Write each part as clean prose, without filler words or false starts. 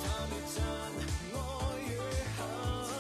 他越真，我越恨。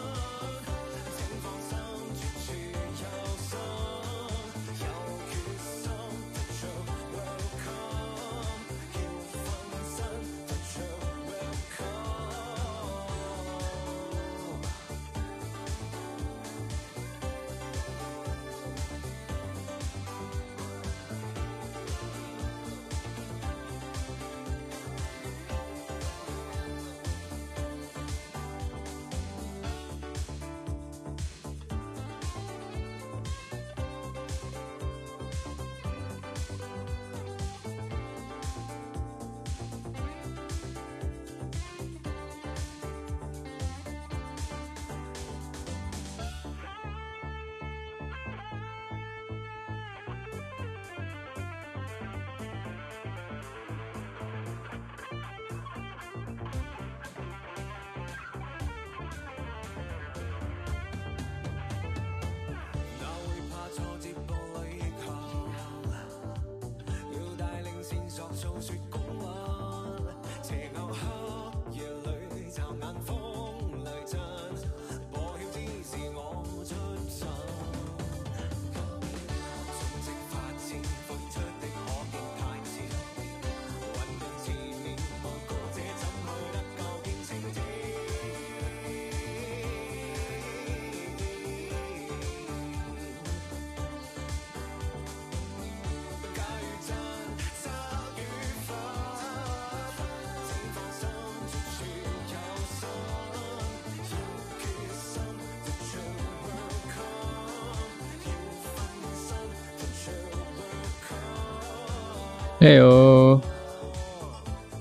Heyo.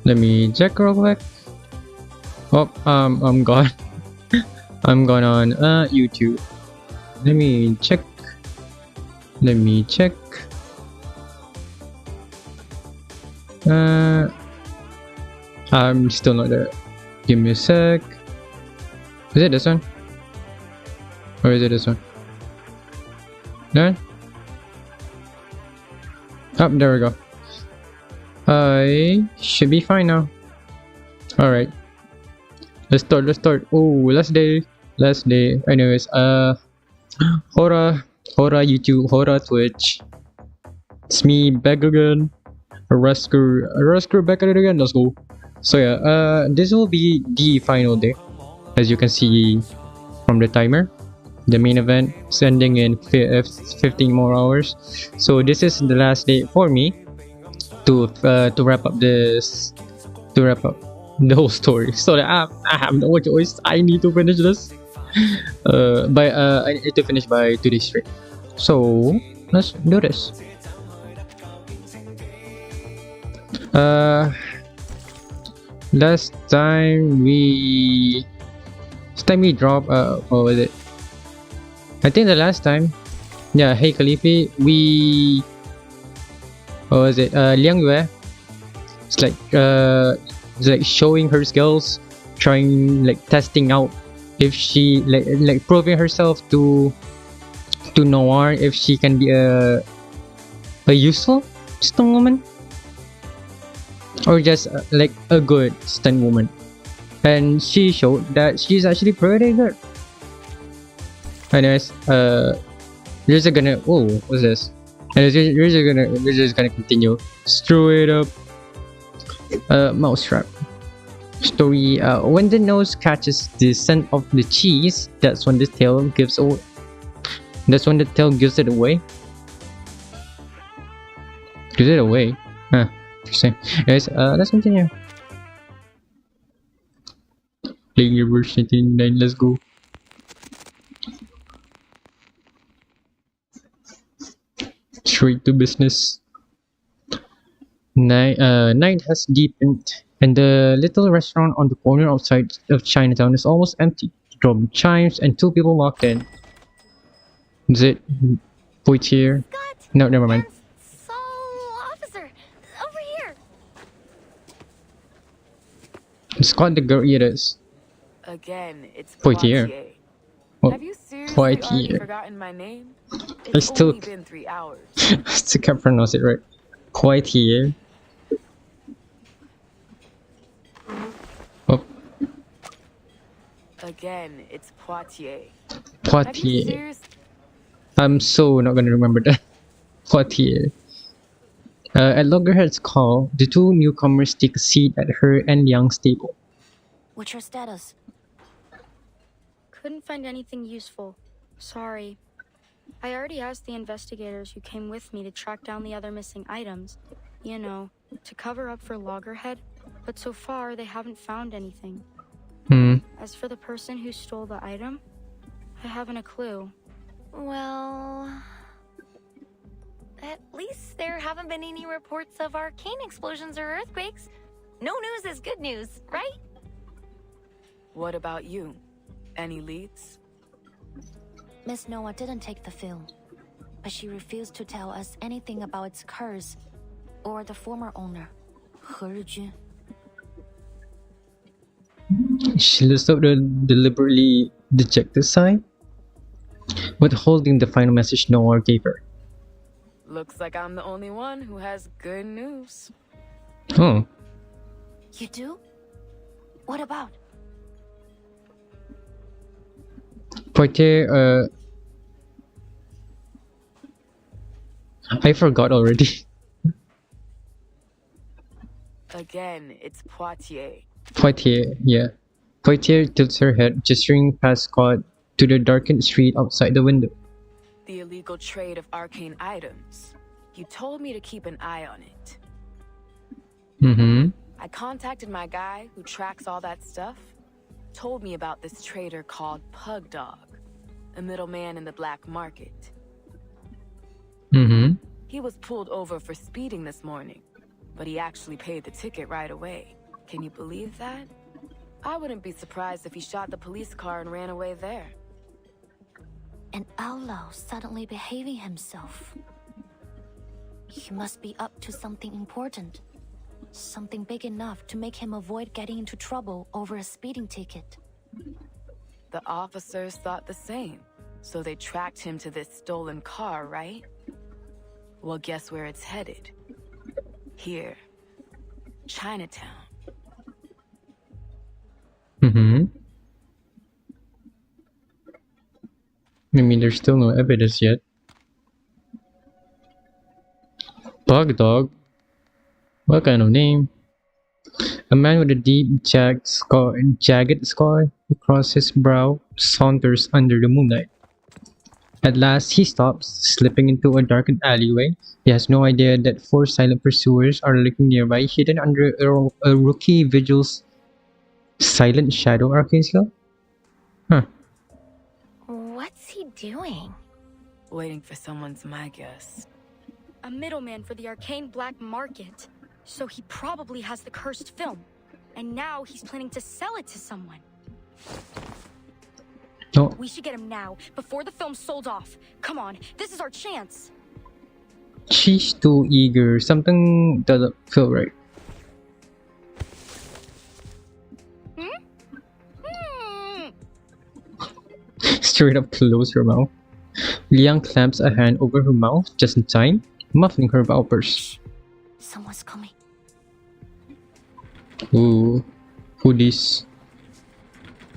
Let me check real quick. Oh, I'm gone. I'm gone on YouTube. Let me check. I'm still not there. Give me a sec. Is it this one? Or is it this one? Done? Oh, there we go. I should be fine now. Alright. Let's start. Oh, last day. Anyways, Hora YouTube, Hora Twitch. It's me back again. Raskor back at it again. Let's go. So yeah, this will be the final day, as you can see from the timer. The main event is ending in 15 more hours. So this is the last day for me to wrap up the whole story. So that I have no choice. I need to finish this. I need to finish by 2 days straight. So let's do this. Last time we dropped what was it? I think the last time, yeah, Hey Khalifi, we, what was it? Liang Yue. It's like showing her skills, trying, like testing out if she like proving herself to Noir, if she can be a useful stunt woman, or just like a good stunt woman. And she showed that she's actually pretty good. Anyways, we're just gonna, oh, what's this? Anyways, we're just gonna continue straight up. Mousetrap story. When the nose catches the scent of the cheese, that's when the tail gives away. That's when the tail gives it away. Huh? Interesting. Anyways, let's continue. Playing reverse 1999. Let's go. Straight to business. Night has deepened, and the little restaurant on the corner outside of Chinatown is almost empty. Drum chimes and 2 people walked in. Is it Poitier? No, never mind. So, officer, over here. Scott the girl, it is. Again, it's Poitier. Well, have you seriously already forgotten my name? It's only been 3 hours. I still can't pronounce it right. Poitier. Oh. Again, it's Poitier. Poitier. I'm so not gonna remember that. Poitier. At Loggerhead's call, the 2 newcomers take a seat at her and Young's table. What's your status? Couldn't find anything useful. Sorry. I already asked the investigators who came with me to track down the other missing items. You know, to cover up for Loggerhead. But so far, they haven't found anything. As for the person who stole the item, I haven't a clue. Well, at least there haven't been any reports of arcane explosions or earthquakes. No news is good news, right? What about you? Any leads? Miss Noah didn't take the film, but she refused to tell us anything about its curse or the former owner, He Rijun. She lists out the deliberately dejected sign, withholding the final message Noah gave her. Looks like I'm the only one who has good news. Oh. You do? What about? Poitiers, I forgot already. Again, it's Poitiers. Poitiers, yeah. Poitiers tilts her head, gesturing past Scott to the darkened street outside the window. The illegal trade of arcane items. You told me to keep an eye on it. Mm-hmm. I contacted my guy who tracks all that stuff. Told me about this trader called Pug Dog, a middleman in the black market. Mm-hmm. He was pulled over for speeding this morning, but he actually paid the ticket right away. Can you believe that? I wouldn't be surprised if he shot the police car and ran away there. An outlaw suddenly behaving himself. He must be up to something important. Something big enough to make him avoid getting into trouble over a speeding ticket. The officers thought the same, so they tracked him to this stolen car, right? Well, guess where it's headed? Here. Chinatown. Mm-hmm. I mean, there's still no evidence yet. Pug Dog? What kind of name? A man with a deep, jagged scar across his brow saunters under the moonlight. At last, he stops, slipping into a darkened alleyway. He has no idea that 4 silent pursuers are lurking nearby, hidden under a rookie vigil's silent shadow arcane skill? Huh. What's he doing? Waiting for someone's my guess. A middleman for the arcane black market. So he probably has the cursed film. And now he's planning to sell it to someone. No. We should get him now, before the film's sold off. Come on, this is our chance. She's too eager. Something doesn't feel right. Straight up close her mouth. Liang clamps a hand over her mouth just in time, muffling her vapors. Someone's coming. Ooh, who this?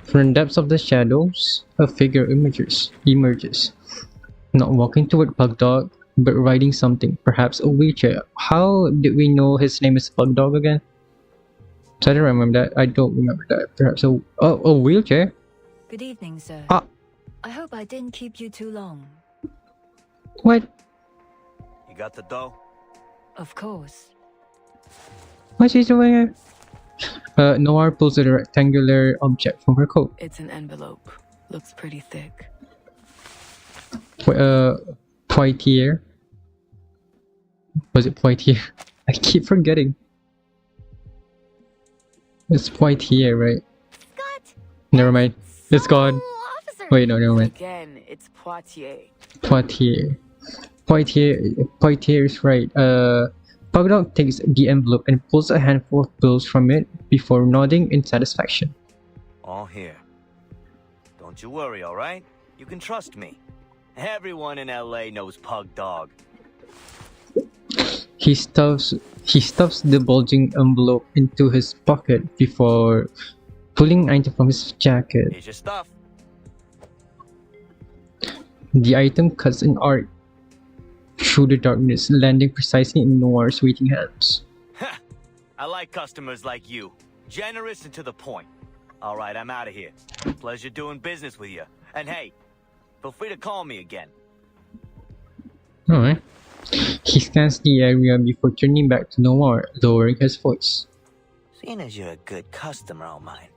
From the depths of the shadows, a figure emerges. Not walking toward Pug Dog, but riding something, perhaps a wheelchair. How did we know his name is Pug Dog again? So I don't remember that. I don't remember that. Perhaps a wheelchair? Good evening, sir. Ah. I hope I didn't keep you too long. What? You got the dough? Of course. What's she doing here? Noir pulls a rectangular object from her coat. It's an envelope. Looks pretty thick. Poitiers? Was it Poitiers? I keep forgetting. It's Poitiers, right? Scott! Never mind. It's gone. Officer! Wait, no, never mind. Again, it's Poitiers. Poitiers is right. Pug Dog takes the envelope and pulls a handful of bills from it before nodding in satisfaction. All here. Don't you worry, alright? You can trust me. Everyone in LA knows Pug Dog. He stuffs the bulging envelope into his pocket before pulling an item from his jacket. Here's your stuff. The item cuts an arc through the darkness, landing precisely in Noir's waiting hands. I like customers like you. Generous and to the point. Alright, I'm out of here. Pleasure doing business with you. And hey, feel free to call me again. Alright. He scans the area before turning back to Noir, lowering his voice. Seeing as you're a good customer of mine,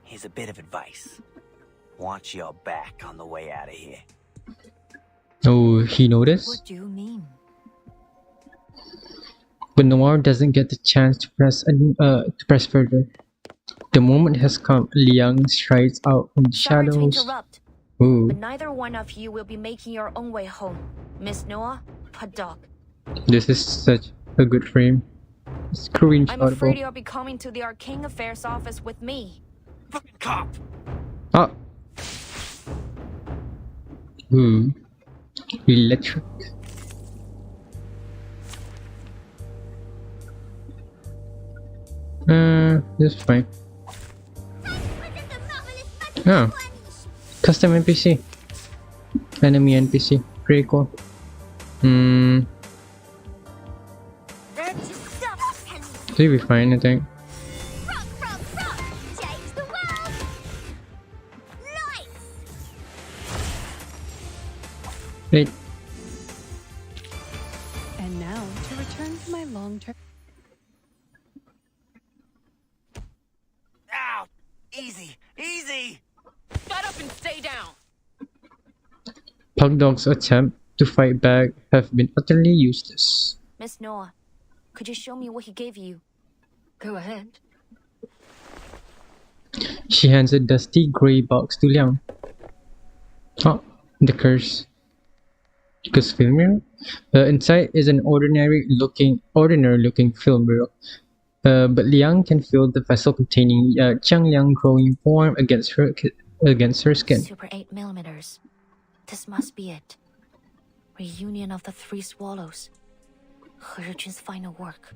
here's a bit of advice. Watch your back on the way out of here. Oh, he noticed? What do you mean? But Noir doesn't get the chance to press further. The moment has come. Liang strides out from the Sorry to shadows. interrupt, Ooh, but neither one of you will be making your own way home. Miss Noah, Pug Dog. this is such a good frame. Screenshotable. I'm afraid you'll be coming to the Arcane Affairs office with me. Fucking cop! Ah. Ooh. Electric. This is fine. Oh, custom NPC. Enemy NPC. Pretty cool. Should be fine, I think. Wait. And now to return to my long-term. Ow! Easy, easy! Shut up and stay down! Pugdog's attempt to fight back have been utterly useless. Miss Noah, could you show me what he gave you? Go ahead. She hands a dusty grey box to Liang. Oh, the curse. Because film mirror? Inside is an ordinary looking film mirror. But Liang can feel the vessel containing Jiangliang growing warm against her skin. Super 8mm. This must be it. Reunion of the three swallows. He Zhijun's final work.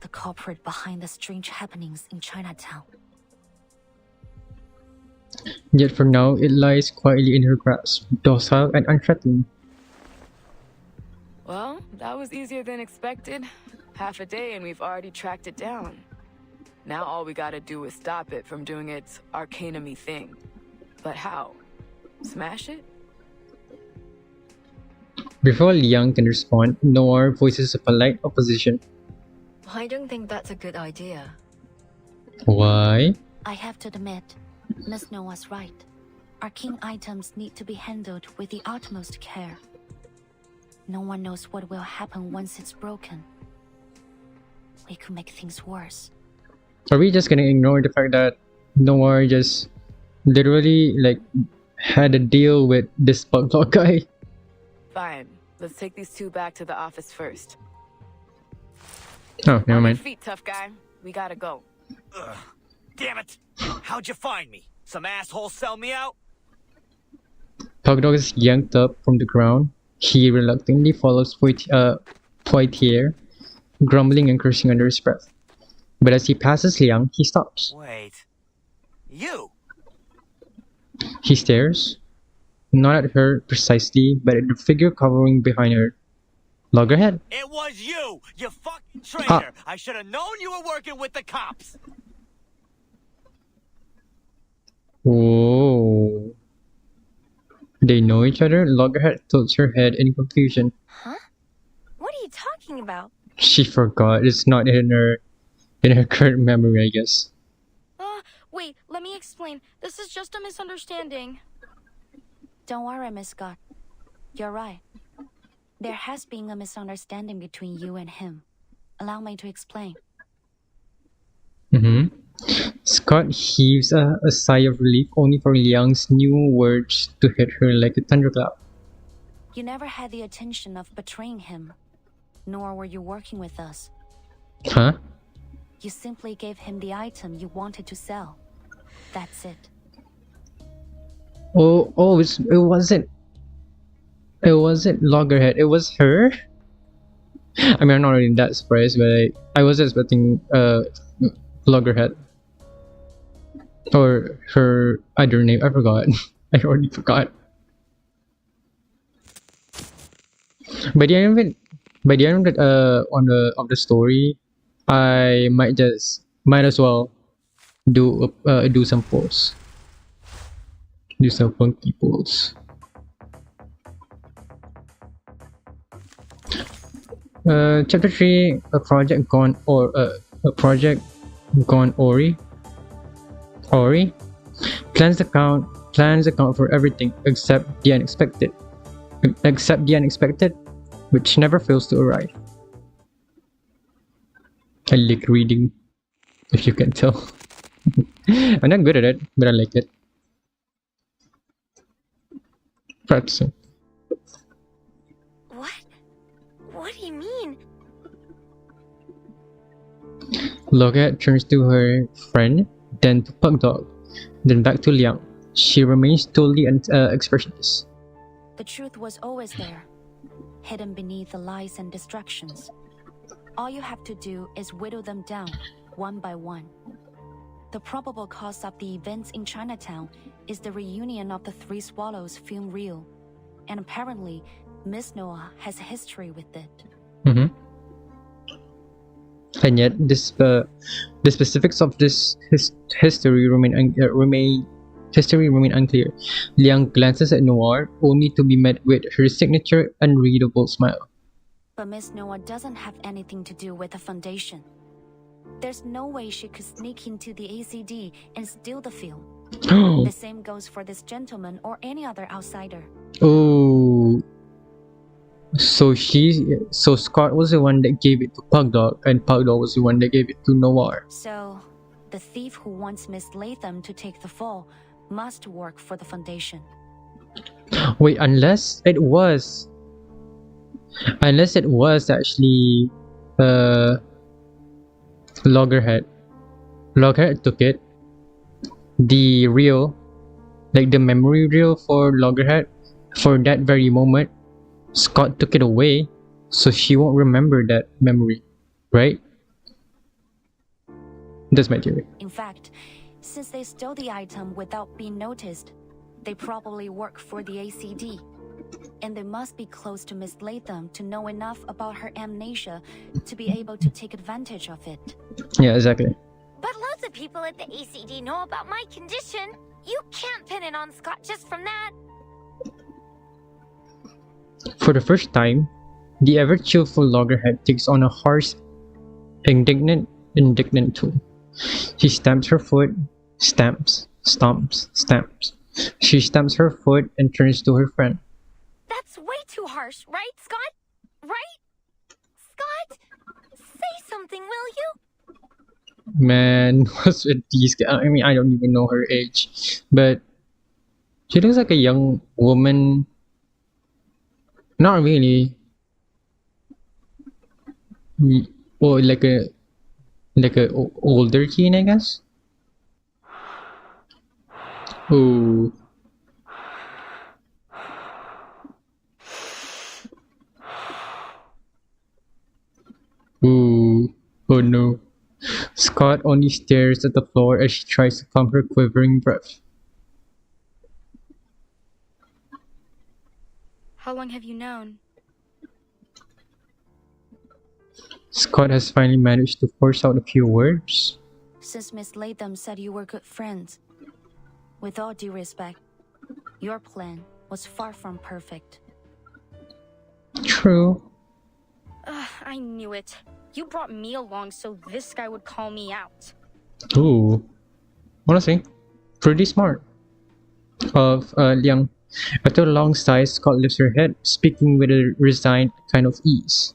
The culprit behind the strange happenings in Chinatown. Yet for now, it lies quietly in her grasp, docile and unthreatening. Well, that was easier than expected. Half a day and we've already tracked it down. Now all we gotta do is stop it from doing its arcanum-y thing. But how? Smash it? Before Liang can respond, Noir voices a polite opposition. I don't think that's a good idea. Why? I have to admit, Miss Noah's right. Arcane items need to be handled with the utmost care. No one knows what will happen once it's broken. We could make things worse. Are we just gonna ignore the fact that Noir just literally had a deal with this Pugdog guy? Fine. Let's take these two back to the office first. Oh, never On your mind. feet, tough guy. We gotta go. Ugh. Damn it! How'd you find me? Some asshole sell me out? Pugdog is yanked up from the ground. He reluctantly follows Poitier, grumbling and cursing under his breath. But as he passes Liang, he stops. Wait. You? He stares, not at her precisely, but at the figure covering behind her. Loggerhead? It was you! You fucking traitor! I should have known you were working with the cops! Whoa. They know each other? Loggerhead tilts her head in confusion. Huh? What are you talking about? She forgot. It's not in her current memory, I guess. Wait, let me explain. This is just a misunderstanding. Don't worry, Miss Scott. You're right. There has been a misunderstanding between you and him. Allow me to explain. Scott heaves a sigh of relief only for Liang's new words to hit her like a thunderclap. You never had the intention of betraying him, nor were you working with us. Huh? You simply gave him the item you wanted to sell. That's it. It wasn't Loggerhead, it was her? I mean, I'm not really that surprised, but I was expecting Loggerhead. Or her other name, I forgot. I already forgot. By the end of the story, I might as well do some polls. Do some funky polls. Chapter 3, a project gone Ori. Plans account for everything except the unexpected. Which never fails to arrive. I like reading, if you can tell. I'm not good at it, but I like it. Practicing. What do you mean? Logat turns to her friend, then to Pugdog, then back to Liang. She remains totally expressionless. The truth was always there, hidden beneath the lies and distractions. All you have to do is whittle them down, one by one. The probable cause of the events in Chinatown is the reunion of the Three Swallows film reel, and apparently, Miss Noah has a history with it. Mm-hmm. And yet, the specifics of this history remain unclear. Liang glances at Noir, only to be met with her signature unreadable smile. But Miss Noah doesn't have anything to do with the Foundation. There's no way she could sneak into the ACD and steal the film. The same goes for this gentleman or any other outsider. Oh, so Scott was the one that gave it to Pugdog, and Pugdog was the one that gave it to Noir. So, the thief who wants Miss Latham to take the fall must work for the Foundation. Wait, unless it was actually Loggerhead. Loggerhead took it. The reel, like the memory reel for Loggerhead, for that very moment, Scott took it away, so she won't remember that memory, right? That's my theory. In fact, since they stole the item without being noticed, they probably work for the ACD. And they must be close to Miss Latham to know enough about her amnesia to be able to take advantage of it. Yeah, exactly. But loads of people at the ACD know about my condition. You can't pin it on Scott just from that. For the first time, the ever-cheerful Loggerhead takes on a harsh, indignant tone. She stamps her foot, stamps. She stamps her foot and turns to her friend. That's way too harsh, right, Scott? Right? Scott? Say something, will you? Man, what's with these guys? I mean, I don't even know her age, but she looks like a young woman. Not really. Or like a older teen, I guess. Oh. Ooh. Oh no. Scott only stares at the floor as she tries to calm her quivering breath. How long have you known? Scott has finally managed to force out a few words. Since Miss Latham said you were good friends, with all due respect, your plan was far from perfect. True. I knew it. You brought me along so this guy would call me out. Ooh. Honestly, pretty smart of Liang. After a long sigh, Scott lifts her head, speaking with a resigned kind of ease.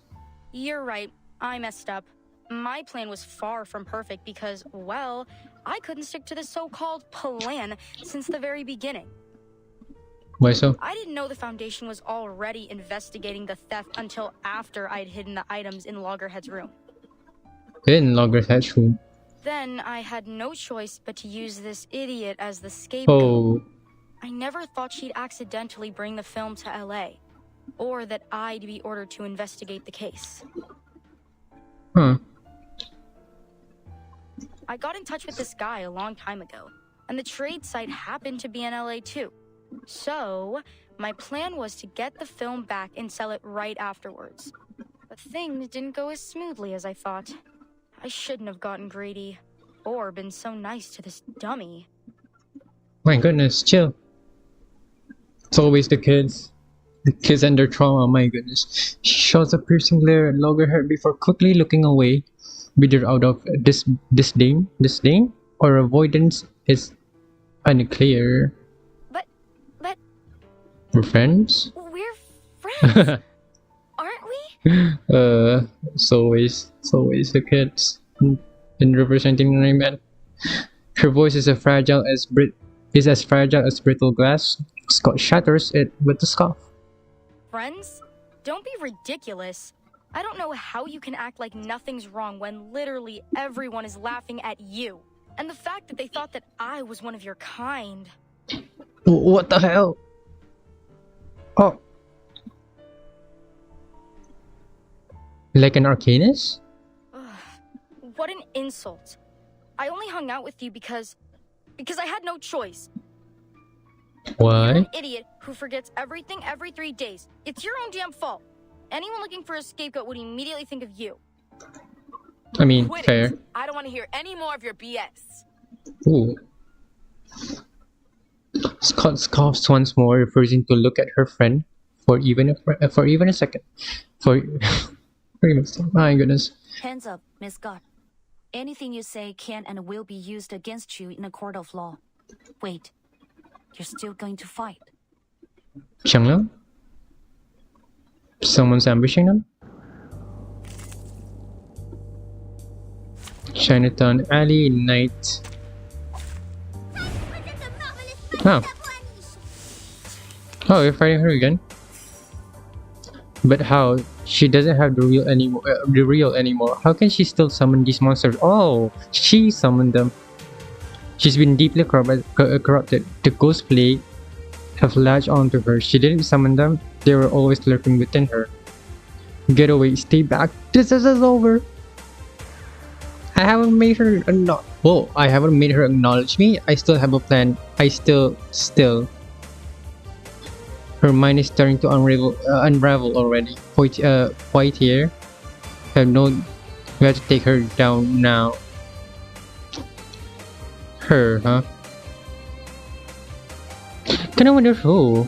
You're right. I messed up. My plan was far from perfect because, well, I couldn't stick to the so-called plan since the very beginning. Why so? I didn't know the Foundation was already investigating the theft until after I'd hidden the items in Loggerhead's room. In Loggerhead's room. Then I had no choice but to use this idiot as the scapegoat. Oh. I never thought she'd accidentally bring the film to LA, or that I'd be ordered to investigate the case. Huh. I got in touch with this guy a long time ago, and the trade site happened to be in LA too. So, my plan was to get the film back and sell it right afterwards. But things didn't go as smoothly as I thought. I shouldn't have gotten greedy, or been so nice to this dummy. My goodness, chill. It's always the kids. The kids and their trauma, my goodness. She shows a piercing glare at Loggerhead before quickly looking away, whether out of disdain or avoidance is unclear. But... We're friends? We're friends, aren't we? It's always the kids in representing Rayman. Her voice is as fragile as brittle glass. Scott shatters it with a scoff. Friends? Don't be ridiculous. I don't know how you can act like nothing's wrong when literally everyone is laughing at you. And the fact that they thought that I was one of your kind. What the hell? Oh. Like an Arcanist? What an insult. I only hung out with you because I had no choice. You're Why? an idiot who forgets everything every 3 days. It's your own damn fault. Anyone looking for a scapegoat would immediately think of you. I mean, Quit fair. it. I don't want to hear any more of your BS. Ooh. Scott scoffs once more, refusing to look at her friend for even a second. For even a second. My goodness. Hands up, Miss Scott. Anything you say can and will be used against you in a court of law. Wait, you're still going to fight? Changnam? Someone's ambushing them? Chinatown alley night. Oh. Oh, you're fighting her again? But how? She doesn't have the real anymore. How can she still summon these monsters? Oh, she summoned them. She's been deeply corrupted. The ghost plague have latched onto her. She didn't summon them. They were always lurking within her. Get away, stay back. This is over. I haven't made her I haven't made her acknowledge me. I still have a plan. I still. Her mind is starting to unravel already. White here. We have to take her down now. Her, huh? Can I wonder who?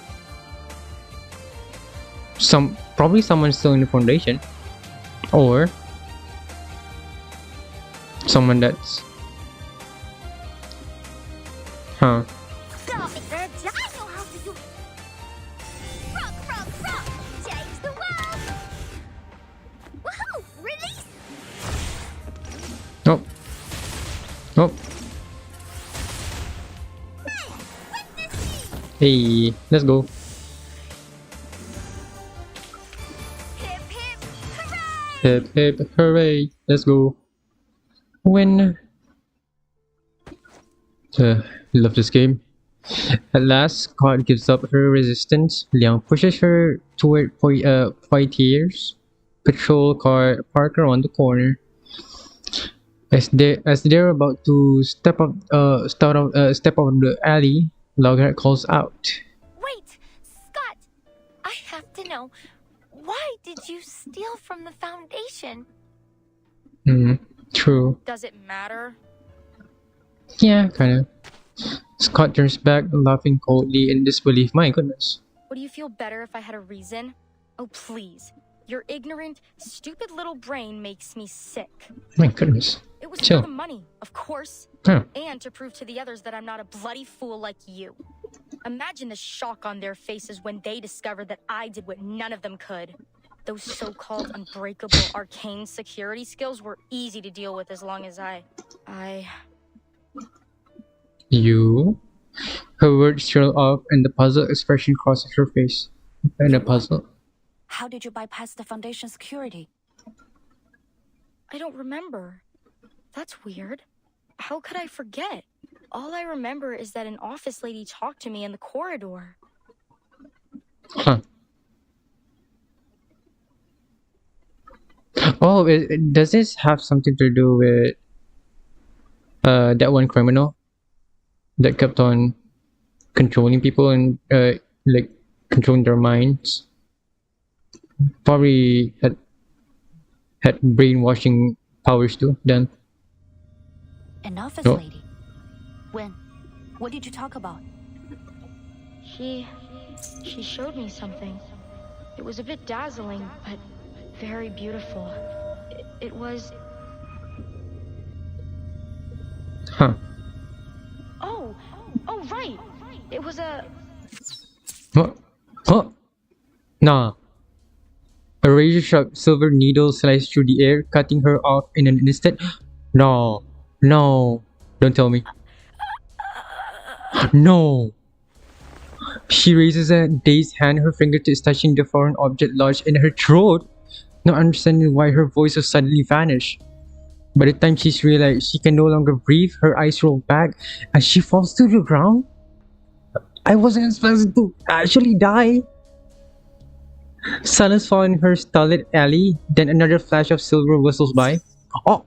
Probably someone still in the foundation, or someone that's, huh? Stop it, Red. I know how to do it. Rock, change the world. Woohoo! Release. Oh. Oh. Hey, let's go. Hip hip hooray! Hip hip hooray! Let's go. Win. Love this game. At last, Scott gives up her resistance. Liang pushes her toward Poitier's patrol car parked around the corner. As they're about to step out of the alley, Loggerhead calls out. Wait, Scott. I have to know. Why did you steal from the Foundation? True. Does it matter? Yeah, kinda. Scott turns back, laughing coldly in disbelief. My goodness. Would you feel better if I had a reason? Oh, please. Your ignorant, stupid little brain makes me sick. My goodness. It was Chill. for the money, of course. Huh. And to prove to the others that I'm not a bloody fool like you. Imagine the shock on their faces when they discovered that I did what none of them could. Those so-called unbreakable arcane security skills were easy to deal with as long as You? Her words trail off and the puzzled expression crosses her face. And a puzzle. How did you bypass the Foundation security? I don't remember. That's weird. How could I forget? All I remember is that an office lady talked to me in the corridor. Huh. Oh, does this have something to do with that one criminal that kept on controlling people and like controlling their minds? Probably had brainwashing powers too. Then An office Oh. lady? When? What did you talk about? She showed me something. It was a bit dazzling, but very beautiful. It was... Huh. Oh, right. It was a... What? Huh? Nah. A razor-sharp silver needle sliced through the air, cutting her off in an instant. No. Don't tell me. No. She raises a dazed hand, her fingertips touching the foreign object lodged in her throat, not understanding why her voice has suddenly vanished. By the time she's realized she can no longer breathe, her eyes roll back as she falls to the ground. I wasn't expected to actually die. Silence falls in her starlit alley, then another flash of silver whistles by. Oh!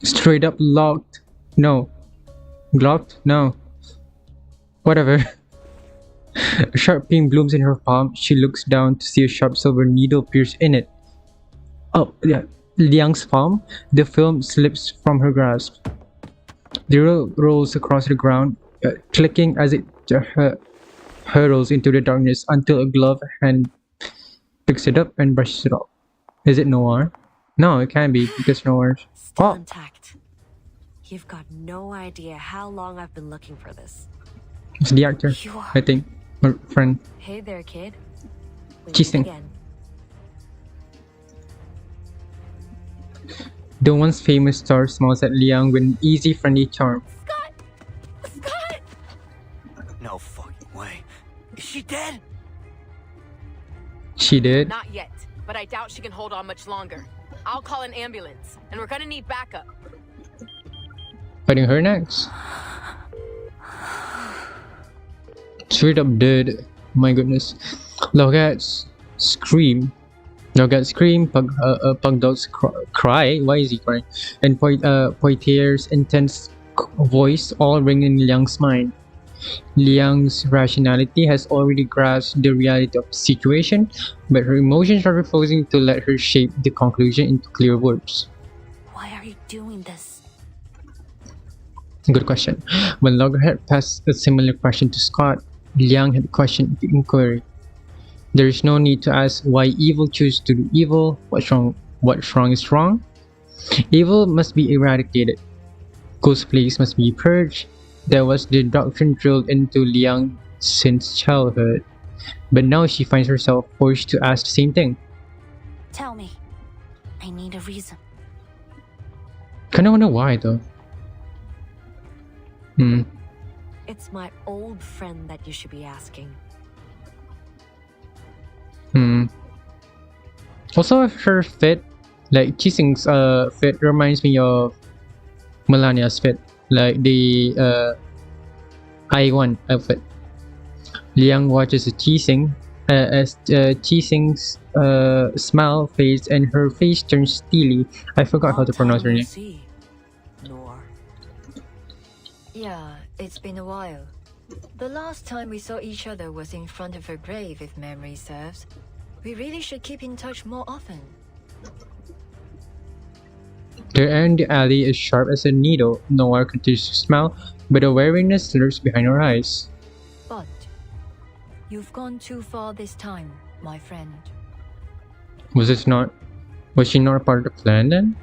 Straight up locked. No. Glopped? No. Whatever. A sharp pain blooms in her palm. She looks down to see a sharp silver needle pierce in it. Oh, yeah. Liang's palm. The film slips from her grasp. The needle rolls across the ground, clicking as it hurtles into the darkness until a gloved hand picks it up and brushes it off. Is it Noir? No, it can't be because Noir's. Still Oh, intact. You've got no idea how long I've been looking for this. it's the actor, You are. I think. Or friend. Hey there, kid. We Cheese meet thing. again. The once famous star smiles at Liang with an easy, friendly charm. Scott! Scott! No fucking way. Is she dead? She did. Not yet, but I doubt she can hold on much longer. I'll call an ambulance, and we're gonna need backup. Fighting her next. Straight up dead. My goodness. Logats scream. Logats scream. Pug dogs cry. Why is he crying? And Poitier's intense voice all ring in Liang's mind. Liang's rationality has already grasped the reality of the situation, but her emotions are refusing to let her shape the conclusion into clear words. Why are you doing this? Good question. When Loggerhead passed a similar question to Scott, Liang had questioned the inquiry. There is no need to ask why evil chooses to do evil. What's wrong is wrong. Evil must be eradicated. Ghost plagues must be purged. That was the doctrine drilled into Liang since childhood. But now she finds herself forced to ask the same thing. Tell me. I need a reason. Kinda wonder why though. It's my old friend that you should be asking. Also, her fit, like Chising's fit reminds me of Melania's fit, like the I1 outfit. Liang watches Chising as Chising's smile fades and her face turns steely. I forgot how to pronounce her name. See, Nor. Yeah, it's been a while. The last time we saw each other was in front of her grave, if memory serves. We really should keep in touch more often. The air in the alley is sharp as a needle. Noir continues to smile, but a wariness lurks behind her eyes. But you've gone too far this time, my friend. Was she not a part of the plan then?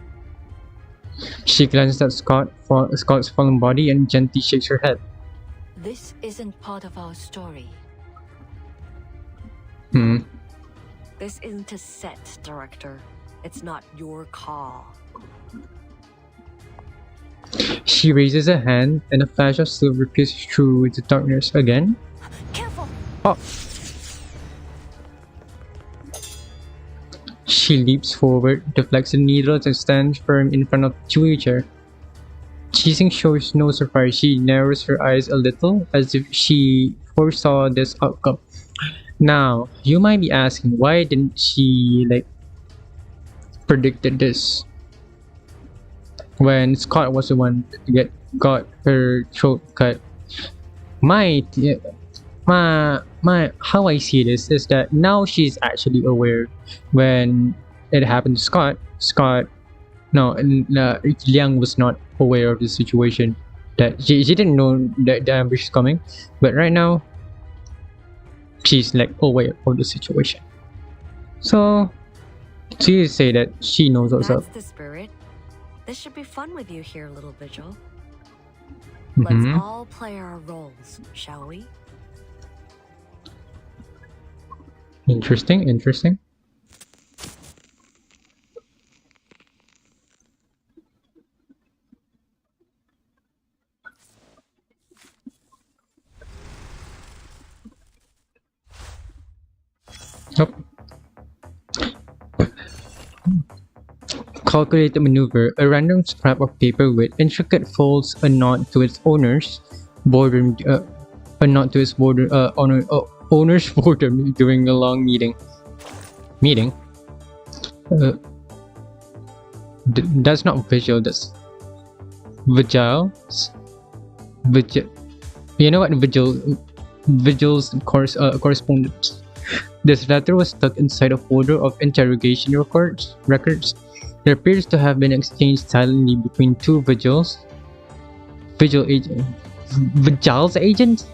She glances at Scott's fallen body and gently shakes her head. This isn't part of our story. This isn't a set, director. It's not your call. She raises a hand and a flash of silver pierces through the darkness again. Careful! Oh! She leaps forward, deflects the needles and stands firm in front of the wheelchair. Chising shows no surprise. She narrows her eyes a little as if she foresaw this outcome. Now, you might be asking, why didn't she predicted this? When Scott was the one that got her throat cut. How I see this is that now she's actually aware. When it happened to Liang was not aware of the situation. That she didn't know that the ambush is coming, but right now she's aware of the situation. So she say that she knows what's up. That's the spirit. This should be fun with you here, little Vigil. Let's all play our roles, shall we? Interesting. Oh. Calculated maneuver. A random scrap of paper with intricate folds, a nod to its owner's boredom during a long meeting. That's not visual. That's Vigils. Vigil. You know what? Vigil's correspondence. This letter was stuck inside a folder of interrogation records. There appears to have been exchanged silently between two Vigils agents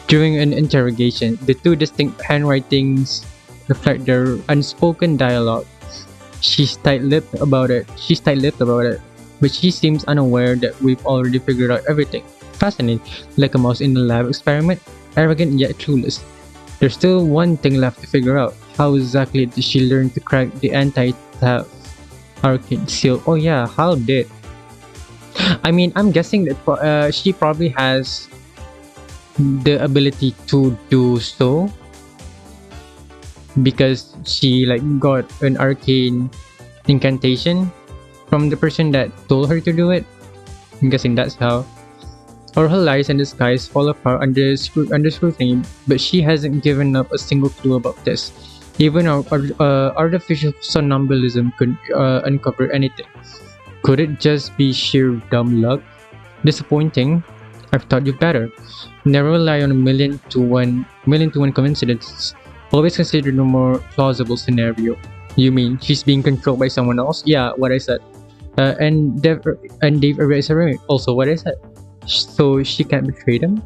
during an interrogation. The two distinct handwritings reflect their unspoken dialogue. She's tight-lipped about it, but she seems unaware that we've already figured out everything. Fascinating, like a mouse in a lab experiment, arrogant yet clueless. There's still one thing left to figure out. How exactly did she learn to crack the anti-theft arcane seal? Oh yeah, how did? I mean, I'm guessing that she probably has the ability to do so because she like got an arcane incantation from the person that told her to do it. I'm guessing that's how. Or her lies in disguise fall apart under scrutiny, but she hasn't given up a single clue about this. Even our artificial somnambulism could uncover anything. Could it just be sheer dumb luck? Disappointing. I've taught you better. Never rely on a million to one coincidences. Always consider the more plausible scenario. You mean she's being controlled by someone else? Yeah, what I said. And Dave erased her memory. Also, what I said. So she can't betray them?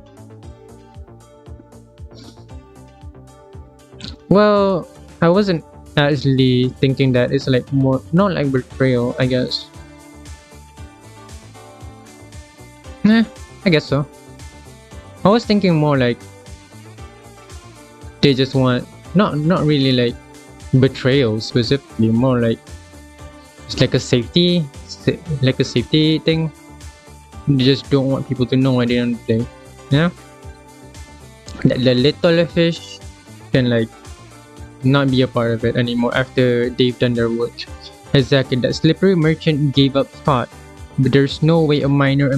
Well, I wasn't actually thinking that. It's like more, not like betrayal, I guess. Nah, I guess so. I was thinking more like they just want, not really like betrayal specifically, more like it's like a safety thing. They just don't want people to know at the end of the day. Yeah, the little fish can like not be a part of it anymore after they've done their work. Exactly, that slippery merchant gave up Scott, but there's no way a minor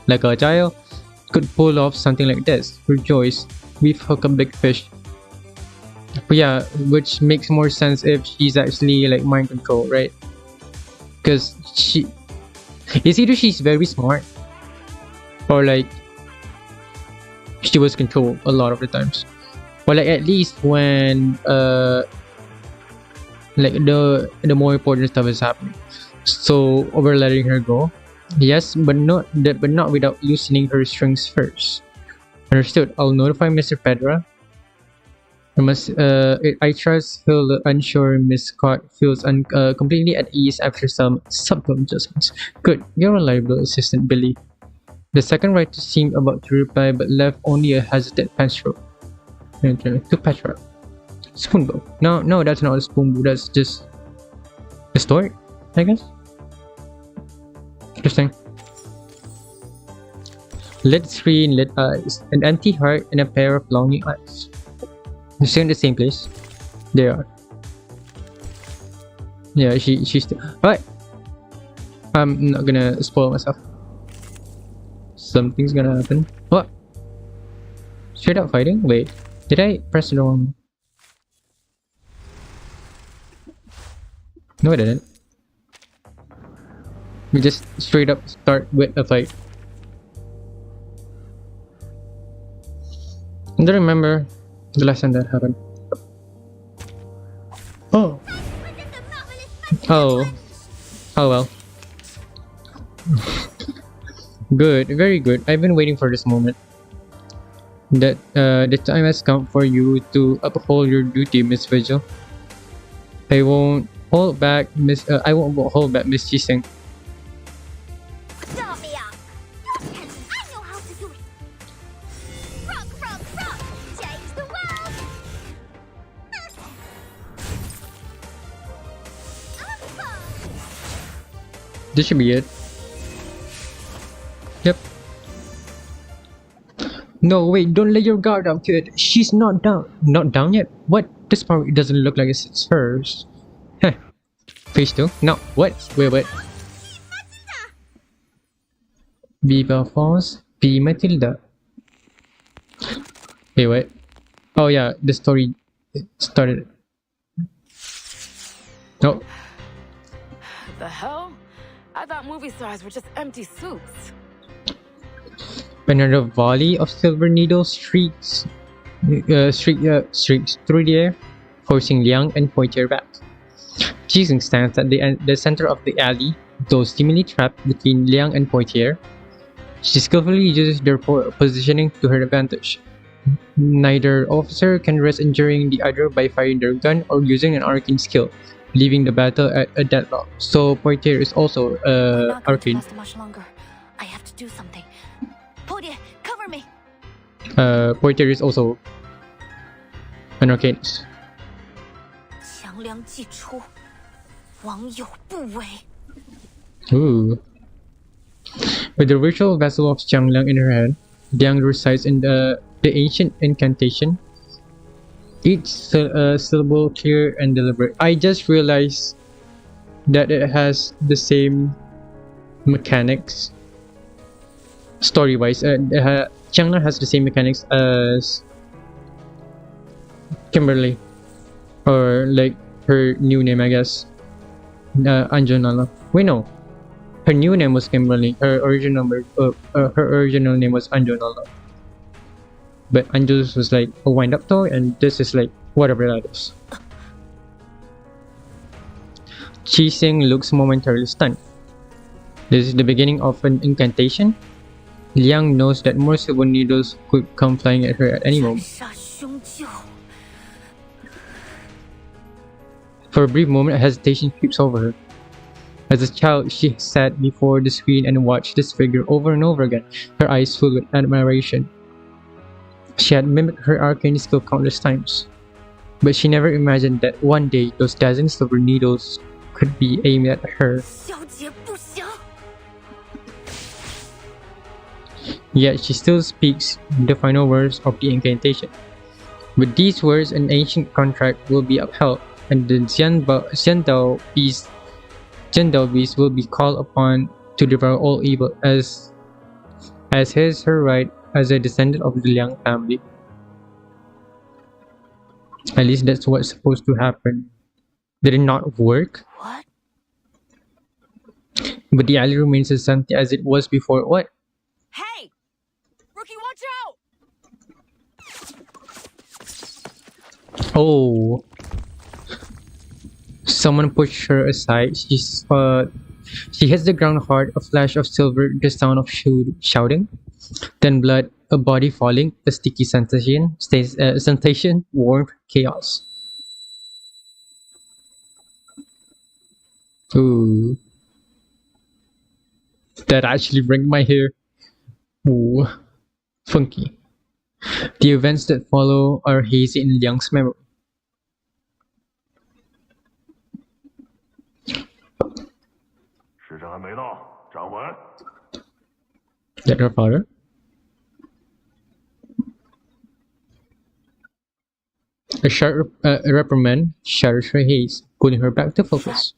like a child could pull off something like this. Rejoice, we've hooked a big fish. But yeah, which makes more sense if she's actually like mind control, right? Because it's either she's very smart or like she was controlled a lot of the times. Or like at least when like the more important stuff is happening. So we're letting her go. Yes, but not without loosening her strings first. Understood. I'll notify Mr. Pedra. I trust he'll ensure Miss Scott feels completely at ease after some subtle adjustments. Good. You're a reliable assistant, Billy. The second writer seemed about to reply but left only a hesitant pen stroke. To Petra. Spoonbill. No, that's not a spoonbill. That's just a story, I guess. Interesting. Lit screen, lit eyes, an empty heart, and a pair of longing eyes. They're still in the same place. They are. Yeah, she's still. Alright. I'm not gonna spoil myself. Something's gonna happen. What? Straight up fighting? Wait. Did I press the wrong? No, I didn't. We just straight up start with a fight. I don't remember the last time that happened. Oh. Oh well. Good, very good. I've been waiting for this moment. That the time has come for you to uphold your duty, Miss Vigil. I won't hold back, Miss Chiseng. Stop me up! I know how to do it! Rock! Change the world! This should be it. Yep. No, wait, don't let your guard down, kid. She's not down. Not down yet? What? This power doesn't look like it's hers. Heh. Phase 2? No, what? Wait. Viva France, P. Matilda. Hey, wait. Oh yeah, the story started. No. The hell? I thought movie stars were just empty suits. Another volley of silver needles streaks through the air, forcing Liang and Poitier back. Jixing stands at the center of the alley, though seemingly trapped between Liang and Poitier. She skillfully uses their positioning to her advantage. Neither officer can risk injuring the other by firing their gun or using an arcane skill, leaving the battle at a deadlock. So Poitier is also We're not going to arcane. last much longer. I have to do something. Podie, cover me. Poitier is also an arcanist. 强梁既出，王有不为。 Ooh. With the virtual vessel of Xiangliang in her hand, Liang recites in the ancient incantation. Each syllable clear and deliberate. I just realized that it has the same mechanics. Story-wise, Xiangliang has the same mechanics as Kimberly, or like her new name, I guess. Anjanala. Wait, no. Her new name was Kimberly. Her original name was Anjanala. But Anjus was like a wind-up toy, and this is like whatever that is. Qi Xing looks momentarily stunned. This is the beginning of an incantation. Liang knows that more silver needles could come flying at her at any moment. 杀兄舅。 For a brief moment, a hesitation creeps over her. As a child, she sat before the screen and watched this figure over and over again, her eyes filled with admiration. She had mimicked her arcane skill countless times, but she never imagined that one day those dazzling silver needles could be aimed at her. 小姐不祥。 Yet she still speaks the final words of the incantation. With these words, an ancient contract will be upheld, and the Xiandao beast will be called upon to devour all evil, as her right as a descendant of the Liang family. At least that's what's supposed to happen. Did it not work? What? But the alley remains as empty as it was before. What? Hey! Rookie, watch out! Oh. Someone pushed her aside. She hits the ground hard, a flash of silver, the sound of shouting. Then blood, a body falling, a sticky sensation, warmth, chaos. Ooh. That actually wringed my hair. Ooh. Funky. The events that follow are hazy in Liang's memory. That her father? A sharp reprimand shatters her haze, pulling her back to focus.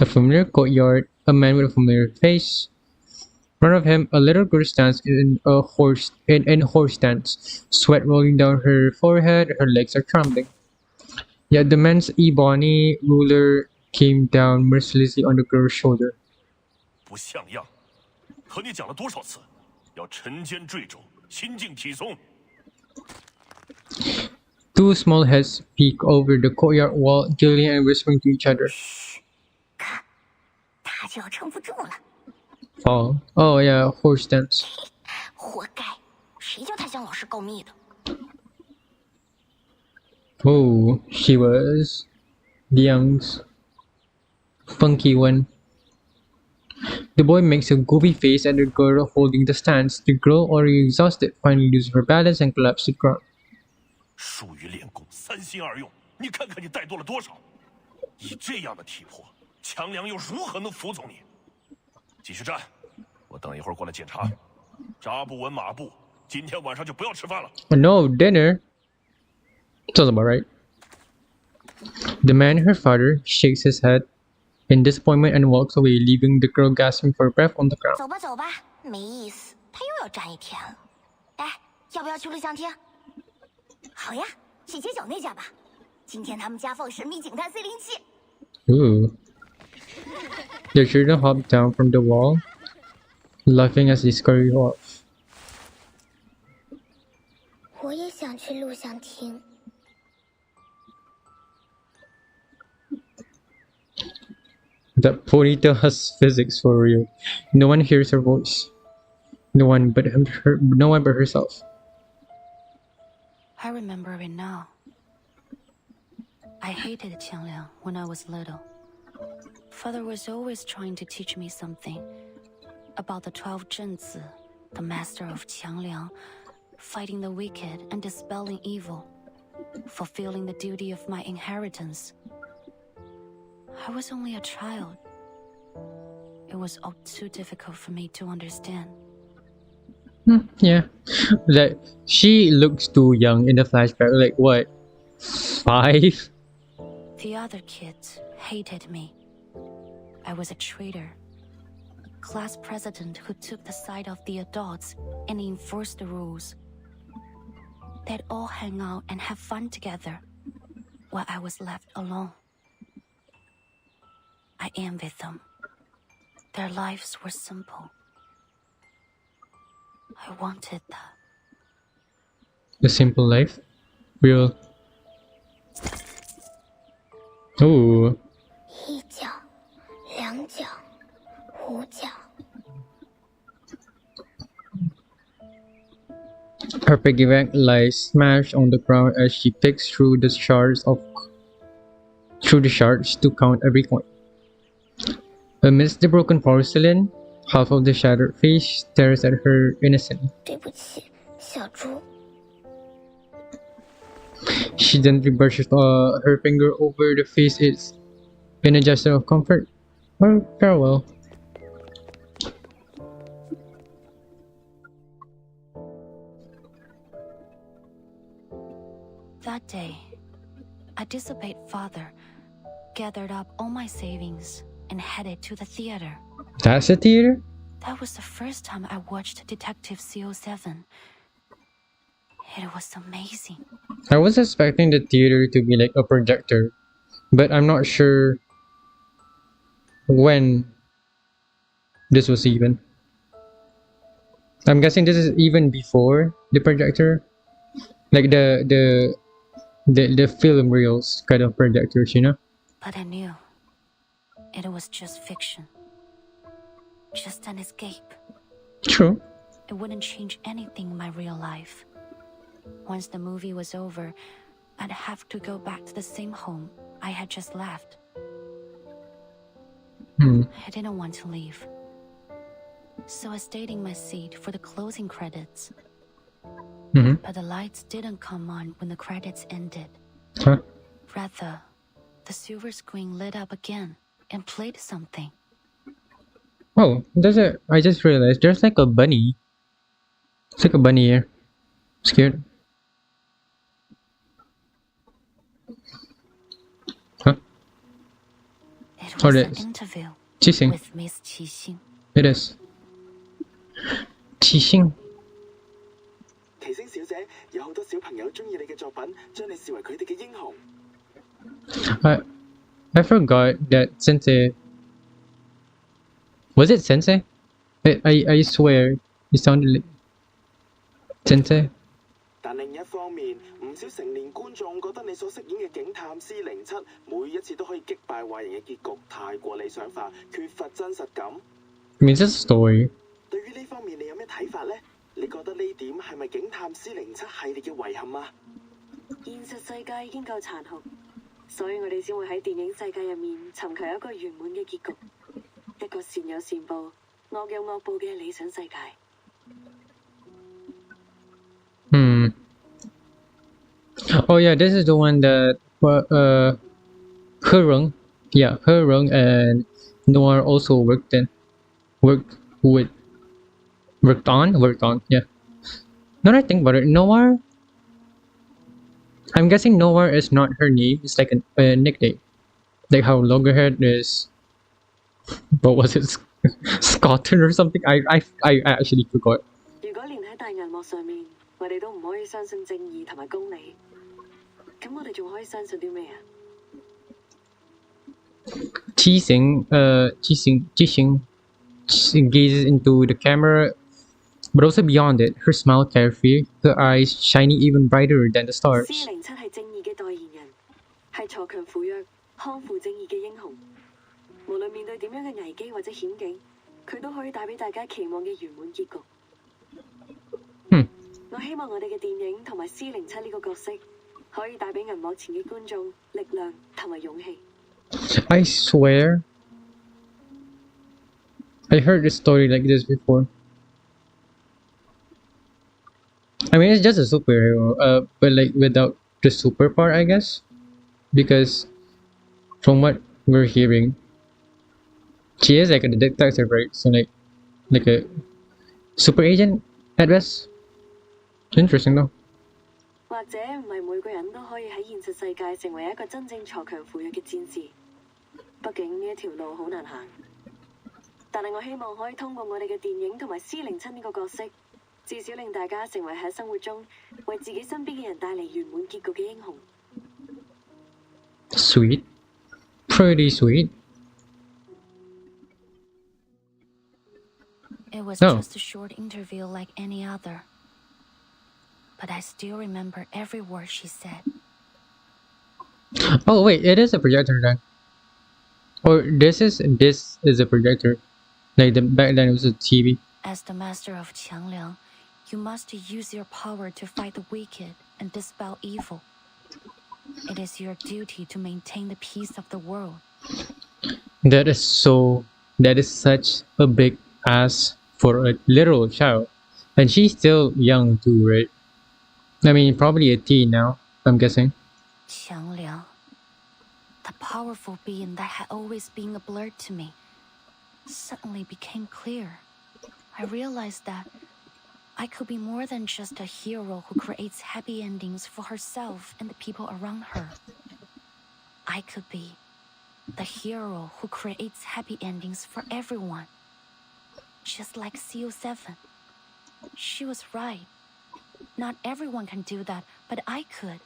A familiar courtyard, a man with a familiar face. In front of him, a little girl stands in horse stance, sweat rolling down her forehead, her legs are trembling. Yet the man's ebony ruler came down mercilessly on the girl's shoulder. 不像样，和你讲了多少次，要沉肩坠肘，心静体松。 Two small heads peek over the courtyard wall, giggling and whispering to each other. 看，他就要撑不住了。 Fall. Oh yeah, horse stance. 活该，谁叫他向老师告密的？ Oh, she was Liang's funky one. The boy makes a goofy face at the girl holding the stance. The girl, already exhausted, finally loses her balance and collapses to the ground. 疏于练功，三心二用，你看看你带多了多少？以这样的体魄，强梁又如何能服从你？继续战，我等一会儿过来检查。扎不稳马步，今天晚上就不要吃饭了。No dinner. Sounds about right. The man, her father, shakes his head in disappointment and walks away, leaving the girl gasping for breath on the ground. 走吧走吧，没意思，他又要站一天了。哎，要不要去录像厅？好呀，去街角那家吧。今天他们家放神秘警探 C07。Ooh. The children hop down from the wall, laughing as they scurry off. 我也想去录像厅。That ponytail has physics for real. No one hears her voice. No one but herself. I remember it now. I hated Qiangliang when I was little. Father was always trying to teach me something about the 12 Zhenzi, the master of Qiangliang, fighting the wicked and dispelling evil, fulfilling the duty of my inheritance. I was only a child. It was all too difficult for me to understand. Yeah. Like, she looks too young in the flashback. Like, what? 5? The other kids hated me. I was a traitor. Class president who took the side of the adults and enforced the rules. They'd all hang out and have fun together, while I was left alone. I envied them. Their lives were simple. I wanted that. The simple life? Real. Oh. 一脚，两脚，五脚。 Her piggyback lies smashed on the ground as she picks through the shards to count every coin. Amidst the broken porcelain, half of the shattered face stares at her innocently. 对不起，小猪。 She gently brushes her finger over the face in a gesture of comfort or farewell. That day, I disobeyed father, gathered up all my savings, and headed to the theater. That's a theater? That was the first time I watched Detective CO7. It was amazing. I was expecting the theater to be like a projector, but I'm not sure when this was even. I'm guessing this is even before the projector, like the film reels kind of projectors, you know. But I knew it was just fiction, just an escape. True. It wouldn't change anything in my real life. Once the movie was over, I'd have to go back to the same home I had just left. I didn't want to leave, so I stayed in my seat for the closing credits. But the lights didn't come on when the credits ended. Huh? Rather, the silver screen lit up again and played something. Oh, I just realized there's like a bunny. It's like a bunny here. Scared. Huh? It was it an is. interview Qixing. with Miss Qixing. It is. Qixing. 奇星小姐，有好多小朋友中意你嘅作品，將你視為佢哋嘅英雄。 I forgot that Sensei. Was it Sensei? I swear it sounded like Sensei. 但另一方面，唔少成年觀眾覺得你所飾演嘅警探C07每一次都可以擊敗壞人嘅結局太過理想化，缺乏真實感。I mean, it's a story. 對於呢方面，你有咩睇法呢？你覺得呢點係咪警探C07系列嘅遺憾啊？現實世界已經夠殘酷，所以我哋先會喺電影世界入面尋求一個圓滿嘅結局，一個善有善報、惡有惡報嘅理想世界。Oh yeah, this is the one that Herung and Noir also worked on. Yeah. Now that I think about it, Noir. I'm guessing Noir is not her name. It's like a nickname, like how Loggerhead is. What was it? Scotland or something? I actually forgot. 如果連喺大銀幕上面，我哋都唔可以相信正義同埋公理，咁我哋仲可以相信啲咩啊？ Qixing gazes into the camera, but also beyond it. Her smile carefree, her eyes shining even brighter than the stars. 407係正義嘅代言人，係鋤強扶弱、匡扶正義嘅英雄。無論面對點樣嘅危機或者險境，佢都可以帶俾大家期望嘅圓滿結局。我希望我哋嘅電影同埋 C07呢個角色，可以帶俾銀幕前嘅觀眾力量同埋勇氣。I swear, I heard a story like this before. I mean, it's just a superhero, but like without the super part, I guess, because from what we're hearing, she is like a detective, right? So like a super agent at best. Interesting though. 或者唔係每個人都可以喺現實世界成為一個真正鋤強扶弱嘅戰士，畢竟呢一條路好難行。但係我希望可以通過我哋嘅電影同埋 C07呢個角色，至少令大家成為喺生活中為自己身邊嘅人帶嚟圓滿結局嘅英雄。Sweet, pretty sweet. It was just a short interview like any other. But I still remember every word she said. Oh wait, it is a projector then. Or this is a projector. Like back then it was a TV. As the master of Qiangliang, you must use your power to fight the wicked and dispel evil. It is your duty to maintain the peace of the world. That is such a big ask for a literal child. And she's still young too, right? I mean, probably a teen now, I'm guessing. Qiangliang, the powerful being that had always been a blur to me, suddenly became clear. I realized that I could be more than just a hero who creates happy endings for herself and the people around her. I could be the hero who creates happy endings for everyone. Just like CO7. She was right. Not everyone can do that, but I could.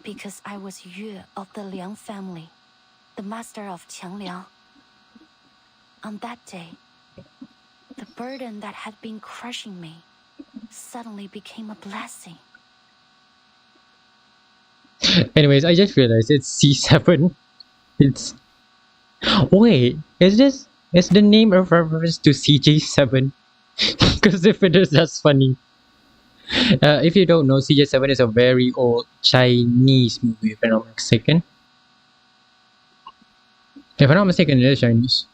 Because I was Yue of the Liang family, the master of Qiangliang. On that day, the burden that had been crushing me suddenly became a blessing. Anyways, I just realized it's C7. It's... Wait, is the name a reference to CJ7? Because if it is, that's funny. If you don't know, CJ7 is a very old Chinese movie, if I'm not mistaken. If I'm not mistaken, it is Chinese.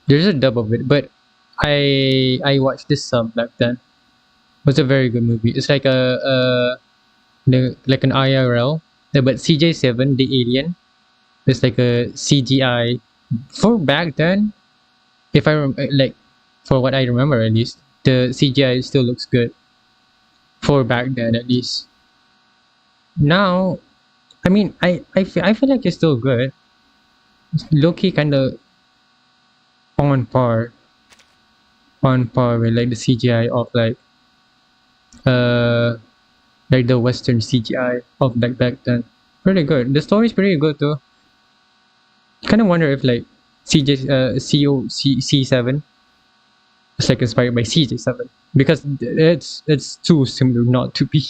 There's a dub of it, but I watched this sub back then. It was a very good movie. It's like like an IRL, but CJ7, the alien, is like a CGI. For back then, if I like, for what I remember at least, the CGI still looks good. For back then at least. Now, I mean, I feel like it's still good. Low-key kind of on par with like the CGI of like the Western CGI of back then. Pretty good. The story's pretty good too. Kind of wonder if like C7 is like inspired by CJ7, because it's too similar not to be.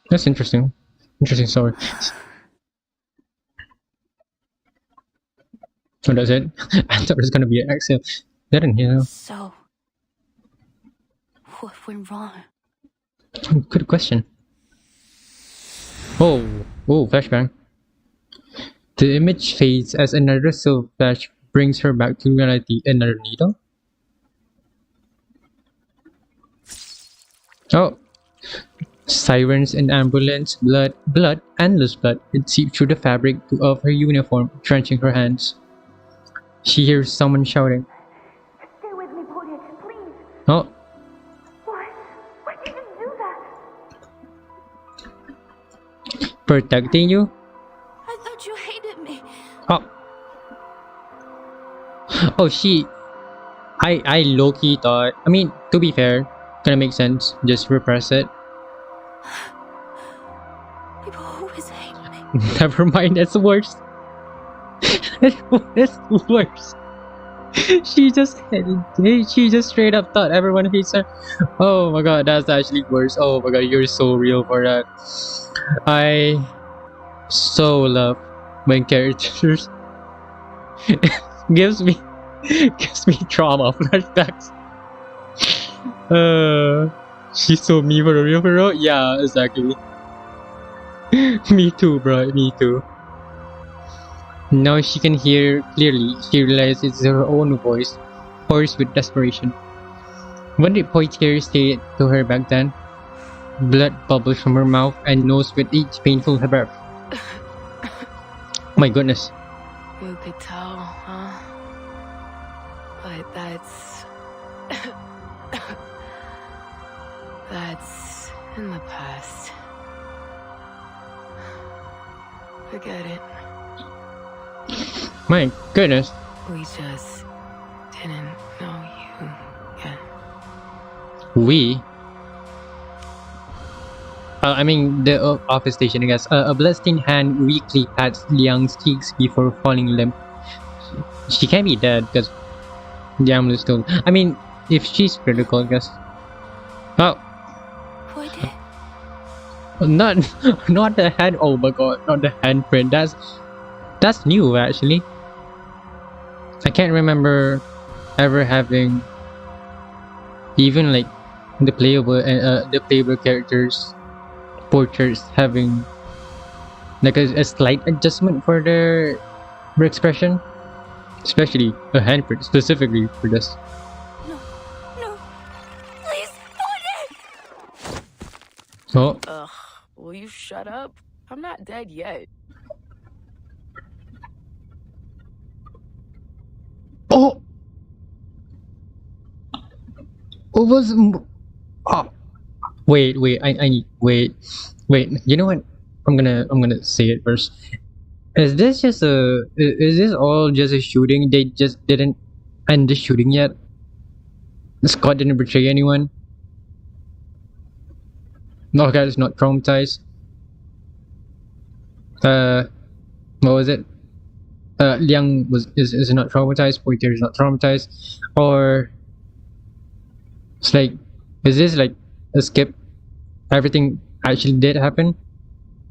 That's interesting. Interesting story. So that's it. I thought it was gonna be an exhale. Didn't you know? So, what went wrong? Good question. Oh, flashbang. The image fades as another silver flash brings her back to reality. Another needle? Oh. Sirens and ambulance, blood, endless blood. It seeped through the fabric of her uniform, drenching her hands. She hears someone shouting. Stay with me, Polly, please. Oh. Why did you do that? Protecting you? I thought you hated me. Oh. Oh, I low-key thought, I mean, to be fair, kinda makes sense, just repress it. never mind. That's worse. That's worse. She just straight up thought everyone hates her. Oh my god, that's actually worse. Oh my god, you're so real for that. I so love when characters gives me trauma flashbacks. She's so me for real. Yeah, exactly. Me too, bro. Me too. Now she can hear clearly. She realizes it's her own voice, hoarse with desperation. What did Poitier say to her back then? Blood bubbles from her mouth and nose with each painful breath. My goodness. You could tell, huh? But that's... that's in the past. Forget it. My goodness. We just didn't know you yet. We? I mean, the office station, I guess. A bloodstained hand weakly pats Liang's cheeks before falling limp. She can't be dead because the amulet still. I mean, if she's critical, I guess. Oh. Not the hand. Oh my god, not the handprint. That's new actually. I can't remember ever having even like the playable characters portraits having like a slight adjustment for their expression, especially a handprint specifically for this. No, please, Oh. Ugh, will you shut up? I'm not dead yet. Oh. What was? Oh. Wait. I need. Wait. You know what? I'm gonna say it first. Is this just a? Is this all just a shooting? They just didn't end the shooting yet. Scott didn't betray anyone. No, guys, not traumatized. What was it? Liang is not traumatized. Poitier is not traumatized, or it's like, is this like a skip? Everything actually did happen,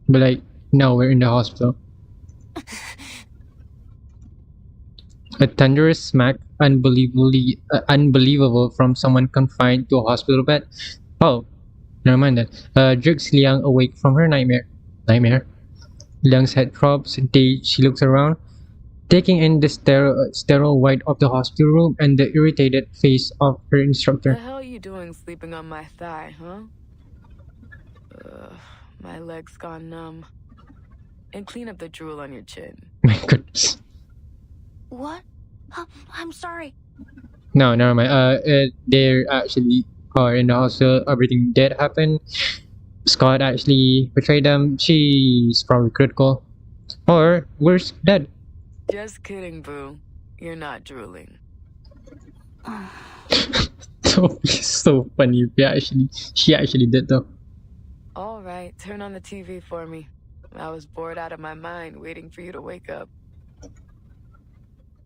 but like now we're in the hospital. A thunderous smack, unbelievable from someone confined to a hospital bed. Oh, never mind that. Jerks Liang awake from her nightmare. Liang's head throbs. She looks around, taking in the sterile white of the hospital room and the irritated face of her instructor. What the hell are you doing sleeping on my thigh, huh? My leg's gone numb. And clean up the drool on your chin. My goodness. What? I'm sorry. No, never mind. They actually are in the hospital. Everything did happen. Scott actually betrayed them. She's probably critical. Or worse, dead. Just kidding, boo. You're not drooling. so funny. She actually did though. All right, turn on the TV for me. I was bored out of my mind waiting for you to wake up.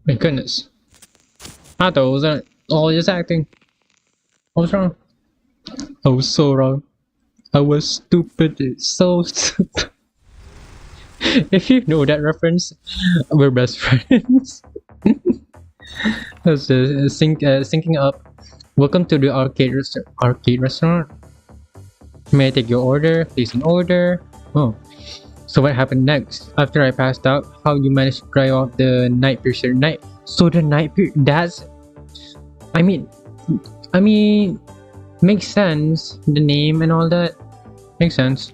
My goodness. I thought it was all just acting. I was wrong. I was so wrong. I was stupid. So stupid. If you know that reference, we're best friends. That's syncing up. Welcome to the arcade restaurant. May I take your order? Place an order. Oh. So what happened next? After I passed out, how you managed to dry off the night piercer night? So the night piercer, that's... I mean, makes sense. The name and all that. Makes sense.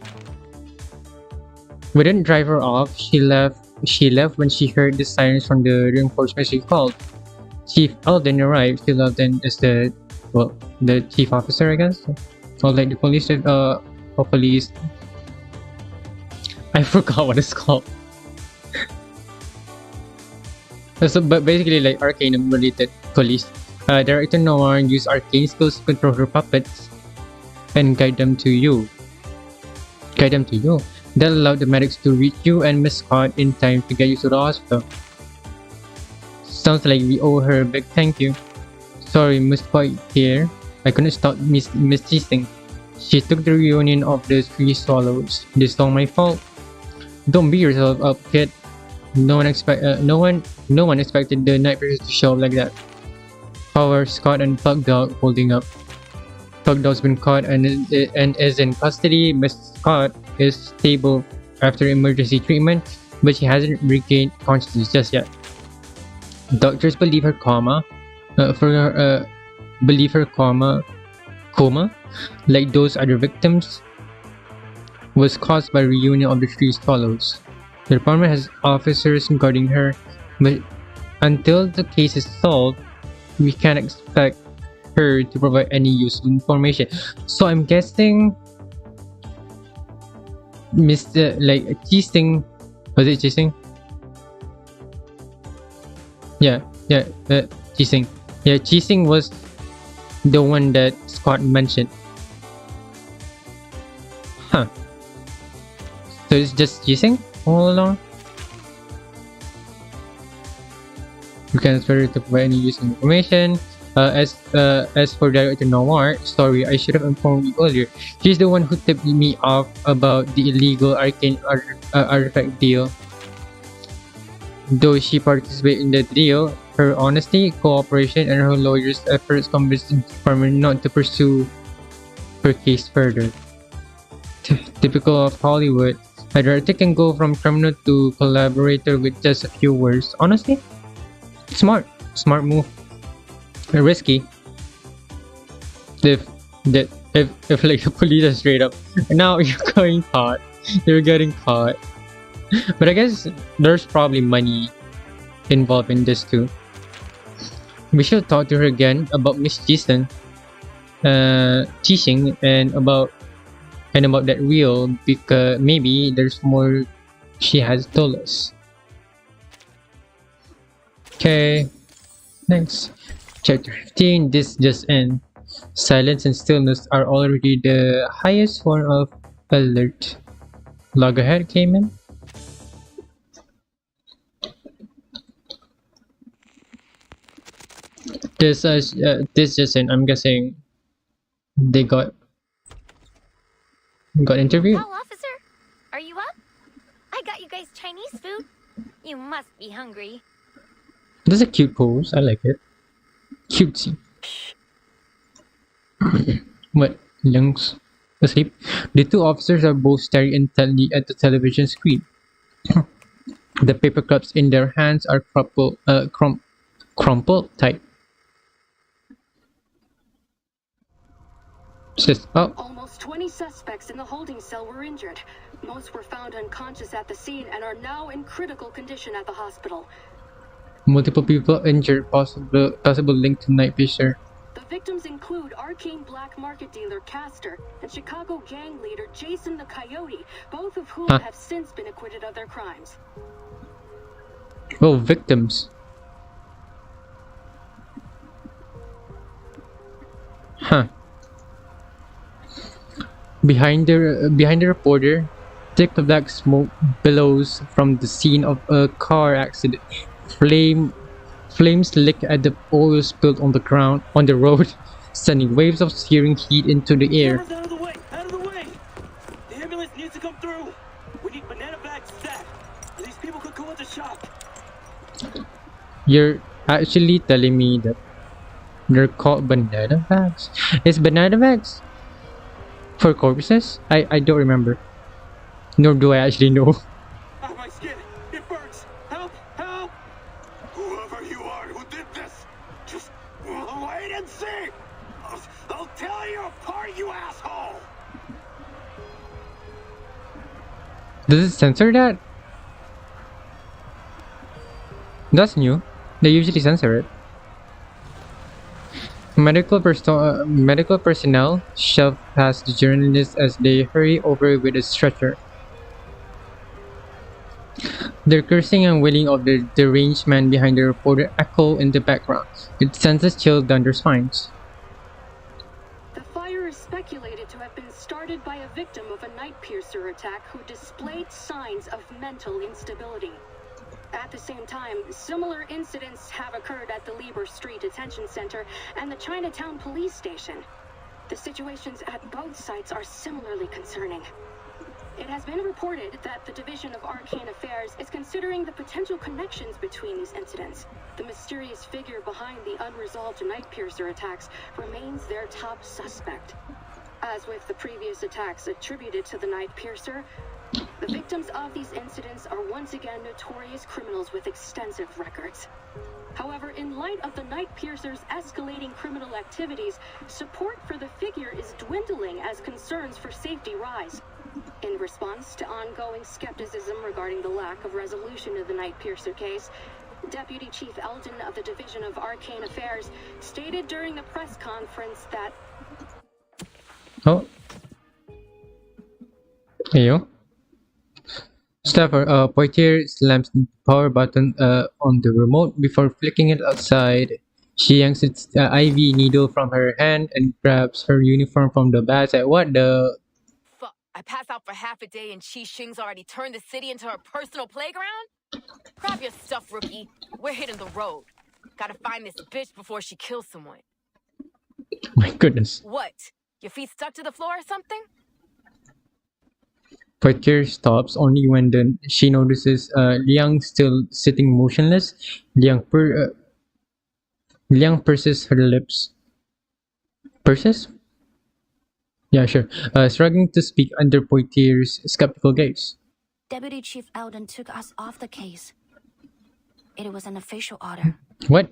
We didn't drive her off. She left when she heard the sirens from the reinforcements she called. Chief Alden arrived. Chief Alden is the chief officer, I guess. Or like the police, police. I forgot what it's called. So, but basically like Arcanum related police. Director Noir used arcane skills to control her puppets and guide them to you. That allowed the medics to reach you and Miss Scott in time to get you to the hospital. Sounds like we owe her a big thank you. Sorry, Miss Scott here. I couldn't stop Miss teasing. She took the reunion of the three swallows. This all my fault. Don't beat yourself up, kid. No one expected the night prisoners to show up like that. However, Scott and Pug Dog holding up. Pug Dog's been caught and is in custody. Miss Scott is stable after emergency treatment, but she hasn't regained consciousness just yet. Doctors believe her coma, like those other victims, was caused by reunion of the three swallows. The department has officers guarding her, but until the case is solved, we can't expect her to provide any useful information. So I'm guessing Cheesing, was it Cheesing? Cheesing. Yeah, Cheesing was the one that Scott mentioned. Huh. So it's just Cheesing all along? You can transfer to provide any useful information. As for Director Noir, sorry, I should have informed you earlier. She's the one who tipped me off about the illegal arcane artifact deal. Though she participated in the deal, her honesty, cooperation, and her lawyer's efforts convinced the department not to pursue her case further. Typical of Hollywood, a director can go from criminal to collaborator with just a few words. Honestly, smart move. Risky. If like the police are straight up, now you're getting caught. But I guess there's probably money involved in this too. We should talk to her again about Miss Jason teaching and about that reel, because maybe there's more she has told us. Okay, next. Chapter 15, this just in. Silence and stillness are already the highest form of alert. Loggerhead came in. This just in. I'm guessing they got interviewed. Well, officer, are you up? I got you guys Chinese food. You must be hungry. This is a cute pose. I like it. Cutesy. What? Lungs asleep? The two officers are both staring intently at the television screen. The paper cups in their hands are crumpled tight. Almost 20 suspects in the holding cell were injured. Most were found unconscious at the scene and are now in critical condition at the hospital. Multiple people injured, possible link to Night Fisher. The victims include arcane black market dealer Castor and Chicago gang leader Jason the Coyote, both of whom have since been acquitted of their crimes. Oh, victims. Huh. Behind the reporter, thick black smoke billows from the scene of a car accident. Flames lick at the oil spilled on the road, sending waves of searing heat into the air. Out of the way! Out of the way! The ambulance needs to come through. We need banana bags stat. These people could go into shock. You're actually telling me that they're called banana bags? Is banana bags for corpses? I don't remember. Nor do I actually know. My skin! It burns! Help! Help! Whoever you are who did this, just wait and see! I'll tear you apart, you asshole! Does it censor that? That's new. They usually censor it. Medical personnel shove past the journalists as they hurry over with a stretcher. Their cursing and wailing of the deranged man behind the reporter echo in the background. It sends a chill down their spines. The fire murder is speculated to have been started by a victim of a night piercer attack who displayed signs of mental instability. At the same time, similar incidents have occurred at the Lieber Street Detention Center and the Chinatown police station. The situations at both sites are similarly concerning. It has been reported that the Division of Arcane Affairs is considering the potential connections between these incidents. The mysterious figure behind the unresolved night piercer attacks remains their top suspect. As with the previous attacks attributed to the night piercer, the victims of these incidents are once again notorious criminals with extensive records. However, in light of the night piercer's escalating criminal activities, support for the figure is dwindling as concerns for safety rise. In response to ongoing skepticism regarding the lack of resolution of the night piercer case, Deputy Chief Eldon of the Division of Arcane Affairs stated during the press conference that... Oh. Here you go. Staffer, Poitier slams the power button on the remote before flicking it outside. She yanks its IV needle from her hand and grabs her uniform from the basket. What the... Fuck, I pass out for half a day and Chi Xing's already turned the city into her personal playground? Grab your stuff, rookie. We're hitting the road. Gotta find this bitch before she kills someone. My goodness. What? Your feet stuck to the floor or something? Poitier stops only when she notices Liang still sitting motionless. Liang purses her lips. Purses? Yeah, sure. Struggling to speak under Poitier's skeptical gaze. Deputy Chief Eldon took us off the case. It was an official order. What?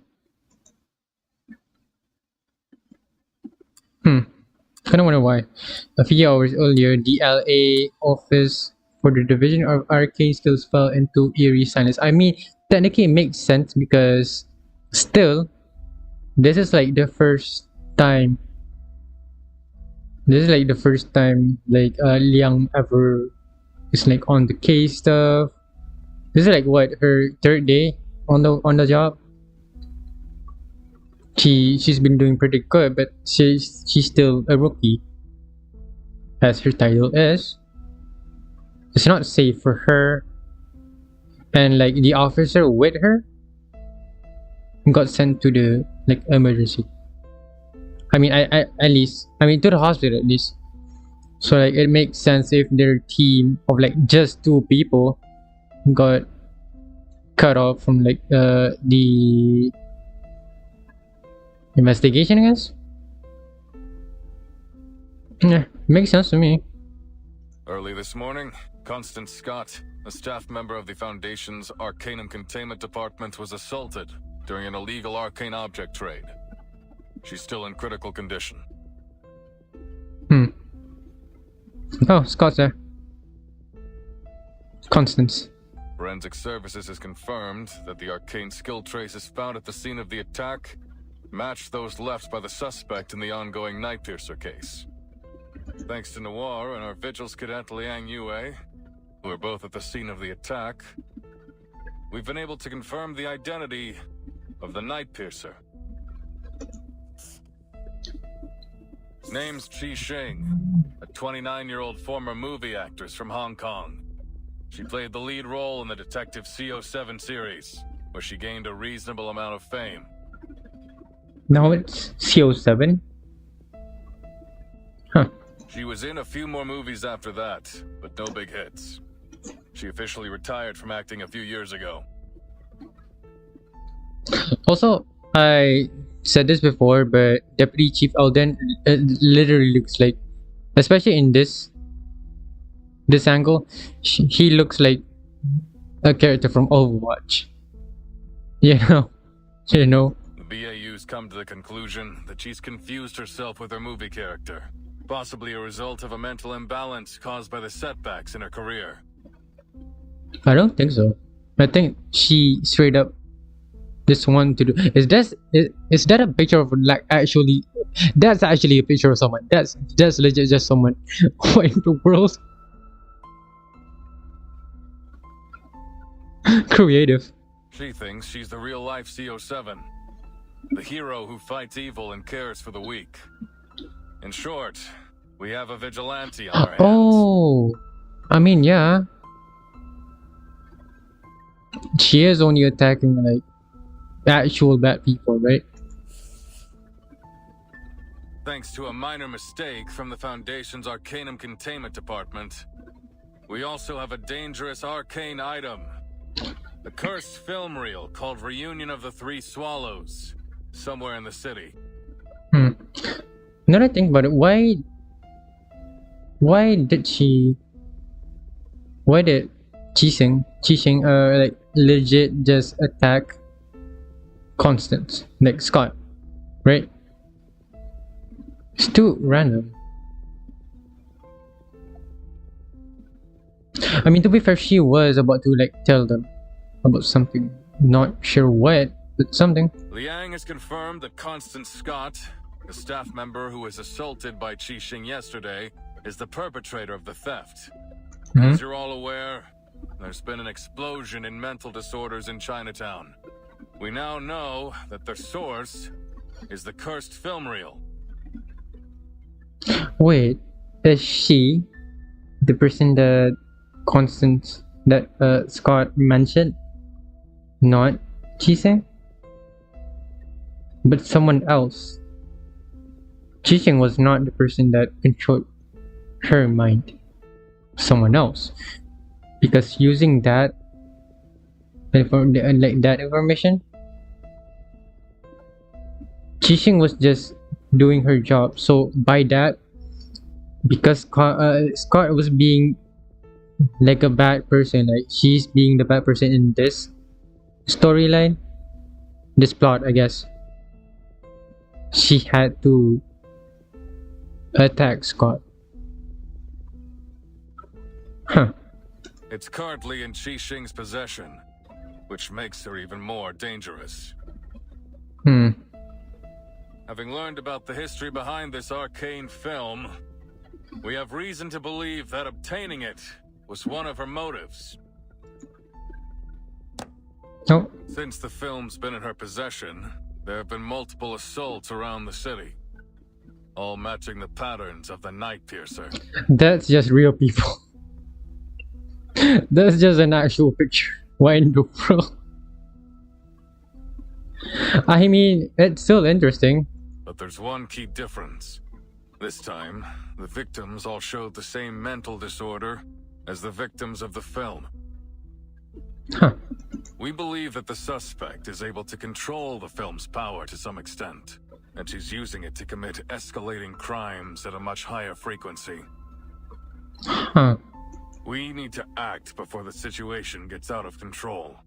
Kind of wonder why. A few hours earlier, the LA office for the Division of Arcane Skills fell into eerie silence. I mean, technically it makes sense because still, this is like the first time. Like Liang ever is like on the case stuff. This is like what, her third day on the job. She's been doing pretty good, but she's still a rookie, as her title is. It's not safe for her, and like the officer with her got sent to the like emergency. I mean, at least to the hospital at least. So like it makes sense if their team of like just 2 people got cut off from like the investigation, I guess. Yeah, makes sense to me. Early this morning, Constance Scott, a staff member of the Foundation's Arcanum Containment Department, was assaulted during an illegal arcane object trade. She's still in critical condition. Oh, Scott's there. Constance. Forensic Services has confirmed that the arcane skill traces found at the scene of the attack matched those left by the suspect in the ongoing Night Piercer case. Thanks to Noir and our Vigils cadet Liang Yue, who are both at the scene of the attack, we've been able to confirm the identity of the Night Piercer. Name's Chi Xing, a 29-year-old former movie actress from Hong Kong. She played the lead role in the Detective CO7 series, where she gained a reasonable amount of fame. Now it's CO7? Huh. She was in a few more movies after that, but no big hits. She officially retired from acting a few years ago. Also, I said this before, but Deputy Chief Eldon literally looks like, especially in this angle, he looks like a character from Overwatch. You know. The BAU's come to the conclusion that she's confused herself with her movie character, possibly a result of a mental imbalance caused by the setbacks in her career. I don't think so. I think she straight up just wanted to do. Is that a picture of like actually? That's actually a picture of someone. That's legit just someone. What in the world? Creative. She thinks she's the real-life CO7, the hero who fights evil and cares for the weak. In short, we have a vigilante on our hands. Oh, I mean, yeah. She is only attacking like actual bad people, right? Thanks to a minor mistake from the Foundation's Arcanum Containment Department, we also have a dangerous arcane item. A cursed film reel called Reunion of the Three Swallows, somewhere in the city. Another thing about it, why did Qixing like legit just attack Constance, like Scott, right? It's too random. I mean, to be fair, she was about to like tell them about something, not sure what, but something. Liang has confirmed that Constance Scott, the staff member who was assaulted by Qixing yesterday, is the perpetrator of the theft. As you're all aware, there's been an explosion in mental disorders in Chinatown. We now know that the source is the cursed film reel. Wait, is she the person that Constance, that Scott mentioned? Not Qixing? But someone else. Qixing was not the person that controlled her mind. Someone else. Because using that like that information, Qixing was just doing her job. So by that, because Scott was being like a bad person, like she's being the bad person in this storyline, this plot, I guess, she had to attack Scott. It's currently in Qixing's possession, which makes her even more dangerous. Having learned about the history behind this arcane film, we have reason to believe that obtaining it was one of her motives. Oh. Since the film's been in her possession, there have been multiple assaults around the city, all matching the patterns of the Night Piercer. That's just real people. That's just an actual picture. Why in the world? I mean, it's still interesting. But there's one key difference. This time, the victims all showed the same mental disorder as the victims of the film. We believe that the suspect is able to control the film's power to some extent, and she's using it to commit escalating crimes at a much higher frequency. We need to act before the situation gets out of control.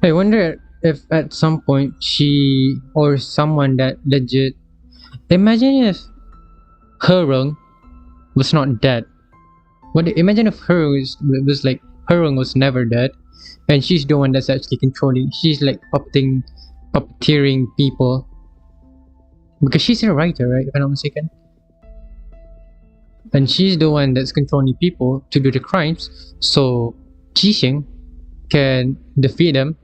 I wonder if at some point she or someone that legit... Imagine if Herung was not dead. But imagine if Herung was like... Herung was never dead, and she's the one that's actually controlling. She's like puppeteering people. Because she's a writer, right? If I'm not mistaken. And she's the one that's controlling people to do the crimes, so Qixing can defeat them,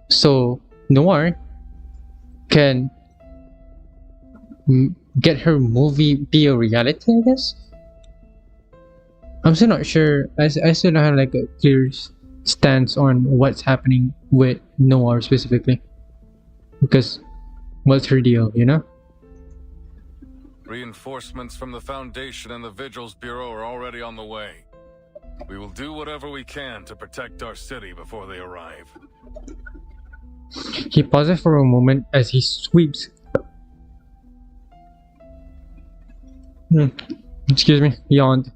so Noir can get her movie be a reality, I guess. I'm still not sure. I still don't have like a clear stance on what's happening with Noir specifically, because what's her deal, you know? Reinforcements from the Foundation and the Vigils Bureau are already on the way. We will do whatever we can to protect our city before they arrive. He pauses for a moment as he sweeps. Excuse me, yawned.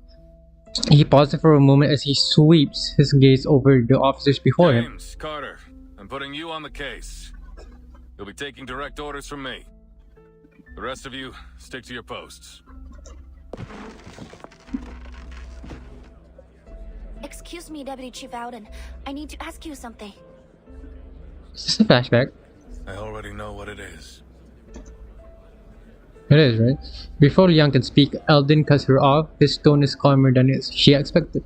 He pauses for a moment as he sweeps his gaze over the officers before him. James, Carter, I'm putting you on the case. You'll be taking direct orders from me. The rest of you, stick to your posts. Excuse me, Deputy Chief Alden. I need to ask you something. Is this a flashback? I already know what it is. It is, right? Before Liang can speak, Alden cuts her off. His tone is calmer than she expected.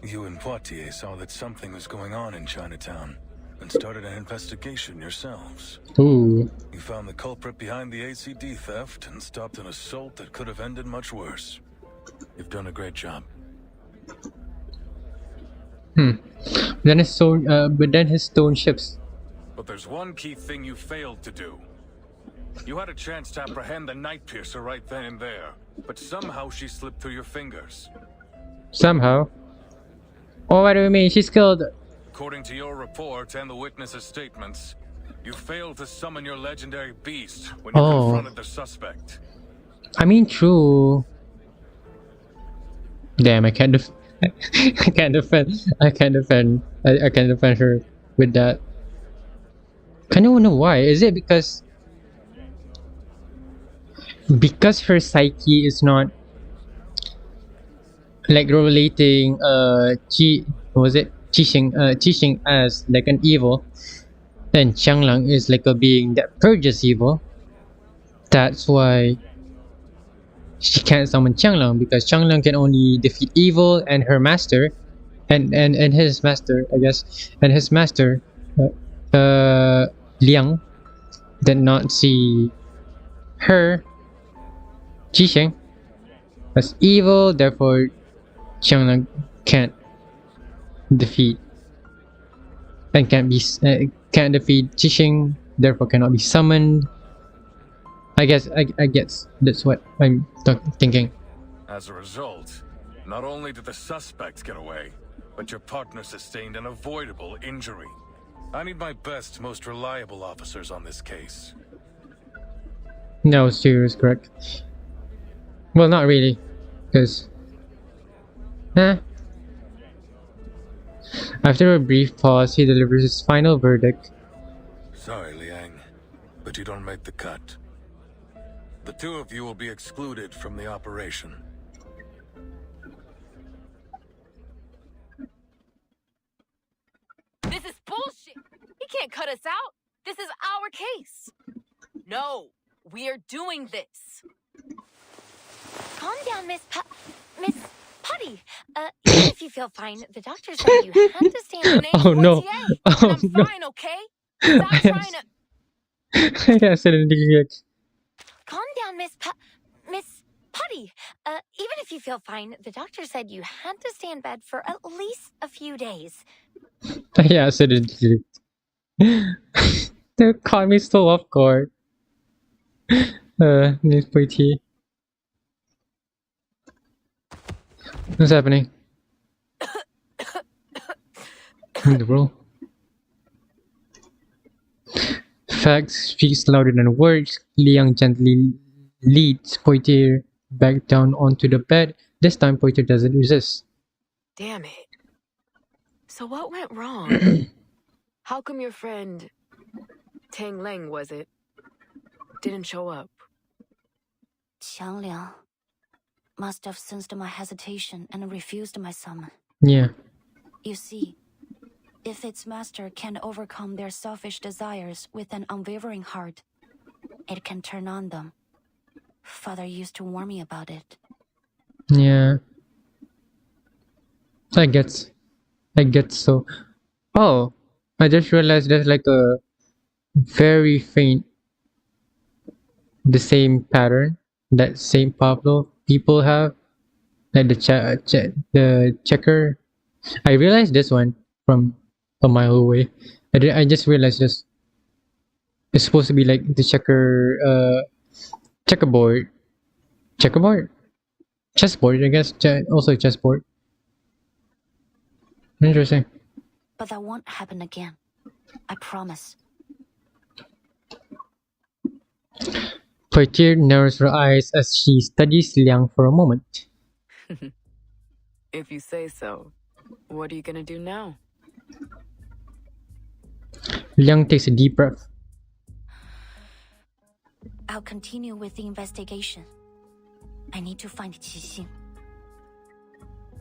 You and Poitier saw that something was going on in Chinatown. and started an investigation yourselves. Ooh. You found the culprit behind the ACD theft and stopped an assault that could have ended much worse. You've done a great job. Then his stone, but then his stone shifts. But there's one key thing you failed to do. You had a chance to apprehend the Night Piercer right then and there, but somehow she slipped through your fingers. Somehow. Oh, what do you mean? She's killed. According to your report and the witnesses' statements, you failed to summon your legendary beast when you confronted the suspect. I mean, true. Damn, I can't I can't defend. I can't defend her with that. I don't know why. Is it because her psyche is not like relating Qixing as like an evil, and Qianglang is like a being that purges evil. That's why she can't summon Qianglang, because Qianglang can only defeat evil and her master, and his master, I guess, and his master, Liang, did not see her, Qixing, as evil. Therefore, Qianglang can't defeat and can't defeat Qixing. Therefore, cannot be summoned. I guess that's what I'm thinking. As a result, not only did the suspect get away, but your partner sustained an avoidable injury. I need my best, most reliable officers on this case. No, serious, correct. Well, not really, because after a brief pause, he delivers his final verdict. Sorry, Liang, but you don't make the cut. The two of you will be excluded from the operation. This is bullshit! He can't cut us out! This is our case! No, we're doing this! Calm down, Miss Putty. Even if you feel fine, the doctor said you had to stand in Oh no! Oh I'm no! fine, okay? Stop trying to... I accidentally. Calm down, Miss Putty. Even if you feel fine, the doctor said you had to stay in bed for at least a few days. Yeah, accidentally. They caught me so off guard. Miss Pretty. What's happening? In the world. Facts speaks louder than words. Liang gently leads Poitier back down onto the bed. This time Poitier doesn't resist. Damn it. So what went wrong? How come your friend Tang Leng, was it, didn't show up? Qiang Liang must have sensed my hesitation and refused my summon. Yeah. You see, if its master can overcome their selfish desires with an unwavering heart, it can turn on them. Father used to warn me about it. Yeah. I get so. Oh, I just realized there's like a very faint, the same pattern that Saint Pablo people have, like the checker. I realized this one from a mile away. I just realized this. It's supposed to be like the checkerboard, chessboard. I guess also chessboard. Interesting. But that won't happen again. I promise. Poitier narrows her eyes as she studies Liang for a moment. If you say so. What are you gonna do now? Liang takes a deep breath. I'll continue with the investigation. I need to find Qixing.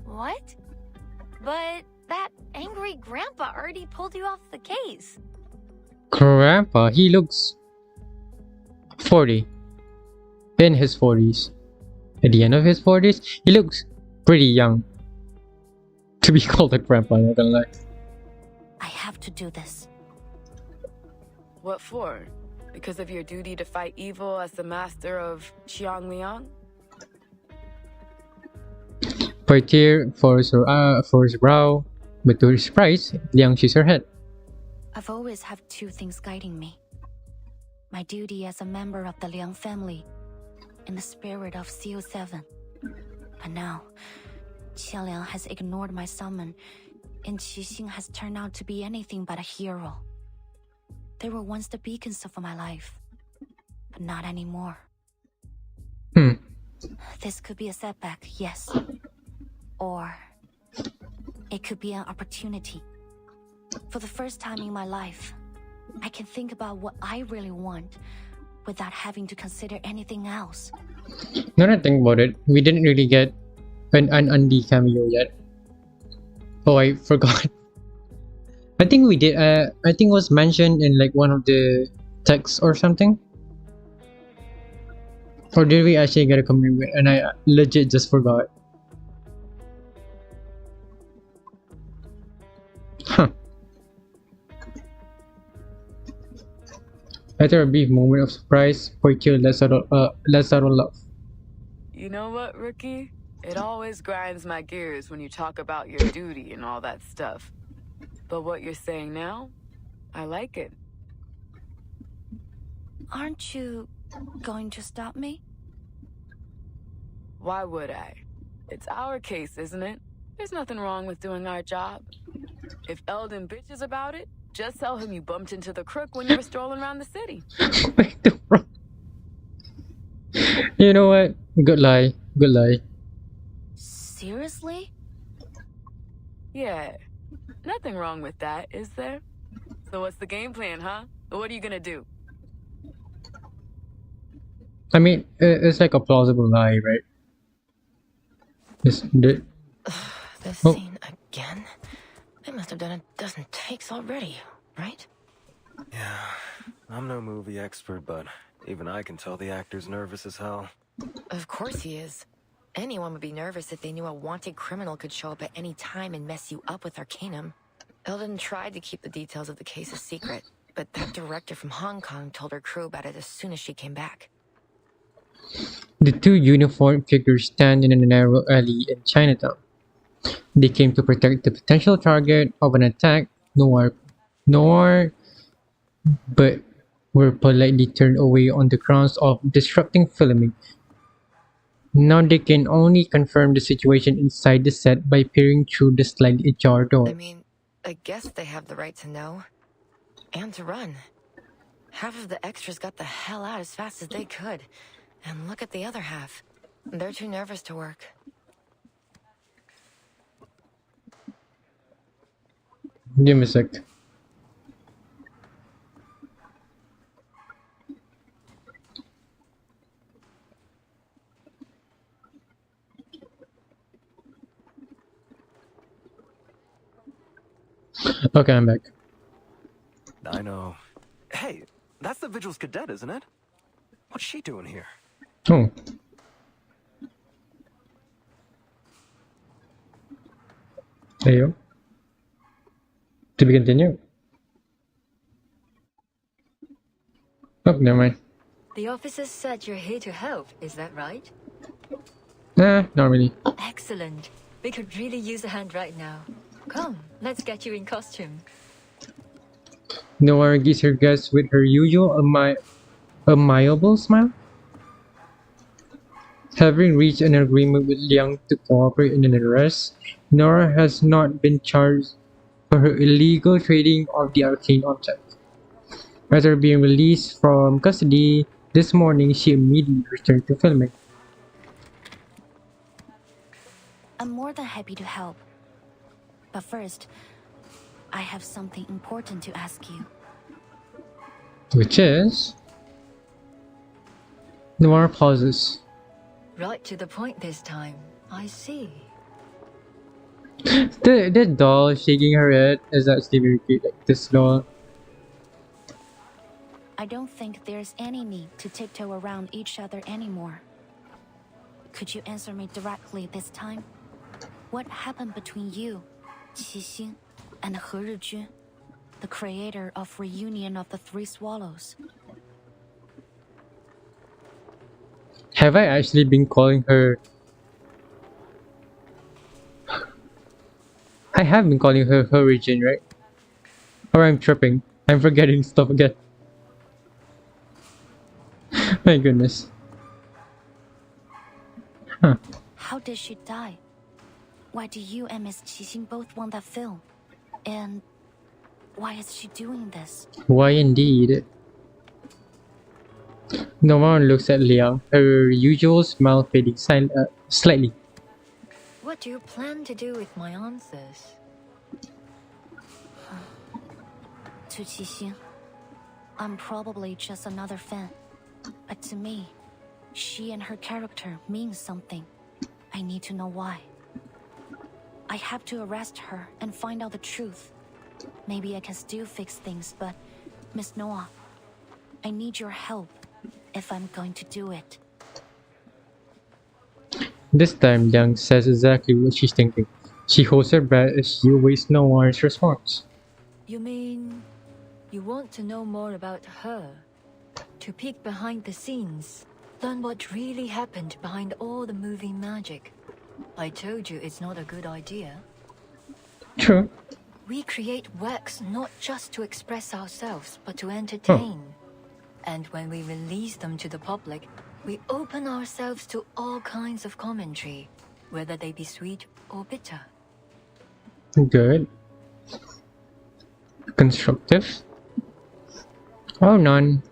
What? But that angry grandpa already pulled you off the case. Grandpa, he looks 40. In his 40s. At the end of his 40s, he looks pretty young to be called a grandpa, I'm not gonna lie. I have to do this. What for? Because of your duty to fight evil as the master of Xiangliang? Portier furrows her brow, but to her surprise, Liang shakes her head. I've always had two things guiding me. My duty as a member of the Liang family and the spirit of CO7. But now, Qianliang has ignored my summon, and Qixing has turned out to be anything but a hero. They were once the beacons of my life, but not anymore. This could be a setback, yes. Or it could be an opportunity. For the first time in my life, I can think about what I really want without having to consider anything else. Now that I think about it, we didn't really get an Undy cameo yet. Oh, I forgot. I think we did. I think it was mentioned in like one of the texts or something. Or did we actually get a cameo? And I legit just forgot. Huh. After a brief moment of surprise, Portier lets out a laugh. You know what, Rookie? It always grinds my gears when you talk about your duty and all that stuff. But what you're saying now, I like it. Aren't you going to stop me? Why would I? It's our case, isn't it? There's nothing wrong with doing our job. If Eldon bitches about it, just tell him you bumped into the crook when you were strolling around the city. You know what? Good lie. Good lie. Seriously? Yeah. Nothing wrong with that, is there? So what's the game plan, huh? What are you gonna do? I mean, it's like a plausible lie, right? This scene again? They must have done a dozen takes already, right? Yeah, I'm no movie expert, but even I can tell the actor's nervous as hell. Of course he is. Anyone would be nervous if they knew a wanted criminal could show up at any time and mess you up with Arcanum. Eldon tried to keep the details of the case a secret, but that director from Hong Kong told her crew about it as soon as she came back. The two uniformed figures stand in a narrow alley in Chinatown. They came to protect the potential target of an attack, Noir, but were politely turned away on the grounds of disrupting filming. Now they can only confirm the situation inside the set by peering through the slightly ajar door. I mean, I guess they have the right to know. And to run. Half of the extras got the hell out as fast as they could. And look at the other half. They're too nervous to work. Give me a sec. Okay, I'm back. I know. Hey, that's the Vigil's cadet, isn't it? What's she doing here? Oh. There you go. To be continued. Oh, never mind. The officers said you're here to help, is that right? Nah, not really. Excellent. We could really use a hand right now. Come, let's get you in costume. Noir gives her guests with her usual amiable smile. Having reached an agreement with Liang to cooperate in an arrest, Nora has not been charged for her illegal trading of the arcane object. After being released from custody this morning, she immediately returned to filming. I'm more than happy to help. But first, I have something important to ask you. Which is... Noir pauses. Right to the point this time. I see. The doll shaking her head is actually very cute, like this doll. I don't think there's any need to tiptoe around each other anymore. Could you answer me directly this time? What happened between you, Qixing, and He Rijun the creator of Reunion of the Three Swallows. Have I actually been calling her? I have been calling her Origin, right? Or I'm tripping. I'm forgetting stuff again. My goodness. Huh. How did she die? Why do you and Miss Qixing both want that film? And why is she doing this? Why indeed? No one looks at Liao, her usual smile fading slightly. What do you plan to do with my answers? To Qixing, I'm probably just another fan. But to me, she and her character means something. I need to know why. I have to arrest her and find out the truth. Maybe I can still fix things, but Miss Noah, I need your help if I'm going to do it. This time, Liang says exactly what she's thinking. She holds her breath as she awaits Noah's response. You mean you want to know more about her? To peek behind the scenes, learn what really happened behind all the movie magic. I told you it's not a good idea. True. We create works not just to express ourselves, but to entertain. And when we release them to the public, we open ourselves to all kinds of commentary, whether they be sweet or bitter. Good. Constructive. Or none.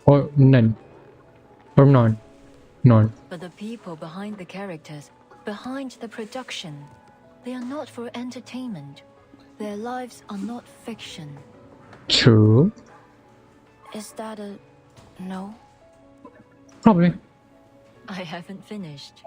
Or none. Or none. None. But the people behind the characters, behind the production, they are not for entertainment. Their lives are not fiction. True. Is that a no? Probably. I haven't finished.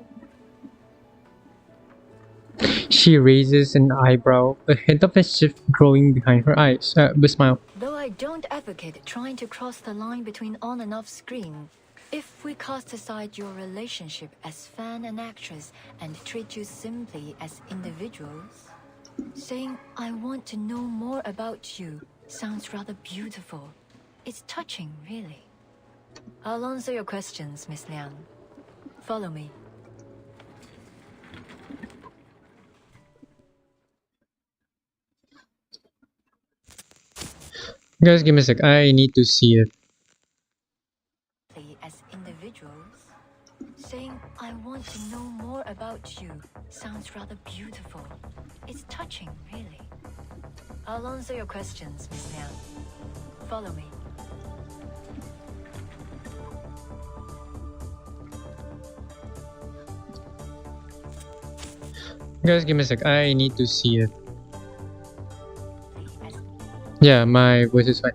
She raises an eyebrow, a hint of mischief growing behind her eyes. Smile. Though I don't advocate trying to cross the line between on and off screen, if we cast aside your relationship as fan and actress and treat you simply as individuals, saying, I want to know more about you sounds rather beautiful. It's touching, really. I'll answer your questions, Miss Liang. Follow me. Guys, give me a sec. I need to see it. As individuals, saying, I want to know more about you sounds rather beautiful. It's touching, really. I'll answer your questions, Miss Liang. Follow me. Guys, give me a sec. I need to see it. Yeah, my voice is fine.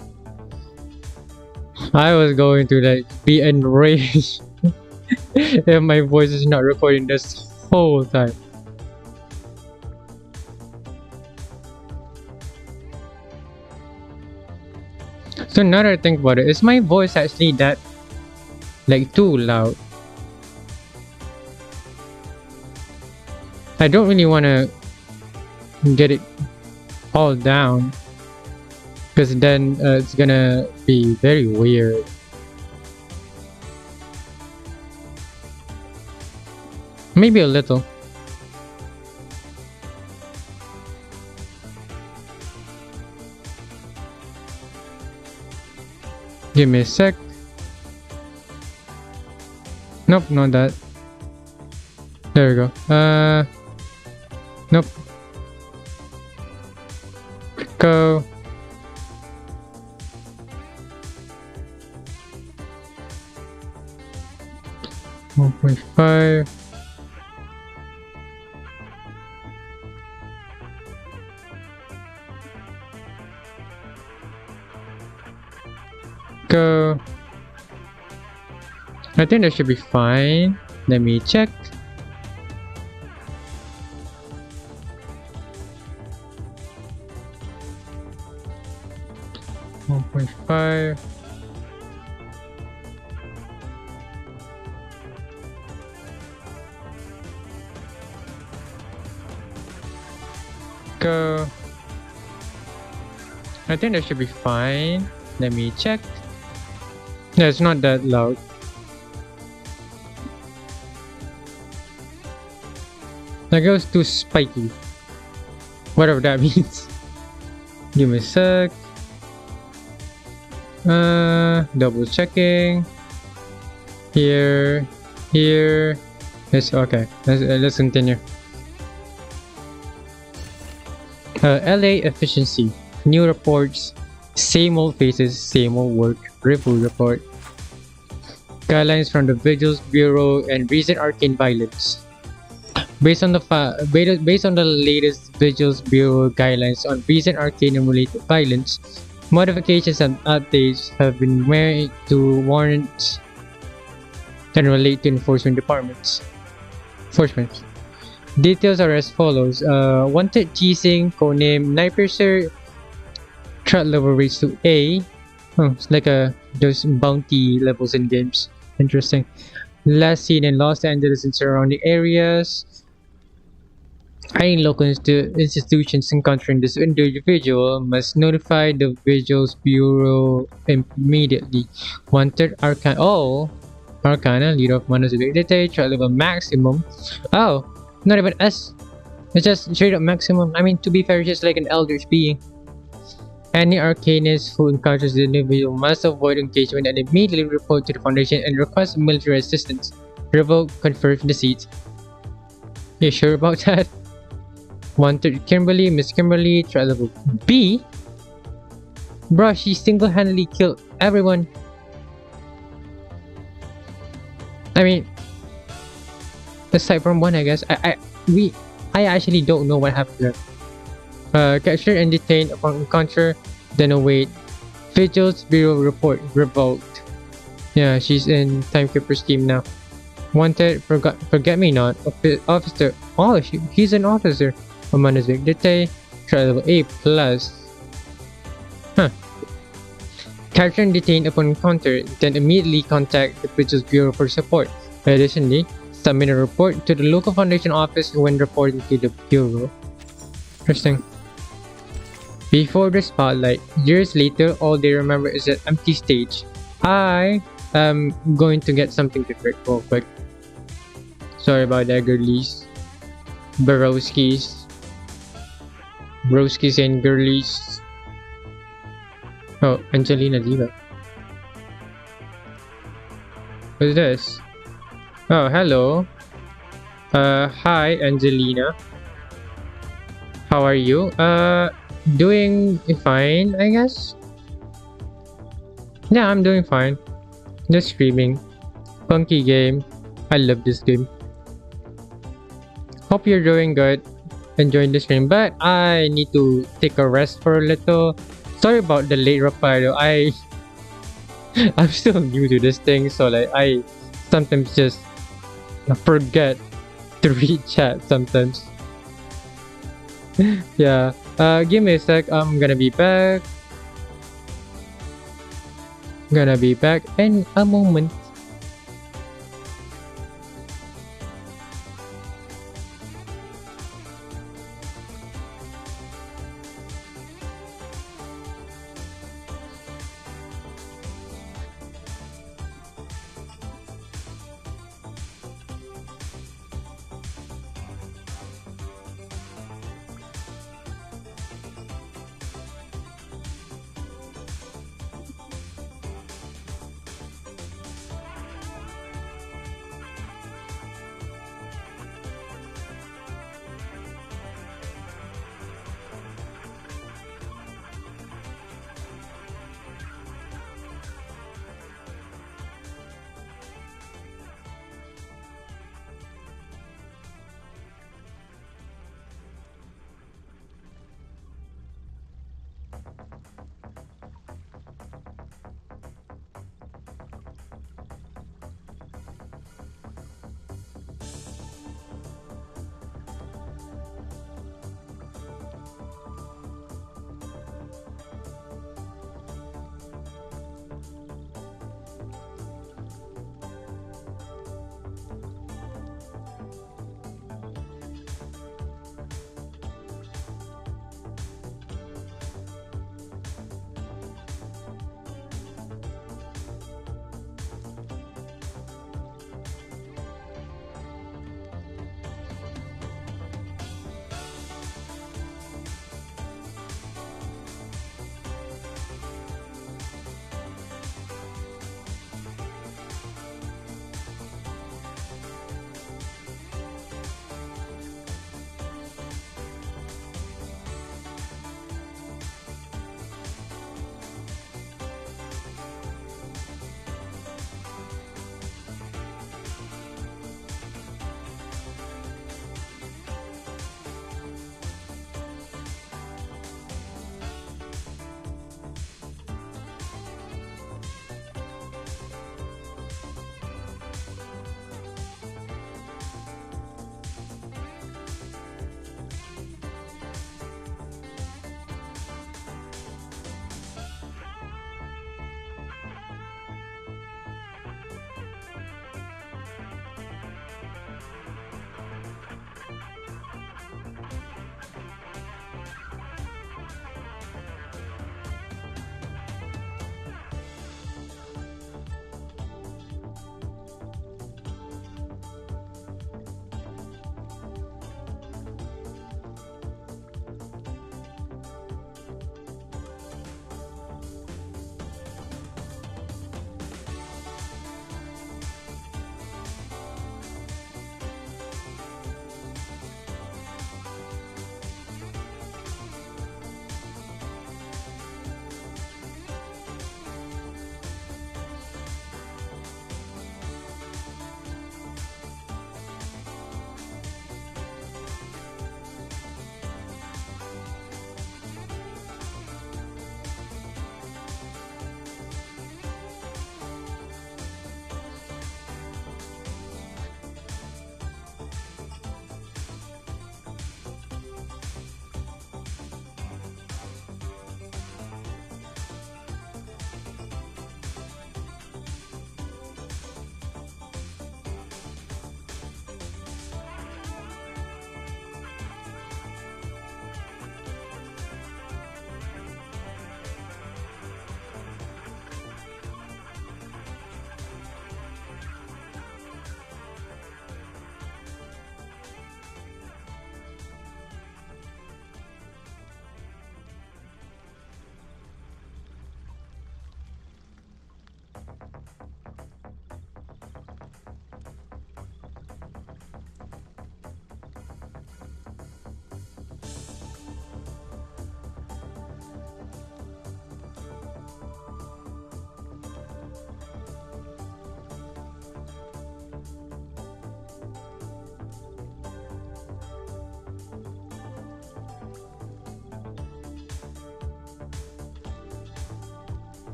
I was going to like be enraged if my voice is not recording this whole time. So now that I think about it, is my voice actually that like too loud? I don't really want to get it all down, because then it's gonna be very weird. Maybe a little. Give me a sec. Nope, not that. There we go. Nope. Go. .5. Go. I think that should be fine. Let me check. .5. Go. I think that should be fine. Let me check. No, it's not that loud. That goes too spiky. Whatever that means. Give me a sec. Double checking. Here. Yes, okay. Let's continue. LA efficiency. New reports. Same old faces, same old work. Review report. Guidelines from the Vigils Bureau and recent arcane violence. Based on the latest Vigils Bureau guidelines on recent arcane and related violence, modifications and updates have been made to warrants and relate to enforcement departments. Details are as follows. Wanted teasing, codename Knifepiercer, threat level raised to A. Oh, it's like those bounty levels in games. Interesting. Last seen in Los Angeles and surrounding areas. Any local institutions encountering this individual must notify the Vigils Bureau immediately. Wanted Arcana. Oh, Arcana, leader of Manos Ability, threat level maximum. Oh, not even S. It's just straight up maximum. I mean, to be fair, just like an Eldritch being. Any arcanist who encounters the individual must avoid engagement and immediately report to the Foundation and request military assistance. Revoke, confirm the seat. You sure about that? Wanted Kimberly, Miss Kimberly, threat level B. Bruh, she single-handedly killed everyone. I mean, aside from one, I guess. I actually don't know what happened there. Captured and detained upon encounter, then await. Vigils Bureau report revoked. Yeah, she's in Timekeeper's team now. Wanted, forget me not, officer. Oh, he's an officer. Manos Ability, threat level A plus. Huh. Captured and detained upon encounter, then immediately contact the Vigils Bureau for support. Additionally, submit a report to the local Foundation office when reporting to the Bureau. Interesting. Before the spotlight, years later, all they remember is an empty stage. I am going to get something to drink real quick. Sorry about that, girlies. Broskis and girlies. Oh, Angelina Diva. What's this? Oh, hello. Hi, Angelina. How are you? Doing fine, I guess. Yeah, I'm doing fine. Just streaming. Funky game. I love this game. Hope you're doing good. Enjoying the stream, but I need to take a rest for a little. Sorry about the late reply though. I'm still new to this thing, so like I sometimes just forget to read chat sometimes. Yeah. Give me a sec. I'm gonna be back. Gonna be back in a moment.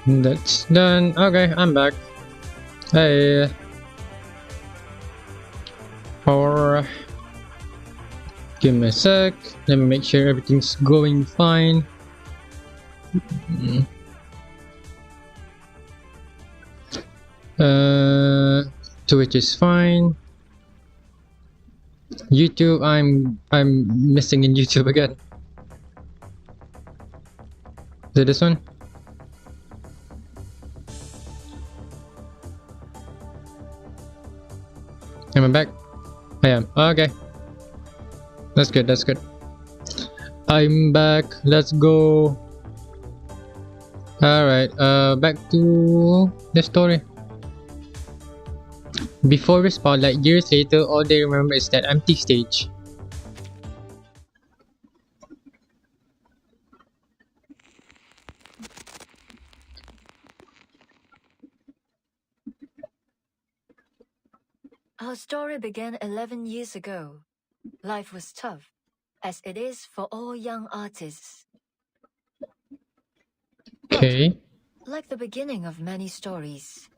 That's done. Okay, I'm back. Hey. Or give me a sec. Let me make sure everything's going fine. Twitch is fine. YouTube, I'm missing in YouTube again. Is it this one? Am I back? I am. Okay. That's good, that's good. I'm back. Let's go. Alright, back to the story. Before the spotlight, years later, all they remember is that empty stage. Our story began 11 years ago. Life was tough, as it is for all young artists. Okay. Like the beginning of many stories,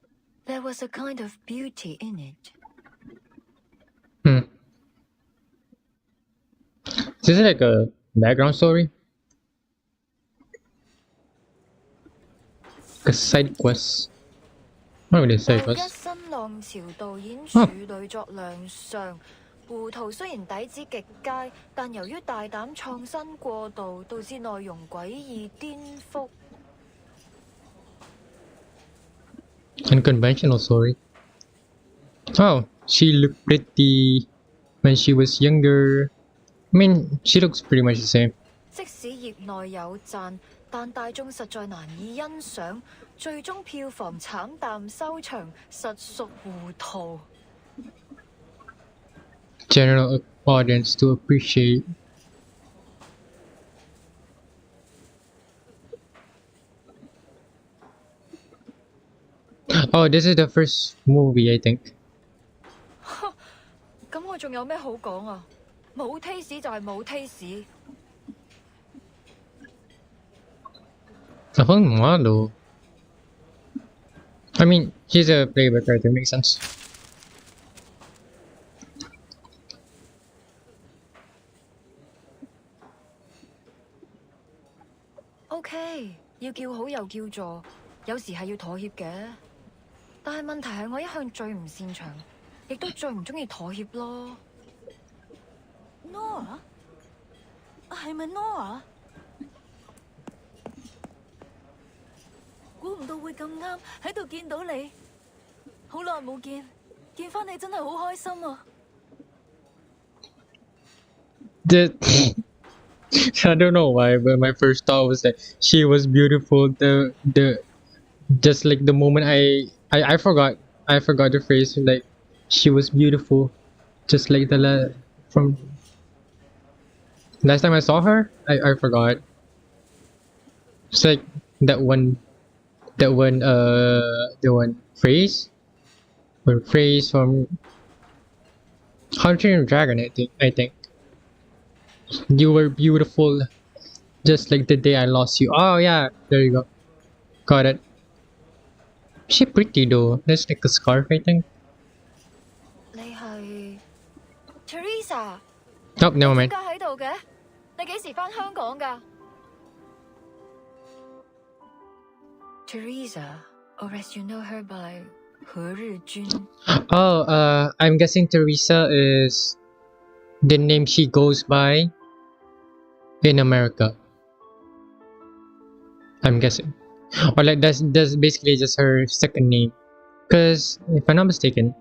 there was a kind of beauty in it. Is this like a background story? A side quest? What would they say quest? 新浪潮導演處女作亮相，胡圖雖然底子極佳，但由於大膽創新過度，導致內容詭異顛覆。Unconventional story. Oh, she looked pretty when she was younger. I mean, she looks pretty much the same. 即使業內有讚，但大眾實在難以欣賞。最終票房慘淡收場，實屬糊塗。General audience to appreciate. Oh, this is the first movie, I think. 咁我仲有咩好講啊？冇 taste 就係冇 taste。Malo. I mean, he's a playboy character, makes sense. OK， 要叫好又叫座，有時係要妥協嘅。但係問題係我一向最唔擅長，亦都最唔中意妥協咯。Nora？係咪 Nora？估唔到會咁啱喺度見到你，好耐冇見，見翻你真係好開心啊！ I don't know why, but my first thought was that she was beautiful. Just like the moment I forgot the phrase, like she was beautiful, just like from last time I saw her. I forgot. It's like that one phrase from How to Train Your Dragon. I think. You were beautiful, just like the day I lost you. Oh yeah, there you go. Got it. She pretty though. That's like a scarf, I think. 你係 Teresa？ Oh, never mind. 點解喺度嘅？你幾時返香港㗎 ？Teresa, or as you know her by 何日君。 Oh, I'm guessing Teresa is the name she goes by in America. I'm guessing. Or like that's basically just her second name. Cause if I'm not mistaken,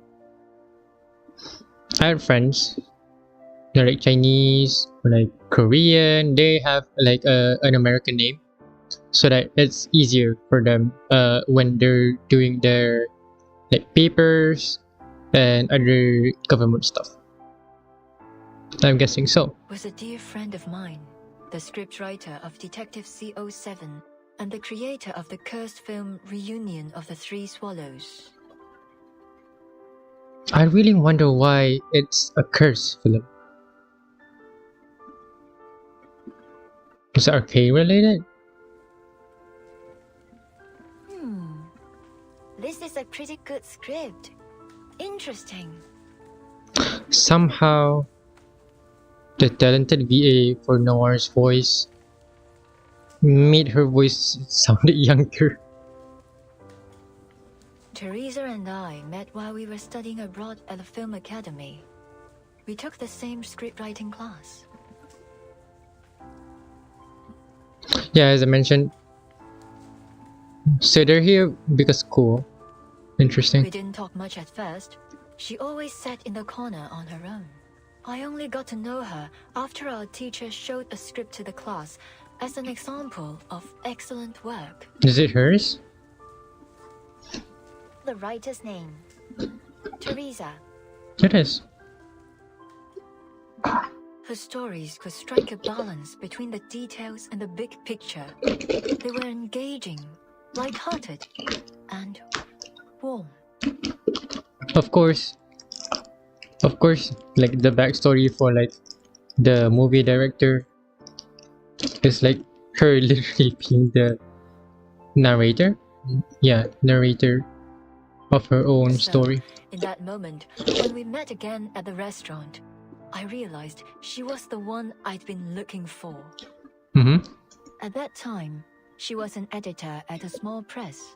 I have friends, they're like Chinese or like Korean, they have like an American name. So that it's easier for them when they're doing their like papers and other government stuff. I'm guessing so. Was a dear friend of mine, the scriptwriter of Detective CO7 and the creator of the cursed film Reunion of the Three Swallows. I really wonder why it's a curse film. Is it arcade related? This is a pretty good script. Interesting. Somehow, the talented VA for Noir's voice made her voice sound younger. Teresa and I met while we were studying abroad at the Film Academy. We took the same scriptwriting class. Yeah, as I mentioned, so they're here because cool. Interesting. We didn't talk much at first. She always sat in the corner on her own. I only got to know her after our teacher showed a script to the class as an example of excellent work. Is it hers? The writer's name, Teresa. It is. Her stories could strike a balance between the details and the big picture. They were engaging, light-hearted, and warm. Of course, like the backstory for like the movie director is like her literally being the narrator. Yeah, narrator of her own story. In that moment, when we met again at the restaurant, I realized she was the one I'd been looking for. At that time, she was an editor at a small press.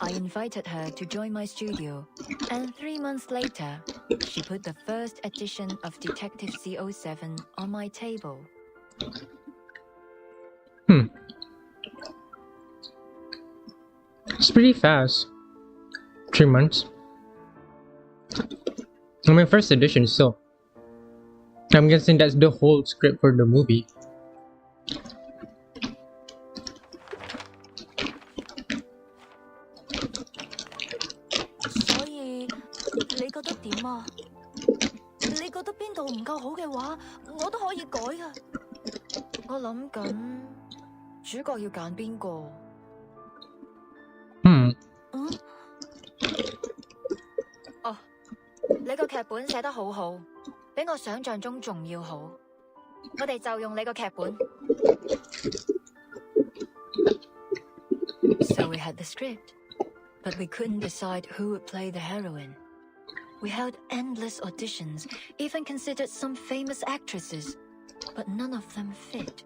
I invited her to join my studio, and 3 months later, she put the first edition of Detective CO7 on my table. It's pretty fast. 3 months. I mean, first edition, so I'm guessing that's the whole script for the movie. 點啊？你覺得邊度唔夠好嘅話，我都可以改㗎。我諗緊主角要揀邊個？哦，你個劇本寫得好好，比我想象中仲要好。我哋就用你個劇本。So we had the script, but we couldn't decide who would play the heroine. We held endless auditions, even considered some famous actresses, but none of them fit.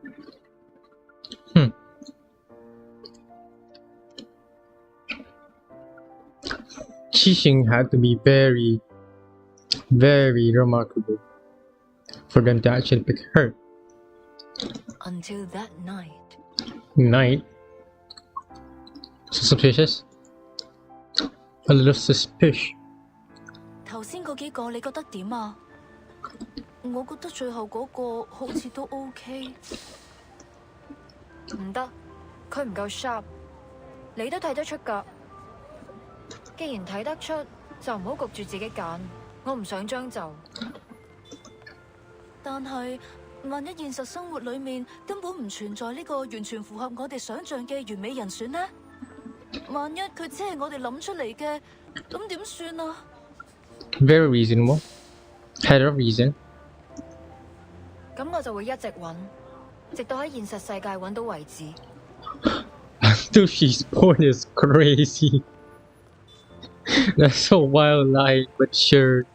Xixing had to be very, very remarkable for them to actually pick her. Until that night. Night? Suspicious? A little suspicious. 頭先嗰幾個你覺得點啊？我覺得最後嗰個好似都 OK。唔得，佢唔夠 sharp。你都睇得出㗎。既然睇得出，就唔好焗住自己揀。我唔想將就。但係，萬一現實生活裡面根本唔存在呢個完全符合我哋想像嘅完美人選呢？萬一佢只係我哋諗出嚟嘅，咁點算啊？ Very reasonable. Had a reason. 咁我就會一直揾，直到喺現實世界揾到為止。Until she's born is crazy. That's so wild lie, but sure.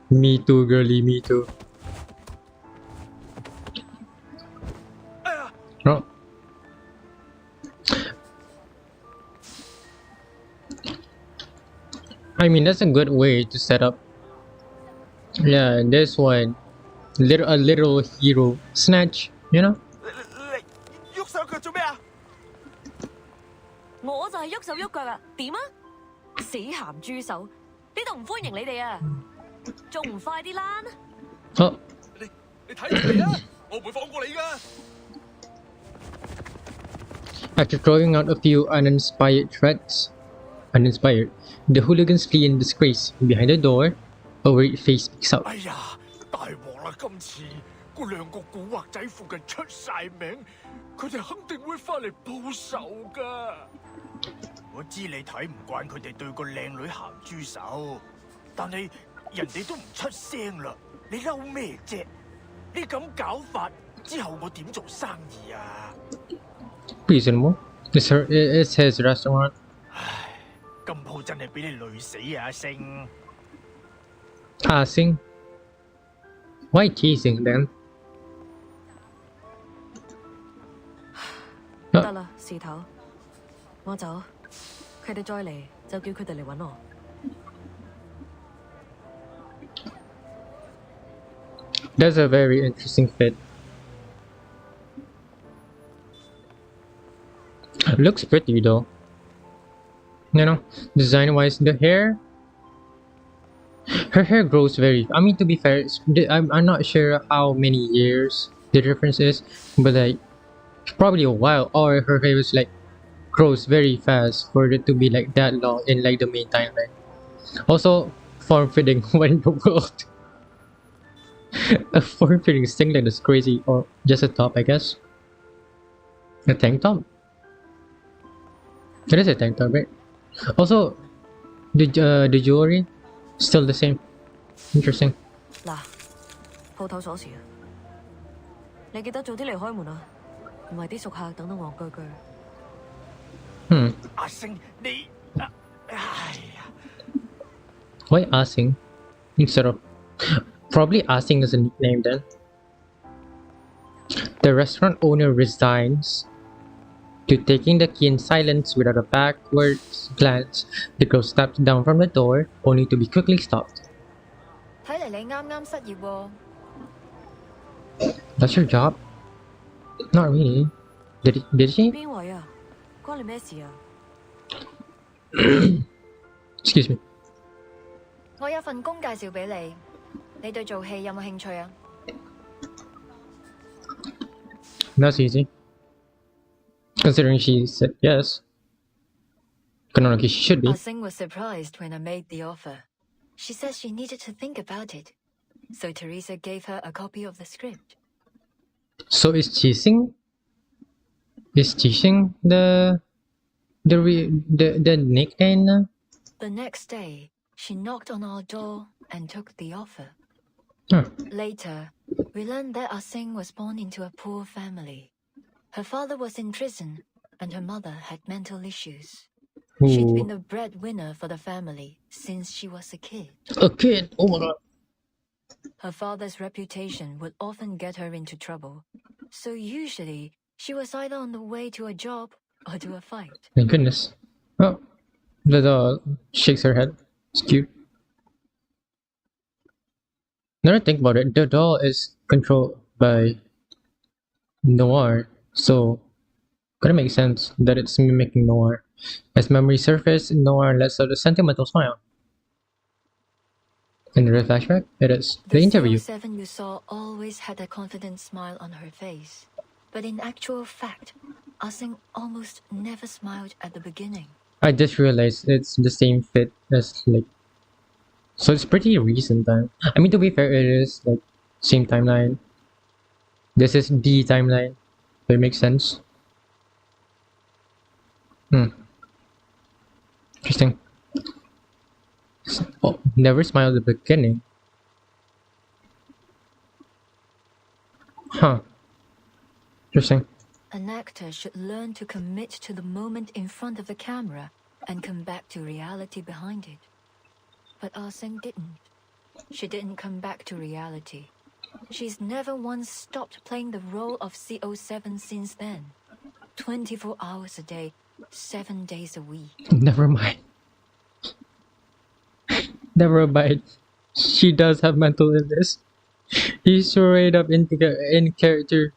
Me too, girly, me too. Oh. I mean, that's a good way to set up. Yeah, this one, a little hero snatch, you know? 喐手腳做咩啊？我就係喐手喐腳啊！點啊？死鹹豬手！呢度唔歡迎你哋啊！仲唔快啲躝？哦，你睇住嚟啊！我唔會放過你㗎。After throwing out a few uninspired threats, the hooligans flee in disgrace. Behind the door, a worried face peeks out. 哎呀，大鑊啦！今次嗰兩個古惑仔附近出晒名，佢哋肯定會翻嚟報仇㗎。我知你睇唔慣佢哋對個靚女鹹豬手，但係人哋都唔出聲啦，你嬲咩啫？你咁搞法之後我點做生意啊 Reasonable. It's his restaurant. 唉，今鋪真係俾你累死啊，星！Ah, Sing. Why teasing then? 得啦，事頭，我走。佢哋再嚟就叫佢哋嚟搵我。That's a very interesting fit. Looks pretty though. You know, design-wise, the hair. Her hair grows very. I mean, to be fair, I'm not sure how many years the difference is, but like probably a while. Or her hair is like grows very fast for it to be like that long in like the main timeline. Also, form-fitting when the world. A form-fitting singlet is crazy, or just a top, I guess. A tank top. It is a tank top, right? Also, the jewelry still the same. Interesting. 嗱，鋪頭鎖匙啊！你記得早啲嚟開門啊，唔係啲熟客等到戇居居。阿星，你哎呀 Why asking instead of probably asking as a nickname then? The restaurant owner resigns to taking the key in silence without a backwards glance. The girl steps down from the door, only to be quickly stopped. 睇嚟你啱啱失業喎。That's your job? Not really. Did she? 邊位啊？關你咩事啊？ Excuse me. 我有份工介紹俾你，你對做戲有冇興趣啊？ That's easy. Considering she said yes. Canonically, she should be. Ah Sing was surprised when I made the offer. She said she needed to think about it, so Teresa gave her a copy of the script. So is cheating? Is cheating the nickname? The next day, she knocked on our door and took the offer. Huh. Later, we learned that Ah Sing was born into a poor family. Her father was in prison, and her mother had mental issues. She'd Ooh. been the breadwinner for the family since she was a kid. A kid? Oh my god. Her father's reputation would often get her into trouble, so usually she was either on the way to a job or to a fight. My goodness. Oh, the doll shakes her head. It's cute. Now that I think about it, the doll is controlled by Noir, so gotta make sense that it's mimicking Noir. As memory surfaces, Noir lets out a sentimental smile. In the flashback, it is the interview. 07 you saw always had a confident smile on her face, but in actual fact, Ah Sing almost never smiled at the beginning. I just realized it's the same fit as like, so it's pretty recent time. I mean, to be fair, it is like same timeline. This is the timeline, so it makes sense. Interesting. Oh, never smiled at the beginning. Huh. Interesting. An actor should learn to commit to the moment in front of the camera and come back to reality behind it. But Ah Sing didn't. She didn't come back to reality. She's never once stopped playing the role of C07 since then. 24 hours a day, 7 days a week. Never mind. Never mind. She does have mental illness. He's straight up in character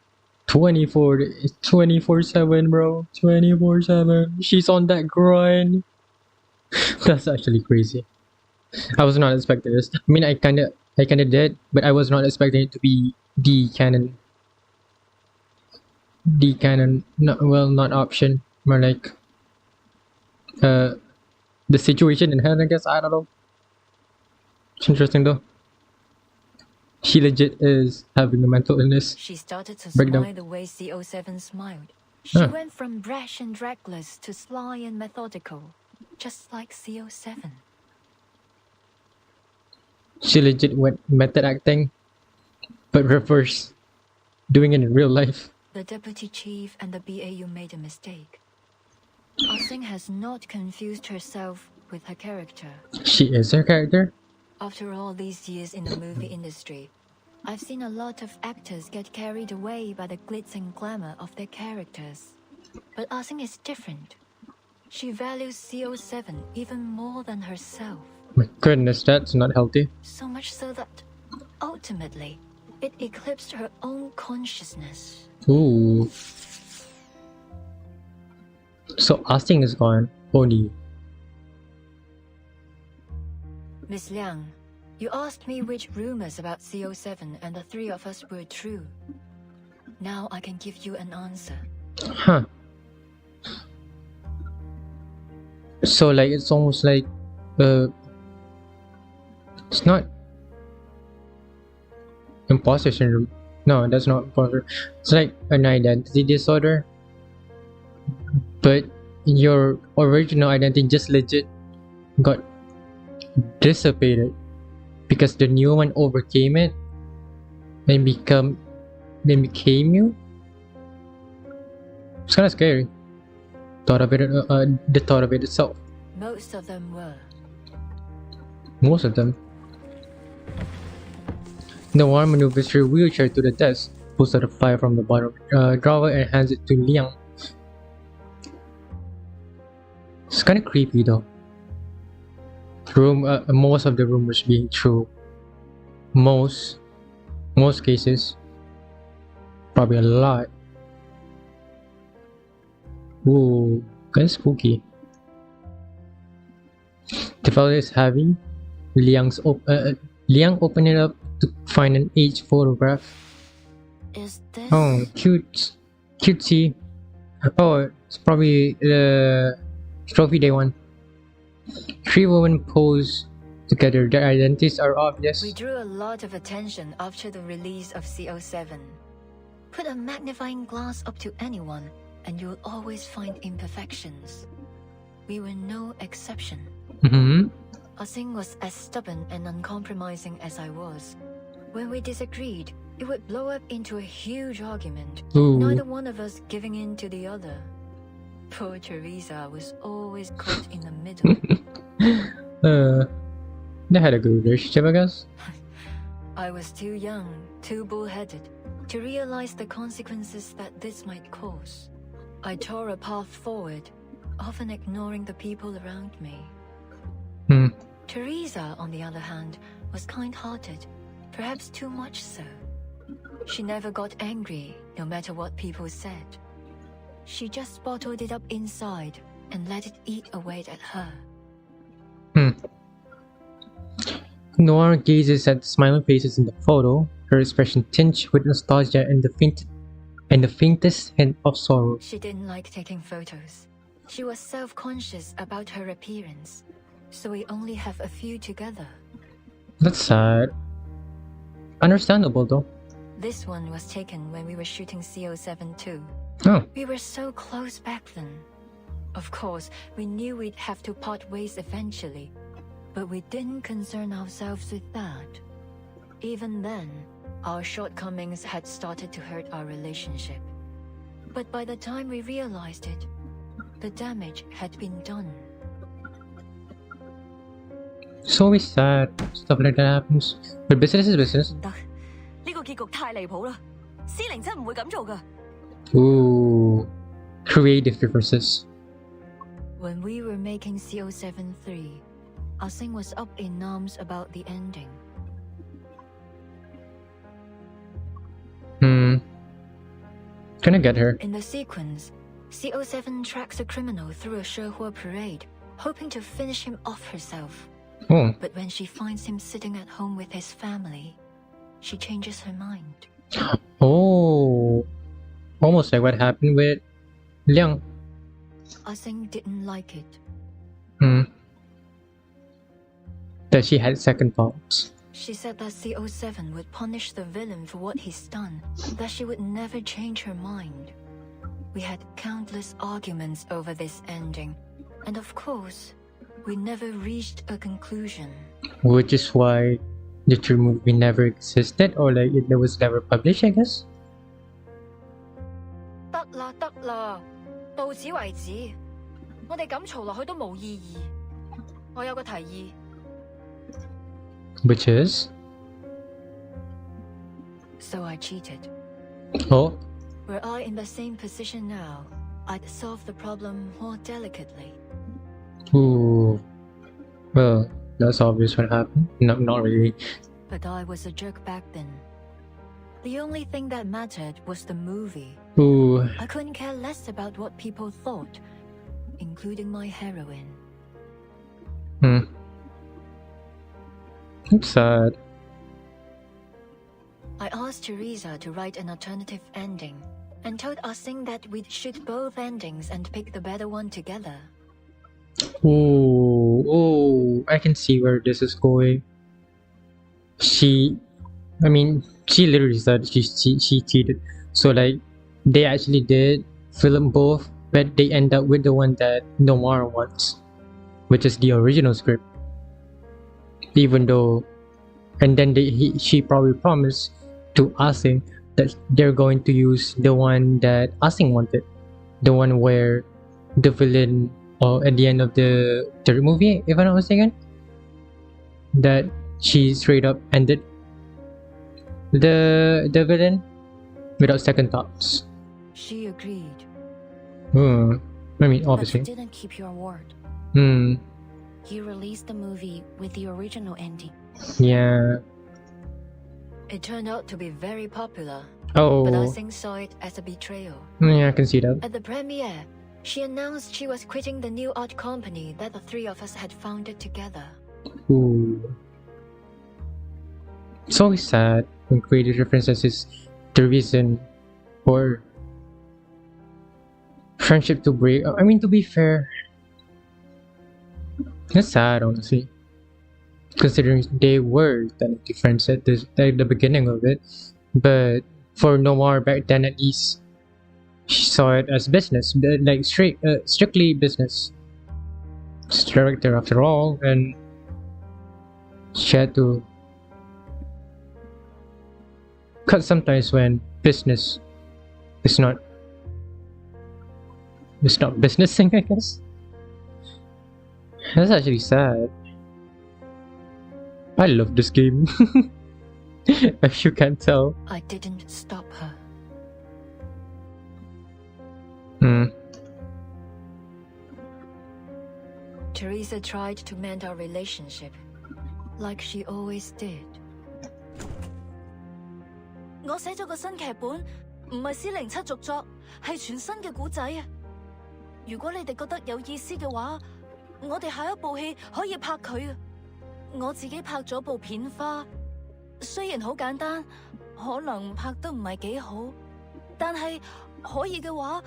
24/7, bro. 24/7. She's on that grind. That's actually crazy. I was not expecting this. I mean, I kinda did, but I was not expecting it to be the canon. The canon, not option, more like the situation in hand. I guess, I don't know. It's interesting though. She legit is having a mental illness. She started to breakdown. smile the way C07 smiled. She went from brash and reckless to sly and methodical, just like C07. She legit went method acting, but reverse, doing it in real life. The deputy chief and the BAU made a mistake. Ah Sing has not confused herself with her character. She is her character? After all these years in the movie industry, I've seen a lot of actors get carried away by the glitz and glamour of their characters. But Ah Sing is different. She values C07 even more than herself. My goodness, that's not healthy. So much so that, ultimately, it eclipsed her own consciousness. Ooh. So Ah Sing is gone. Only. Miss Liang, you asked me which rumors about C07 and the three of us were true. Now I can give you an answer. Huh. So like, it's almost like, it's not imposter syndrome. No, that's not imposter. It's like an identity disorder, but your original identity just legit got dissipated because the new one overcame it and became you. It's kind of scary. The thought of it itself. Most of them were. Most of them. Noir maneuvers her wheelchair to the desk, pulls out a file from the bottom drawer and hands it to Liang. It's kind of creepy though. Most of the rumors being true. Most cases. Probably a lot. Ooh, kind of spooky. The file is heavy. Liang opened it up to find an aged photograph. Is this? Oh, cutesy. Oh, it's probably the trophy day one. Three women pose together. Their identities are obvious. We drew a lot of attention after the release of CO7. Put a magnifying glass up to anyone, and you'll always find imperfections. We were no exception. Ah-Sing was as stubborn and uncompromising as I was. When we disagreed, it would blow up into a huge argument, neither one of us giving in to the other. Poor Teresa was always caught in the middle. They had a good relationship, I guess. I was too young, too bullheaded, to realize the consequences that this might cause. I tore a path forward, often ignoring the people around me. Teresa, on the other hand, was kind-hearted, perhaps too much so. She never got angry, no matter what people said. She just bottled it up inside and let it eat away at her. Noir gazes at the smiling faces in the photo, her expression tinged with nostalgia and the faintest hint of sorrow. She didn't like taking photos. She was self-conscious about her appearance, so we only have a few together. That's sad. Understandable though. This one was taken when we were shooting CO7 too. Oh. We were so close back then. Of course, we knew we'd have to part ways eventually, but we didn't concern ourselves with that. Even then, our shortcomings had started to hurt our relationship. But by the time we realized it, the damage had been done. It's always sad. Stuff like that happens. But business is business. 呢個結局太離譜啦！司靈真唔會咁做㗎。Ooh. Creative differences. When we were making CO7-3, Ah-Sing was up in arms about the ending. Can I get her? In the sequence, CO7 tracks a criminal through a Shehua parade, hoping to finish him off herself. Oh. But when she finds him sitting at home with his family, she changes her mind. Oh. Almost like what happened with Liang. Ah-Sing didn't like it. That she had second thoughts. She said that CO7 would punish the villain for what he's done, that she would never change her mind. We had countless arguments over this ending, and of course, we never reached a conclusion. Which is why the true movie never existed, or like it was never published, I guess. 得啦得啦，到此為止。我哋咁嘈落去都冇意義。我有個提議。Which is? So I cheated. Oh. Were I in the same position now, I'd solve the problem more delicately. Ooh. Well, that's obvious what happened. No, not really. But I was a jerk back then. The only thing that mattered was the movie. Ooh. I couldn't care less about what people thought, including my heroine. I'm sad. I asked Teresa to write an alternative ending, and told Ah-Sing that we'd shoot both endings and pick the better one together. Oh, I can see where this is going. She literally said she cheated. So like, they actually did film both, but they end up with the one that Noir wants, which is the original script. Even though, and then she probably promised to Ah-Sing that they're going to use the one that Ah-Sing wanted, the one where the villain, or at the end of the third movie, if I'm not mistaken, that she straight up ended the villain without second thoughts. She agreed. Obviously. But you didn't keep your word. You released the movie with the original ending. Yeah. It turned out to be very popular. Oh. But Ah-Sing saw it as a betrayal. Yeah, I can see that. At the premiere, she announced she was quitting the new art company that the three of us had founded together. Ooh. It's always sad when creative differences is the reason for friendship to break. I mean, to be fair, that's sad, honestly. considering they were technically friends at the beginning of it. But for Noir back then, at least, she saw it as business, like strictly business. She's director after all, and she had to cut sometimes when business is not businessing, I guess. That's actually sad. I love this game. If you can't tell. I didn't stop her. Teresa tried to mend our relationship, like she always did. 我寫咗個新劇本，唔係407續作，係全新嘅故仔啊！如果你哋覺得有意思嘅話，我哋下一部戲可以拍佢啊！我自己拍咗部片花，雖然好簡單，可能拍得唔係幾好，但係可以嘅話，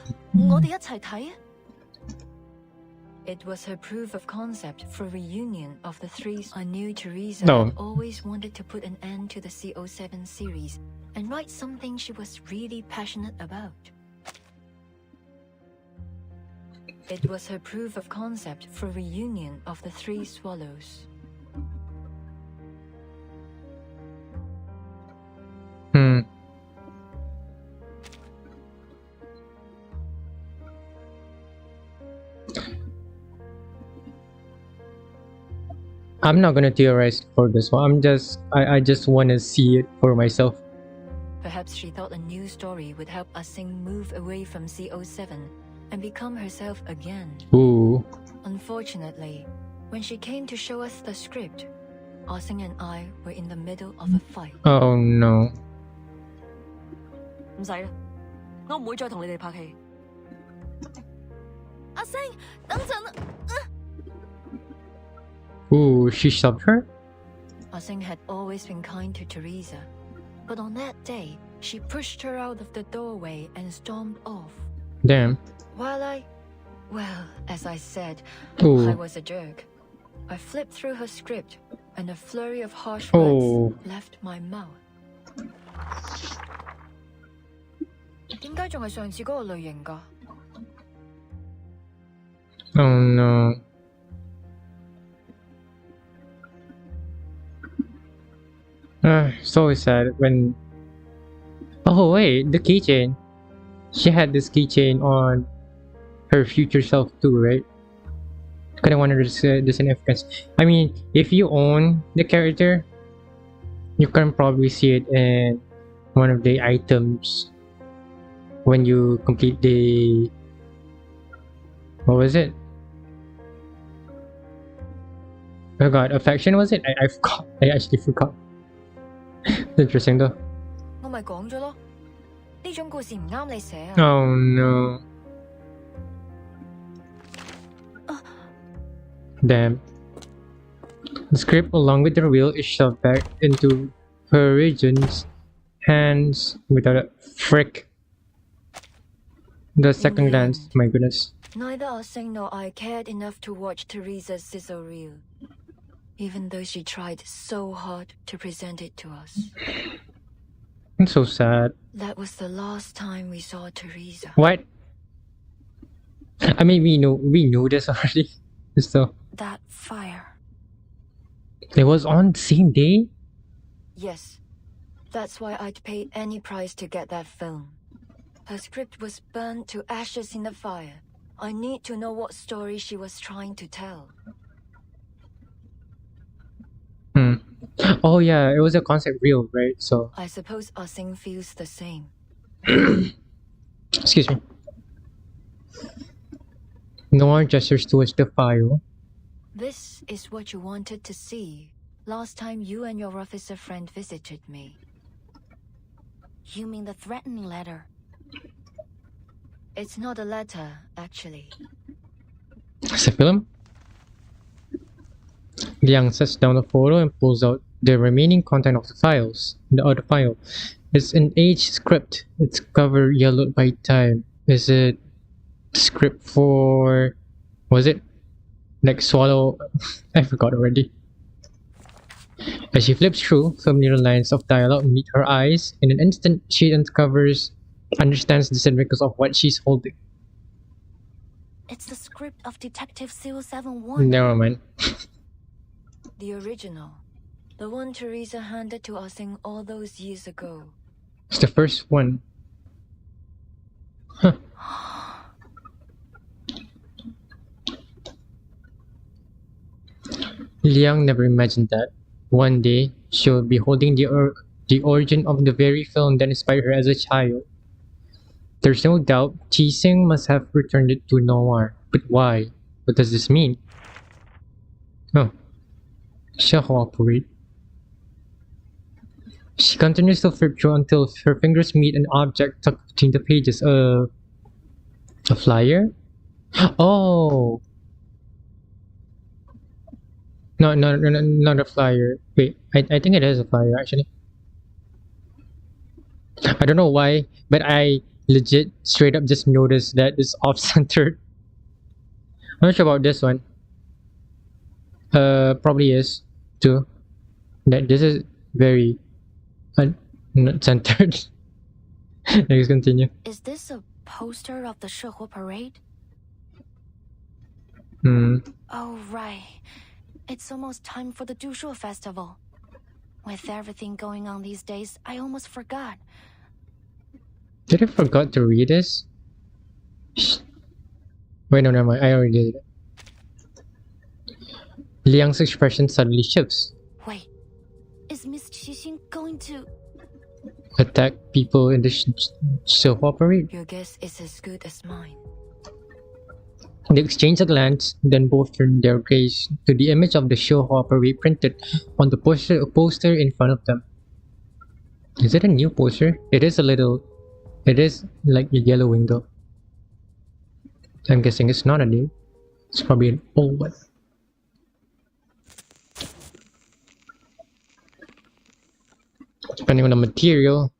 我哋一齊睇啊！ It was her proof of concept for reunion of the three. I knew Teresa No. had always wanted to put an end to the CO7 series and write something she was really passionate about. It was her proof of concept for reunion of the three swallows. I'm not gonna theorize for this one. I just want to see it for myself. Perhaps she thought a new story would help Ah-Sing move away from CO7 and become herself again. Ooh. Unfortunately, when she came to show us the script, Ah-Sing and I were in the middle of a fight. Oh no. 唔使啦，我唔會再同你哋拍戲。阿星，等陣啊！ Ooh, she shoved her? Ah-Sing had always been kind to Teresa, but on that day, she pushed her out of the doorway and stormed off. Damn. While well, as I said, Ooh. I was a jerk. I flipped through her script, and a flurry of harsh Oh. words left my mouth. 點解仲係上次嗰個類型㗎？ Oh no. So sad when... Oh wait, the keychain. She had this keychain on her future self too, right? Kinda wonder the significance. I mean, if you own the character, you can probably see it in one of the items when you complete the... What was it? Oh god, affection was it? I forgot. I actually forgot. Interesting though. 我咪講咗咯，呢種故事唔啱你寫啊。Oh no. Damn. The script along with the reveal is shoved back into her region's hands without a frick. The second glance, my goodness. Neither Ah-Sing nor I cared enough to watch Teresa's sizzle reel, even though she tried so hard to present it to us. I'm so sad. That was the last time we saw Teresa. What? I mean, we knew this already. So That fire. it was on the same day? Yes. That's why I'd pay any price to get that film. Her script was burned to ashes in the fire. I need to know what story she was trying to tell. Oh yeah, it was a concept reel, right? So I suppose Ah-Sing feels the same. excuse me. Noir gestures towards the file. This is what you wanted to see last time you and your officer friend visited me. You mean the threatening letter? It's not a letter, actually. It's a film. Liang sets down the photo and pulls out the remaining content of the files. The other file. It's an aged script. Its cover yellowed by time. Is it script for... Was it? Like Swallow... I forgot already. As she flips through, familiar lines of dialogue meet her eyes. In an instant, she understands the significance of what she's holding. It's the script of Detective 071. Never mind. The original. The one Teresa handed to us all those years ago. It's the first one. Huh. Liang never imagined that one day she would be holding the origin of the very film that inspired her as a child. There's no doubt Qixing must have returned it to Noir. But why? What does this mean? Oh. She'll cooperate. She continues to flip through until her fingers meet an object tucked between the pages. A flyer? Oh! No, not a flyer. Wait, I think it is a flyer actually. I don't know why, but I legit straight up just noticed that it's off-centered. I'm not sure about this one. Probably is too. That this is very not centered. Let's continue. Is this a poster of the Shehua parade? Oh, right. It's almost time for the Dushu festival. With everything going on these days, I almost forgot. Did I forgot to read this? Wait, no, never mind. I already did it. Liang's expression suddenly shifts. Wait, is Miss Qixing going to Attack people in the Shehua parade? Your guess is as good as mine. They exchange a glance, then both turn their gaze to the image of the Shehua parade printed on the poster in front of them. Is it a new poster? It is like a yellow window. I'm guessing it's not a new. It's probably an old one. Depending on the material,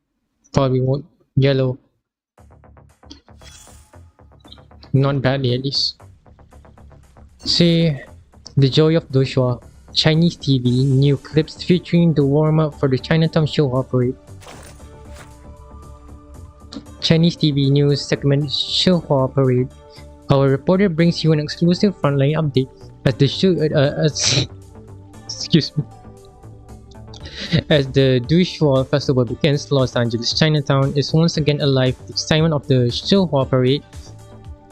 probably won't yellow. Not badly at least. See, the joy of Doshua. Chinese TV, new clips featuring the warm-up for the Chinatown Shehua parade. Chinese TV news segment Shehua parade. Our reporter brings you an exclusive frontline update as the excuse me. As the Dushua Festival begins, Los Angeles Chinatown is once again alive with the excitement of the Shehua parade.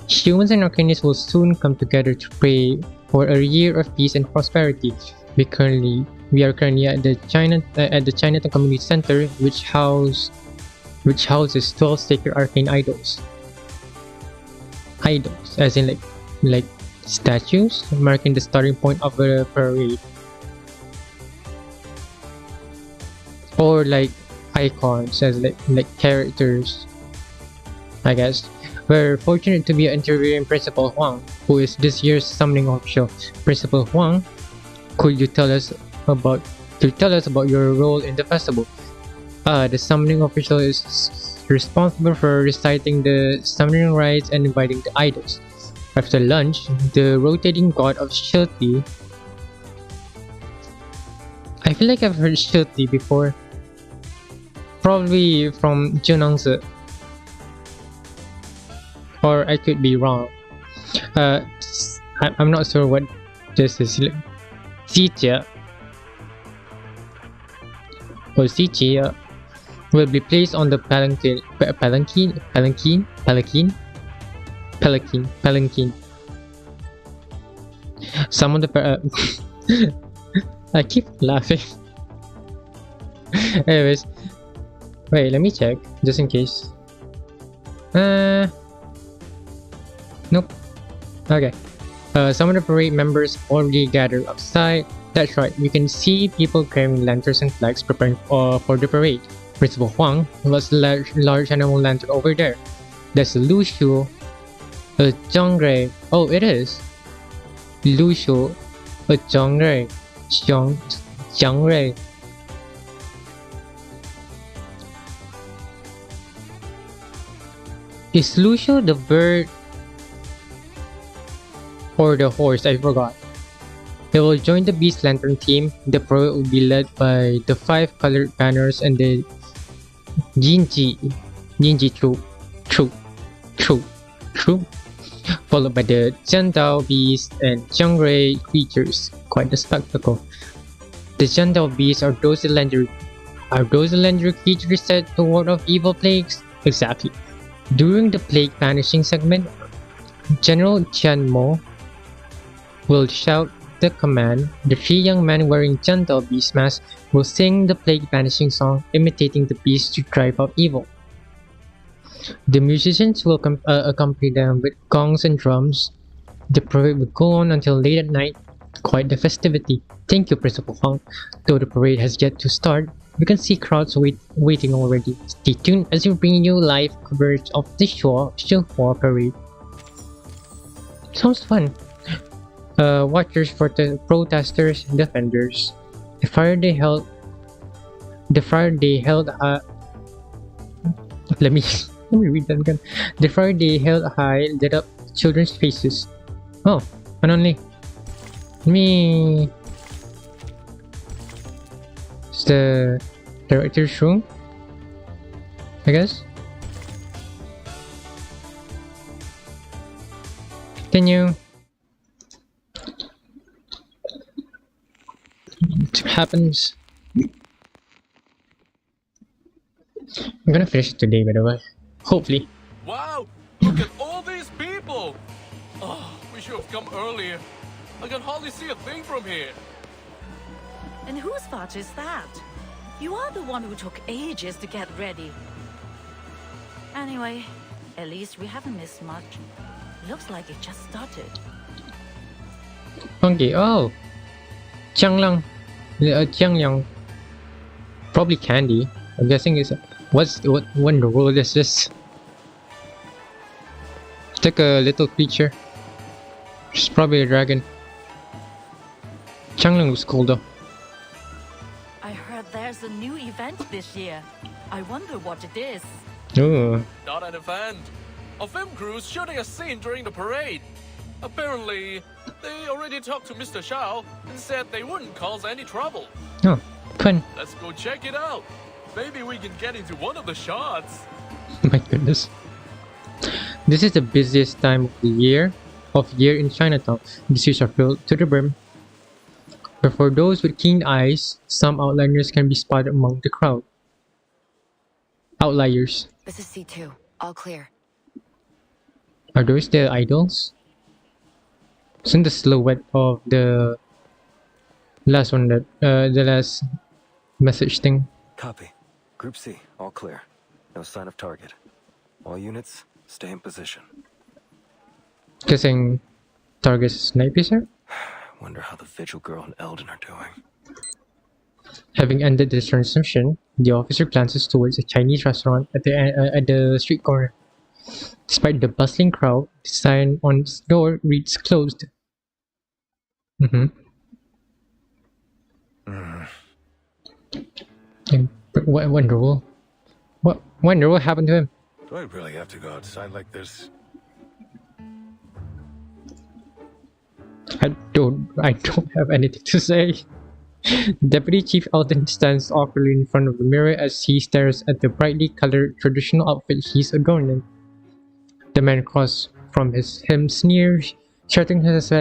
Humans and arcanists will soon come together to pray for a year of peace and prosperity. We are currently at the Chinatown Community Center, which houses 12 sacred arcane idols. Idols, as in like statues, marking the starting point of a parade. Or like icons, as like characters, I guess. We're fortunate to be interviewing Principal Huang, who is this year's summoning official. Principal Huang, could you tell us about your role in the festival? The summoning official is responsible for reciting the summoning rites and inviting the idols. After lunch, the rotating god of Shilti. I feel like I've heard Shilti before. Probably from Junangzi. Or I could be wrong. I'm not sure what this is. Xijie or Xijie will be placed on the palanquin. Some of the I keep laughing. Anyways, wait, let me check just in case. Nope. Okay. Some of the parade members already gathered outside. That's right, we can see people carrying lanterns and flags preparing for the parade. Principal Huang was a large animal lantern over there. There's Lu Shu, Zhang Rei. Oh, it is. Lu Shu, Zhang Rei, Jiang Rei. Is Lu Shu the bird or the horse? I forgot. He will join the Beast Lantern team. The parade will be led by the 5 colored banners and the Jinji troop, followed by the Jiandao Beast and Jiangray creatures. Quite the spectacle. The Jiandao Beasts are those legendary creatures said to ward off evil plagues? Exactly. During the plague banishing segment, General Qian Mo will shout the command. The 3 young men wearing Jiandao Beast masks will sing the plague banishing song, imitating the beast to drive out evil. The musicians will accompany them with gongs and drums. The parade will go on until late at night. Quite the festivity. Thank you, Principal Huang. Though the parade has yet to start, we can see crowds waiting already. Stay tuned as we bring you live coverage of the Shuhua parade. Sounds fun. Watchers for the protesters and defenders. The fire they held. Let me read that again. The fire they held high lit up children's faces. Oh, and only. Me. It's the director's room, I guess. Continue. It happens. I'm gonna finish it today, by the way. Hopefully. Wow! Look at all these people! Oh, we should have come earlier. I can hardly see a thing from here. And whose fault is that? You are the one who took ages to get ready. Anyway, at least we haven't missed much. Looks like it just started. Okay, oh! Jianglang. Jiangyang. Probably candy. I'm guessing it's what in the world is this? It's like a little creature. It's probably a dragon. Jianglang was cool though. I heard there's a new event this year. I wonder what it is. Ooh. Not an event. A film crew's shooting a scene during the parade. Apparently, they already talked to Mr. Shao and said they wouldn't cause any trouble. Oh, fun. Let's go check it out. Maybe we can get into one of the shots. My goodness. This is the busiest time of year in Chinatown. The streets are filled to the brim. But for those with keen eyes, some outliners can be spotted among the crowd. Outliers. This is C2. All clear. Are those the idols? Isn't the silhouette of the last one that the last message thing? Copy. Group C, all clear. No sign of target. All units, stay in position. Guessing target is Sniper, sir? Wonder how the Vigil Girl and Eldon are doing. Having ended the transmission, the officer glances towards a Chinese restaurant at the street corner. Despite the bustling crowd, the sign on its door reads closed. Wonderful. What happened to him? Do I really have to go outside like this? I don't have anything to say. Deputy Chief Eldon stands awkwardly in front of the mirror as he stares at the brightly colored traditional outfit he's adorned in. The man across from him sneers, shattering his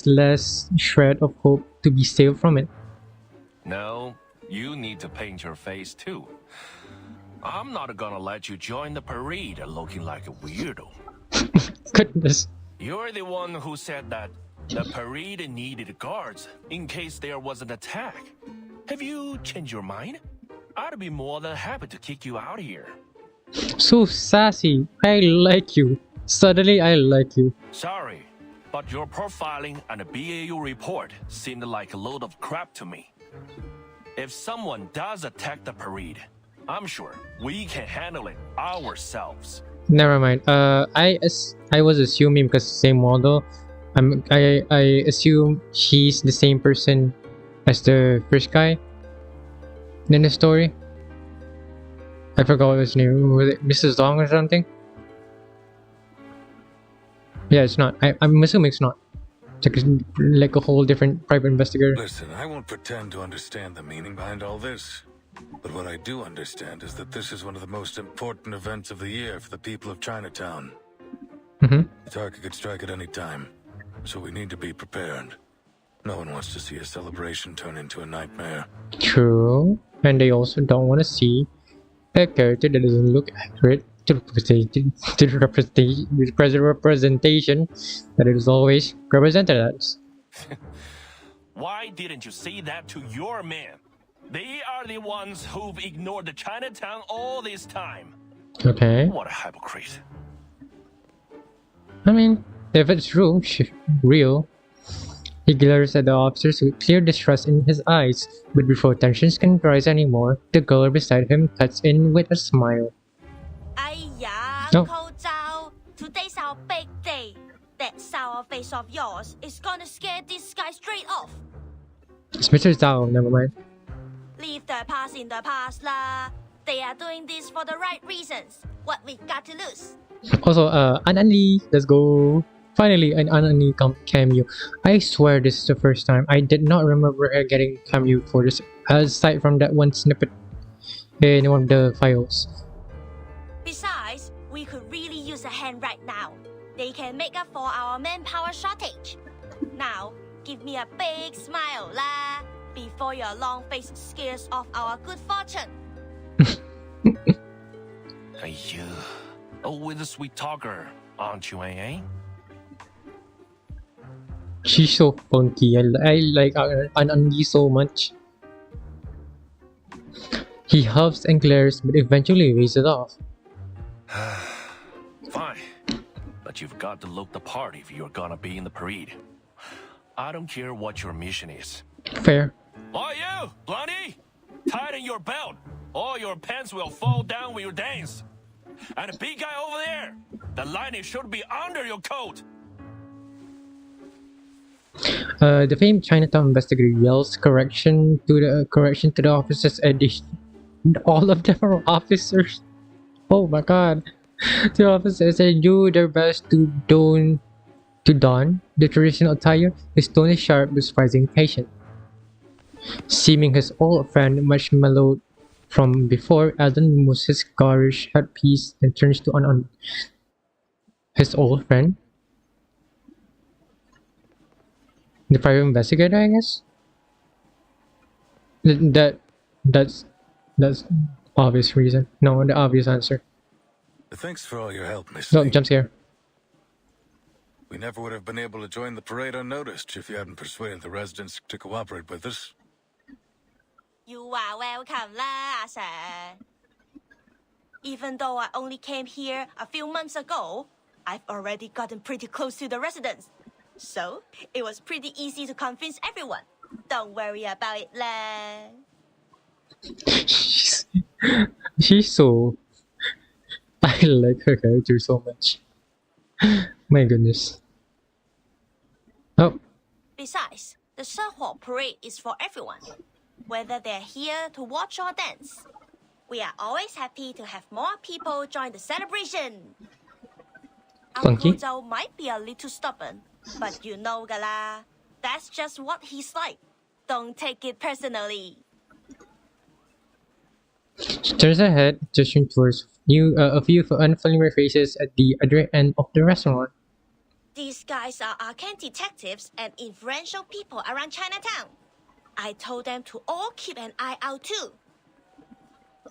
last shred of hope to be saved from it. No, you need to paint your face too. I'm not gonna let you join the parade looking like a weirdo. Goodness. You're the one who said that the parade needed guards in case there was an attack. Have you changed your mind? I'd be more than happy to kick you out of here. So sassy. I like you. Suddenly I like you. Sorry, but your profiling and a BAU report seemed like a load of crap to me. If someone does attack the parade, I'm sure we can handle it ourselves. Never mind. I was assuming because same model. I assume he's the same person as the first guy in the story. I forgot what his name was. It Mrs. Dong or something? Yeah, it's not. I'm assuming it's not. like a whole different private investigator. Listen, I won't pretend to understand the meaning behind all this. But what I do understand is that this is one of the most important events of the year for the people of Chinatown. Mm-hmm. The target could strike at any time, so we need to be prepared. No one wants to see a celebration turn into a nightmare. True, and they also don't want to see a character that doesn't look accurate to the representation that it is always represented as. Why didn't you say that to your men? They are the ones who've ignored the Chinatown all this time. Okay. What a hypocrite. I mean, if it's true, real. He glares at the officers with clear distrust in his eyes, but before tensions can rise anymore, the girl beside him cuts in with a smile. Uncle Zhao, today's our big day. That sour face of yours is gonna scare this guy straight off. It's Mr. Zhao, never mind. Leave the past in the past lah. They are doing this for the right reasons. What we got to lose? Also, Anani, let's go. Finally, an Anani cameo. I swear this is the first time. I did not remember her getting cameo for this, aside from that one snippet in one of the files. Besides, we could really use a hand right now. They can make up for our manpower shortage. Now, give me a big smile lah, before your long face scares off our good fortune. Always a sweet talker, aren't you, eh? She's so funky. I like Anandi so much. He huffs and glares, but eventually waves it off. Fine, but you've got to look the part if you're gonna be in the parade. I don't care what your mission is. Fair. Oh, you, Blondie! Tighten your belt, or your pants will fall down when you dance. And the big guy over there, the lining should be under your coat. The famed Chinatown investigator yells correction to the officers, and all of them are officers. Oh my god! The officers do their best to don the traditional attire. His tone is sharp, but surprisingly patient. Seeming his old friend much mellowed from before, Alden removes his garish headpiece and turns to his old friend. The private investigator, I guess. That's obvious reason. No, the obvious answer. Thanks for all your help, Miss. No, jump scare. We never would have been able to join the parade unnoticed if you hadn't persuaded the residents to cooperate with us. You are welcome lah, sir. Even though I only came here a few months ago, I've already gotten pretty close to the residents. So, it was pretty easy to convince everyone. Don't worry about it lah. She's so... I like her character so much. My goodness. Oh. Besides, the Sherhua parade is for everyone. Whether they're here to watch or dance. We are always happy to have more people join the celebration. Funky. Uncle Zhou might be a little stubborn, but you know gala, that's just what he's like. Don't take it personally. She turns her head, gesturing towards a few unfamiliar faces at the other end of the restaurant. These guys are arcane detectives and influential people around Chinatown. I told them to all keep an eye out too.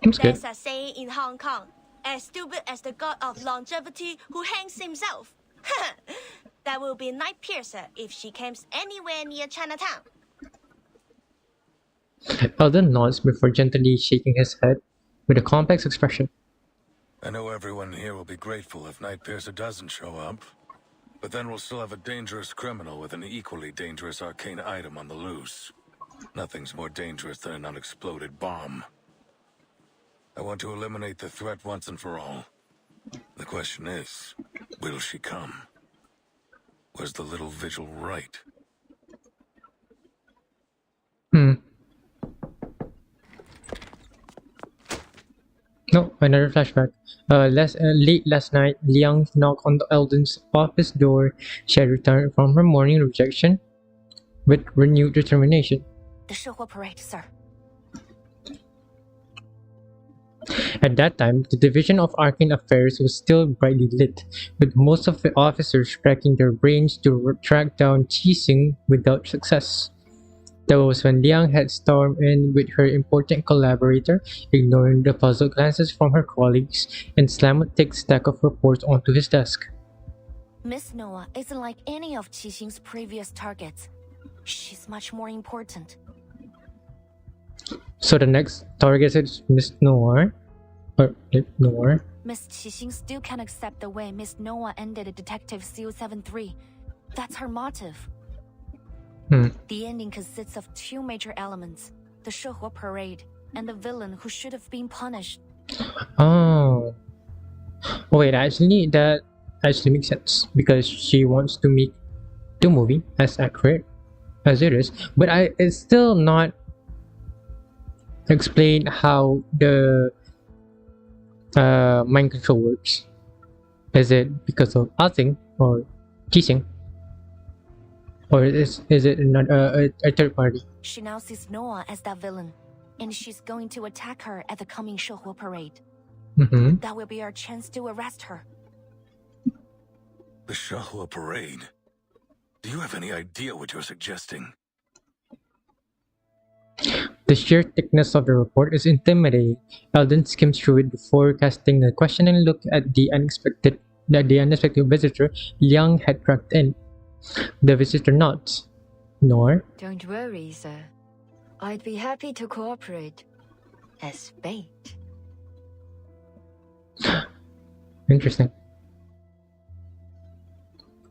There's a saying in Hong Kong, as stupid as the god of longevity who hangs himself. That will be Night Piercer if she comes anywhere near Chinatown. Eldon nods before gently shaking his head with a complex expression. I know everyone here will be grateful if Night Piercer doesn't show up, but then we'll still have a dangerous criminal with an equally dangerous arcane item on the loose. Nothing's more dangerous than an unexploded bomb. I want to eliminate the threat once and for all. The question is, will she come? Was the little vigil right? No, another flashback. Late last night, Liang knocked on the Elden's office door. She had returned from her morning rejection with renewed determination. The Shihua parade, sir. At that time, the Division of Arcane Affairs was still brightly lit, with most of the officers racking their brains to track down Qixing without success. That was when Liang had stormed in with her important collaborator, ignoring the puzzled glances from her colleagues, and slammed a thick stack of reports onto his desk. Miss Noah isn't like any of Qixing's previous targets. She's much more important. So the next target is Miss Noir. Or Noir. Miss Qixing still can't accept the way Miss Noah ended Detective CO73. That's her motive. The ending consists of two major elements: the Shihua parade and the villain who should have been punished. Oh. Wait, that actually makes sense because she wants to make the movie as accurate as it is, but it's still not explained how the mind control works. Is it because of Asing or Qixing? Or is it a third party? She now sees Noah as that villain, and she's going to attack her at the coming Shihua parade. That will be our chance to arrest her. The Shihua parade? Do you have any idea what you're suggesting? The sheer thickness of the report is intimidating. Elden skims through it before casting a questioning look at the unexpected visitor Liang had tracked in. The visitor nods. Nor. Don't worry, sir. I'd be happy to cooperate. As bait. Interesting.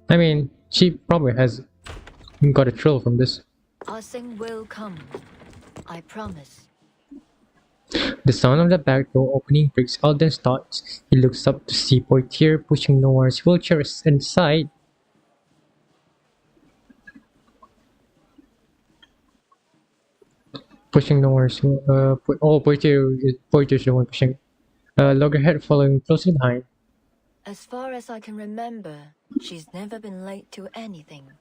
I mean, she probably has got a thrill from this. Asing will come. I promise. The sound of the back door opening breaks Alden's thoughts. He looks up to see Portier pushing Noir's wheelchair inside. Pushing Noir's Portier's the one pushing. Loggerhead following closely behind. As far as I can remember, she's never been late to anything.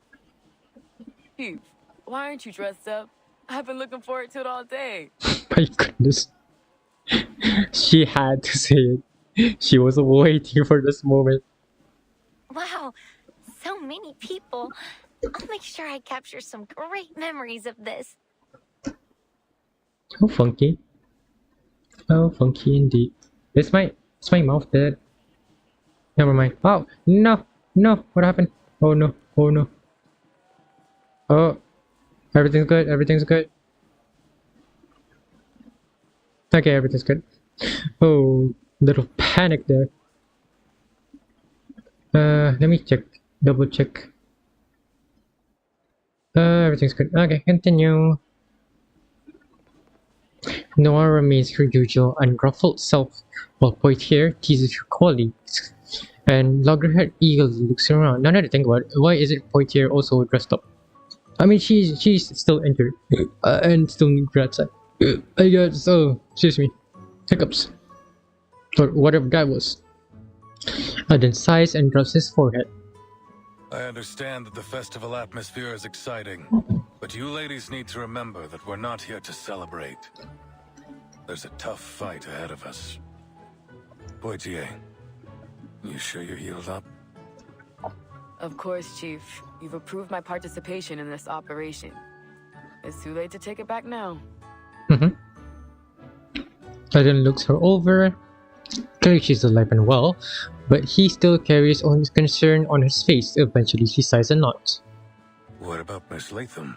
Eve, why aren't you dressed up? I've been looking forward to it all day. My goodness. She had to say it. She was waiting for this moment. Wow, so many people. I'll make sure I capture some great memories of this. How funky. Oh, funky indeed. Is my mouth dead? Never mind. Oh, no! No! What happened? Oh no. Oh no. Oh. Everything's good. Everything's good. Okay, everything's good. Oh, little panic there. Let me check. Double check. Everything's good. Okay, continue. Noah remains her usual unruffled self, while Poitier teases her colleagues. And Loggerhead eagerly looks around. Now that I think about it, why isn't Poitier also dressed up? I mean, she's still injured and still needs rats. I guess. Oh, excuse me, hiccups, or whatever that was. Then sighs and rubs his forehead. I understand that the festival atmosphere is exciting, but you ladies need to remember that we're not here to celebrate. There's a tough fight ahead of us. Poitier, you sure you're healed up? Of course, Chief. You've approved my participation in this operation. It's too late to take it back now. Eden looks her over. Clearly she's alive and well, but he still carries on his concern on his face. Eventually he sighs and nods. What about Miss Latham?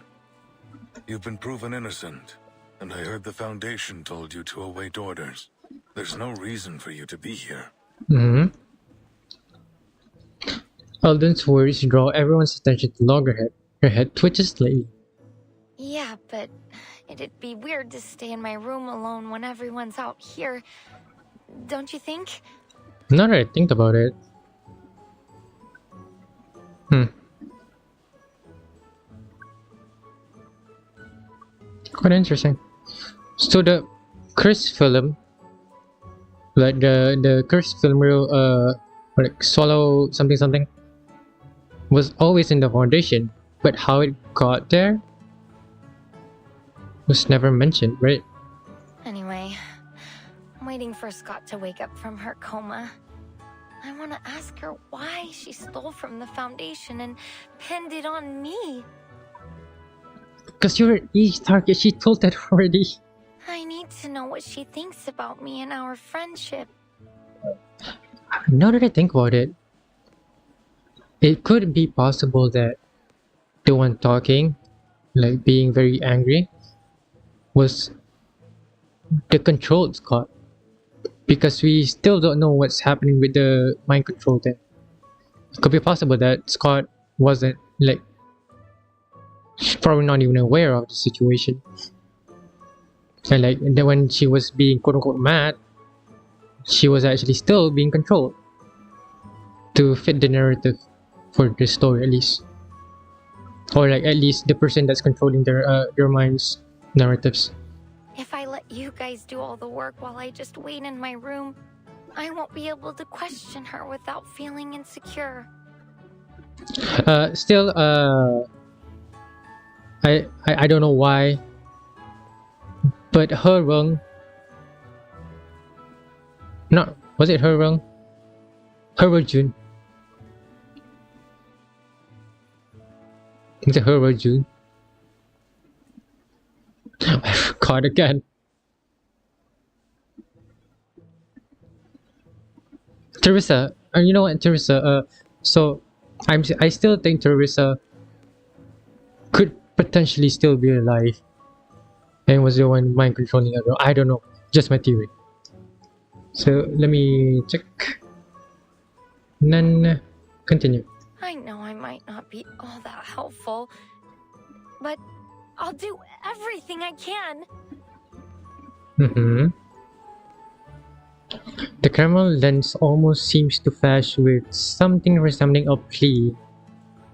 You've been proven innocent, and I heard the Foundation told you to await orders. There's no reason for you to be here. Alden's words draw everyone's attention to Loggerhead. Her head twitches slightly. Yeah, but it'd be weird to stay in my room alone when everyone's out here. Don't you think? Now that I think about it. Quite interesting. So the Chris film like the cursed film reel, like swallow something something, was always in the foundation, but how it got there was never mentioned, right? Anyway, I'm waiting for Scott to wake up from her coma. I want to ask her why she stole from the foundation and pinned it on me. Because you're an easy target, she told that already. I need to know what she thinks about me and our friendship. Now that I think about it, it could be possible that the one talking, like being very angry, was the controlled Scott. Because we still don't know what's happening with the mind control there. It could be possible that Scott wasn't, like, she's probably not even aware of the situation. And like, and then when she was being quote-unquote mad, she was actually still being controlled to fit the narrative for the story, at least, or like at least the person that's controlling their minds narratives. If I let you guys do all the work while I just wait in my room, I won't be able to question her without feeling insecure. Still, I don't know why, but her wrong. No, was it her wrong? Her June. Is it her June? I forgot again. Teresa, you know what, Teresa? So I still think Teresa could potentially still be alive and was the one mind controlling her. I don't know, just my theory. So let me check. And then continue. I know I might not be all that helpful, but I'll do everything I can. The caramel lens almost seems to flash with something resembling a plea.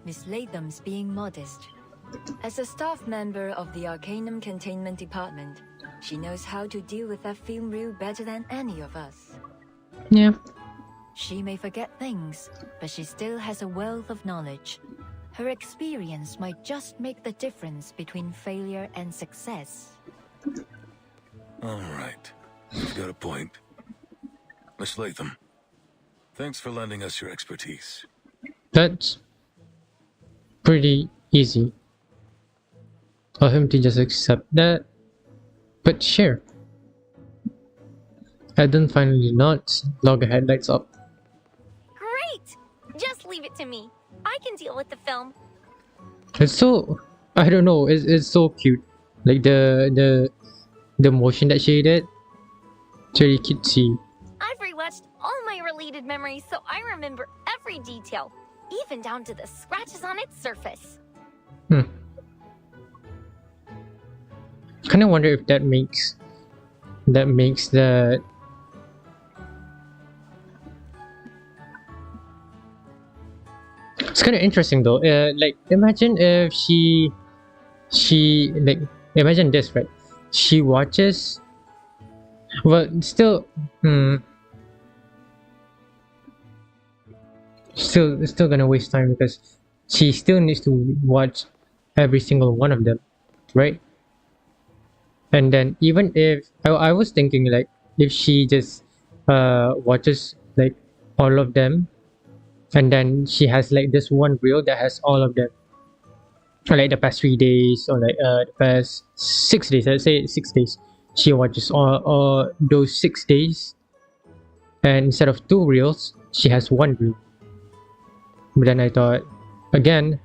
Miss Latham's being modest. As a staff member of the Arcanum Containment Department, she knows how to deal with that film reel better than any of us. Yeah. She may forget things, but she still has a wealth of knowledge. Her experience might just make the difference between failure and success. All right. You've got a point. Miss Latham, thanks for lending us your expertise. That's pretty easy for him to just accept that. But sure. Eden finally nods. Loggerhead lights up. Great! Just leave it to me. I can deal with the film. It's so, I don't know, it's so cute. Like the motion that she did. It's very cutesy. I've rewatched all my related memories, so I remember every detail, even down to the scratches on its surface. Kind of wonder if that makes the it's kind of interesting though. Like imagine if she like imagine this, right? She watches. Well, still, still gonna waste time because she still needs to watch every single one of them, right? And then even if I was thinking like if she just watches like all of them, and then she has like this one reel that has all of them, or like the past 3 days, or like the past 6 days. Let's say 6 days. She watches all those 6 days, and instead of 2 reels, she has 1 reel. But then I thought, again,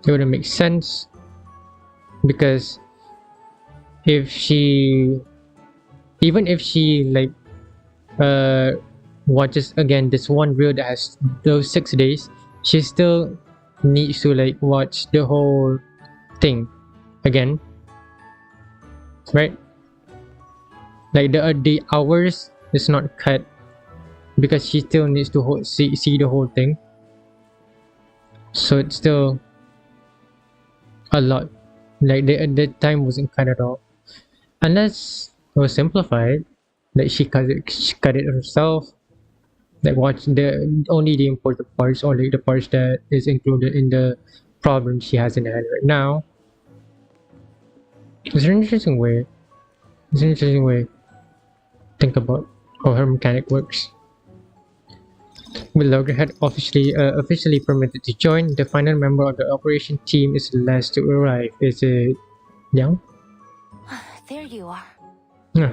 it wouldn't make sense because if she, even if she like watches again this 1 reel that has those 6 days, she still needs to like watch the whole thing again, right? Like the hours is not cut because she still needs to see the whole thing. So it's still a lot. Like the time wasn't cut at all, unless it was simplified. that she cut it herself. Like watch only the important parts, or like the parts that is included in the problem she has in hand right now. It's an interesting way. It's an interesting way to think about how her mechanic works. With Loggerhead officially permitted to join, the final member of the operation team is last to arrive. Is it Liang? There you are. Yeah.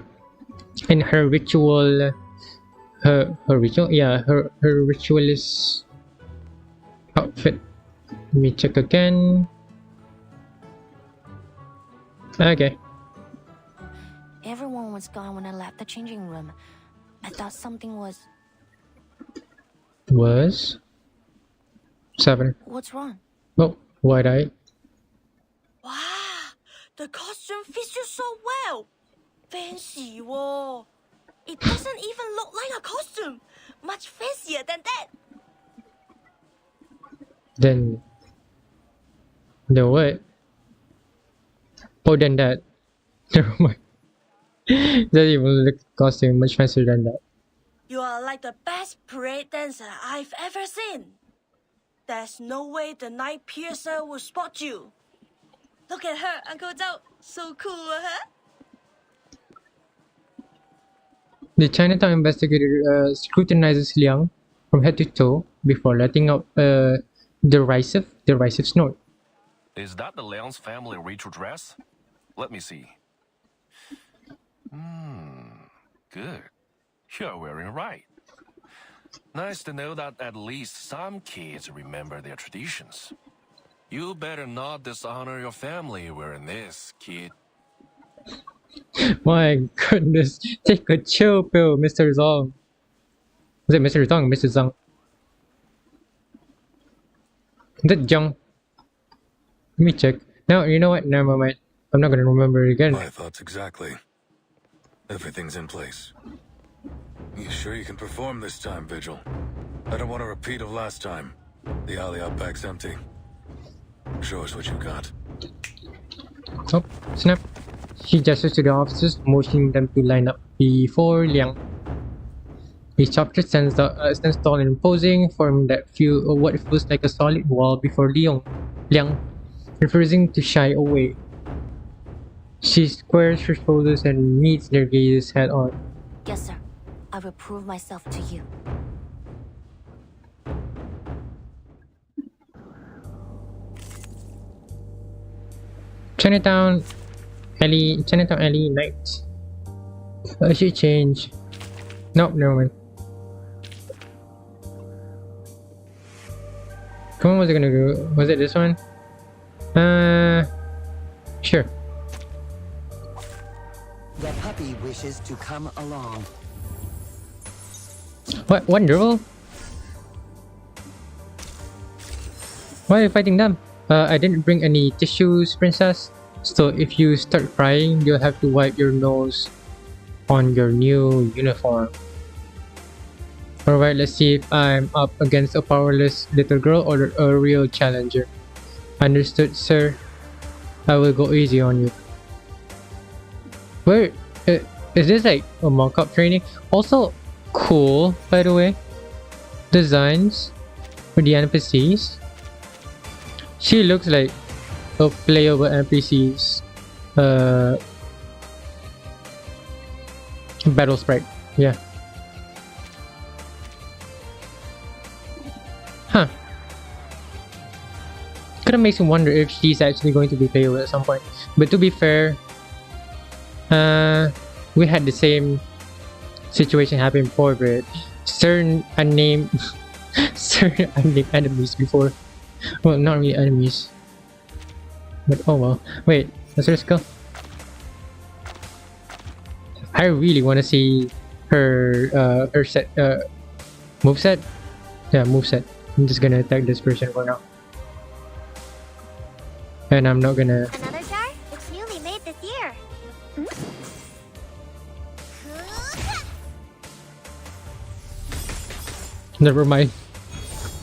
In her ritual, her ritualist outfit. Let me check again. Okay. Everyone was gone when I left the changing room. I thought something was... 7. What's wrong? Oh, wide-eye. The costume fits you so well. Fancy, whoa. It doesn't even look like a costume. Much fancier than that. Then what? Oh, than that. Never mind. Doesn't even look costume much fancier than that. You are like the best parade dancer I've ever seen. There's no way the night piercer will spot you. Look at her, Uncle Zhao. So cool, huh? The Chinatown investigator scrutinizes Liang from head to toe before letting out a derisive snort. Is that the Liang's family ritual dress? Let me see. Good. You're wearing it right. Nice to know that at least some kids remember their traditions. You better not dishonor your family wearing this, kid. My goodness, take a chill pill, Mr. Zong. Is it Mr. Zong? Mr. Zong. Is that Zhang? Let me check. No, you know what? Never mind. I'm not gonna remember it again. My thoughts exactly. Everything's in place. You sure you can perform this time, Vigil? I don't want a repeat of last time. The alley out back's empty. Show us what you got. Oh, snap. She gestures to the officers, motioning them to line up before Liang. The chopper stands tall and imposing, forming what feels like a solid wall before Liang, refusing to shy away. She squares her shoulders and meets their gazes head on. Yes, sir. I will prove myself to you. Chinatown alley night. I should change. Nope, never mind. Come on, what's it gonna do? Was it this one? Sure. The puppy wishes to come along. What? Wonderful? Why are you fighting them? I didn't bring any tissues, princess. So if you start crying, you'll have to wipe your nose on your new uniform. Alright, let's see if I'm up against a powerless little girl or a real challenger. Understood, sir. I will go easy on you. Where is this like a mock-up training? Also cool, by the way. Designs for the NPCs. She looks like a playable NPC's battle sprite. Yeah. Huh. Kinda makes me wonder if she's actually going to be playable at some point. But to be fair, we had the same situation happen before with certain unnamed enemies before. Well, not really enemies. But oh well. Wait, let's just go. I really want to see her moveset. Yeah, moveset. I'm just gonna attack this person for now. And I'm not gonna... Another jar? It's newly made this year. Never mind.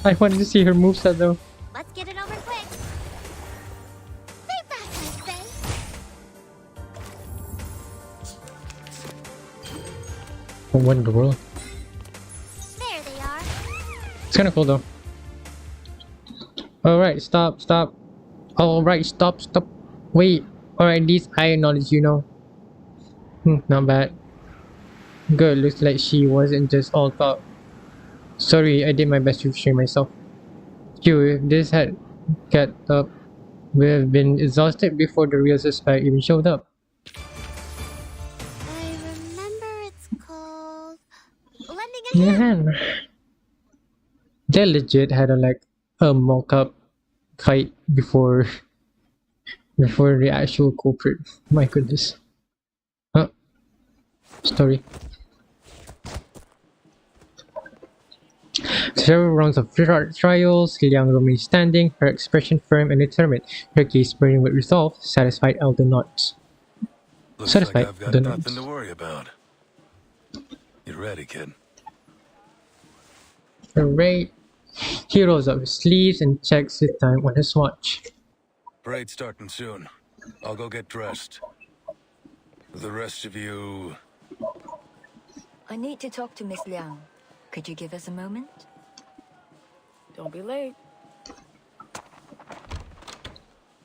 I wanted to see her moveset though. Let's get it over quick. Stay fast, I say. What in the world? There they are. It's kind of cool though. Alright, stop. Alright, stop. Wait. Alright, these I acknowledge, you know. Not bad. Good, looks like she wasn't just all talk. Sorry, I did my best to restrain myself. Phew, if this had got up, we would have been exhausted before the real suspect even showed up. I remember it's called lending a hand. Man, they legit had a mock-up fight before the actual culprit. My goodness. Story. Several rounds of trials, Liang remained standing, her expression firm and determined, her gaze burning with resolve, satisfied elder nods. Looks like I've got nothing to worry about. You ready, kid? Alright. He rolls up his sleeves and checks the time on his watch. Parade's starting soon. I'll go get dressed. The rest of you... I need to talk to Miss Liang. Could you give us a moment? Don't be late.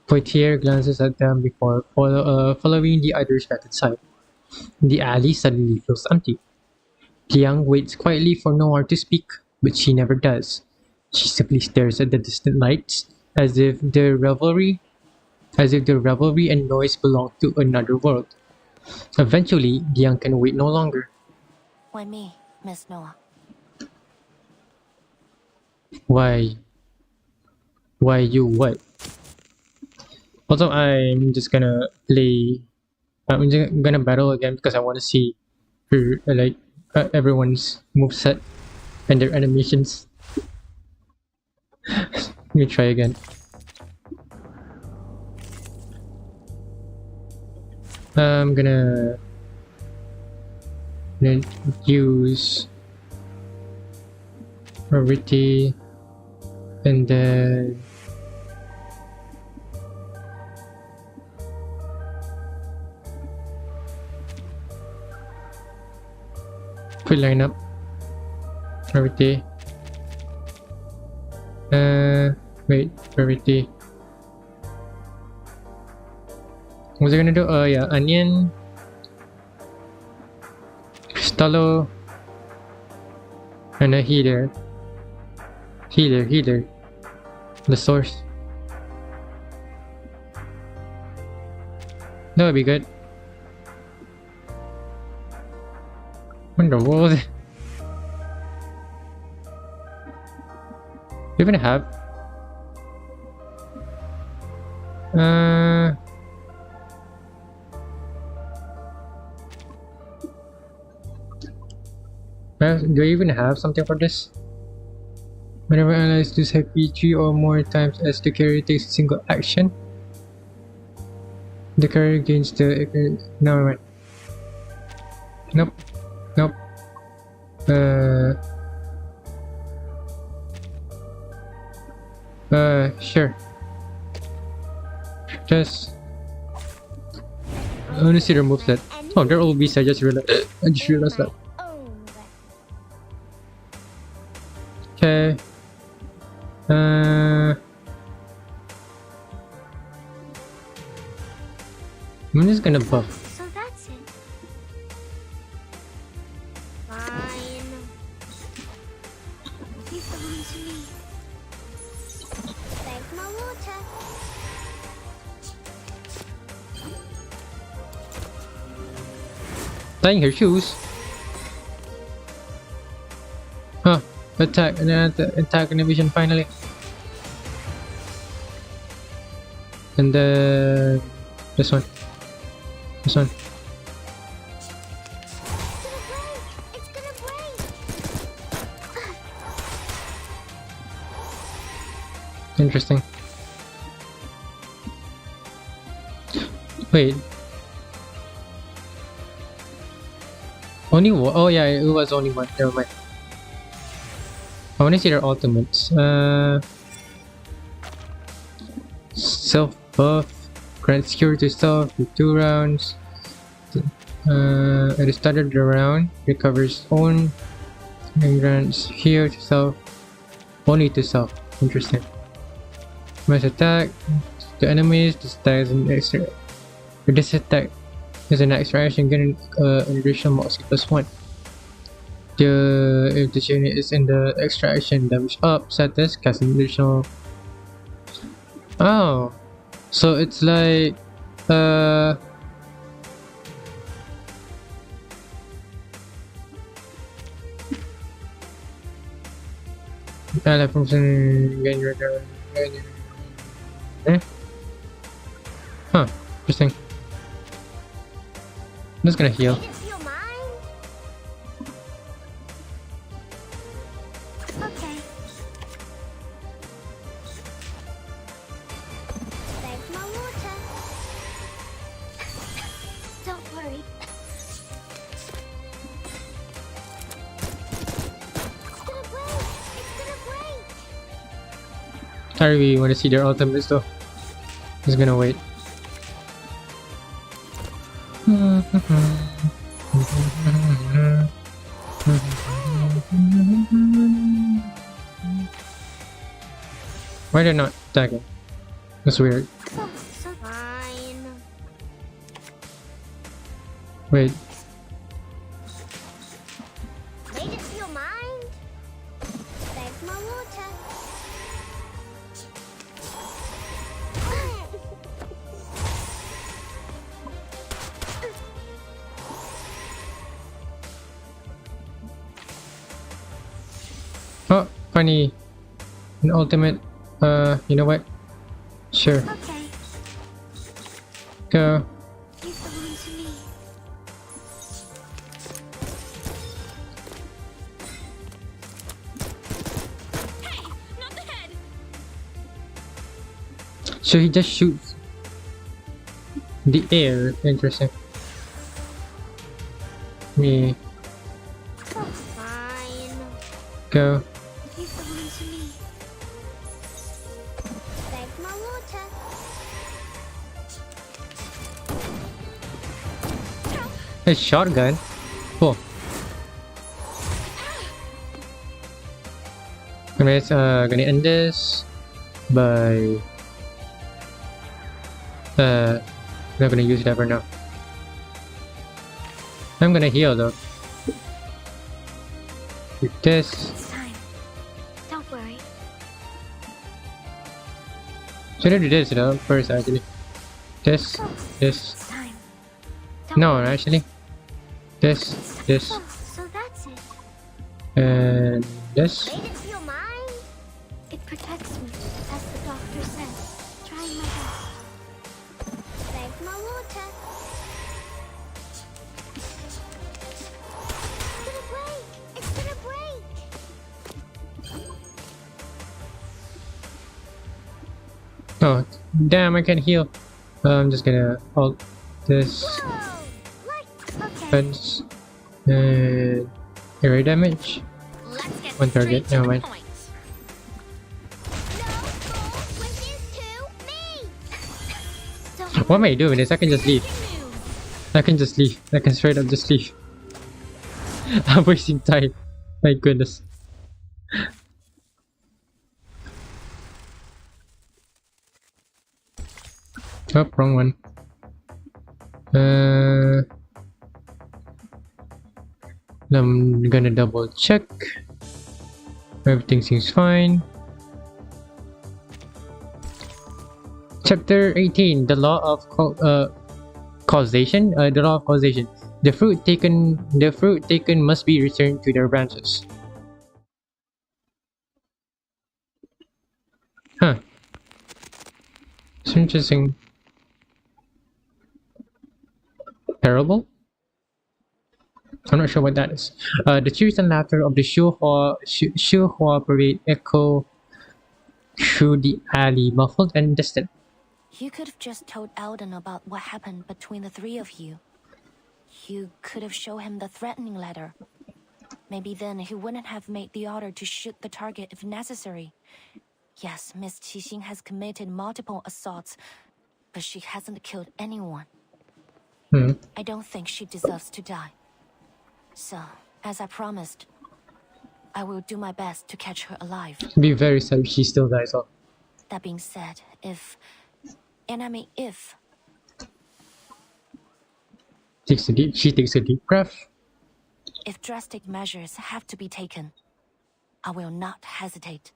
Poitier glances at them before following the others back inside. The alley suddenly feels empty. Liang waits quietly for no one to speak, but she never does. She simply stares at the distant lights, as if their revelry and noise belong to another world. Eventually, Liang can wait no longer. Why me, Miss Noah? Why you what? Also, I'm just gonna battle again because I want to see her, everyone's moveset and their animations. Let me try again. I'm gonna use RaskorVT and then quick lineup RaskorVT. Wait, RaskorVT. What was I gonna do? Yeah, onion, Cristallo, and a healer. The source. That would be good. What in the world? You're gonna have do I even have something for this? Whenever allies do happy 3 or more times as the carrier takes a single action, the carrier gains the... Never mind. Nope. Sure. Just... I wanna see their moveset. Oh, they're all beasts, I just realized that. Okay. I'm just gonna buff. So that's it. Fine. You belong to me. Thanks, my water. Tying her shoes. Huh. Attack and then attack animation finally. And then this one. Interesting. Wait. Only one? Oh yeah, it was only one. Never mind. I want to see their ultimates. Self buff, grant security stuff for 2 rounds. It started the round, recovers own and grants here to self, only to self. Interesting. Must attack the enemies. This attack is an extra. This attack is an extra action, getting an additional moxie +1. If the unit is in the extra action damage up status, cast an additional. Oh, so it's like ally person gain your Huh, interesting. I'm just gonna heal. Okay. Thanks, my water. Don't worry. It's gonna break. It's gonna break. I really want to see their ultimates though. Just gonna wait. Why they're not attacking? That's weird. So fine. Wait. Made it to your mind. Thanks, my water. Oh, funny. An ultimate. You know what? Sure. Okay. Go. You belong to me. Hey, not the head. So he just shoots the air. Interesting. Me. Fine. Go. You belong to me. Thanks, my water. A shotgun. Cool. Anyways, gonna end this by not gonna use it ever now. I'm gonna heal though. With this. It's time. Don't worry. Should I do this though first actually? This. No, actually. This. So that's it. And this. Made it to your mind. It protects me, as the doctor says. Trying my best. Thanks, my water. It's gonna break. It's gonna break. Oh, damn! I can't heal. I'm just gonna ult this. Defense and area damage. One target. Never mind. What am I doing? This I can just leave. I can just leave. I can straight up just leave. I'm wasting time. My goodness. Oh, wrong one. I'm gonna double check. Everything seems fine. Chapter 18: The Law of Causation. The law of causation. The fruit taken must be returned to their branches. Huh. It's interesting. Terrible? I'm not sure what that is. The cheers and laughter of the Shuhua parade echo through the alley, muffled and distant. You could have just told Eldon about what happened between the three of you. You could have shown him the threatening letter. Maybe then he wouldn't have made the order to shoot the target if necessary. Yes, Miss Qixing has committed multiple assaults, but she hasn't killed anyone. I don't think she deserves to die. So, as I promised, I will do my best to catch her alive. Be very sad if she still dies off. That being said, and I mean if, She takes a deep breath. if drastic measures have to be taken, I will not hesitate.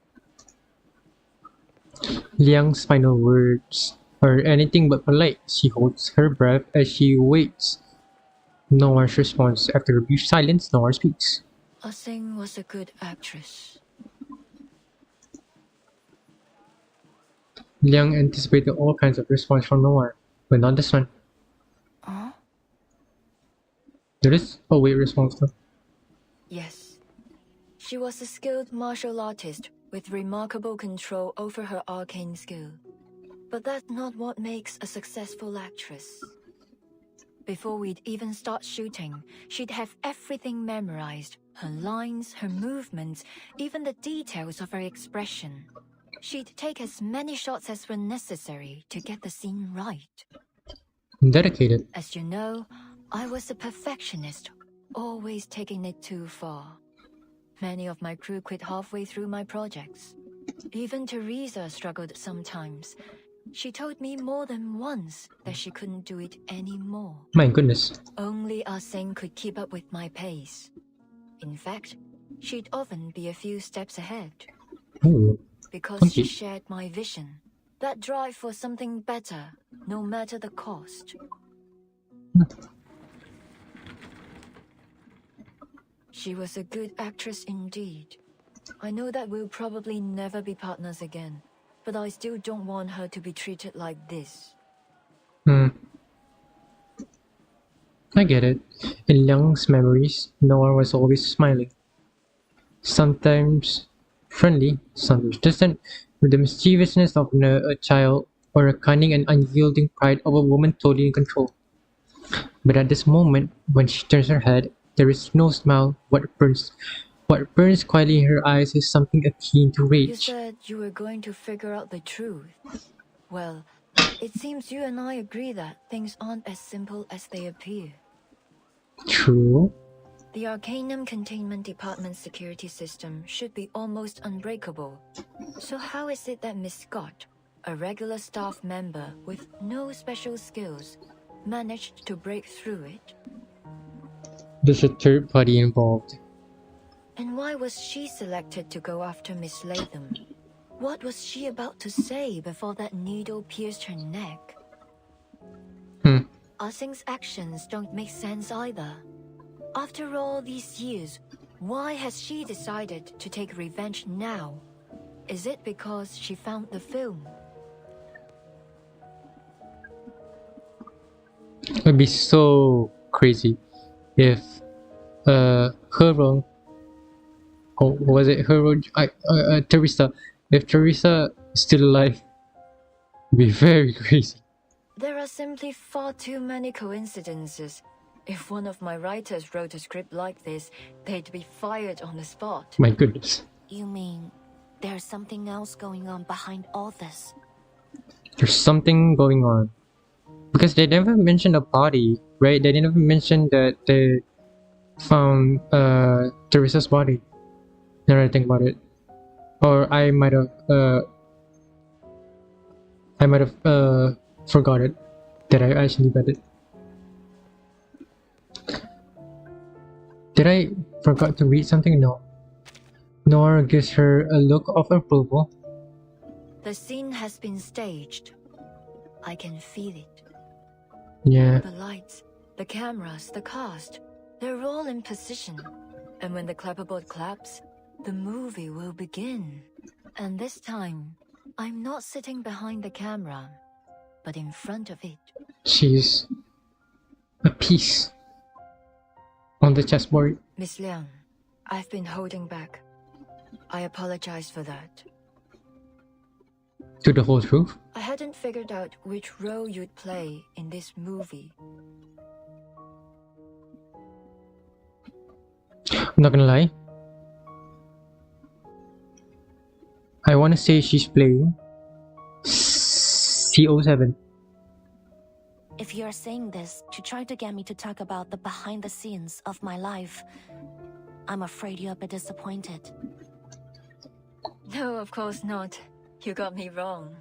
Liang's final words are anything but polite. She holds her breath as she waits. No one responds. After a brief silence, no one speaks. Ah Sing was a good actress. Liang anticipated all kinds of response from Noir, but not this one. There is a wait response though. Yes. She was a skilled martial artist with remarkable control over her arcane skill. But that's not what makes a successful actress. Before we'd even start shooting, she'd have everything memorized. Her lines, her movements, even the details of her expression. She'd take as many shots as were necessary to get the scene right. Dedicated. As you know, I was a perfectionist, always taking it too far. Many of my crew quit halfway through my projects. Even Teresa struggled sometimes. She told me more than once that she couldn't do it anymore. My goodness. Only Ah Sing could keep up with my pace. In fact, she'd often be a few steps ahead. Ooh. Because she shared my vision. That drive for something better, no matter the cost. She was a good actress indeed. I know that we'll probably never be partners again, but I still don't want her to be treated like this. I get it. In Liang's memories, Noir was always smiling. Sometimes friendly, sometimes distant, with the mischievousness of a child or a cunning and unyielding pride of a woman totally in control. But at this moment, when she turns her head, there is no smile. What burns quietly in her eyes is something akin to rage. You said you were going to figure out the truth. Well, it seems you and I agree that things aren't as simple as they appear. True. The Arcanum Containment Department's security system should be almost unbreakable. So how is it that Miss Scott, a regular staff member with no special skills, managed to break through it? There's a third party involved. And why was she selected to go after Miss Latham? What was she about to say before that needle pierced her neck? Ah Sing's actions don't make sense either. After all these years, why has she decided to take revenge now? Is it because she found the film? It would be so crazy if her role, or was it her role? Teresa. If Teresa is still alive, it would be very crazy. There are simply far too many coincidences. If one of my writers wrote a script like this, they'd be fired on the spot. My goodness. You mean there's something else going on behind all this? There's something going on. Because they never mentioned a body, right? They never mentioned that they found Teresa's body. Now that I think about it. Or I might have forgot it. That I actually read it. Did I forgot to read something? No. Nora gives her a look of approval. The scene has been staged. I can feel it. Yeah. The lights, the cameras, the cast, they're all in position. And when the clapperboard claps, the movie will begin. And this time, I'm not sitting behind the camera, but in front of it. She's a piece on the chessboard. Miss Liang, I've been holding back. I apologize for that. To the whole truth? I hadn't figured out which role you'd play in this movie. I'm not gonna lie. I wanna say she's playing CO7. If If you're saying this to try to get me to talk about the behind the scenes of my life, I'm afraid you'll be disappointed. No, of course not. You got me wrong.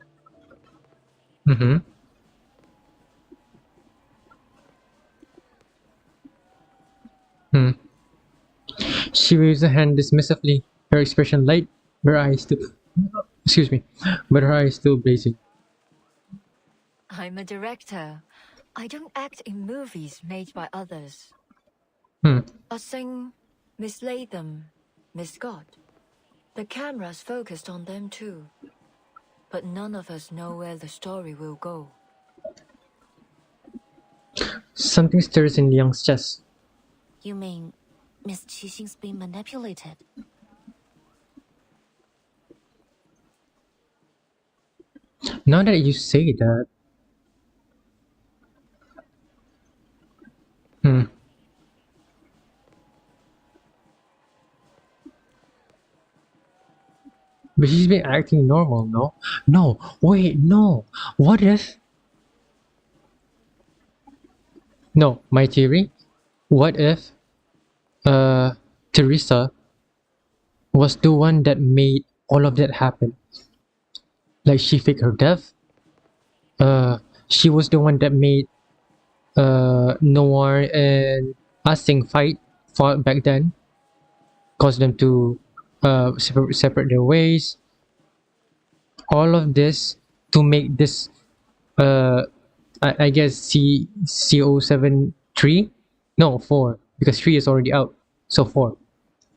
She waves a hand dismissively, her expression light, her eyes still but her eyes still blazing. I'm a director. I don't act in movies made by others. Sing, Miss Latham, Miss Scott. The camera's focused on them too. But none of us know where the story will go. Something stirs in Liang's chest. You mean Miss Qixing's being manipulated? Now that you say that... But she's been acting normal, no? No, wait, no. What if... No, my theory. What if Teresa was the one that made all of that happen? Like she faked her death. She was the one that made Noir and Asing fought back then. Caused them to separate their ways. All of this to make this I guess CO73? No, 4, because 3 is already out, so 4.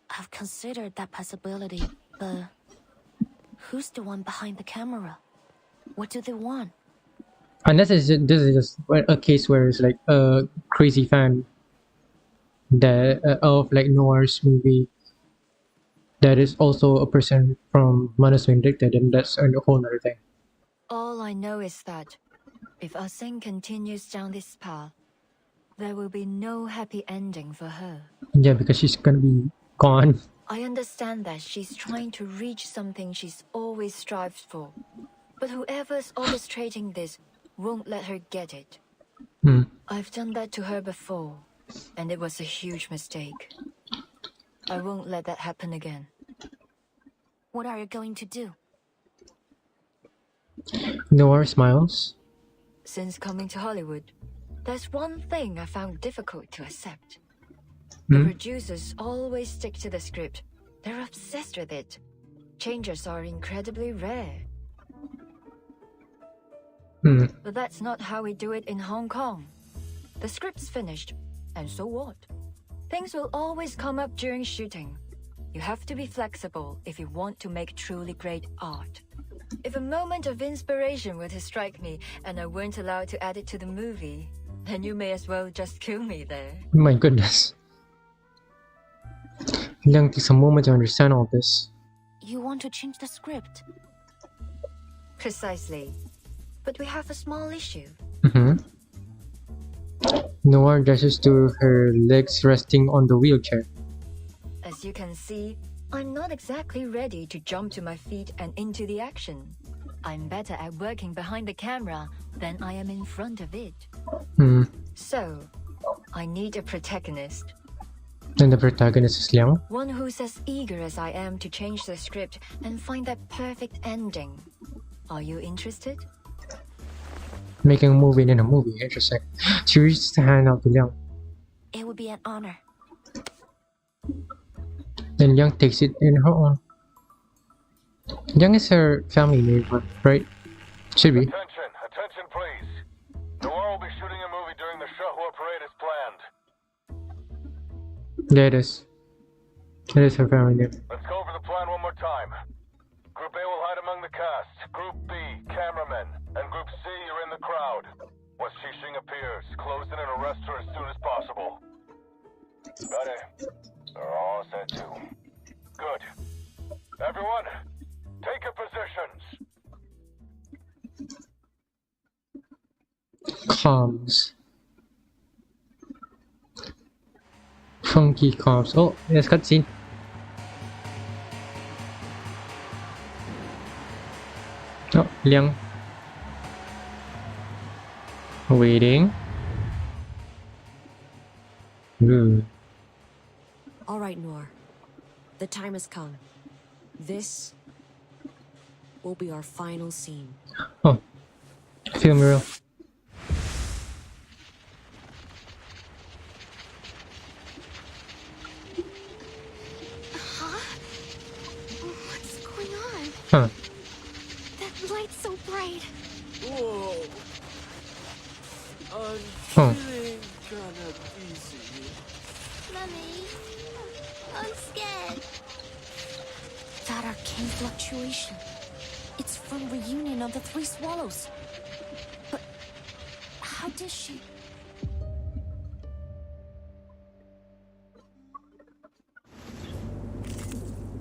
I've considered that possibility, but who's the one behind the camera? What do they want? Unless this is just a case where it's like a crazy fan that of like Noir's movie that is also a person from Manus Vindicta, then that's a whole other thing. All I know is that if Asing continues down this path, there will be no happy ending for her. Yeah, because she's gonna be gone. I understand that she's trying to reach something she's always strived for. But whoever's orchestrating this won't let her get it. I've done that to her before, and it was a huge mistake. I won't let that happen again. What are you going to do? Noir smiles. Since coming to Hollywood, there's one thing I found difficult to accept. The producers always stick to the script. They're obsessed with it. Changes are incredibly rare. But that's not how we do it in Hong Kong. The script's finished, and so what? Things will always come up during shooting. You have to be flexible if you want to make truly great art. If a moment of inspiration were to strike me and I weren't allowed to add it to the movie, then you may as well just kill me there. My goodness. Liang takes a moment to understand all this. You want to change the script? Precisely. But we have a small issue. Noir gestures to her legs resting on the wheelchair. As you can see, I'm not exactly ready to jump to my feet and into the action. I'm better at working behind the camera than I am in front of it. So, I need a protagonist. And the protagonist is Liang? One who's as eager as I am to change the script and find that perfect ending. Are you interested? Making a movie in a movie, interesting. She reaches the hand out to Liang. It would be an honor. Then Liang takes it in her own. Liang is her family neighbor, right? Should be. Attention please. Noir will be shooting a movie during the Shahua parade as planned. Yeah, it is. It is her family name. Let's go over the plan one more time. Group A will hide among the cast. Group B, cameramen. And Group C, you're in the crowd. Once Xixing appears, close in and arrest her as soon as possible. Got it. They're all set too. Good. Everyone, take your positions. Comms. Funky comms. Oh, yes, cutscene. Oh, Liang. Waiting. Ooh. All right, Noir. The time has come. This will be our final scene. Oh, film real. Huh? What's going on? Huh. That light's so bright. Whoa. I'm Huh. feeling kinda dizzy. Mummy, I'm scared. That arcane fluctuation. It's from reunion of the Three Swallows. But how did she?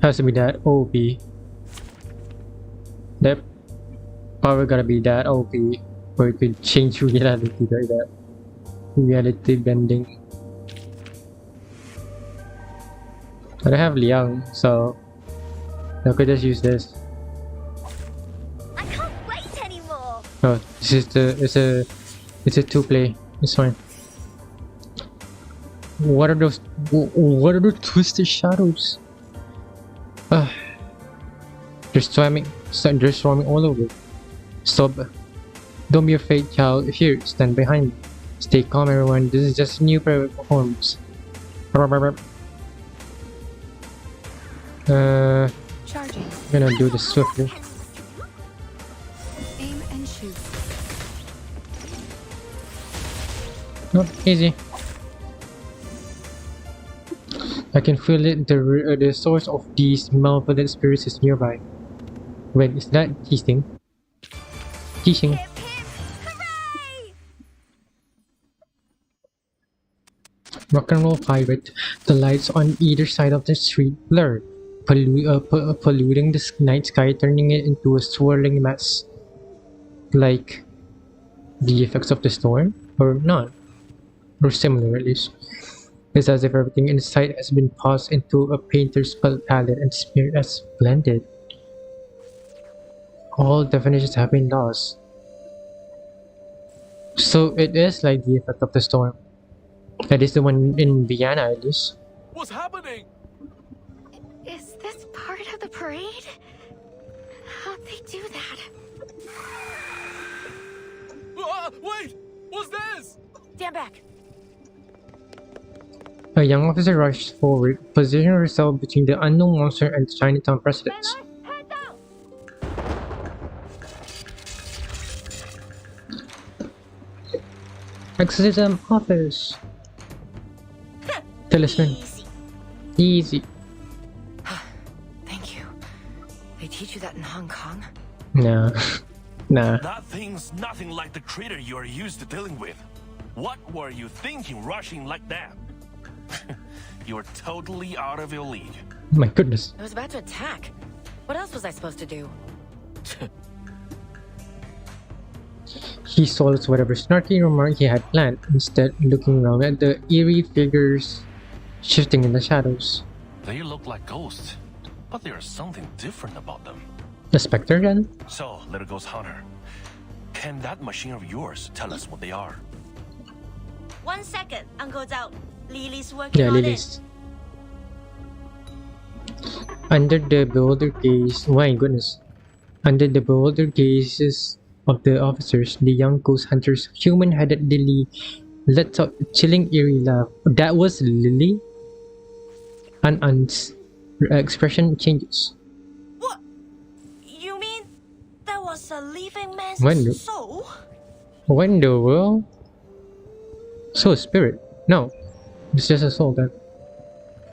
Has to be that OP. That power gotta be that OP, where it could change reality like that. Reality bending. But I have Liang, so I could just use this. I can't wait anymore. Oh, this is it's a 2-play. It's fine. What are those? What are those twisted shadows? They're swarming all over. Stop. Don't be afraid, child. Here, stand behind me. Stay calm, everyone. This is just a new performance. Charging. I'm gonna do this swiftly. Aim and shoot. Not easy. I can feel it. The source of these malevolent spirits is nearby. Wait, is that teasing? Teasing. Rock and roll pirate. The lights on either side of the street blur, polluting the night sky, turning it into a swirling mess. Like the effects of the storm, or not, or similar at least. It's as if everything in sight has been paused into a painter's palette and smeared as blended. All definitions have been lost. So it is like the effect of the storm. That is the one in Vienna, at least. What's happening? Is this part of the parade? How'd they do that? Wait! What's this? Stand back. A young officer rushed forward, positioning herself between the unknown monster and the Chinatown residents. Exorcism office. Talisman. Easy. Thank you. They teach you that in Hong Kong? Nah. Nah. That thing's nothing like the critter you're used to dealing with. What were you thinking rushing like that? You're totally out of your league. My goodness. I was about to attack. What else was I supposed to do? He solves whatever snarky remark he had planned, instead looking around at the eerie figures shifting in the shadows. They look like ghosts, but there's something different about them. The specter then? So, little ghost hunter, can that machine of yours tell us what they are? 1 second, Uncle Zhao. Lily's working Yeah, on Lily's. Under the bewildered gaze, my goodness. Under the bewildered gazes of the officers, the young ghost hunter's human-headed Lily let out a chilling, eerie laugh. That was Lily? An's expression changes. What? You mean that was a living man's When? soul? What in the world? So spirit? No, it's just a soul then.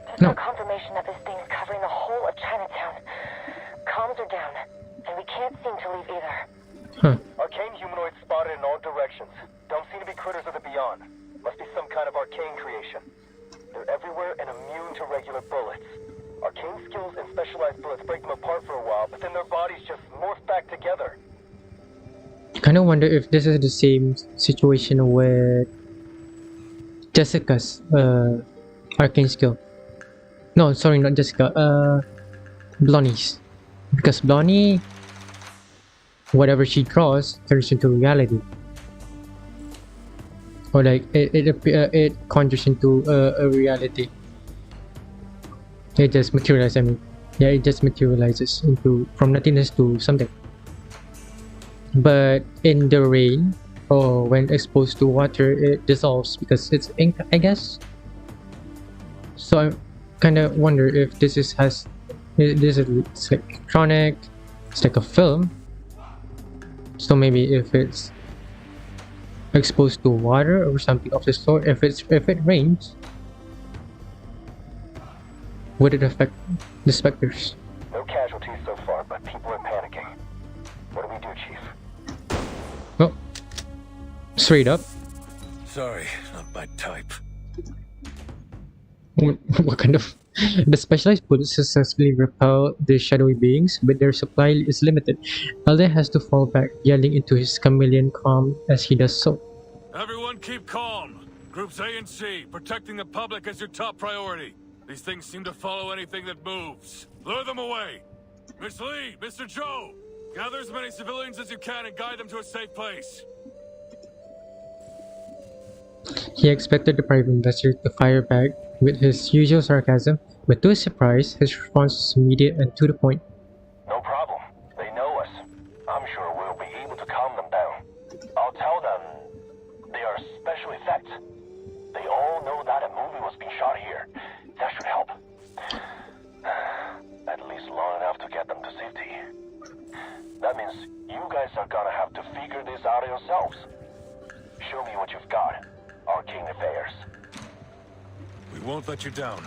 There's No. no confirmation that this thing's covering the whole of Chinatown. Comms are down, and we can't seem to leave either. Huh. Arcane humanoids spotted in all directions. Don't seem to be critters of the beyond. Must be some kind of arcane creation. They're everywhere and immune to regular bullets. Arcane skills and specialized bullets break them apart for a while, but then their bodies just morph back together. I kind of wonder if this is the same situation with Jessica's arcane skill. No, sorry, not Jessica. Blonnie's, because Blonnie, whatever she draws turns into reality. or like it conjures into a reality. It just materializes. I mean, yeah, it just materializes into from nothingness to something. But in the rain or when exposed to water, it dissolves because it's ink, I guess. So I kind of wonder if this is it's like electronic, it's like a film. So maybe if it's exposed to water or something of the sort, if it rains, would it affect the specters? No casualties so far, but people are panicking. What do we do, Chief? Well, straight up. Sorry, not my type. What kind of... The specialized bullets successfully repel the shadowy beings, but their supply is limited. Elden has to fall back, yelling into his chameleon calm as he does so. Everyone keep calm. Groups A and C, protecting the public is your top priority. These things seem to follow anything that moves. Lure them away. Miss Lee, Mr. Joe, gather as many civilians as you can and guide them to a safe place. He expected the private investor to fire back with his usual sarcasm, but to his surprise, his response was immediate and to the point. No problem. They know us. I'm sure we'll be able to calm them down. I'll tell them they are special effects. They all know that a movie was being shot here. That should help. At least long enough to get them to safety. That means you guys are gonna have to figure this out yourselves. Show me what you've got. Arcane affairs. We won't let you down.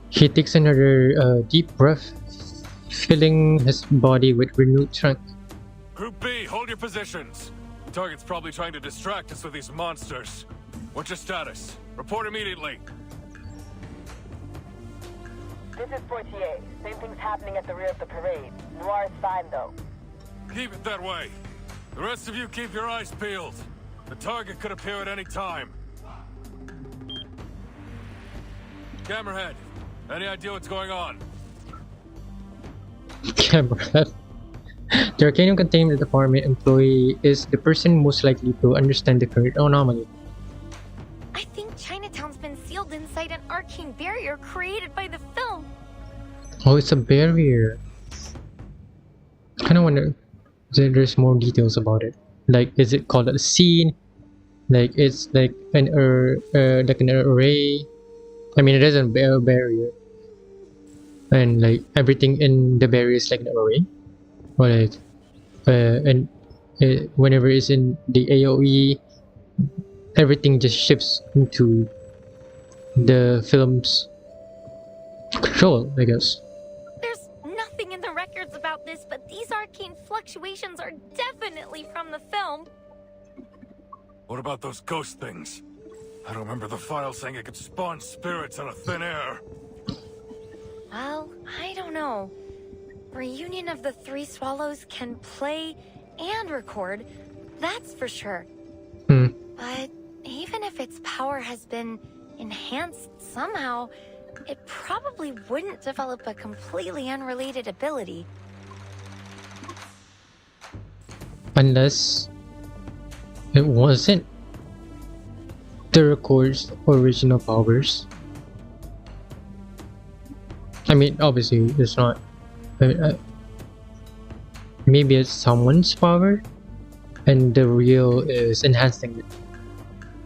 He takes another deep breath, filling his body with renewed strength. Group B, hold your positions. The target's probably trying to distract us with these monsters. What's your status? Report immediately. This is Fortier. Same thing's happening at the rear of the parade. Noir is fine, though. Keep it that way. The rest of you keep your eyes peeled. The target could appear at any time. Camerahead, any idea what's going on? Camerahead. The Arcanum Containment Department employee is the person most likely to understand the current anomaly. I think Chinatown's been sealed inside an arcane barrier created by the film. Oh, it's a barrier. I kind of wonder if there's more details about it. Like, is it called a scene? Like, it's like an array. I mean, it is a barrier, and like everything in the barrier is like an array. Or like, whenever it's in the AOE, everything just shifts into the film's control, I guess. There's nothing in the records about this, but these arcane fluctuations are definitely from the film. What about those ghost things? I don't remember the file saying it could spawn spirits out of thin air. Well, I don't know. Reunion of the Three Swallows can play and record, that's for sure. But even if its power has been enhanced somehow, it probably wouldn't develop a completely unrelated ability. Unless it wasn't the record's original powers. I mean, obviously, it's not. Maybe it's someone's power, and the real is enhancing it.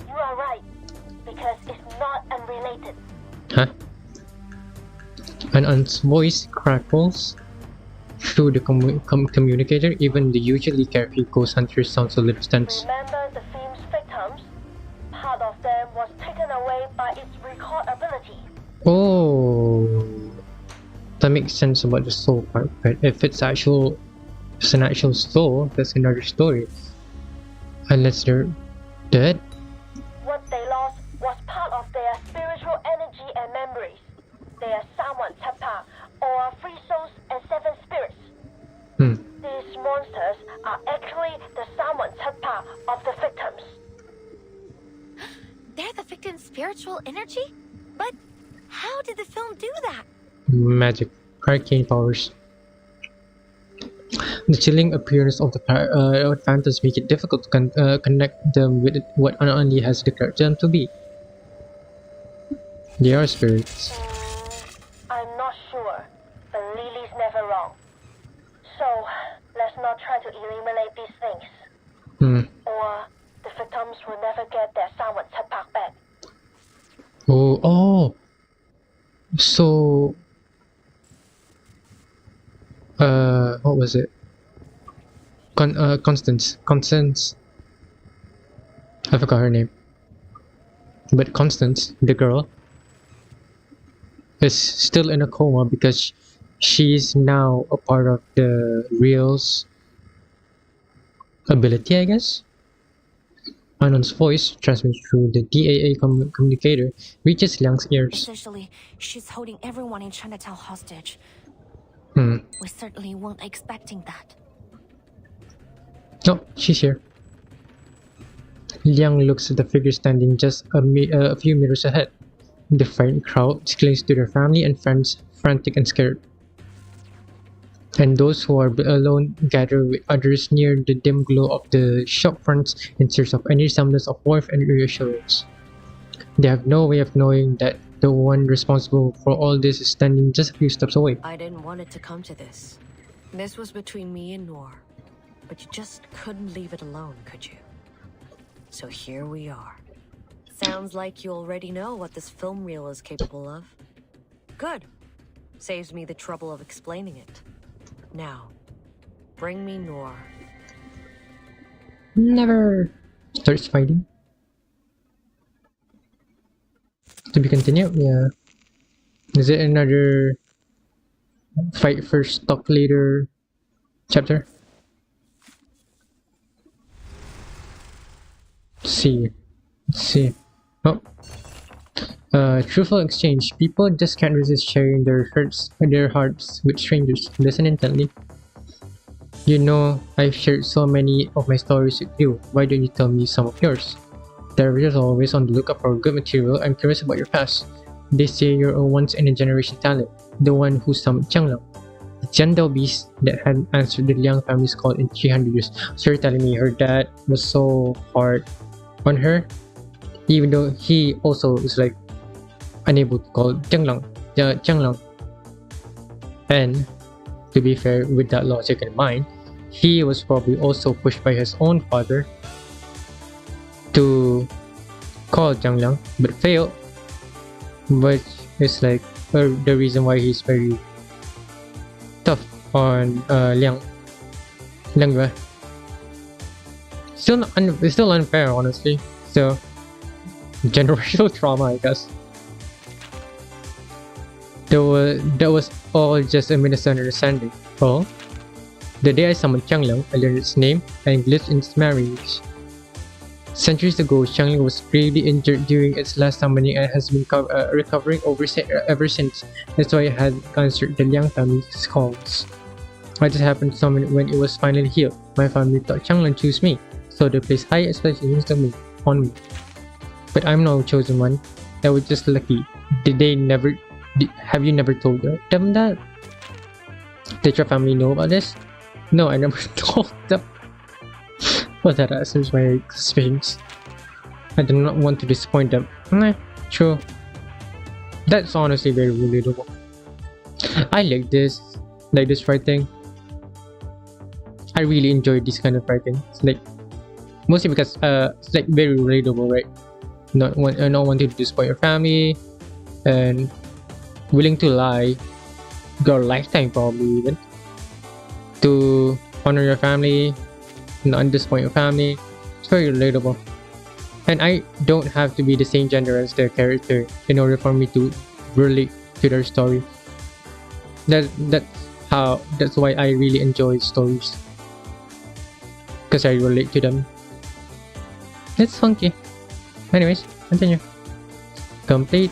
You are right, because it's not unrelated. Huh? An aunt's voice crackles through the communicator. Even the usually carefree ghost hunter sounds a little tense. Remember the film's victims? Part of them was taken away by its record ability. Oh, that makes sense about the soul part. But if it's an actual soul, that's another story. Unless they're dead. What they lost was part of their spiritual energy and memories. They are Sawan Tapa, or free souls and seven spirits. These monsters are actually the Sawan Tapa of the victims. They're the victim's spiritual energy? But how did the film do that? Magic, arcane powers. The chilling appearance of the phantoms make it difficult to connect them with what Anandi has declared them to be. They are spirits. I'm not sure, but Lily's never wrong. So, let's not try to eliminate these things. Or the victims will never get their Sawan Chapak back. Oh. So, what was it? Constance. I forgot her name. But Constance, the girl, is still in a coma because she's now a part of the Real's ability, I guess. Anon's voice, transmitted through the DAA communicator, reaches Liang's ears. Essentially, she's holding everyone in Chinatown hostage. We certainly weren't expecting that. Oh, she's here. Liang looks at the figure standing just a few meters ahead. The frightened crowd clings to their family and friends, frantic and scared. And those who are alone gather with others near the dim glow of the shop fronts in search of any semblance of warmth and reassurance. They have no way of knowing that the one responsible for all this is standing just a few steps away. I didn't want it to come to this. This was between me and Noor. But you just couldn't leave it alone, could you? So here we are. Sounds like you already know what this film reel is capable of. Good. Saves me the trouble of explaining it. Now, bring me Noor. Never starts fighting. To be continued? Yeah. Is it another fight first, talk later chapter? Let's see. Oh. Truthful exchange. People just can't resist sharing their hearts with strangers. Listen intently. You know, I've shared so many of my stories with you. Why don't you tell me some of yours? The reader's always on the lookout for good material. I'm curious about your past. They say you're a once-in-a-generation talent, the one who summoned Qianglong, the gentle beast that had answered the Liang family's call in 300 years. So you're telling me her dad was so hard on her, even though he also is like unable to call Qianglong. And to be fair, with that logic in mind, he was probably also pushed by his own father to call Qianglong, but failed, which is like the reason why he's very tough on Liang. It's still unfair, honestly. So generational trauma, I guess. That was all just a misunderstanding. Well, the day I summoned Qianglong, I learned its name and glimpsed its marriage. Centuries ago, Qianglong was gravely injured during its last summoning and has been recovering ever since. That's why I had answered the Liang family's calls. I just happened to summon it when it was finally healed. My family thought Qianglong chose me, so they placed high expectations on me. But I'm no chosen one. That was just lucky. Have you never told them that? Did your family know about this? No, I never told them. Well, that answers my suspicions. I do not want to disappoint them. True. That's honestly very relatable. I like this writing. I really enjoy this kind of writing. It's like mostly because it's like very relatable, right? Not wanting to disappoint your family and willing to lie your lifetime, probably even, to honor your family, not disappoint your family. It's very relatable. And I don't have to be the same gender as their character in order for me to relate to their story. That's why I really enjoy stories, because I relate to them. It's funky. Anyways, continue. Complete.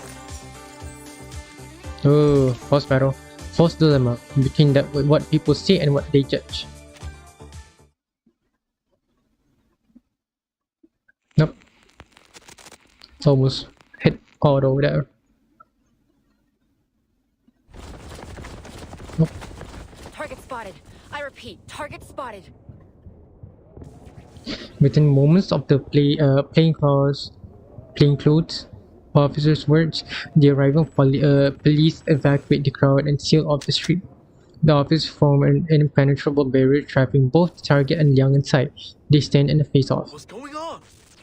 Oh, boss battle. False dilemma between what people see and what they judge. Nope. Almost hit auto there. Target spotted. I repeat, target spotted. Within moments of the plainclothes officers' words, the arriving police evacuate the crowd and seal off the street. The officers form an impenetrable barrier trapping both the target and Liang inside. They stand in a face-off. What's going on?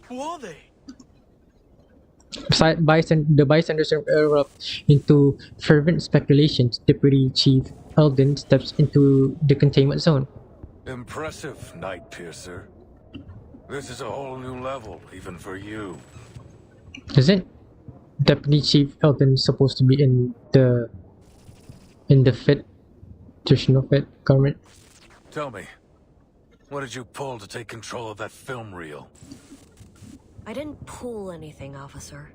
Who are they? The bystanders erupt into fervent speculations. Deputy Chief Eldon steps into the containment zone. Impressive, Night Piercer. This is a whole new level, even for you. Isn't Deputy Chief Eldon supposed to be in the fit, traditional fit government? Tell me, what did you pull to take control of that film reel? I didn't pull anything, officer.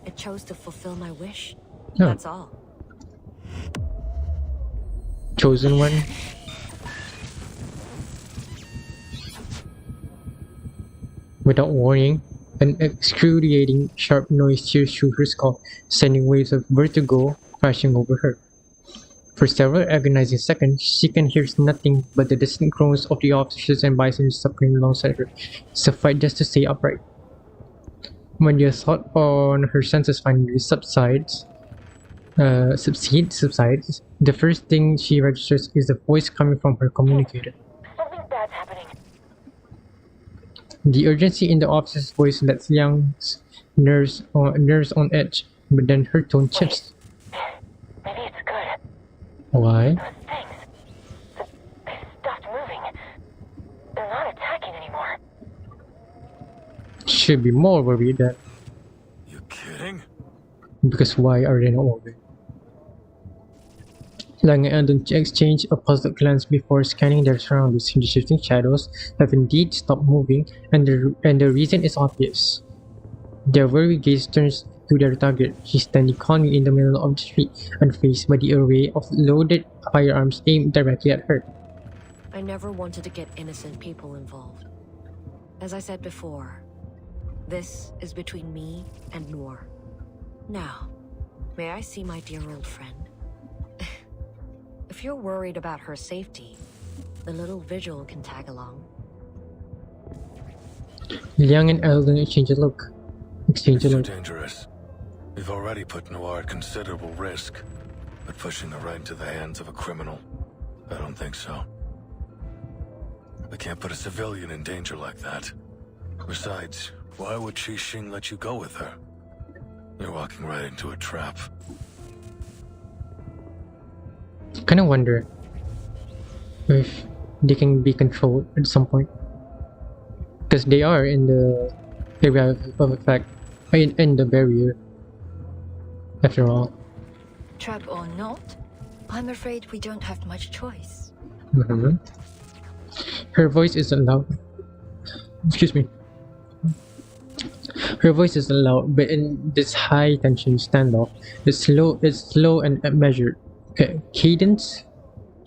I chose to fulfill my wish. No. That's all. Chosen one. Without warning, an excruciating sharp noise tears through her skull, sending waves of vertigo crashing over her. For several agonizing seconds, she can hear nothing but the distant groans of the officers and bystanders suffering alongside her, suffice just to stay upright. When the assault on her senses finally subsides, the first thing she registers is the voice coming from her communicator. Something bad's happening. The urgency in the officer's voice lets Liang's nerves on edge, but then her tone shifts. Maybe it's good. Why? Those things. They stopped moving. They're not attacking anymore. Should be more worried that. You kidding? Because why are they not moving? Lang and Eldon exchange a puzzled glance before scanning their surroundings. The shifting shadows have indeed stopped moving, and the reason is obvious. Their worried gaze turns to their target. She's standing calmly in the middle of the street, unfazed by the array of loaded firearms aimed directly at her. I never wanted to get innocent people involved. As I said before, this is between me and Noor. Now, may I see my dear old friend? If you're worried about her safety, the little vigil can tag along. Liang and Eldon exchange a look. It's too dangerous. We've already put Noir at considerable risk, but pushing her right into the hands of a criminal, I don't think so. We can't put a civilian in danger like that. Besides, why would Xing let you go with her? You're walking right into a trap. Kinda wonder if they can be controlled at some point. Because they are in the area of effect, in the barrier, after all. Trap or not, I'm afraid we don't have much choice. Her voice is loud. Excuse me. Her voice is loud, but in this high tension standoff, it's slow and measured. Cadence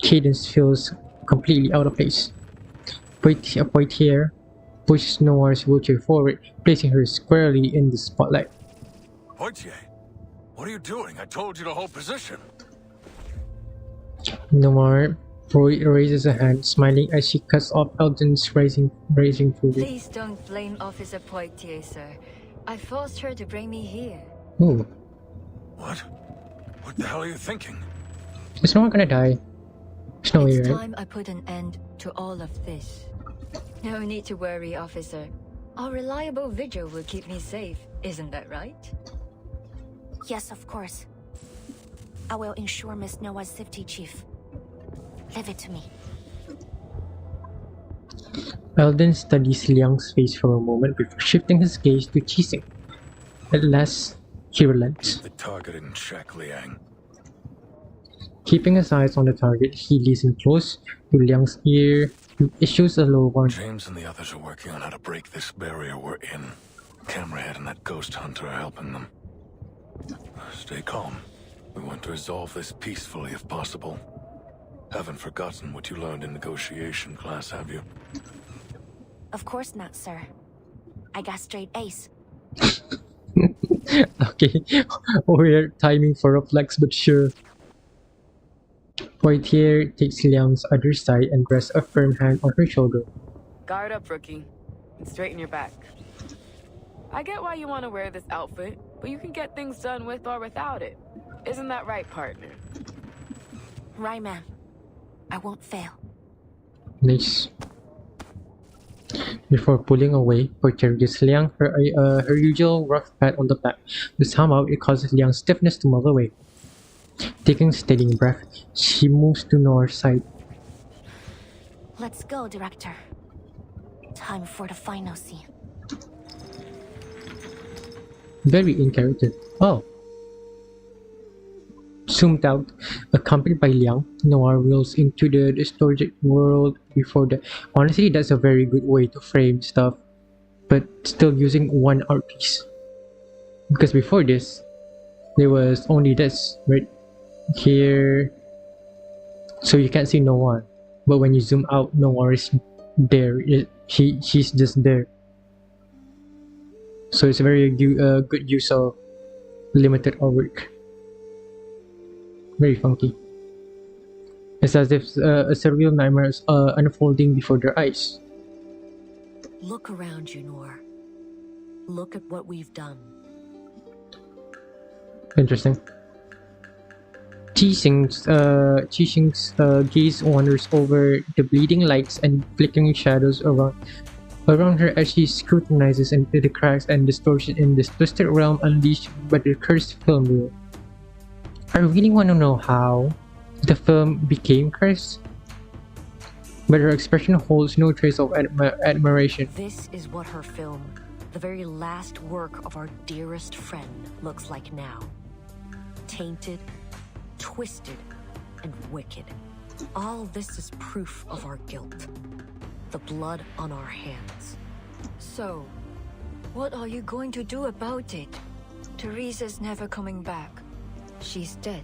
feels completely out of place. Poitier pushes Noir's wheelchair forward, placing her squarely in the spotlight. Poitier, what are you doing? I told you to hold position. Noir raises a hand, smiling as she cuts off Eldon's rising fury. Please don't blame Officer Poitier, sir. I forced her to bring me here. Ooh. What? What the hell are you thinking? Is no one gonna die? There's no way, It's right? time I put an end to all of this. No need to worry, officer. Our reliable vigil will keep me safe, isn't that right? Yes, of course. I will ensure Miss Noah's safety, Chief. Leave it to me. Eldon studies Liang's face for a moment before shifting his gaze to Xing. At last, he relents. The target in check, Liang. Keeping his eyes on the target, he listens close to Liang's ear and issues a low warning. James and the others are working on how to break this barrier we're in. Camerahead and that ghost hunter are helping them. Stay calm. We want to resolve this peacefully if possible. Haven't forgotten what you learned in negotiation class, have you? Of course not, sir. I got straight A's. Okay, weird timing for a flex, but sure. Poitier takes Liang's other side and rests a firm hand on her shoulder. Guard up, rookie, and straighten your back. I get why you want to wear this outfit, but you can get things done with or without it. Isn't that right, partner? Right, ma'am. I won't fail. Nice. Before pulling away, Poitier gives Liang her usual rough pat on the back, but somehow it causes Liang's stiffness to melt away. Taking a steadying breath, she moves to Noir's side. Let's go, Director. Time for the final scene. Very in character. Oh. Zoomed out, accompanied by Liang, Noir rolls into the distorted world before the. Honestly, that's a very good way to frame stuff, but still using one art piece. Because before this, there was only this, right? Here. So you can't see Noir. But when you zoom out, Noir is there. He's just there. So it's a very good use of limited artwork. Very funky. It's as if a surreal nightmare is unfolding before their eyes. Look around you, Noir. Look at what we've done. Interesting. Qixing's gaze wanders over the bleeding lights and flickering shadows around her as she scrutinizes into the cracks and distortion in this twisted realm unleashed by the cursed film reel. I really want to know how the film became cursed, but her expression holds no trace of admiration. This is what her film, the very last work of our dearest friend, looks like now. Tainted, twisted, and wicked. All this is proof of our guilt. The blood on our hands. So, what are you going to do about it? Teresa's never coming back. She's dead.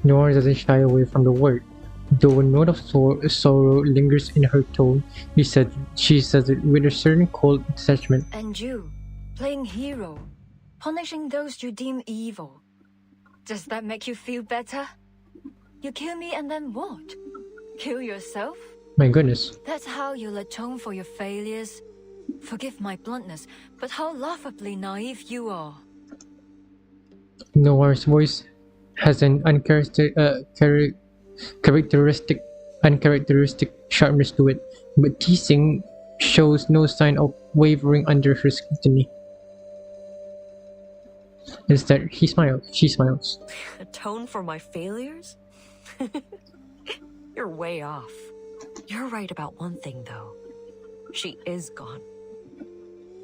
Noir doesn't shy away from the word. Though a note of sorrow lingers in her tone, she says it with a certain cold detachment. And you, playing hero, punishing those you deem evil. Does that make you feel better? You kill me and then what? Kill yourself? My goodness. That's how you'll atone for your failures? Forgive my bluntness, but how laughably naive you are. Noir's voice has an uncharacteristic sharpness to it, but Qixing shows no sign of wavering under her scrutiny. Instead, she smiles. Atone for my failures? You're way off. You're right about one thing, though. She is gone.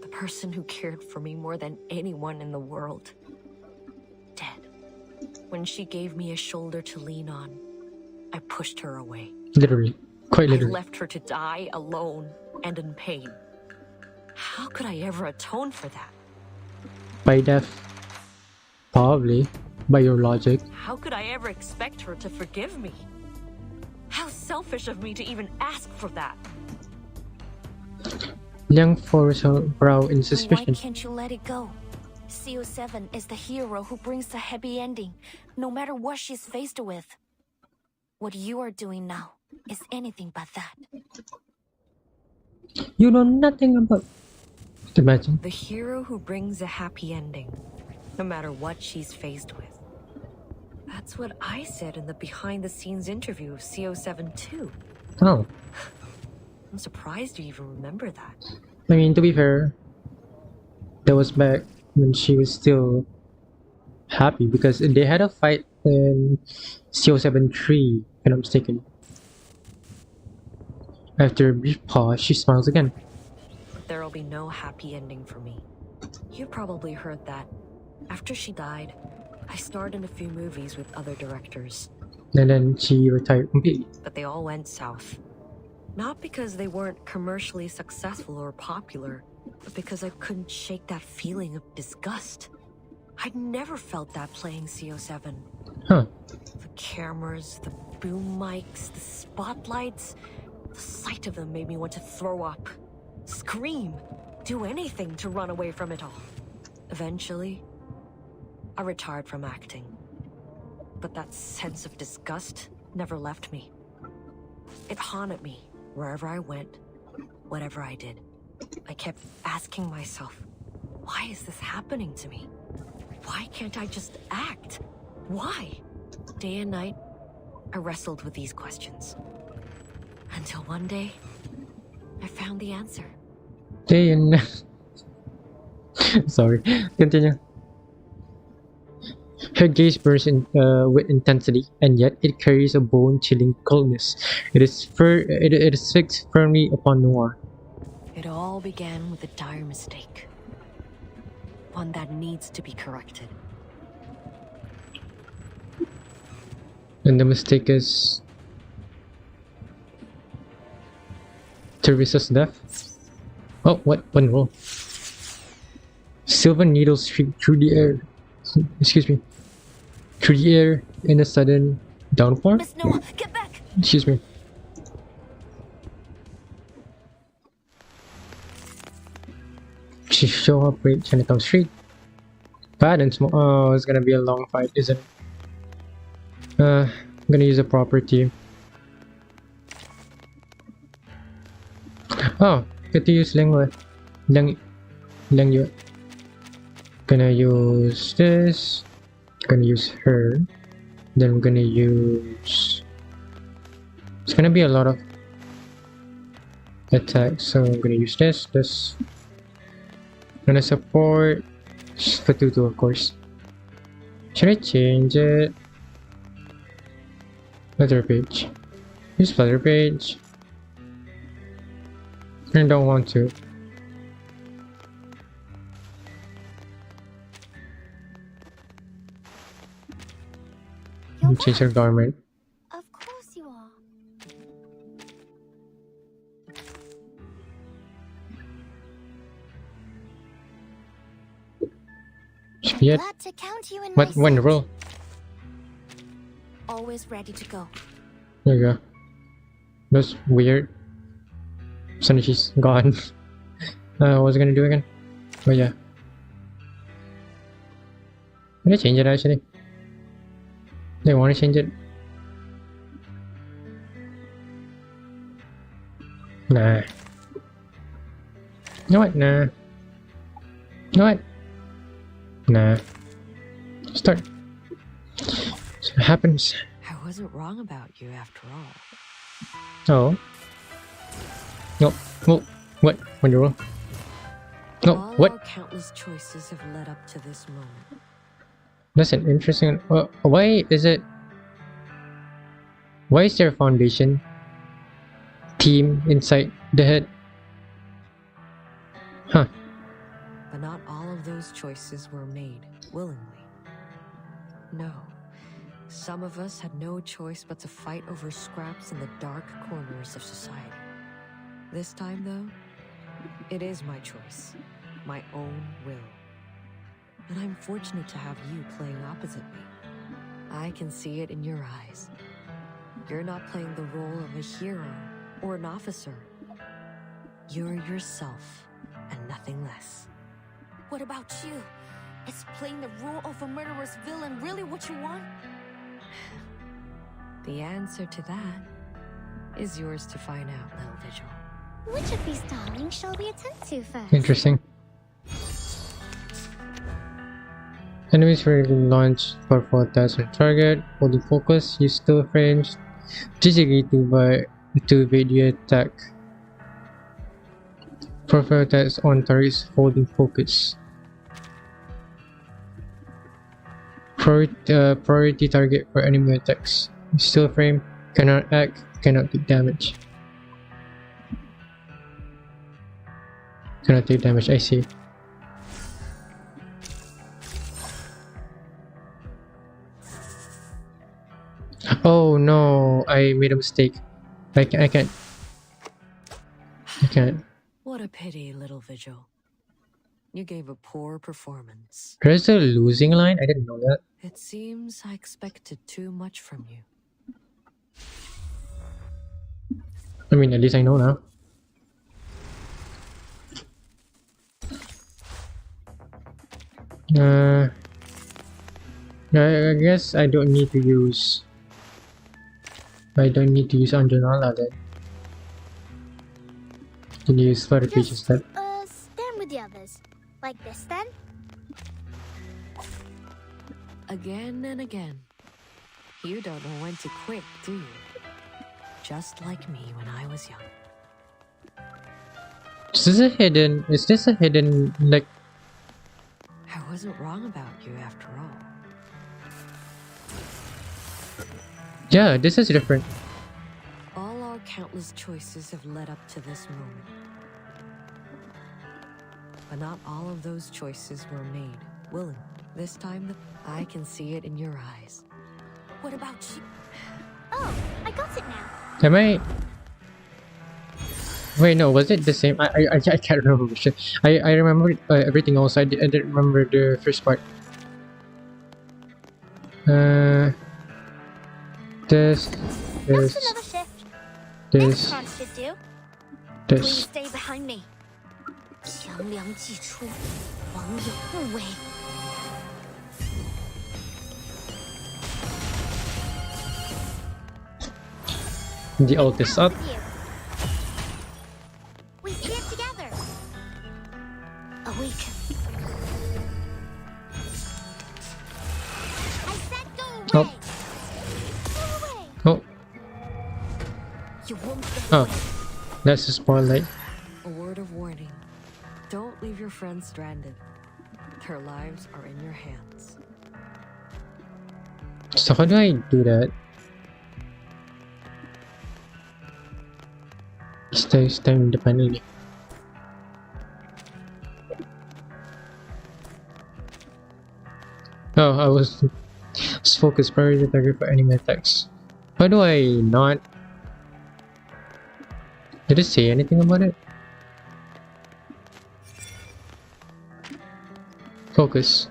The person who cared for me more than anyone in the world. Dead. When she gave me a shoulder to lean on, I pushed her away. Literally. Quite literally. I left her to die alone and in pain. How could I ever atone for that? By death. Probably. By your logic. How could I ever expect her to forgive me? How selfish of me to even ask for that. Liang furrows her brow in suspicion. Why can't you let it go? CO7 is the hero who brings the happy ending, no matter what she's faced with. What you are doing now is anything but that. You know nothing about... Imagine. The hero who brings a happy ending, no matter what she's faced with. That's what I said in the behind-the-scenes interview of CO7 too. Oh. I'm surprised you even remember that. I mean, to be fair, that was back when she was still happy, because they had a fight in CO7 3, if I'm not mistaken. After a brief pause, she smiles again. There'll be no happy ending for me. You probably heard that. After she died, I starred in a few movies with other directors. And then she retired completely. But they all went south. Not because they weren't commercially successful or popular, but because I couldn't shake that feeling of disgust. I'd never felt that playing CO7. Huh. The cameras, the boom mics, the spotlights, the sight of them made me want to throw up, scream, do anything to run away from it all. Eventually, I retired from acting. But that sense of disgust never left me. It haunted me wherever I went, whatever I did. I kept asking myself, why is this happening to me? Why can't I just act? Why? Day and night, I wrestled with these questions. Until one day, I found the answer. Day and night. Sorry, continue. Her gaze burns with intensity, and yet it carries a bone-chilling coldness. It is fixed firmly upon Noir. It all began with a dire mistake. One that needs to be corrected. And the mistake is Teresa's death. Oh, what? One roll. Silver needles streak through the air. Excuse me. Through the air in a sudden downpour. Miss Noah, get back! Excuse me. She show up with ChinaTown Street. Bad and small. Oh, it's gonna be a long fight, isn't it? I'm gonna use a property. Oh, get to use Lang Yu. Gonna use this. Gonna use her. Then I'm gonna use. It's gonna be a lot of attacks, so I'm gonna use this. Gonna support Fatutu, of course. Should I change it? Flutter page. Use flutter page. I don't want to. Change her garment. Of course you are. Yet. Glad to count you in What? my When roll? Always ready to go. There you go. That's weird. Suddenly she's gone. What was I gonna do again? Oh yeah. I'm gonna change it actually. They want to change it. Nah. You know what? Nah. You know what? Nah. Start. So what happens? I wasn't wrong about you after all. Oh. No. Oh. What? When you roll? No. All What? our countless choices have led up to this moment. That's an interesting. Why is it? Why is there a foundation team inside the head? Huh. But not all of those choices were made willingly. No. Some of us had no choice but to fight over scraps in the dark corners of society. This time, though, it is my choice, my own will. And I'm fortunate to have you playing opposite me. I can see it in your eyes. You're not playing the role of a hero or an officer. You're yourself and nothing less. What about you? Is playing the role of a murderous villain really what you want? The answer to that is yours to find out, little Vigil. Which of these darlings shall we attend to first? Interesting. Enemies regularly launch powerful attacks on target. Holding focus, use still frames strategically to evade the attack. Powerful attacks on targets holding focus. Priority target for enemy attacks. Still frame, cannot act, cannot take damage. Cannot take damage, I see. Oh no, I made a mistake. I can't. What a pity, little Vigil. You gave a poor performance. There's a losing line? I didn't know that. It seems I expected too much from you. I mean, at least I know now. I guess I don't need to use Anjanala then. Can use further pages that. Stand with the others. Like this, then? Again and again. You don't know when to quit, do you? Just like me when I was young. Is this a hidden, like... I wasn't wrong about you after all. Yeah, this is different. All our countless choices have led up to this moment. But not all of those choices were made willingly. This time, I can see it in your eyes. What about you? Oh, I got it now. Am I... Wait, no, was it the same? I can't remember which. I remember everything else. I didn't remember the first part. This, That's another shift. Next crunch should do. Please this. stay behind me. 强梁既出，王有不为。 The ult is up. We stand together. Awaken. I said go away. Oh. Oh. You won't get Oh. away. That's a spotlight. A word of warning. Don't leave your friends stranded. Their lives are in your hands. So how do I do that? Stay independently. Oh, I was focused priority target for enemy attacks. How do I not? Did it say anything about it? Focus.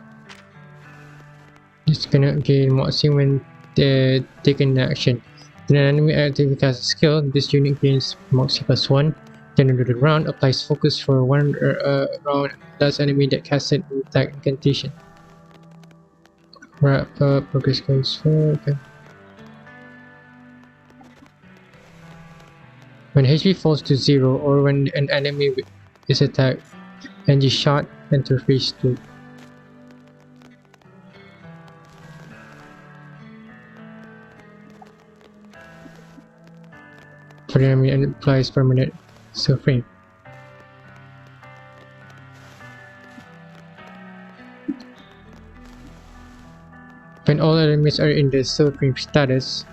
It's gonna gain more see when taking action. When an enemy actively casts a skill, this unit gains Moxie +1. Then under the round, applies focus for one round. That's enemy that casts an attack incantation. Wrap up, progress goes for. Okay. When HP falls to 0 or when an enemy is attacked and is shot, enter phase 2. For the enemy and applies permanent suffering. When all enemies are in the suffering status,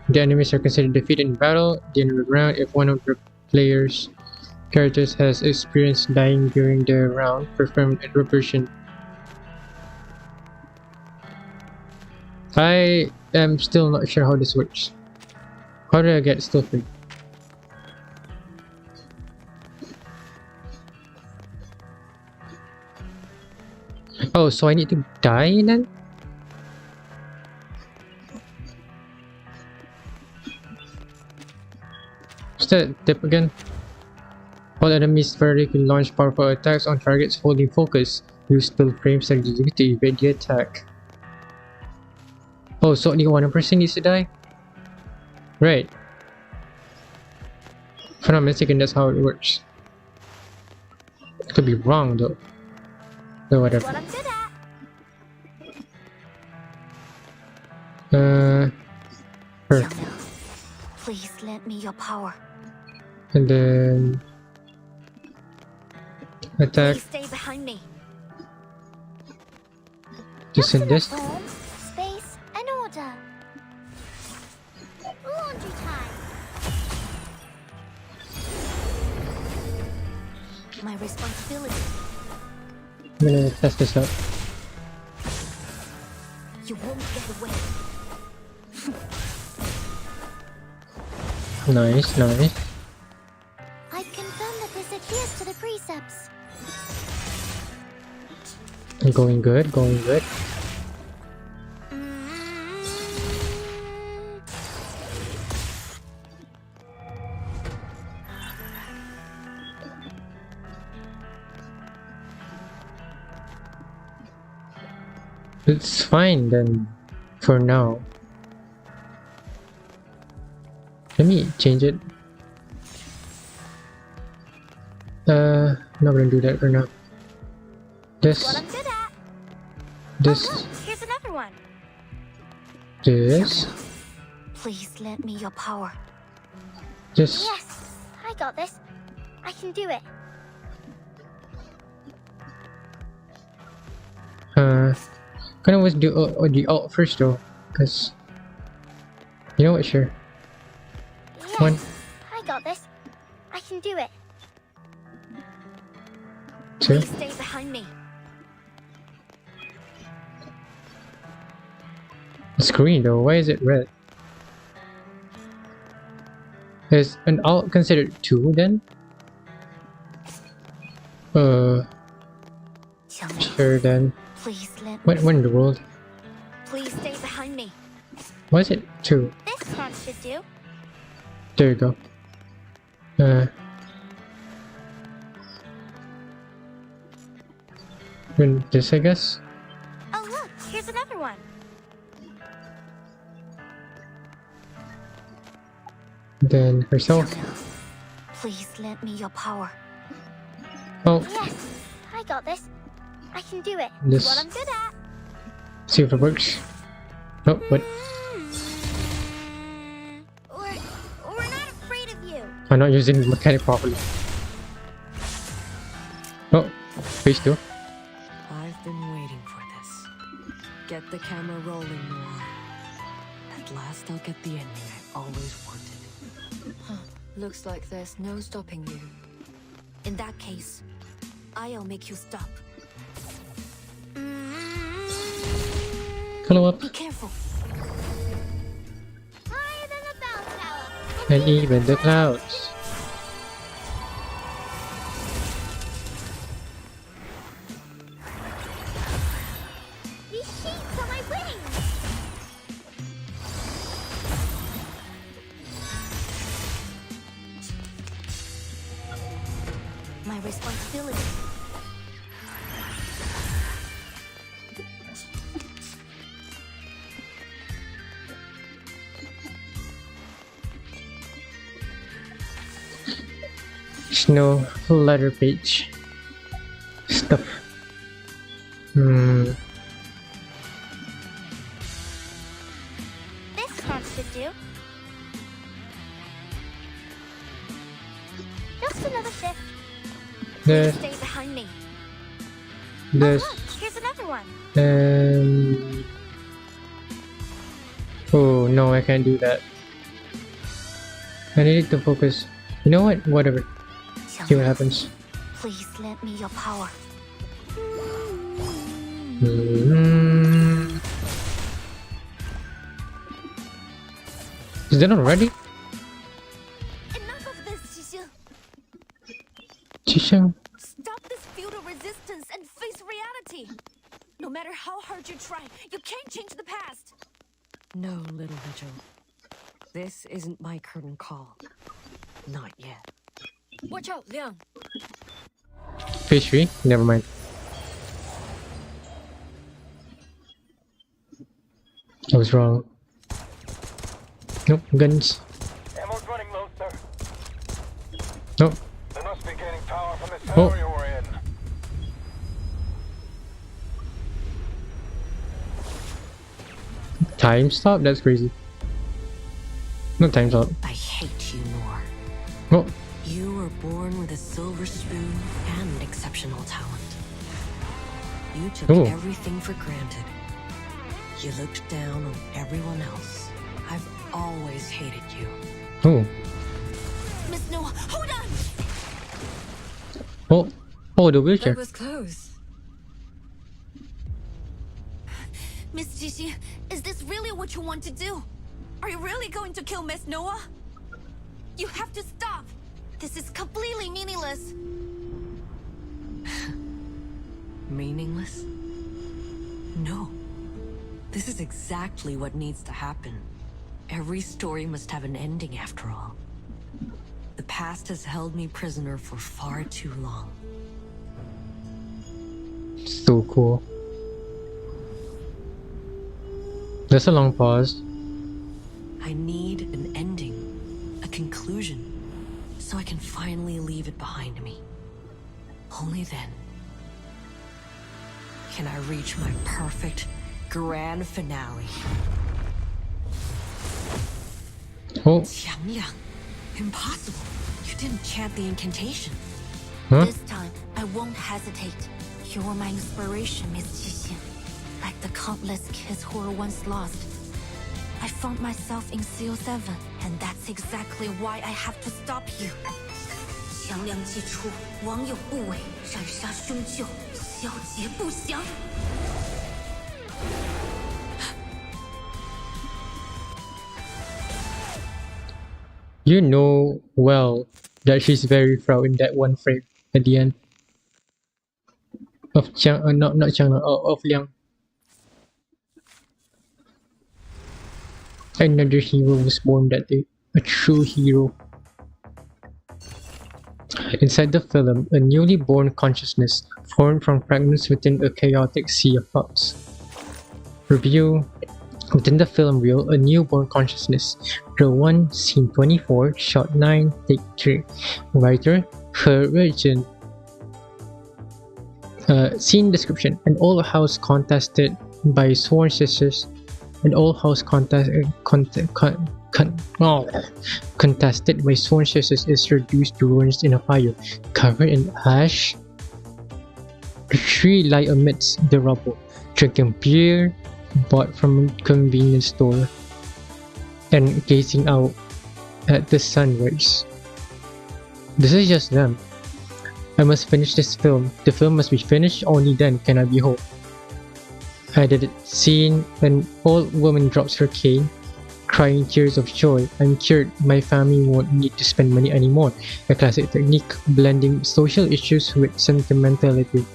the enemies are considered defeated in battle. At the end of the round, if one of the player's characters has experienced dying during the round, perform a reversion. I am still not sure how this works. How do I get still free? Oh, so I need to die then? What's that tip again? All enemies vertically launch powerful attacks on targets holding focus. Use still frames to evade the attack. Oh, so only one person needs to die? Right. If I'm not mistaken, that's how it works. Could be wrong though. So whatever. What I'm good at. Her. Please lend me your power. And then attack. Please stay behind me. Just in this. Form, space, and order. Laundry time. My responsibility. I'm gonna test this out. You won't get away. Nice, nice. I confirm that this adheres to the precepts. Going good, going good. It's fine then for now. Let me change it. Not gonna do that for now. What This, I'm good at. this, Oh, look, here's another one. this, Please lend me your power. this. Yes, I got this. I can do it. Can always do the alt first though, cause you know what? Sure. Yes, One, I got this. I can do it. two. Please stay behind me. It's green though. Why is it red? Is an alt considered 2 then? Sure then. Please lend What in the world? Please stay behind me. Why is it 2? This one should do. There you go. Then this, I guess. Oh look, here's another one. Then herself. Please lend me your power. Oh, Yes, I got this. I can do it. This- What I'm good at. see if it works. Oh, what? We're not afraid of you. I'm not using the mechanic properly. Oh, phase 2. I've been waiting for this. Get the camera rolling, Noir. At last I'll get the ending I always wanted. Looks like there's no stopping you. In that case, I'll make you stop. Follow up. Be careful. Higher than the bell tower. And even the clouds. These sheets are my wings. My responsibility. Snow letter page stuff. This one should do. Just another shift. This, Stay behind me. this, Oh, look, here's another one. and oh no, I can't do that. I need to focus. You know what? Whatever. See what happens. Please lend me your power. Is that already? Enough of this, Xixi. Chisha? Stop this feudal resistance and face reality. No matter how hard you try, you can't change the past. No, little Vigil. This isn't my curtain call. Not yet. Watch out, Liang. Phase 3? Never mind. I was wrong. Nope, guns. Ammo's running low, sir. Nope. They must be gaining power from this Oh. area we're in. Time stop? That's crazy. No time stop. I hate you, Noir. Oh, You were born with a silver spoon and exceptional talent. You took Ooh. everything for granted. You looked down on everyone else. I've always hated you. oh, Miss Noah, hold on! oh, oh, the wheelchair. That was close. Miss Xixi, is this really what you want to do? Are you really going to kill Miss Noah? You have to stop! This is completely meaningless! Meaningless? No. This is exactly what needs to happen. Every story must have an ending after all. The past has held me prisoner for far too long. So cool. That's a long pause. I need an ending, a conclusion, so I can finally leave it behind me. Only then can I reach my perfect grand finale. Oh. Qiangliang, impossible. You didn't chant the incantation. Huh? This time, I won't hesitate. You were my inspiration, Miss Qixin. Like the countless kids who were once lost. I found myself in CO7, and that's exactly why I have to stop you. 强梁既出，王有不为，斩杀兄舅，小节不祥。You know well that she's very proud in that one frame at the end of not Chiang, of Liang. Another hero was born that day, a true hero. Inside the film, a newly born consciousness formed from fragments within a chaotic sea of thoughts. Review. Within the film reel, a newborn consciousness. Reel 1, Scene 24, Shot 9, Take 3. Writer, Her Virgin. Scene description. An old house contested by sworn sisters. An old house contested by sworn sisters is reduced to ruins in a fire. Covered in ash, the three lie amidst the rubble, drinking beer bought from a convenience store and gazing out at the sunrise. This is just them. I must finish this film. The film must be finished, only then can I be whole. Added scene, an old woman drops her cane, crying tears of joy. I'm cured, my family won't need to spend money anymore. A classic technique, blending social issues with sentimentality.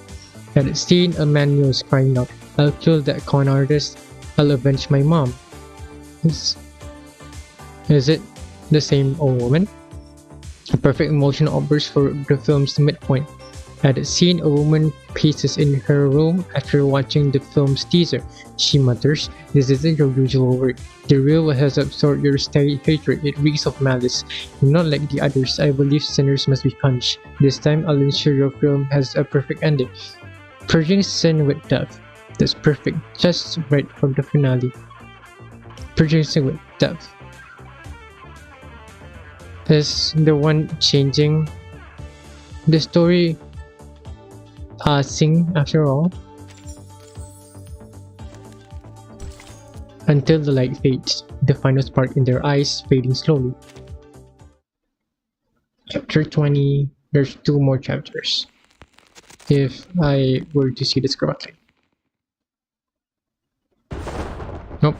Added scene, a man kneels crying out, I'll kill that con artist, I'll avenge my mom. Is it the same old woman? A perfect emotional outburst for the film's midpoint. At a scene, a woman paces in her room after watching the film's teaser. She mutters, this isn't your usual work. The real has absorbed your state hatred. It reeks of malice. Not like the others, I believe sinners must be punished. This time, I'll ensure your film has a perfect ending. Purging sin with death. That's perfect. Just right for the finale. Purging sin with death. Is the one changing the story passing after all? Until the light fades, the final spark in their eyes fading slowly. Chapter 20. There's 2 more chapters, if I were to see this correctly. Nope.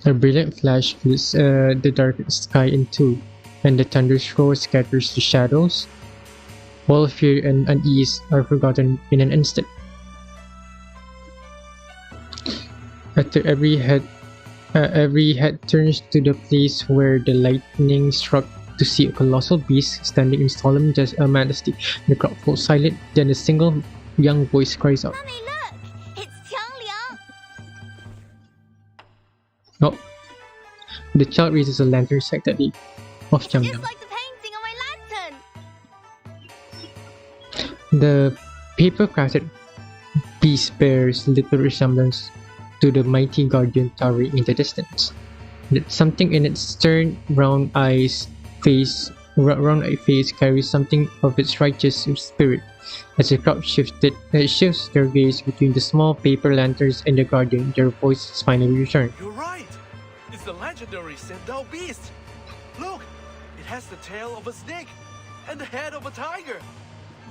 A brilliant flash fills the dark sky in two, and the thunder's roar scatters the shadows. All fear and unease are forgotten in an instant. After every head turns to the place where the lightning struck to see a colossal beast standing in solemn majesty. The crowd falls silent, then a single young voice cries out. Mommy, look! It's Qiangliang! Oh. The child raises a lantern secretly of Qiangliang. Just like the painting on my lantern! The paper-crafted beast bears little resemblance to the mighty guardian towering in the distance. Something in its stern, round-eyed face carries something of its righteous spirit. As the crowd shifts their gaze between the small paper lanterns and the guardian, their voices finally return. You're right! It's the legendary Sandal beast! Look! It has the tail of a snake and the head of a tiger!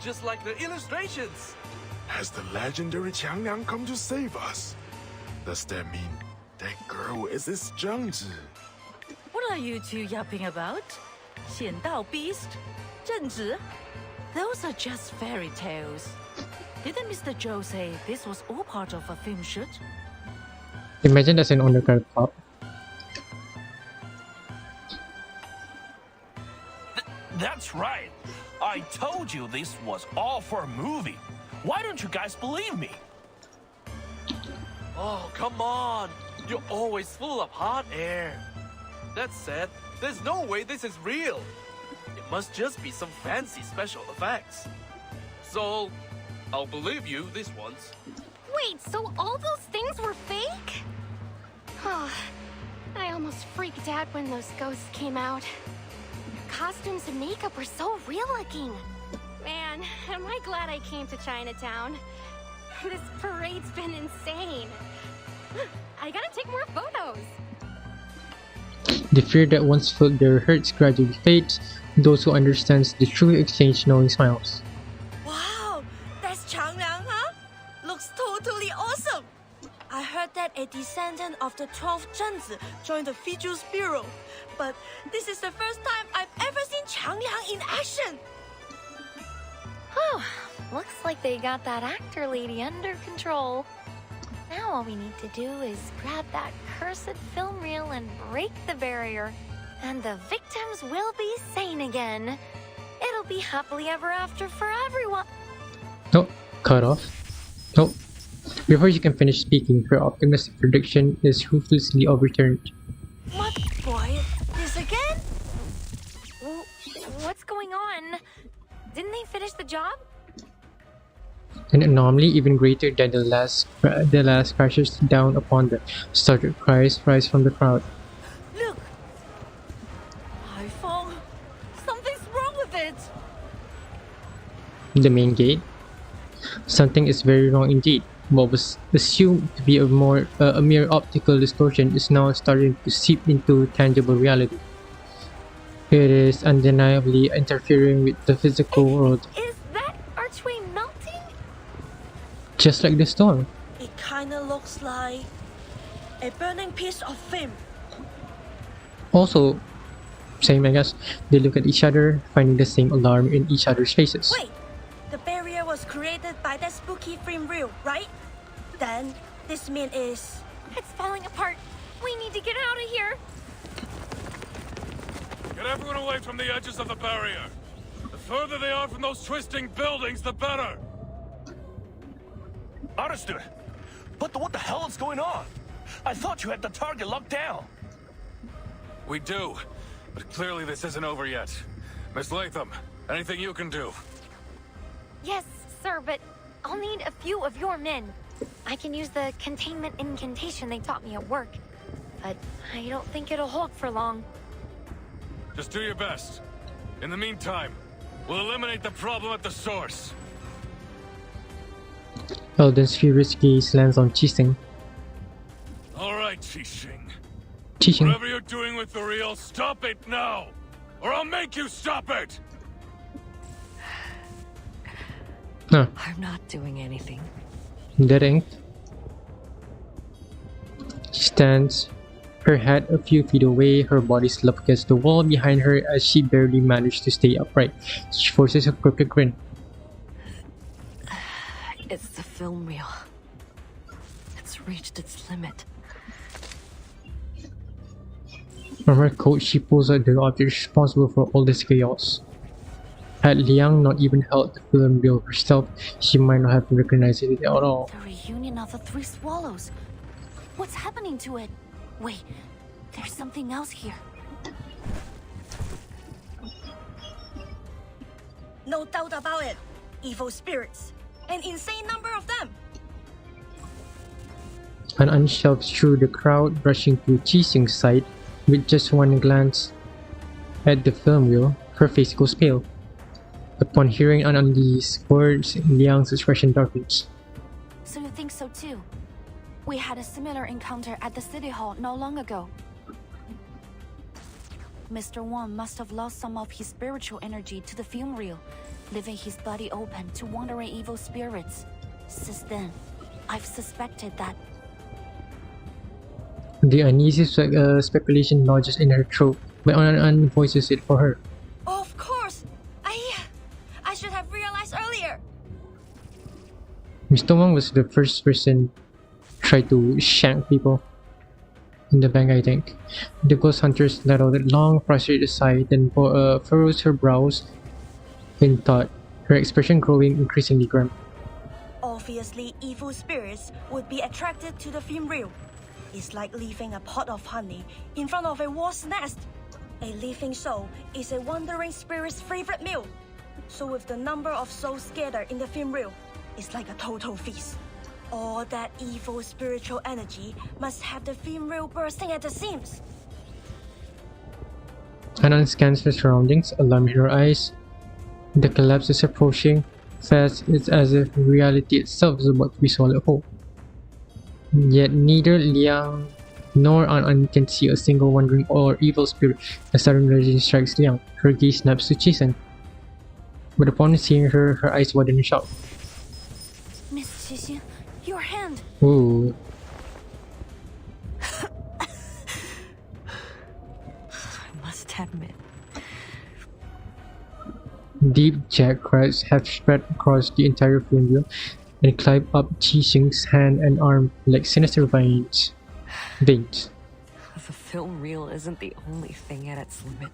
Just like the illustrations! Has the legendary Qiangliang come to save us? Does that mean that girl is this Zhangzi? What are you two yapping about? 显道 beast? 正直? Those are just fairy tales. Didn't Mr. Zhou say this was all part of a film shoot? Imagine that's an undercard pop. That's right. I told you this was all for a movie. Why don't you guys believe me? Oh, come on. You're always full of hot air. That said, there's no way this is real. It must just be some fancy special effects. So, I'll believe you this once. Wait, so all those things were fake? Oh, I almost freaked out when those ghosts came out. Costumes and makeup were so real looking. Man, am I glad I came to Chinatown. This parade's been insane. I gotta take more photos. The fear that once filled their hearts gradually fades. Those who understand the truth exchange knowing smiles. Wow, that's Changliang, huh? Looks totally awesome. I heard that a descendant of the 12th Zhenzi joined the Fiju's bureau, but this is the first time I've ever seen Changliang in action. Oh, looks like they got that actor lady under control. Now all we need to do is grab that cursed film reel and break the barrier. And the victims will be sane again. It'll be happily ever after for everyone. Oh, cut off. Oh, before you can finish speaking, her optimistic prediction is ruthlessly overturned. What boy? This again? What's going on? Didn't they finish the job? An anomaly even greater than the last crashes down upon the startled cries rise from the crowd. Look! iPhone! Something's wrong with it! The main gate? Something is very wrong indeed. What was assumed to be a mere optical distortion is now starting to seep into tangible reality. It is undeniably interfering with the physical world. Is that archway melting? Just like the storm. It kinda looks like a burning piece of film. Also, same I guess, they look at each other, finding the same alarm in each other's faces. Wait! The barrier was created by that spooky film reel, right? Then, this means is... It's falling apart. We need to get out of here. Get everyone away from the edges of the barrier. The further they are from those twisting buildings, the better. Understood. But what the hell is going on? I thought you had the target locked down. We do, but clearly this isn't over yet. Miss Latham, anything you can do? Yes, sir, but I'll need a few of your men. I can use the containment incantation they taught me at work, but I don't think it'll hold for long. Just do your best. In the meantime, we'll eliminate the problem at the source. Eldon's furious gaze lands on Qixing. All right, Qixing. Qixing. Whatever you're doing with the reel, stop it now! Or I'll make you stop it! Huh. I'm not doing anything. Dead ink. She stands, her head a few feet away, her body slumped against the wall behind her as she barely managed to stay upright. She forces a crooked grin. It's the film reel. It's reached its limit. From her coat, she pulls out the object responsible for all this chaos. Had Liang not even held the film reel herself, she might not have recognized it at all. The reunion of the three swallows. What's happening to it? Wait, there's something else here. No doubt about it. Evil spirits. An insane number of them. An unshelves through the crowd, rushing to Qixing's side. With just one glance at the film reel, her face goes pale. Upon hearing these words, Liang's expression darkens. So you think so too? We had a similar encounter at the city hall not long ago. Mr. Wang must have lost some of his spiritual energy to the film reel, leaving his body open to wandering evil spirits. Since then, I've suspected that. The uneasy speculation lodges in her throat, but An voices it for her. Of course! I should have realized earlier! Mr. Wang was the first person try to shank people in the bank, I think. The ghost hunters let out a long, frustrated sigh, then furrows her brows in thought, her expression growing increasingly grim. Obviously, evil spirits would be attracted to the film reel. It's like leaving a pot of honey in front of a wasp's nest. A living soul is a wandering spirit's favorite meal. So with the number of souls scattered in the film reel, it's like a total feast. All that evil spiritual energy must have the film reel bursting at the seams. Anan scans her surroundings, alarm in her eyes. The collapse is approaching fast. It's as if reality itself is about to be swallowed whole. Yet neither Liang nor An can see a single wandering or evil spirit. A sudden realization strikes Liang. Her gaze snaps to Chisen. But upon seeing her, her eyes widen in shock. Miss Qixin, your hand! Ooh. I must admit. Deep jack cries have spread across the entire film reel and climb up Qixing's hand and arm like sinister veins. The film reel isn't the only thing at its limit.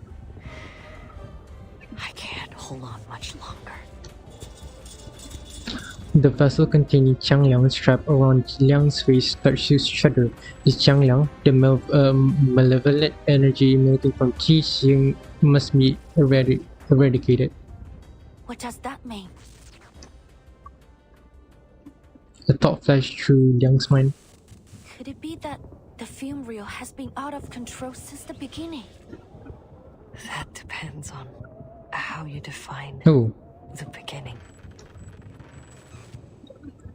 I can't hold on much longer. The vessel containing Qiangliang strapped around Liang's face starts to shudder. The Qiangliang, the malevolent energy emanating from Qixing, must be eradicated. What does that mean? A thought flashed through Liang's mind. Could it be that the film reel has been out of control since the beginning? That depends on how you define the beginning.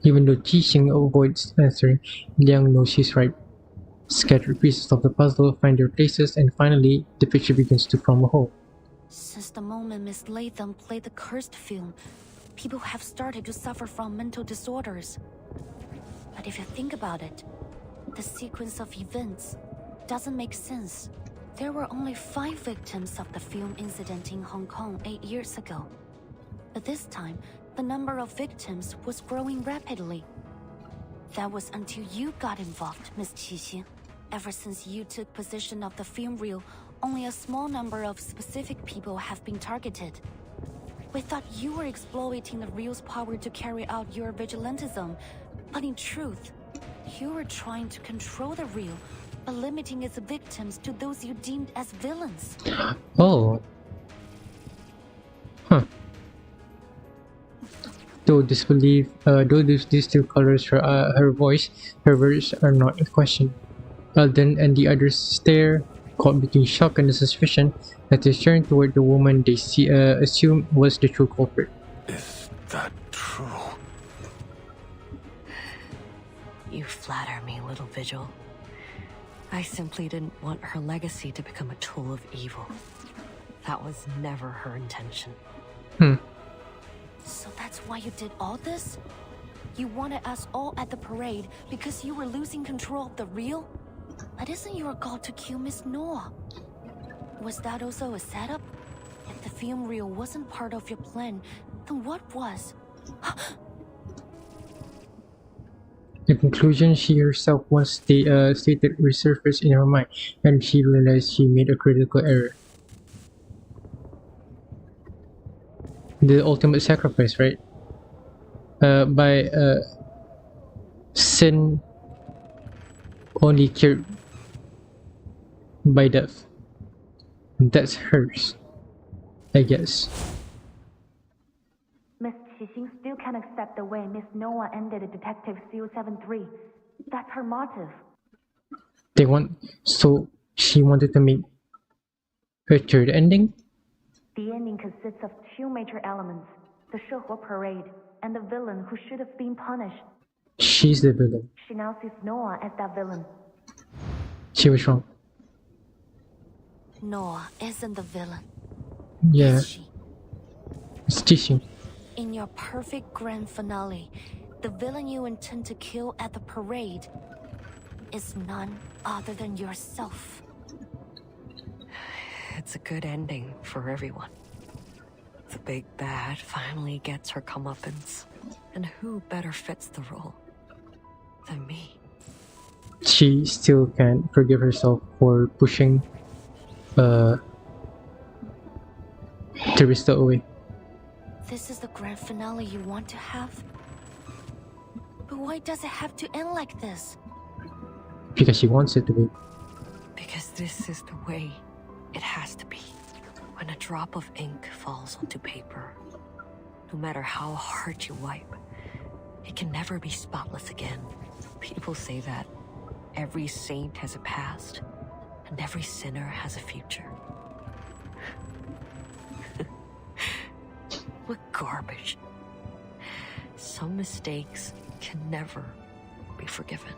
Even though Qixing avoids answering, Liang knows she's right. Scattered pieces of the puzzle find their places, and finally, the picture begins to form a whole. Since the moment Miss Latham played the cursed film, people have started to suffer from mental disorders. But if you think about it, the sequence of events doesn't make sense. There were only 5 victims of the film incident in Hong Kong 8 years ago. But this time, the number of victims was growing rapidly. That was until you got involved, Miss Qixin. Ever since you took possession of the film reel, only a small number of specific people have been targeted. We thought you were exploiting the reel's power to carry out your vigilantism, but in truth, you were trying to control the reel by limiting its victims to those you deemed as villains. Oh. Huh. Though these still colors her voice, her words are not a question. Eldon and the others stare, caught between shock and suspicion, as they turn toward the woman they assume was the true culprit. Is that true? You flatter me, little Vigil. I simply didn't want her legacy to become a tool of evil. That was never her intention. So that's why you did all this? You wanted us all at the parade because you were losing control of the reel? But isn't your goal to kill Miss Noah? Was that also a setup? If the film reel wasn't part of your plan, then what was? The conclusion she herself once stated resurfaced in her mind, and she realized she made a critical error. The ultimate sacrifice, right? By sin only cured by death. That's hers, I guess. Miss Qixing still can't accept the way Miss Noah ended Detective 073. That's her motive. So she wanted to make a third ending? The ending consists of 2 major elements, the Shehe parade and the villain who should have been punished. She's the villain. She now sees Noah as that villain. She was wrong. Noah isn't the villain. Yeah. It's Qixing. In your perfect grand finale, the villain you intend to kill at the parade is none other than yourself. It's a good ending for everyone. The big bad finally gets her comeuppance. And who better fits the role than me? She still can't forgive herself for pushing Teresa away. This is the grand finale you want to have? But why does it have to end like this? Because she wants it to be. Because this is the way it has to be. When a drop of ink falls onto paper, no matter how hard you wipe, it can never be spotless again. People say that every saint has a past, and every sinner has a future. What garbage. Some mistakes can never be forgiven.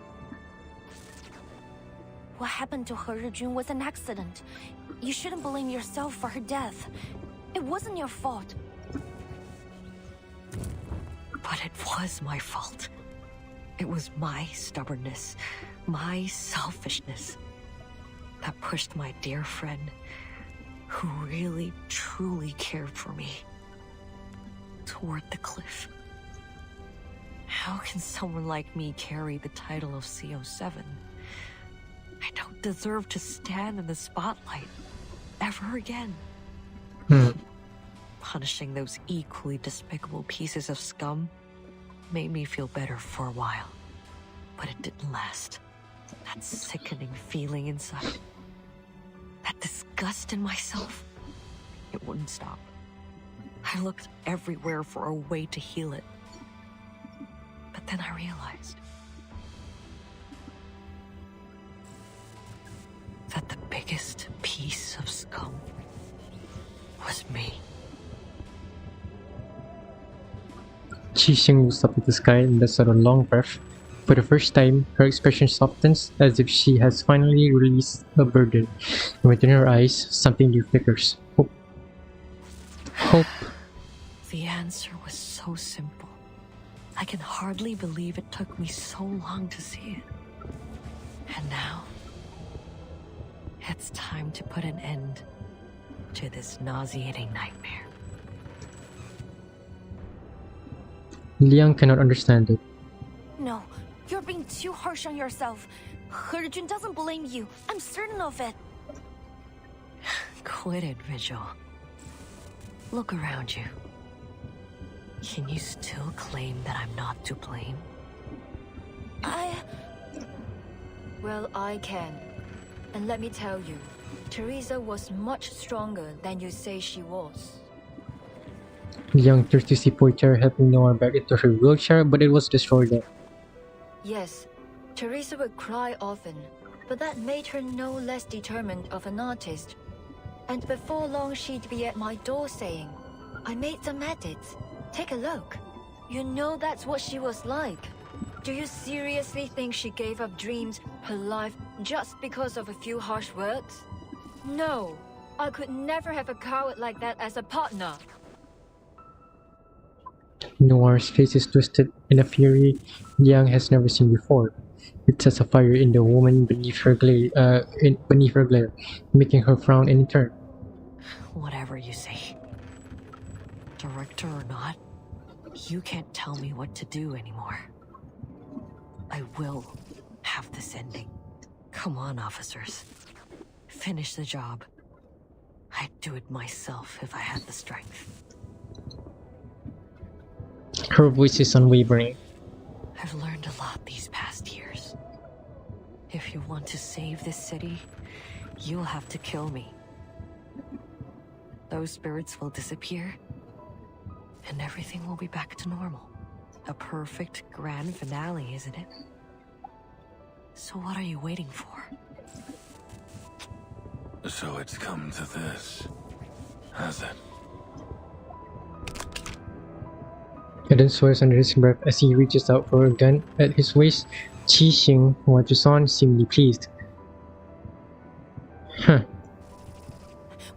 What happened to He Rijun was an accident. You shouldn't blame yourself for her death. It wasn't your fault. But it was my fault. It was my stubbornness, my selfishness, that pushed my dear friend, who really, truly cared for me, toward the cliff. How can someone like me carry the title of CO7? I don't deserve to stand in the spotlight ever again. Punishing those equally despicable pieces of scum made me feel better for a while, but it didn't last. That sickening feeling inside, that disgust in myself, it wouldn't stop. I looked everywhere for a way to heal it. But then I realized that the biggest piece of scum was me. Qixing looks up at the sky and lets out a long breath. For the first time, her expression softens as if she has finally released a burden. And within her eyes, something new flickers. Hope. Hope. The answer was so simple. I can hardly believe it took me so long to see it. And now, it's time to put an end to this nauseating nightmare. Liang cannot understand it. No, you're being too harsh on yourself. He Rijun doesn't blame you. I'm certain of it. Quit it, Vigil. Look around you. Can you still claim that I'm not to blame? Well, I can. And let me tell you, Teresa was much stronger than you say she was. Liang turns to see Poitier helping Noah back into her wheelchair, but it was destroyed there. Yes, Teresa would cry often, but that made her no less determined of an artist. And before long she'd be at my door saying, "I made some edits. Take a look." You know that's what she was like. Do you seriously think she gave up dreams, her life, just because of a few harsh words? No, I could never have a coward like that as a partner. Noir's face is twisted in a fury Liang has never seen before. It sets a fire in the woman beneath her glare, making her frown in turn. Whatever you say. Director or not, you can't tell me what to do anymore. I will have this ending. Come on, officers. Finish the job. I'd do it myself if I had the strength. Her voice is unwavering. I've learned a lot these past years. If you want to save this city, you'll have to kill me. Those spirits will disappear, and everything will be back to normal. A perfect grand finale, isn't it? So what are you waiting for? So it's come to this, has it? Eden swears under his breath as he reaches out for a gun at his waist. Qixing, who watches on, seemingly pleased.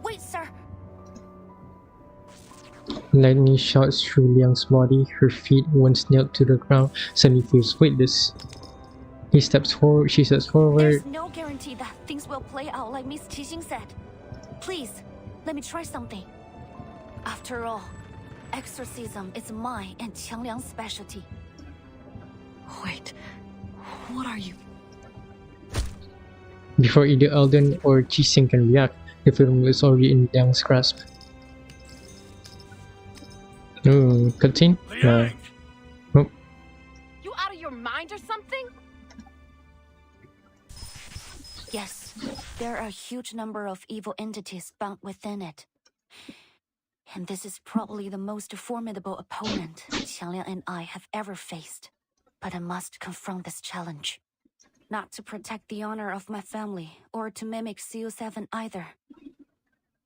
Wait, sir! Lightning shoots through Liang's body. Her feet, once nailed to the ground, suddenly feels weightless. She steps forward. There's no guarantee that things will play out like Miss Qixing said. Please, let me try something. After all, exorcism is mine and Qiangliang's specialty. Wait, what are you? Before either Elden or Qixing can react, the film is already in Liang's grasp. Cutscene? You out of your Yes, there are a huge number of evil entities bound within it. And this is probably the most formidable opponent Qiangliang and I have ever faced. But I must confront this challenge. Not to protect the honor of my family or to mimic CO7 either.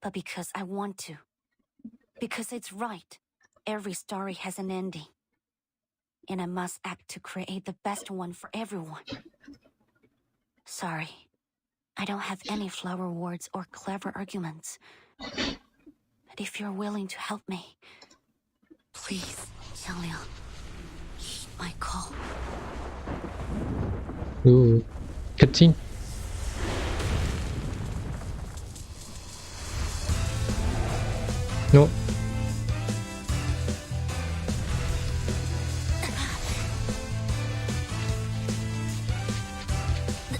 But because I want to. Because it's right. Every story has an ending. And I must act to create the best one for everyone. Sorry. I don't have any flower words or clever arguments. But if you're willing to help me, please, Qiangliang, heed my call. Ooh, cutscene. No.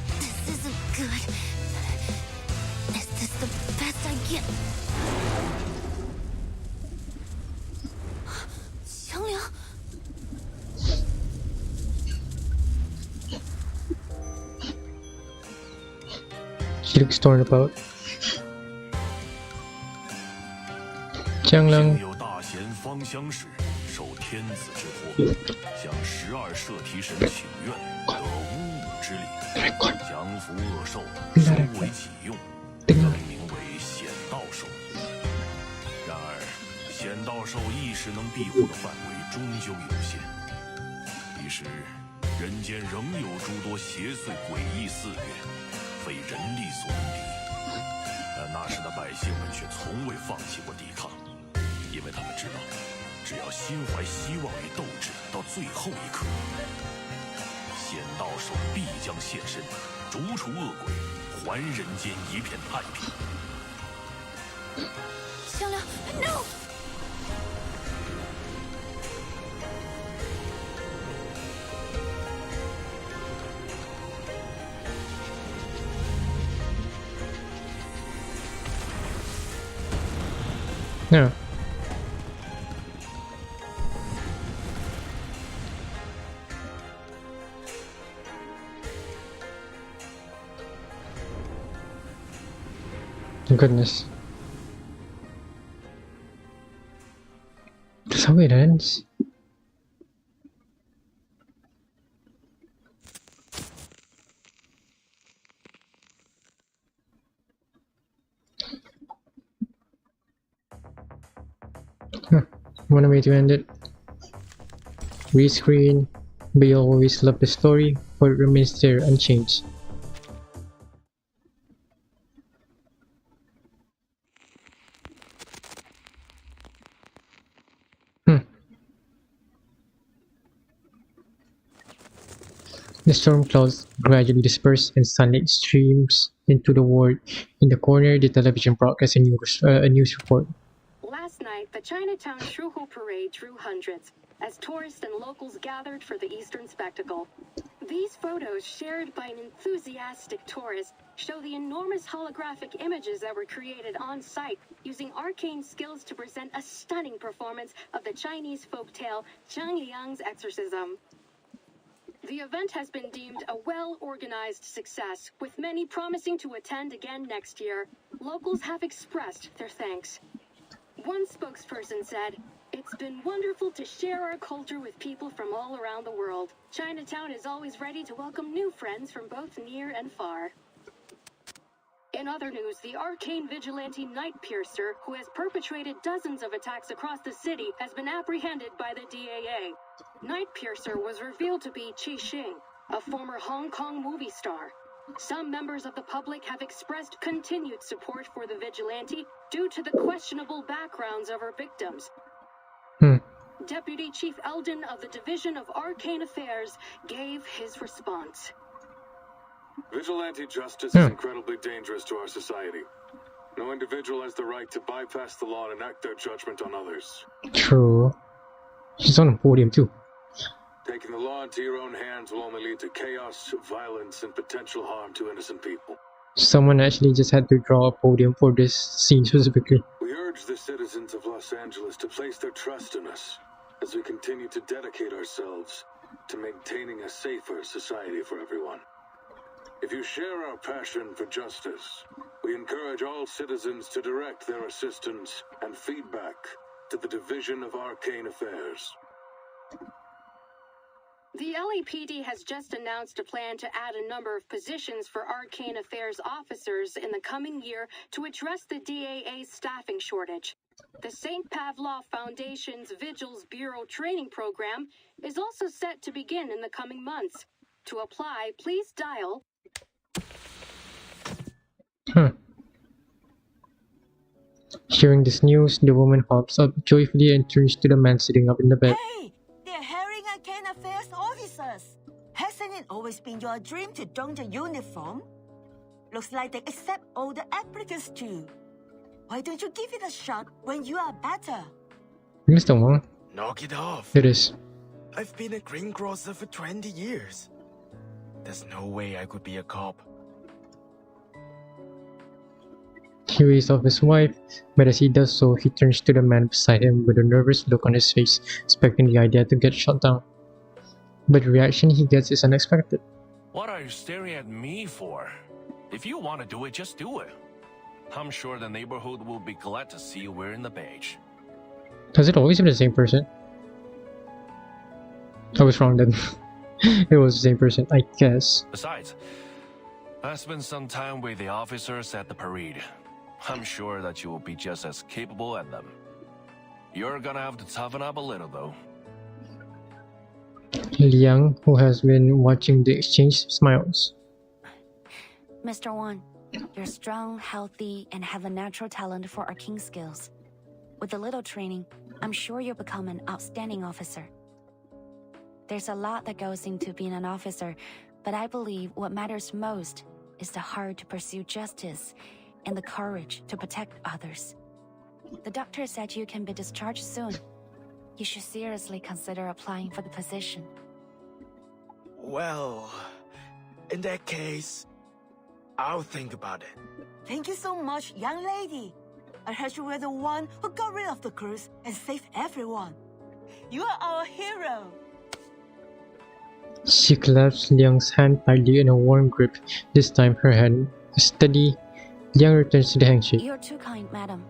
This isn't good. Is this the best I get? Qiangliang? She looks torn about. Qiangliang. 有大贤方相使，受天子之托，向12摄提神请愿，得巫武之力，降服恶兽，收为己用，更名为显道兽。然而，显道兽一时能庇护的范围终究有限，彼时人间仍有诸多邪祟诡异肆虐，非人力所能敌。但那时的百姓们却从未放弃过抵抗。 因为他们知道，只要心怀希望与斗志到最后一刻，显道兽必将现身，逐除恶鬼，还人间一片太平。Qiangliang, no! Yeah. Goodness. That's how it ends. One way to end it. Rescreen, but you always love the story, or it remains there unchanged. The storm clouds gradually disperse and sunlight streams into the ward. In the corner, the television broadcasts a news report. Last night, the Chinatown Shuhu Parade drew hundreds, as tourists and locals gathered for the Eastern spectacle. These photos, shared by an enthusiastic tourist, show the enormous holographic images that were created on site, using arcane skills to present a stunning performance of the Chinese folktale Qiangliang's Exorcism. The event has been deemed a well-organized success, with many promising to attend again next year. Locals have expressed their thanks. One spokesperson said, "It's been wonderful to share our culture with people from all around the world. Chinatown is always ready to welcome new friends from both near and far." In other news, the arcane vigilante Night Piercer, who has perpetrated dozens of attacks across the city, has been apprehended by the DAA. Night Piercer was revealed to be Qi Xing, a former Hong Kong movie star. Some members of the public have expressed continued support for the vigilante due to the questionable backgrounds of her victims. Deputy Chief Eldon of the Division of Arcane Affairs gave his response. Vigilante justice is incredibly dangerous to our society. No individual has the right to bypass the law and enact their judgment on others. True. She's on the podium too. Taking the law into your own hands will only lead to chaos, violence, and potential harm to innocent people. Someone actually just had to draw a podium for this scene specifically. We urge the citizens of Los Angeles to place their trust in us as we continue to dedicate ourselves to maintaining a safer society for everyone. If you share our passion for justice, we encourage all citizens to direct their assistance and feedback to the Division of Arcane Affairs. The LAPD has just announced a plan to add a number of positions for Arcane Affairs officers in the coming year to address the DAA's staffing shortage. The St. Pavlov Foundation's Vigils Bureau training program is also set to begin in the coming months. To apply, please dial... Hearing this news, the woman hops up joyfully and turns to the man sitting up in the bed. Hey! They're hiring Arcane Affairs officers! Hasn't it always been your dream to don the uniform? Looks like they accept all the applicants too. Why don't you give it a shot when you are better? Mr. Wang? Knock it off. It is. I've been a greengrocer for 20 years. There's no way I could be a cop. He raised off his wife, but as he does so, he turns to the man beside him with a nervous look on his face, expecting the idea to get shot down. But the reaction he gets is unexpected. What are you staring at me for? If you want to do it, just do it. I'm sure the neighborhood will be glad to see you wearing the badge. Has it always been the same person? I was wrong then. It was the same person, I guess. Besides, I spent some time with the officers at the parade. I'm sure that you will be just as capable as them. You're gonna have to toughen up a little though. Liang, who has been watching the exchange, smiles. Mr. Wan, you're strong, healthy, and have a natural talent for arcane skills. With a little training, I'm sure you'll become an outstanding officer. There's a lot that goes into being an officer, but I believe what matters most is the heart to pursue justice and the courage to protect others. The doctor said you can be discharged soon. You should seriously consider applying for the position. Well, in that case, I'll think about it. Thank you so much, young lady. I heard you were the one who got rid of the curse and saved everyone. You are our hero. She clasps Liang's hand tightly in a warm grip. This time her hand is steady. Liang returns to the handshake. You're too kind, madam.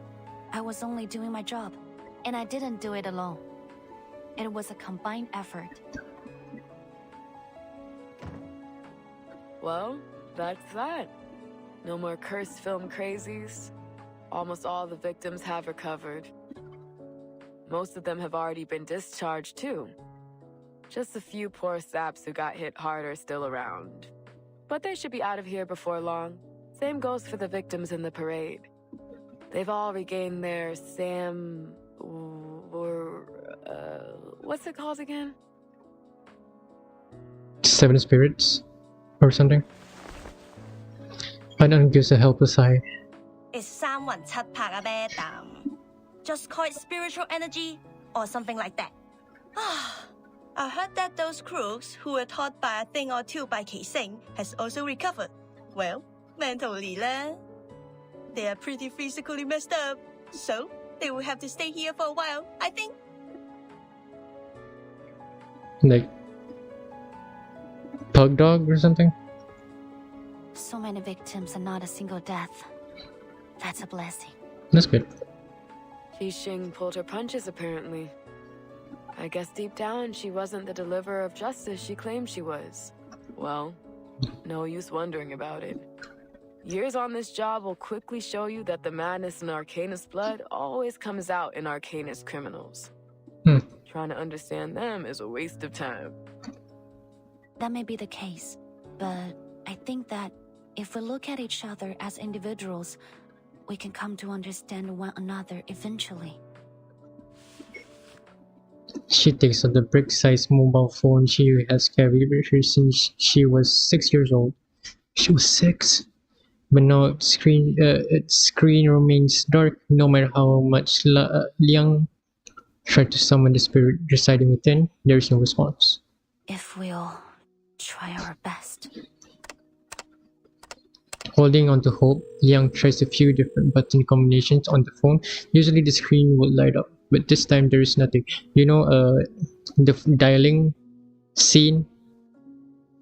I was only doing my job, and I didn't do it alone. It was a combined effort. Well, that's that. No more cursed film crazies. Almost all the victims have recovered. Most of them have already been discharged too. Just a few poor saps who got hit hard are still around. But they should be out of here before long. Same goes for the victims in the parade. They've all regained their what's it called again? 7 spirits? Or something? An gives a helpless sigh. It's 三魂七魄啊，Madam. Just call it spiritual energy or something like that. I heard that those crooks who were taught by a thing or two by Qi has also recovered. Well, mentally lah. They are pretty physically messed up, so they will have to stay here for a while, I think. Like Pug Dog or something? So many victims and not a single death. That's a blessing. That's good. Xing pulled her punches, apparently. I guess deep down, she wasn't the deliverer of justice she claimed she was. Well, no use wondering about it. Years on this job will quickly show you that the madness in Arcanist blood always comes out in Arcanist criminals. Trying to understand them is a waste of time. That may be the case, but I think that if we look at each other as individuals, we can come to understand one another eventually. She takes out the brick-sized mobile phone she has carried with her since she was 6 years old. She was 6? But now its screen remains dark no matter how much Liang tried to summon the spirit residing within. There is no response. If we'll try our best. Holding on to hope, Liang tries a few different button combinations on the phone. Usually the screen will light up, but this time there is nothing. You know, the dialing scene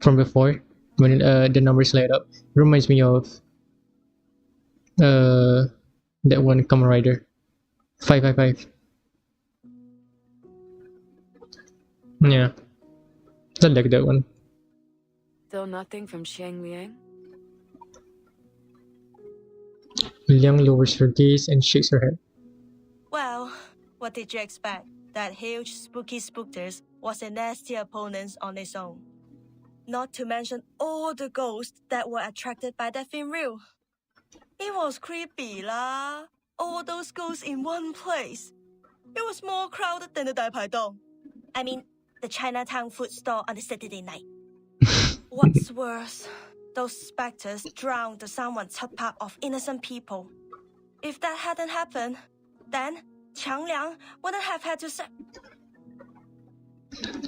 from before, when the numbers light up. It reminds me of that one Kamen Rider 555. Yeah, I like that one. Still nothing from Xiang Liang? Liang lowers her gaze and shakes her head. Well, what did you expect? That huge spooky spookters was a nasty opponent on its own. Not to mention all the ghosts that were attracted by that film reel. It was creepy lah. All those ghosts in one place. It was more crowded than the Dai Pai Dong. I mean, the Chinatown food store on a Saturday night. What's worse, those specters drowned the Sanwan Chatpa of innocent people. If that hadn't happened, then Qiang Liang wouldn't have had to say.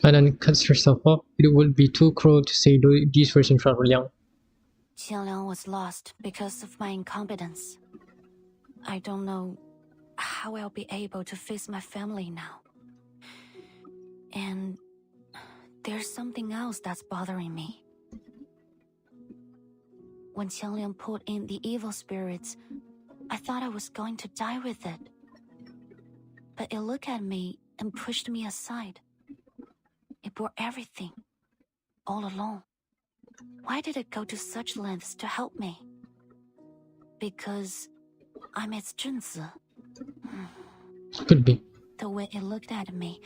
And then cuts herself off. It would be too cruel to say these words in front of Liang. Qiang Liang was lost because of my incompetence. I don't know how I'll be able to face my family now. And there's something else that's bothering me. When Qiang Liang pulled in the evil spirits, I thought I was going to die with it. But it looked at me and pushed me aside. It bore everything, all alone. Why did it go to such lengths to help me? Because I'm its Junzi. Could be. The way it looked at me,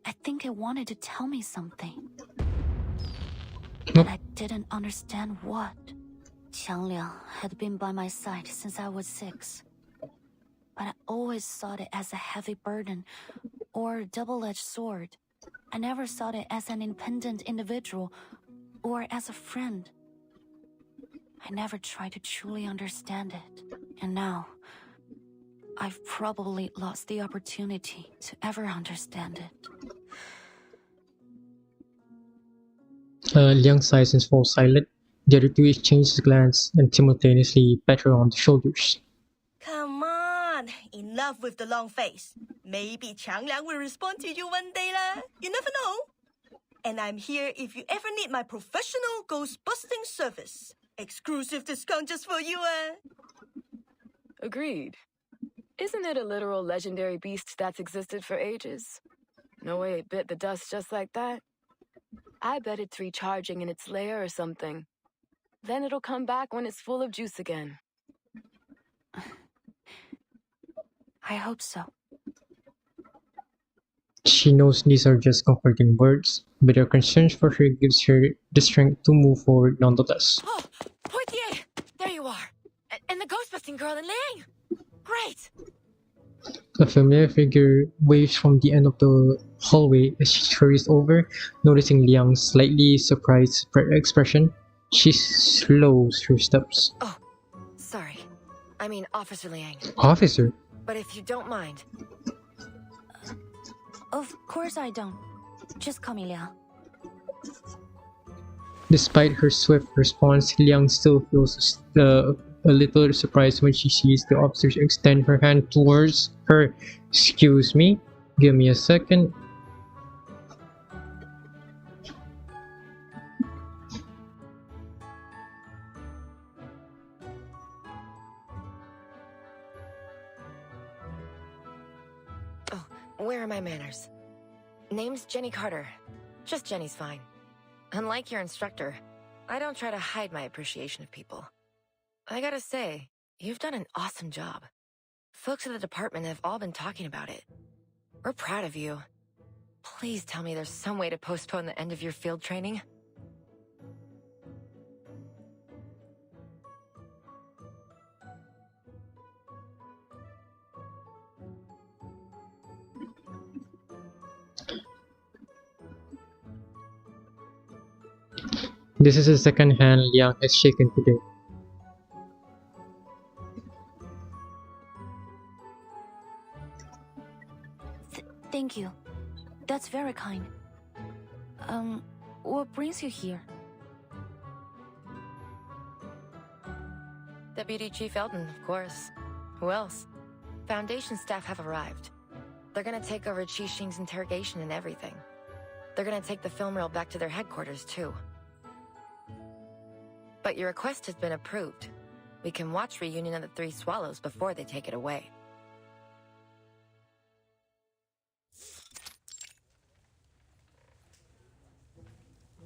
I think it wanted to tell me something. But I didn't understand what. Qiang Liang had been by my side since I was 6. But I always saw it as a heavy burden or a double-edged sword. I never saw it as an independent individual or as a friend. I never tried to truly understand it. And now, I've probably lost the opportunity to ever understand it. Liang sighs and falls silent. The other two exchange a glance and simultaneously pat her on the shoulders. Come on, enough with the long face. Maybe Qiang Liang will respond to you one day lah. You never know. And I'm here if you ever need my professional ghost-busting service. Exclusive discount just for you, Agreed. Isn't it a literal legendary beast that's existed for ages? No way it bit the dust just like that. I bet it's recharging in its lair or something. Then it'll come back when it's full of juice again. I hope so. She knows these are just comforting words, but her concern for her gives her the strength to move forward nonetheless. Oh, Portier! There you are! And the ghost-busting girl in Liang! Great! A familiar figure waves from the end of the hallway as she hurries over. Noticing Liang's slightly surprised expression, she slows her steps. Oh, sorry. I mean Officer Liang. Officer? But if you don't mind... Of course I don't. Just call me Liang. Despite her swift response, Liang still feels a little surprised when she sees the officer extend her hand towards her. Excuse me? Give me a second. Oh, where are my manners? Name's Jenny Carter. Just Jenny's fine. Unlike your instructor, I don't try to hide my appreciation of people. I gotta say, you've done an awesome job. Folks at the department have all been talking about it. We're proud of you. Please tell me there's some way to postpone the end of your field training. This is the second hand Liang has shaken today. Thank you. That's very kind. What brings you here? Deputy Chief Eldon, of course. Who else? Foundation staff have arrived. They're gonna take over Qi Xing's interrogation and everything. They're gonna take the film reel back to their headquarters, too. But your request has been approved. We can watch Reunion of the Three Swallows before they take it away.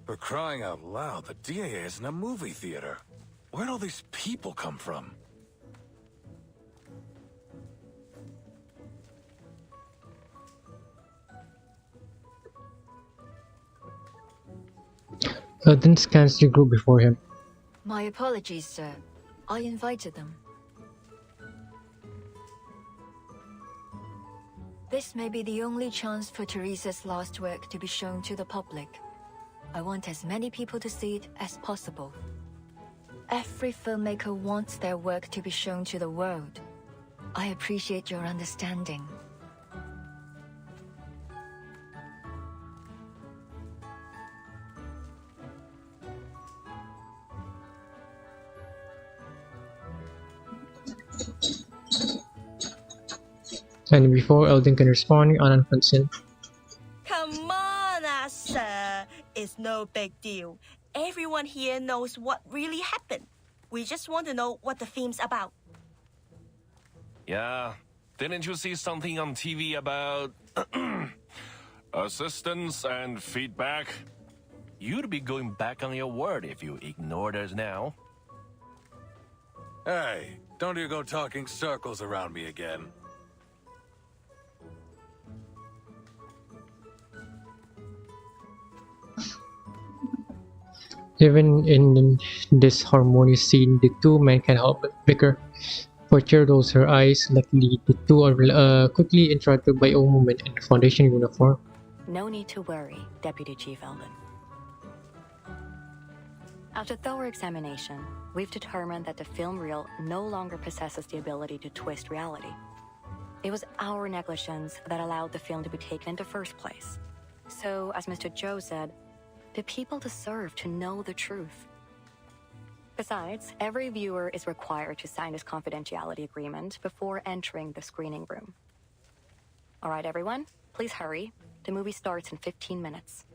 For crying out loud, the DAA isn't a movie theater. Where'd all these people come from? Eldon scans the group before him. My apologies, sir. I invited them. This may be the only chance for Teresa's last work to be shown to the public. I want as many people to see it as possible. Every filmmaker wants their work to be shown to the world. I appreciate your understanding. And before Eldon can respond, Anand comes in. Come on, sir. It's no big deal. Everyone here knows what really happened. We just want to know what the film's about. Yeah, didn't you see something on TV about assistance and feedback? You'd be going back on your word if you ignored us now. Hey, don't you go talking circles around me again. Even in this harmonious scene, the two men can't help but bicker. Portia rolls her eyes. Luckily, the two are quickly interrupted by a woman in the Foundation uniform. No need to worry, Deputy Chief Eldon. After thorough examination, we've determined that the film reel no longer possesses the ability to twist reality. It was our negligence that allowed the film to be taken in the first place. So, as Mr. Zhou said, the people deserve to know the truth. Besides, every viewer is required to sign this confidentiality agreement before entering the screening room. All right, everyone, please hurry. The movie starts in 15 minutes.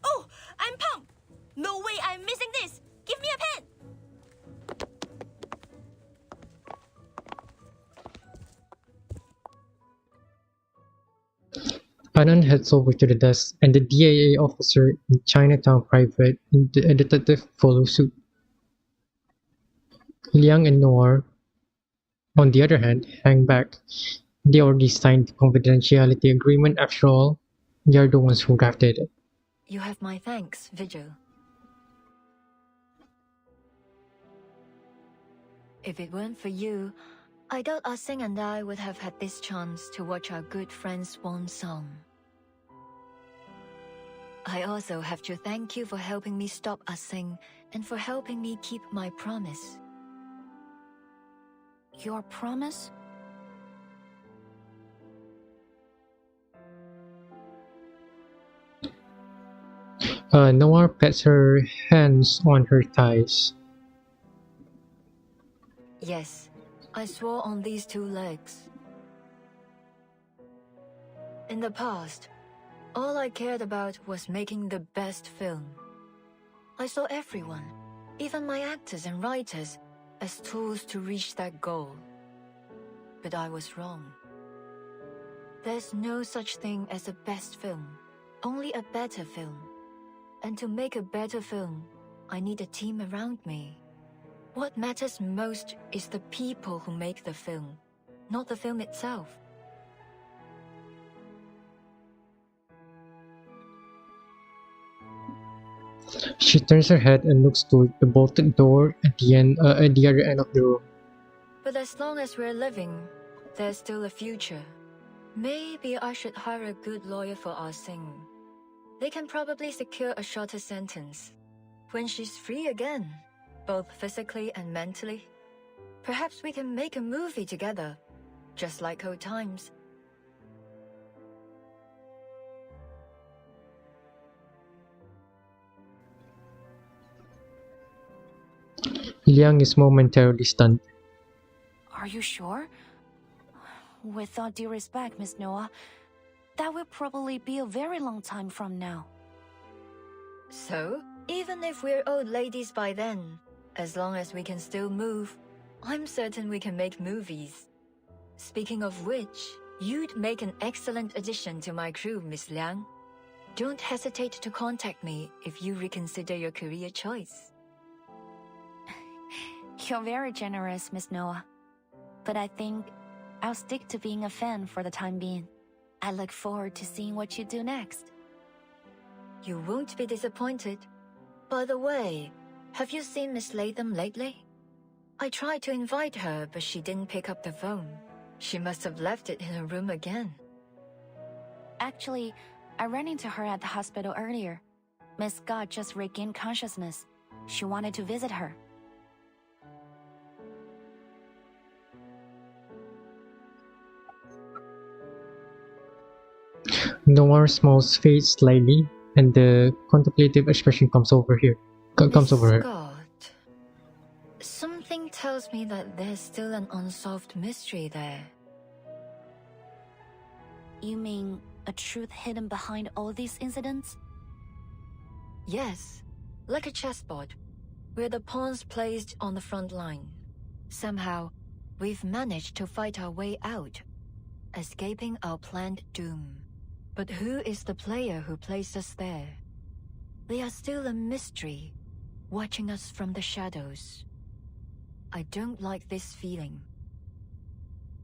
Oh, I'm pumped! No way I'm missing this! Give me a pen! Anand heads over to the desk, and the DAA officer in Chinatown Private Detective follow suit. Liang and Noir, on the other hand, hang back. They already signed the confidentiality agreement after all. They are the ones who drafted it. You have my thanks, Vigil. If it weren't for you, I doubt Ah Sing and I would have had this chance to watch our good friend's swan song. I also have to thank you for helping me stop Ah Sing and for helping me keep my promise. Your promise? Noir pats her hands on her thighs. Yes, I swore on these two legs. In the past, all I cared about was making the best film. I saw everyone, even my actors and writers, as tools to reach that goal. But I was wrong. There's no such thing as a best film, only a better film. And to make a better film, I need a team around me. What matters most is the people who make the film, not the film itself. She turns her head and looks toward the bolted door at the other end of the room. But as long as we're living, there's still a future. Maybe I should hire a good lawyer for Ah Sing. They can probably secure a shorter sentence. When she's free again, both physically and mentally, perhaps we can make a movie together, just like old times. Liang is momentarily stunned. Are you sure? With all due respect, Miss Noah, that will probably be a very long time from now. So, Even if we're old ladies by then, as long as we can still move, I'm certain we can make movies. Speaking of which, you'd make an excellent addition to my crew, Miss Liang. Don't hesitate to contact me if you reconsider your career choice. You're very generous, Miss Noah. But I think I'll stick to being a fan for the time being. I look forward to seeing what you do next. You won't be disappointed. By the way, have you seen Miss Latham lately? I tried to invite her, but she didn't pick up the phone. She must have left it in her room again. Actually, I ran into her at the hospital earlier. Miss Scott just regained consciousness. She wanted to visit her. Noir smiles fades slightly, and the contemplative expression comes over her. Scott, something tells me that there's still an unsolved mystery there. You mean a truth hidden behind all these incidents? Yes, like a chessboard, where the pawns placed on the front line. Somehow, we've managed to fight our way out, escaping our planned doom. But who is the player who placed us there? They are still a mystery, watching us from the shadows. I don't like this feeling.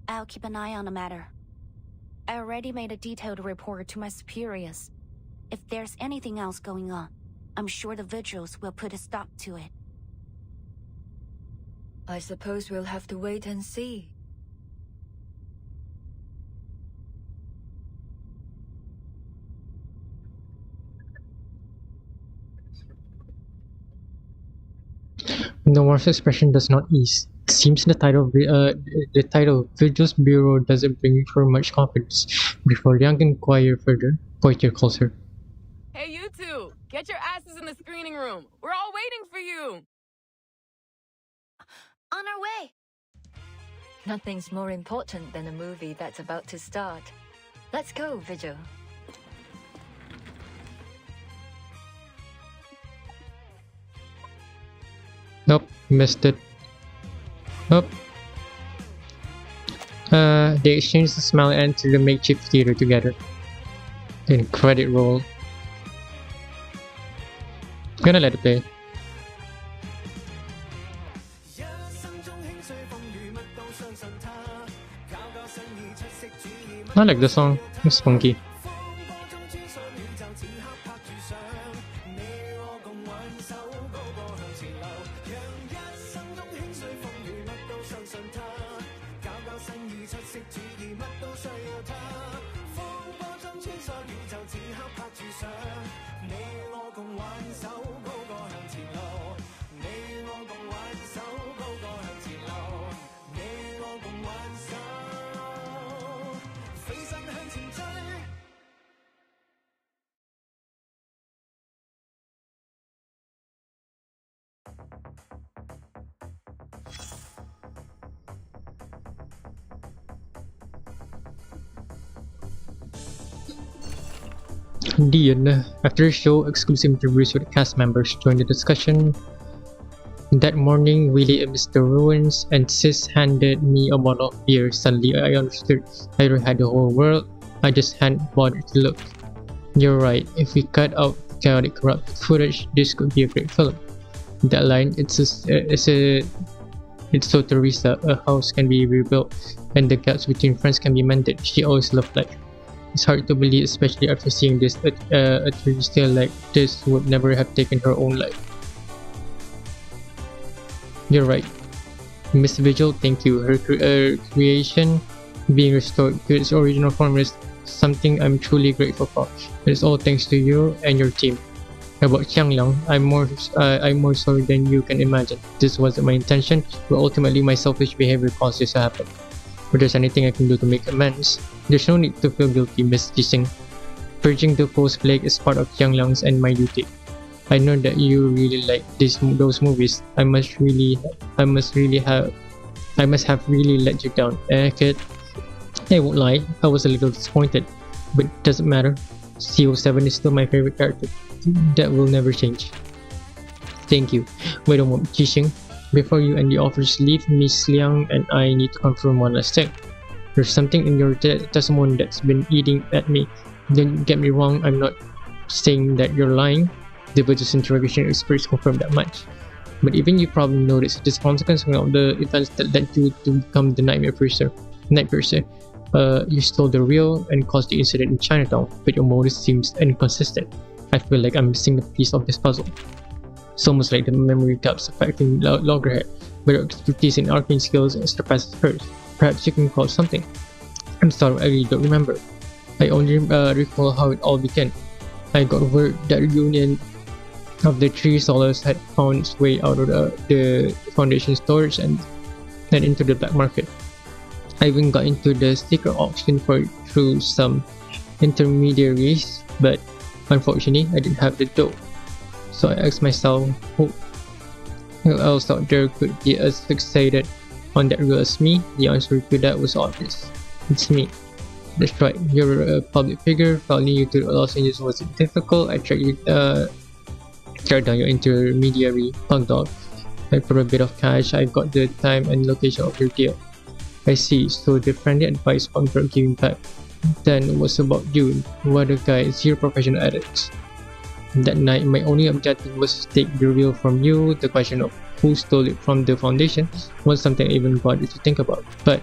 I'll keep an eye on the matter. I already made a detailed report to my superiors. If there's anything else going on, I'm sure the vigils will put a stop to it. I suppose we'll have to wait and see. Noir's expression does not ease. It seems the title Vigil's Bureau doesn't bring her much confidence. Before Liang can inquire further, Poitier calls her. Hey, you two! Get your asses in the screening room! We're all waiting for you! On our way! Nothing's more important than a movie that's about to start. Let's go, Vigil. Nope, missed it. Nope. They exchange the smile and enter the makeshift theater together. Then credit roll. Gonna let it play. I like the song. It's funky. Indeed, after the show, exclusive interviews with cast members joined the discussion. That morning, Willie amidst the ruins, and Sis handed me a bottle of beer. Suddenly, I understood. I already had the whole world. I just hadn't bothered to look. You're right. If we cut out chaotic, corrupt footage, this could be a great film. That line, it's so Teresa. A house can be rebuilt, and the gaps between friends can be mended. She always loved life. It's hard to believe, especially after seeing this. A Teresa like this would never have taken her own life. You're right, Miss Vigil. Thank you. Her creation being restored to its original form is something I'm truly grateful for. It's all thanks to you and your team. About Qiangliang, I'm more sorry than you can imagine. This wasn't my intention, but ultimately my selfish behavior caused this to happen. If there's anything I can do to make amends, there's no need to feel guilty, Miss Jising. Purging the post-plague is part of Qiangliang's and my duty. I know that you really like those movies. I must have really let you down. Kid, I won't lie, I was a little disappointed, but it doesn't matter. CO7 is still my favorite character. That will never change. Thank you. Wait a moment, Jixing. Before you and the officers leave, Miss Liang and I need to confirm one last thing. There's something in your testimony that's been eating at me. Don't get me wrong, I'm not saying that you're lying. The Buddhist interrogation experts confirm that much. But even you probably noticed this consequence of the events that led you to become the Night Piercer. You stole the reel and caused the incident in Chinatown, but your motive seems inconsistent. I feel like I'm missing a piece of this puzzle. It's almost like the memory gaps affecting Loggerhead, but your expertise in arcane skills surpasses hers. Perhaps you can call something. I'm sorry, I really don't remember. I only recall how it all began. I got word that the reunion of the three Solos had found its way out of the Foundation storage and into the black market. I even got into the secret auction through some intermediaries, but unfortunately, I didn't have the dough. So I asked myself, who else out there could be as fixated on that reel as me? The answer to that was obvious. It's me. That's right, you're a public figure. Following you to Los Angeles wasn't difficult. I tracked down your intermediary, Punk Dog. And for a bit of cash, I got the time and location of your deal. I see, so the friendly advice on for giving back. Then it was about you. What a guy, zero professional ethics. That night, my only objective was to take the reel from you. The question of who stole it from the Foundation was something I even bothered to think about. But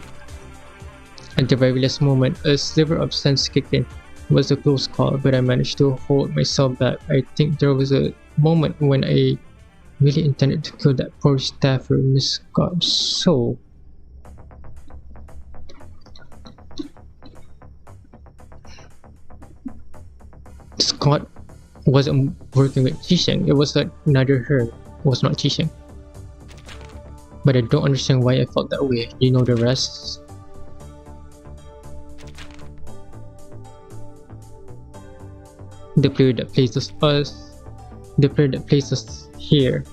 at the very last moment, a sliver of sense kicked in. It was a close call, but I managed to hold myself back. I think there was a moment when I really intended to kill that poor staffer, Miss Scott. So Scott wasn't working with Qisheng. It was neither her. It was not Qisheng. But I don't understand why I felt that way. You know the rest? The player that places us here.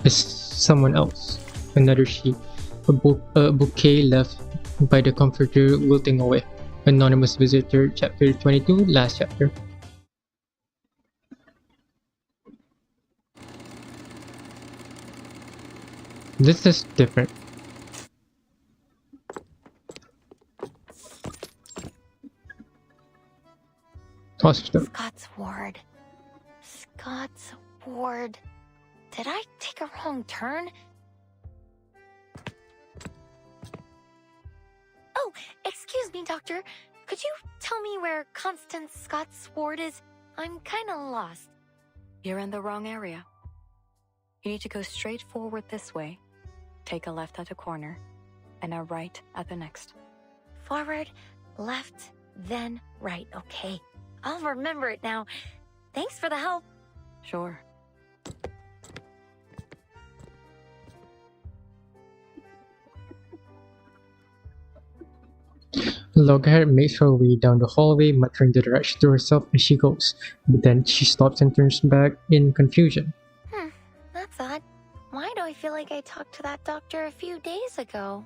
Is someone else. Another sheep. A bouquet left by the comforter wilting away. Anonymous visitor, chapter 22, last chapter. This is different. Hospital. Scott's ward. Scott's ward. Did I take a wrong turn? Oh, excuse me, Doctor. Could you tell me where Constance Scott's ward is? I'm kinda lost. You're in the wrong area. You need to go straight forward this way, take a left at the corner, and a right at the next. Forward, left, then right. Okay. I'll remember it now. Thanks for the help. Sure. Loggerhead makes her way down the hallway, muttering the direction to herself as she goes. But then she stops and turns back in confusion. That's odd. Why do I feel like I talked to that doctor a few days ago?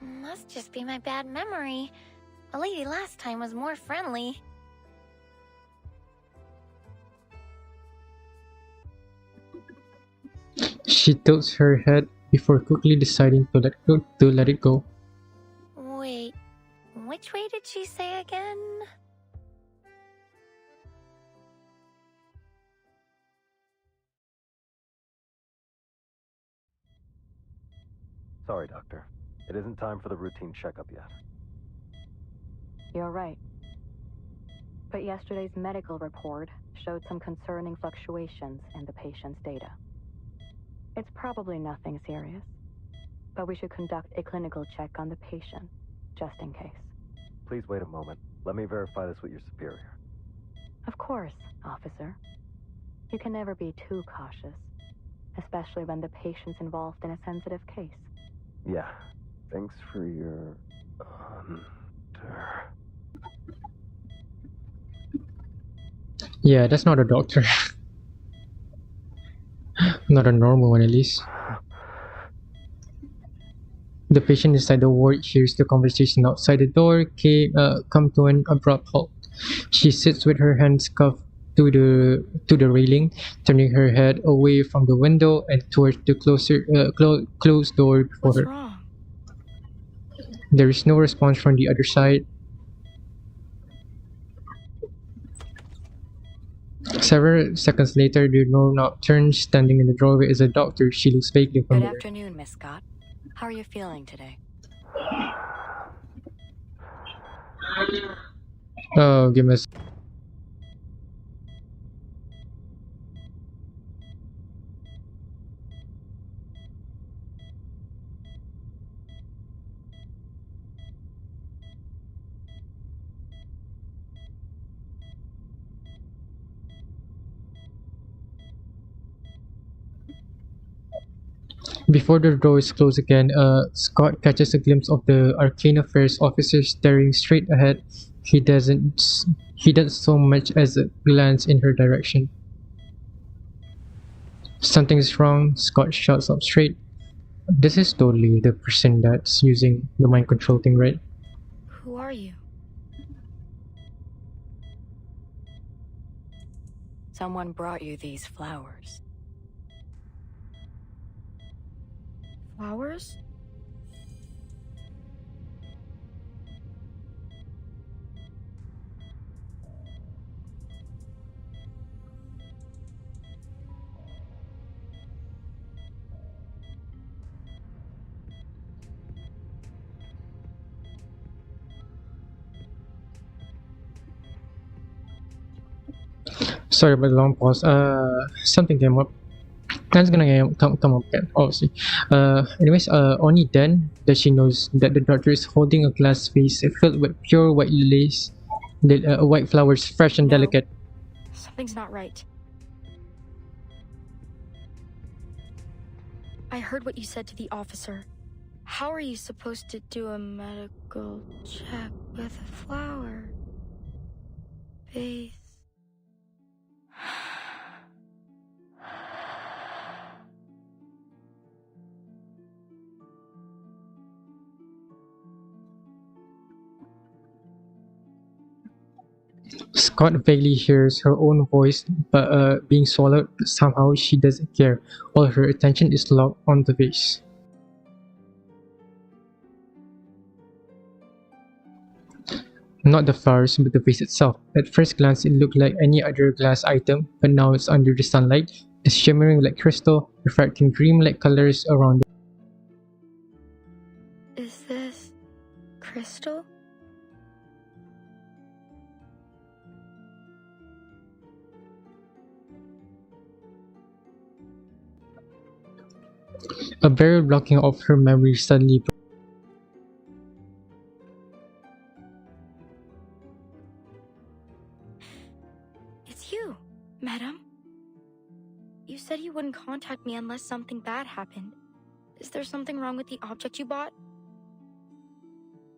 Must just be my bad memory. The lady last time was more friendly. She tilts her head before quickly deciding to let it go. Wait, which way did she say again? Sorry, Doctor. It isn't time for the routine checkup yet. You're right. But yesterday's medical report showed some concerning fluctuations in the patient's data. It's probably nothing serious, but we should conduct a clinical check on the patient, just in case. Please wait a moment. Let me verify this with your superior. Of course, officer. You can never be too cautious, especially when the patient's involved in a sensitive case. Yeah. Thanks for your... Yeah, that's not a doctor. Not a normal one, at least. The patient inside the ward hears the conversation outside the door come to an abrupt halt. She sits with her hands cuffed to the railing, turning her head away from the window and towards the closed door before What's her. wrong? There is no response from the other side. Several seconds later, the doorknob turns. Standing in the doorway is a doctor. She looks vaguely Good familiar. afternoon, Miss Scott. How are you feeling today? Oh, goodness. Before the door is closed again, Scott catches a glimpse of the Arcane Affairs officer staring straight ahead. He doesn't so much as glance in her direction. Something's wrong, Scott shouts up straight. This is totally the person that's using the mind control thing, right? Who are you? Someone brought you these flowers. Flowers? Sorry about the long pause. Something came up. That's gonna come up again, obviously. Anyways, only then that she knows that the doctor is holding a glass vase filled with pure white lilies, white flowers, fresh and delicate. Something's not right. I heard what you said to the officer. How are you supposed to do a medical check with a flower vase? Scott vaguely hears her own voice being swallowed, but somehow she doesn't care. All her attention is locked on the vase. Not the flowers, but the vase itself. At first glance, it looked like any other glass item, but now it's under the sunlight. It's shimmering like crystal, reflecting dream-like colors around it. Is this crystal? A barrier blocking off her memory suddenly. It's you, madam. You said you wouldn't contact me unless something bad happened. Is there something wrong with the object you bought?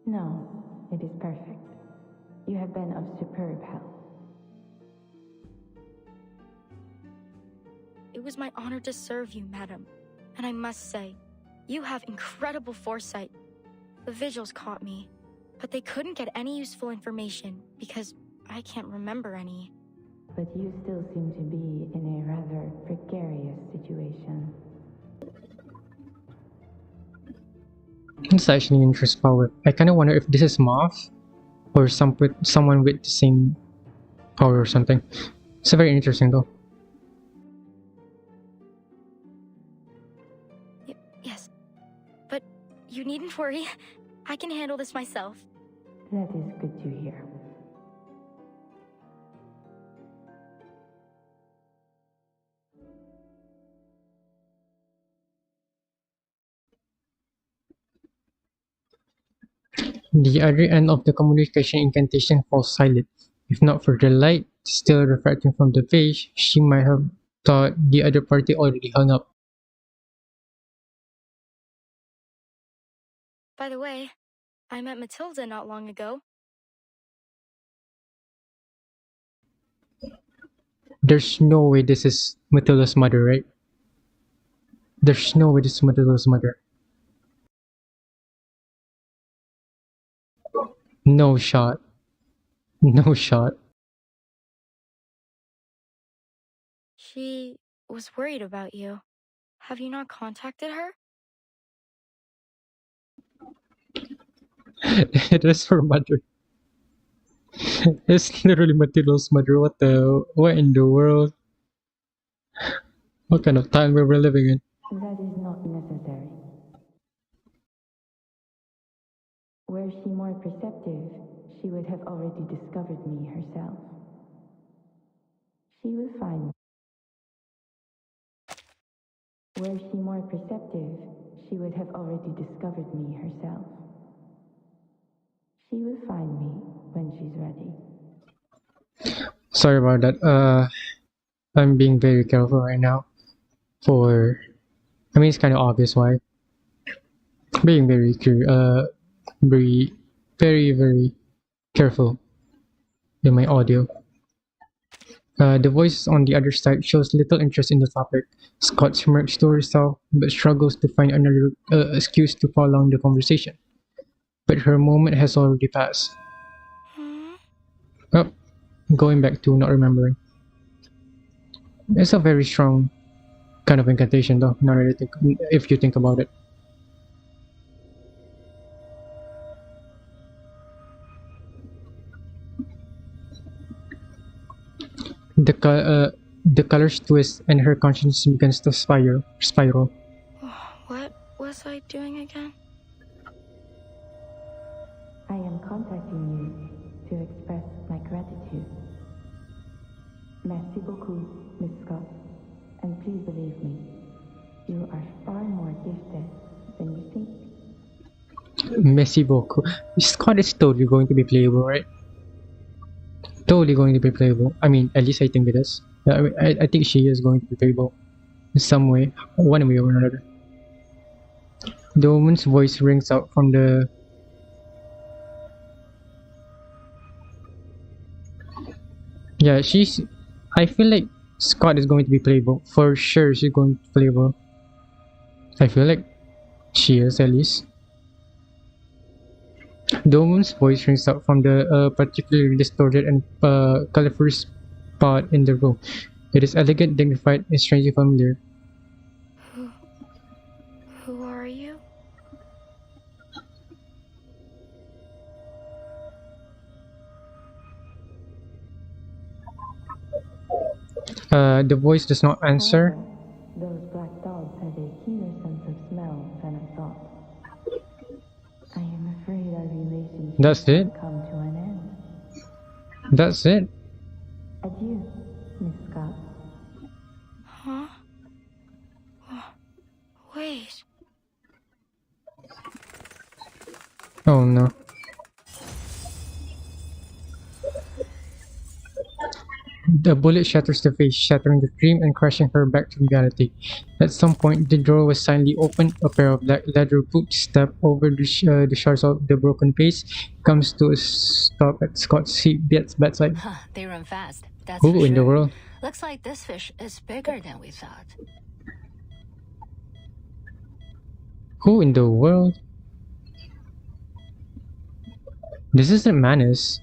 No, it is perfect. You have been of superb help. It was my honor to serve you, madam. And I must say, you have incredible foresight. The vigils caught me, but they couldn't get any useful information because I can't remember any. But you still seem to be in a rather precarious situation. It's actually an interesting power. I kind of wonder if this is Moth or someone with the same power or something. It's very interesting though. Yes, but you needn't worry. I can handle this myself. That is good to hear. The other end of the communication incantation falls silent. If not for the light still reflecting from the vase, she might have thought the other party already hung up. By the way, I met Matilda not long ago. There's no way this is Matilda's mother, right? There's no way this is Matilda's mother. No shot. No shot. She was worried about you. Have you not contacted her? It is her mother. It's literally Matilda's mother. What in the world? What kind of time we were living in? That is not necessary. Were she more perceptive, she would have already discovered me herself. She will find me. Were she more perceptive, she would have already discovered me herself. She will find me when she's ready. Sorry about that. I'm being very careful right now. It's kind of obvious why. Being very very careful in my audio. The voice on the other side shows little interest in the topic. Scott smirks to herself, but struggles to find another excuse to prolong the conversation. But her moment has already passed. Oh, going back to not remembering. It's a very strong kind of incantation, though. Not really if you think about it. The colors twist and her conscience begins to spiral. What was I doing again? I am contacting you to express my gratitude. Merci beaucoup, Miss Scott. And please believe me, you are far more gifted than you think. Merci beaucoup. Scott is totally going to be playable, right? Totally going to be playable. I mean, at least I think it is. I think she is going to be playable in some way, one way or another. The woman's voice rings out from the... Yeah, I feel like Scott is going to be playable. For sure, she's going to be playable. I feel like she is, at least. The woman's voice rings out from the particularly distorted and colorful spot in the room. It is elegant, dignified, and strangely familiar. Who are you? The voice does not answer. Those black dogs have a keener sense of smell than I thought. I am afraid our relationship That's it? has come to an end. That's it? Adieu, Miss Scott. Huh? Wait. Oh no. The bullet shatters the face, shattering the dream and crushing her back to reality. At some point, the door was silently opened. A pair of black leather boots step over the shards of the broken vase, comes to a stop at Scott's bedside. They run fast. That's Who for in sure. the world? Looks like this fish is bigger than we thought. Who in the world? This isn't Manus.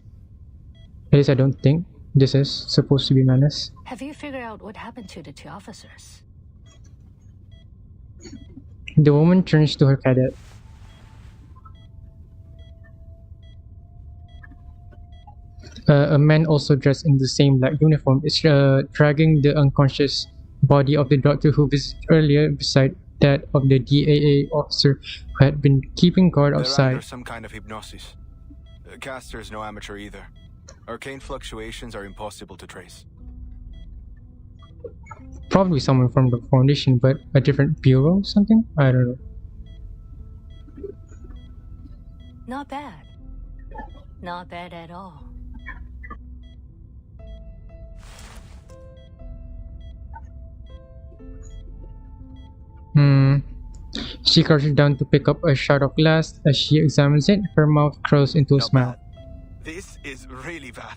At least I don't think this is supposed to be Manus. Have you figured out what happened to the two officers? The woman turns to her cadet. A man also dressed in the same black uniform is dragging the unconscious body of the doctor who visited earlier beside that of the DAA officer who had been keeping guard They're outside. under some kind of hypnosis. Caster is no amateur either. Arcane fluctuations are impossible to trace. Probably someone from the Foundation, but a different bureau or something? I don't know. Not bad. Not bad at all. She crouches down to pick up a shard of glass. As she examines it, her mouth curls into a smile. This is really bad.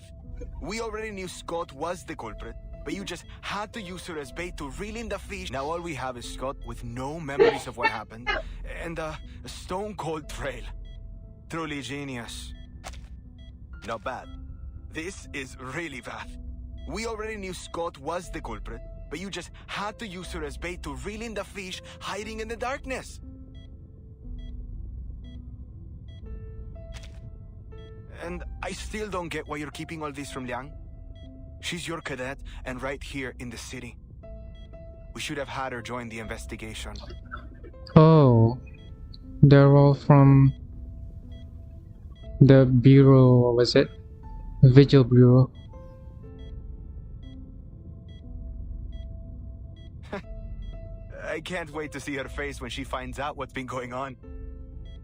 We already knew Scott was the culprit, but you just had to use her as bait to reel in the fish. Now all we have is Scott with no memories of what happened, and a stone-cold trail. Truly genius. Not bad. This is really bad. We already knew Scott was the culprit, but you just had to use her as bait to reel in the fish hiding in the darkness. And I still don't get why you're keeping all this from Liang. She's your cadet and right here in the city. We should have had her join the investigation. Oh, they're all from the bureau. What was it? Vigil Bureau. I can't wait to see her face when she finds out what's been going on.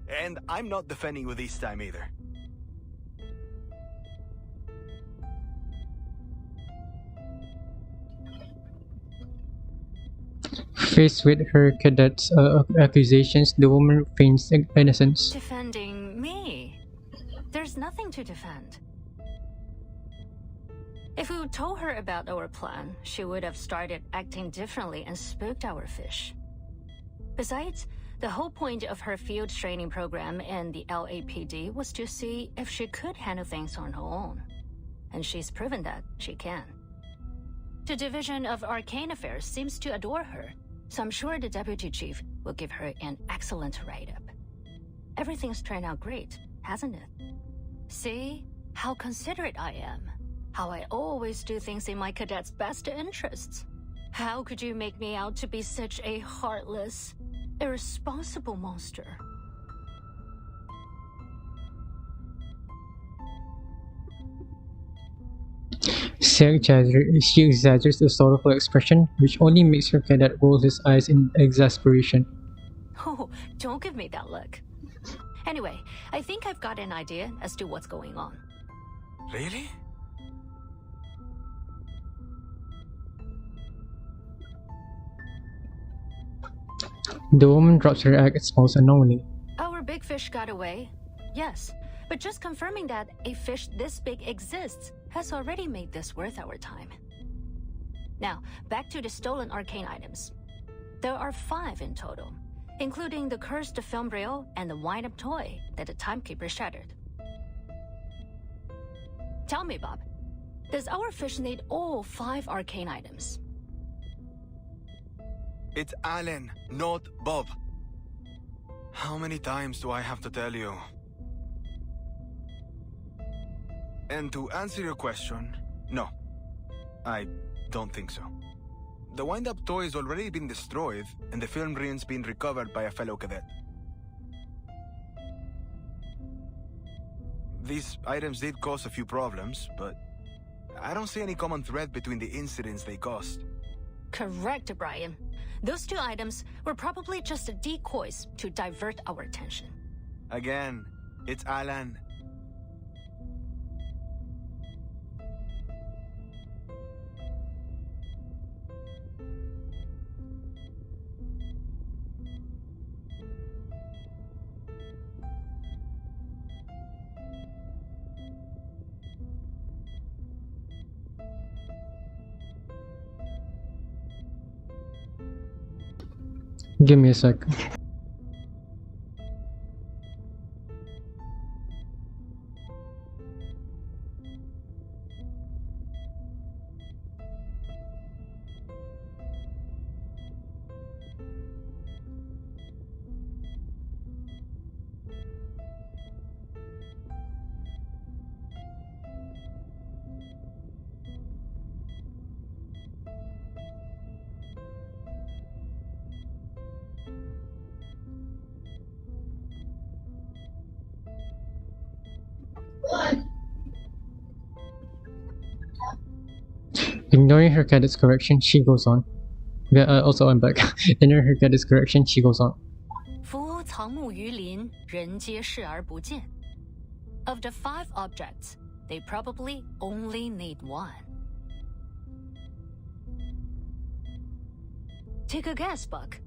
And I'm not defending you this time either. Faced with her cadet's accusations, the woman feigns innocence. Defending me? There's nothing to defend. If we told her about our plan, she would have started acting differently and spooked our fish. Besides, the whole point of her field training program in the LAPD was to see if she could handle things on her own. And she's proven that she can. The Division of Arcane Affairs seems to adore her, so I'm sure the Deputy Chief will give her an excellent write-up. Everything's turned out great, hasn't it? See how considerate I am. How I always do things in my cadet's best interests. How could you make me out to be such a heartless, irresponsible monster? She exaggerates the sorrowful expression, which only makes her cadet roll his eyes in exasperation. Oh, don't give me that look. Anyway, I think I've got an idea as to what's going on. Really? The woman drops her egg and smells unknowingly. Our big fish got away, yes. But just confirming that a fish this big exists has already made this worth our time. Now, back to the stolen arcane items. There are 5 in total, including the cursed film reel and the wind-up toy that the timekeeper shattered. Tell me, Bob, does our fish need all 5 arcane items? It's Alan, not Bob. How many times do I have to tell you? And to answer your question, no. I don't think so. The wind-up toy has already been destroyed, and the film reel's been recovered by a fellow cadet. These items did cause a few problems, but I don't see any common thread between the incidents they caused. Correct, Brian. Those 2 items were probably just decoys to divert our attention. Again, it's Alan. Give me a sec. Ignoring her cadet's correction, she goes on. Also, I'm back. Ignoring her cadet's correction, she goes on. 夫藏木于林，人皆视而不见. Of the 5 objects, they probably only need 1. Take a guess, Buck.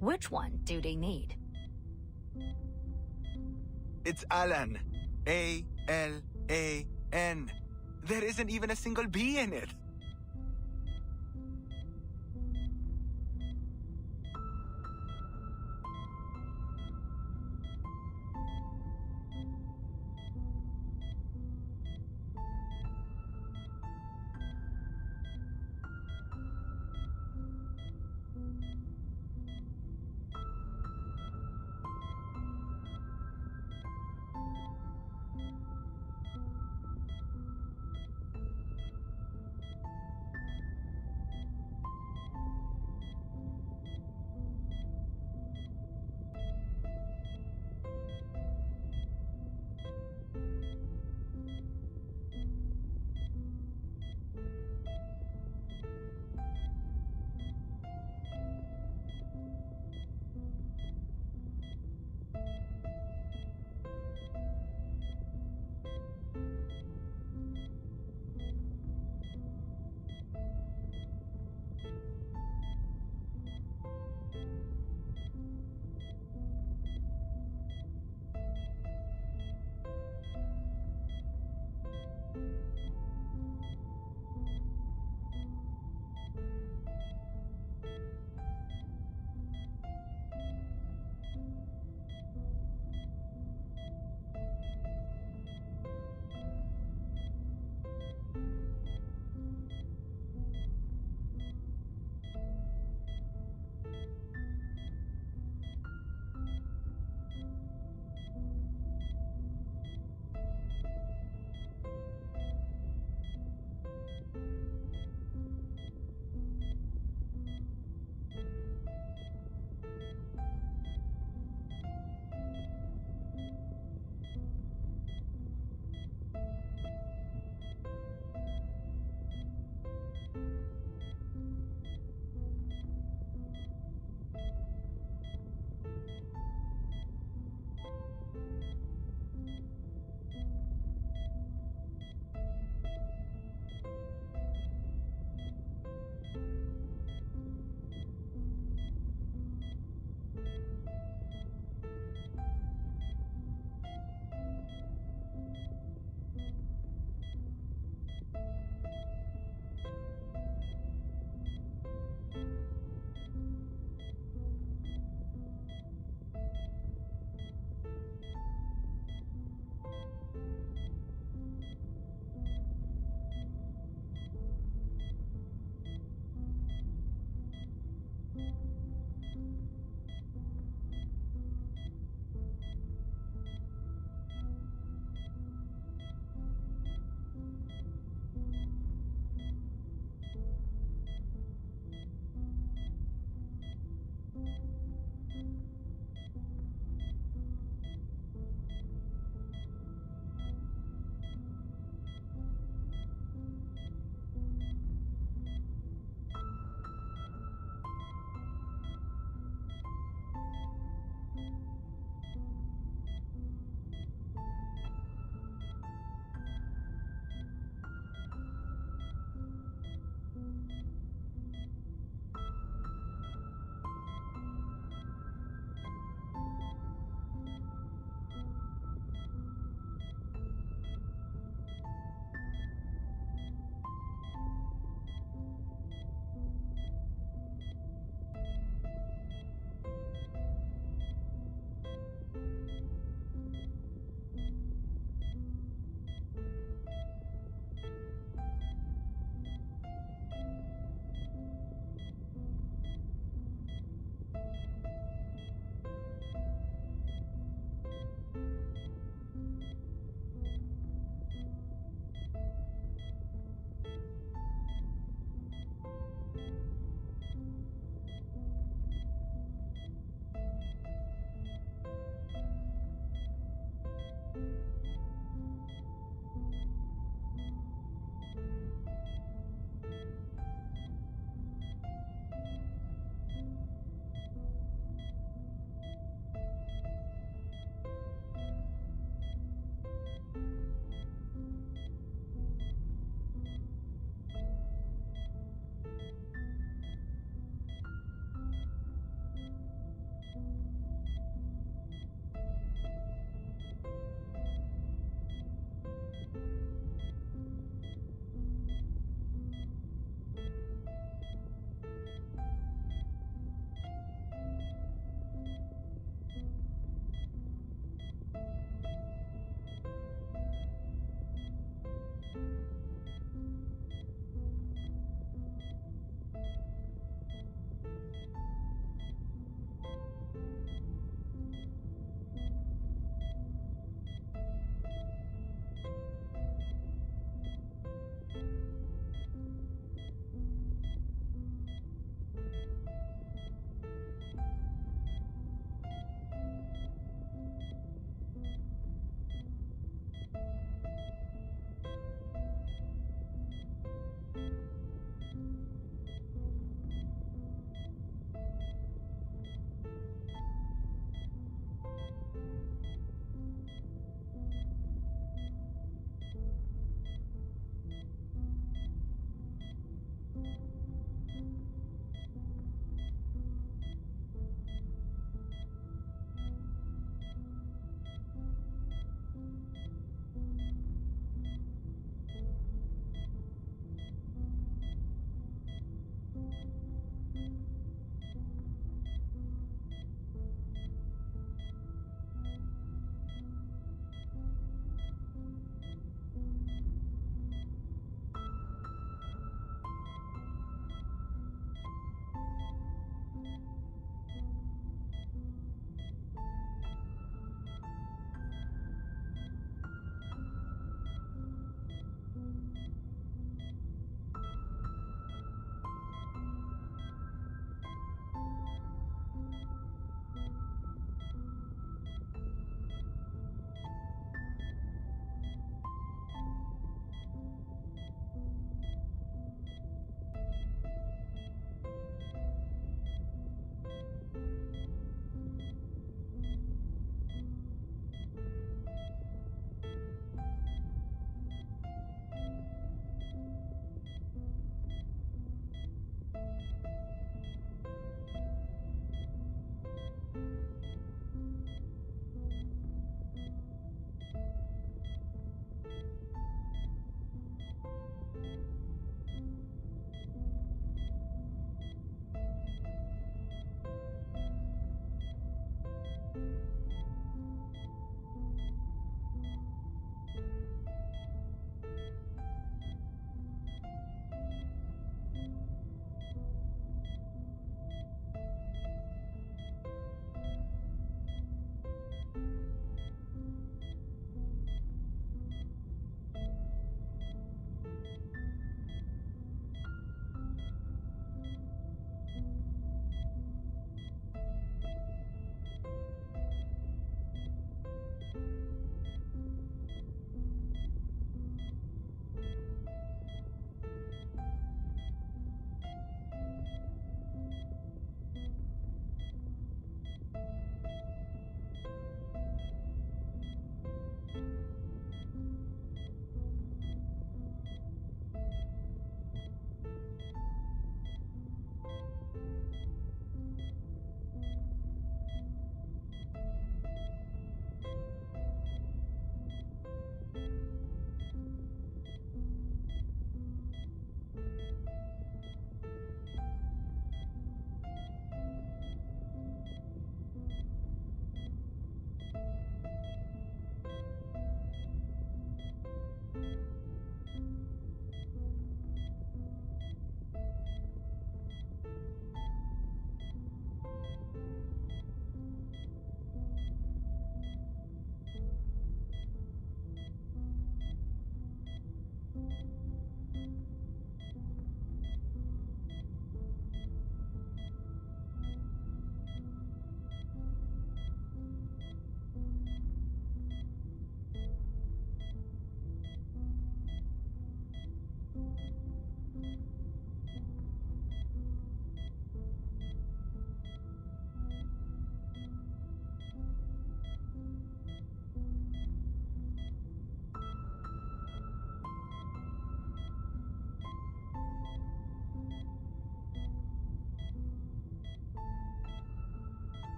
Which one do they need? It's Alan. A-L-A-N. There isn't even a single B in it.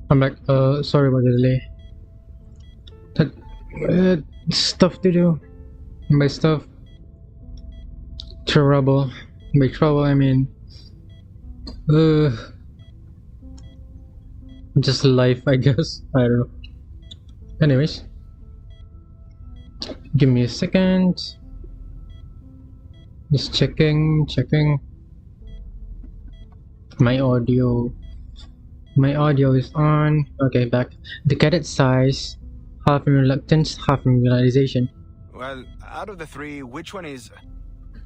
I'm back. Sorry about the delay. Stuff to do. By stuff, trouble. By trouble, I mean, just life, I guess. I don't know. Anyways, give me a second. Just checking. My audio is on. Okay, back. The cadet size, half in reluctance, half in realization. Well, out of the three, which one is...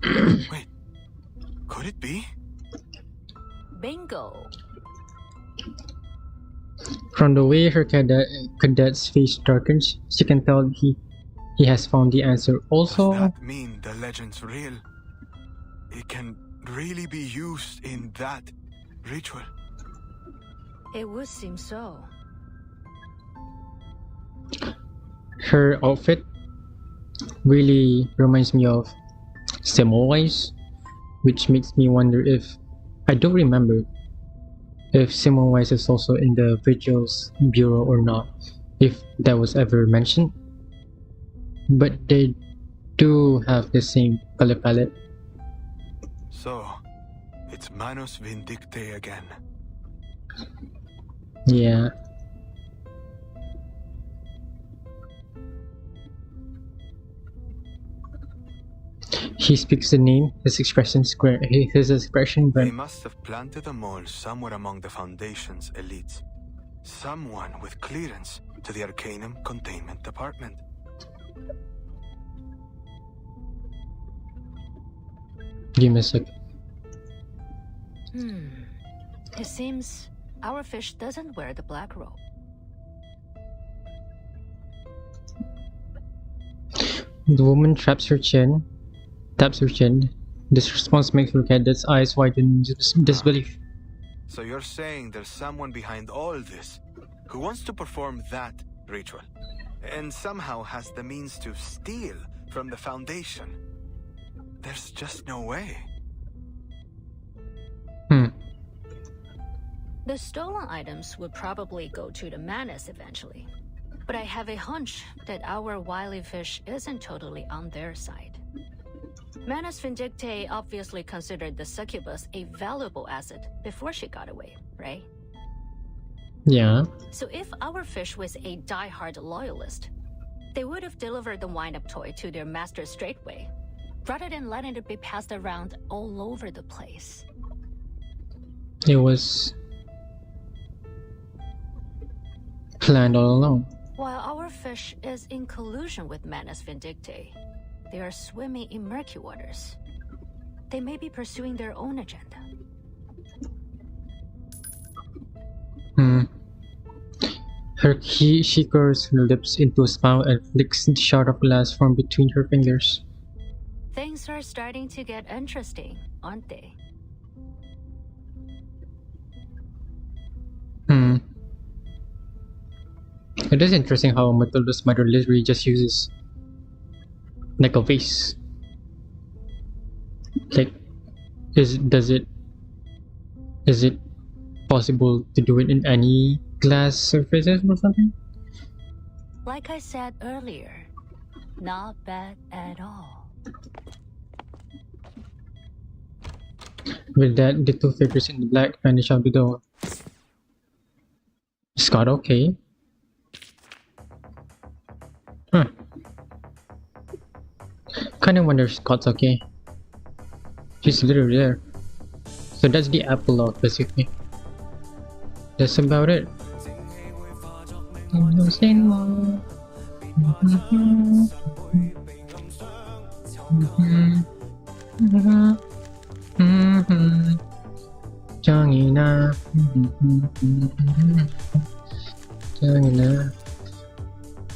Wait, could it be? Bingo. From the way her cadet's face darkens, she can tell he has found the answer. Also, does that mean the legend's real? It can really be used in that ritual? It would seem so. Her outfit really reminds me of Semmelweis, which makes me wonder if... I don't remember if Semmelweis is also in the Vigil's bureau or not, if that was ever mentioned. But they do have the same color palette. So, it's Manus Vindicte again. Yeah. He speaks the name, his expression They must have planted a mole somewhere among the Foundation's elites. Someone with clearance to the Arcanum Containment Department. Give me a sec. It seems our fish doesn't wear the black robe. The woman taps her chin. This response makes her cadet's eyes widen in disbelief. So you're saying there's someone behind all this who wants to perform that ritual, and somehow has the means to steal from the Foundation? There's just no way. The stolen items would probably go to the Manus eventually. But I have a hunch that our wily fish isn't totally on their side. Manus Vindicte obviously considered the succubus a valuable asset before she got away, right? Yeah. So if our fish was a die-hard loyalist, they would have delivered the wind-up toy to their master straightway, rather than letting it be passed around all over the place. It was planned all along. While our fish is in collusion with Manus Vindicte, they are swimming in murky waters. They may be pursuing their own agenda. She curls her lips into a smile and flicks the shard of glass from between her fingers. Things are starting to get interesting, aren't they? It is interesting how Matilda's mother literally just uses like a vase. Like, is it possible to do it in any glass surfaces or something? Like I said earlier, not bad at all. With that, the two figures in the black vanish out the door. Scott okay? Kinda wonder if Scott's okay. She's literally there. So that's the epilogue basically. That's about it.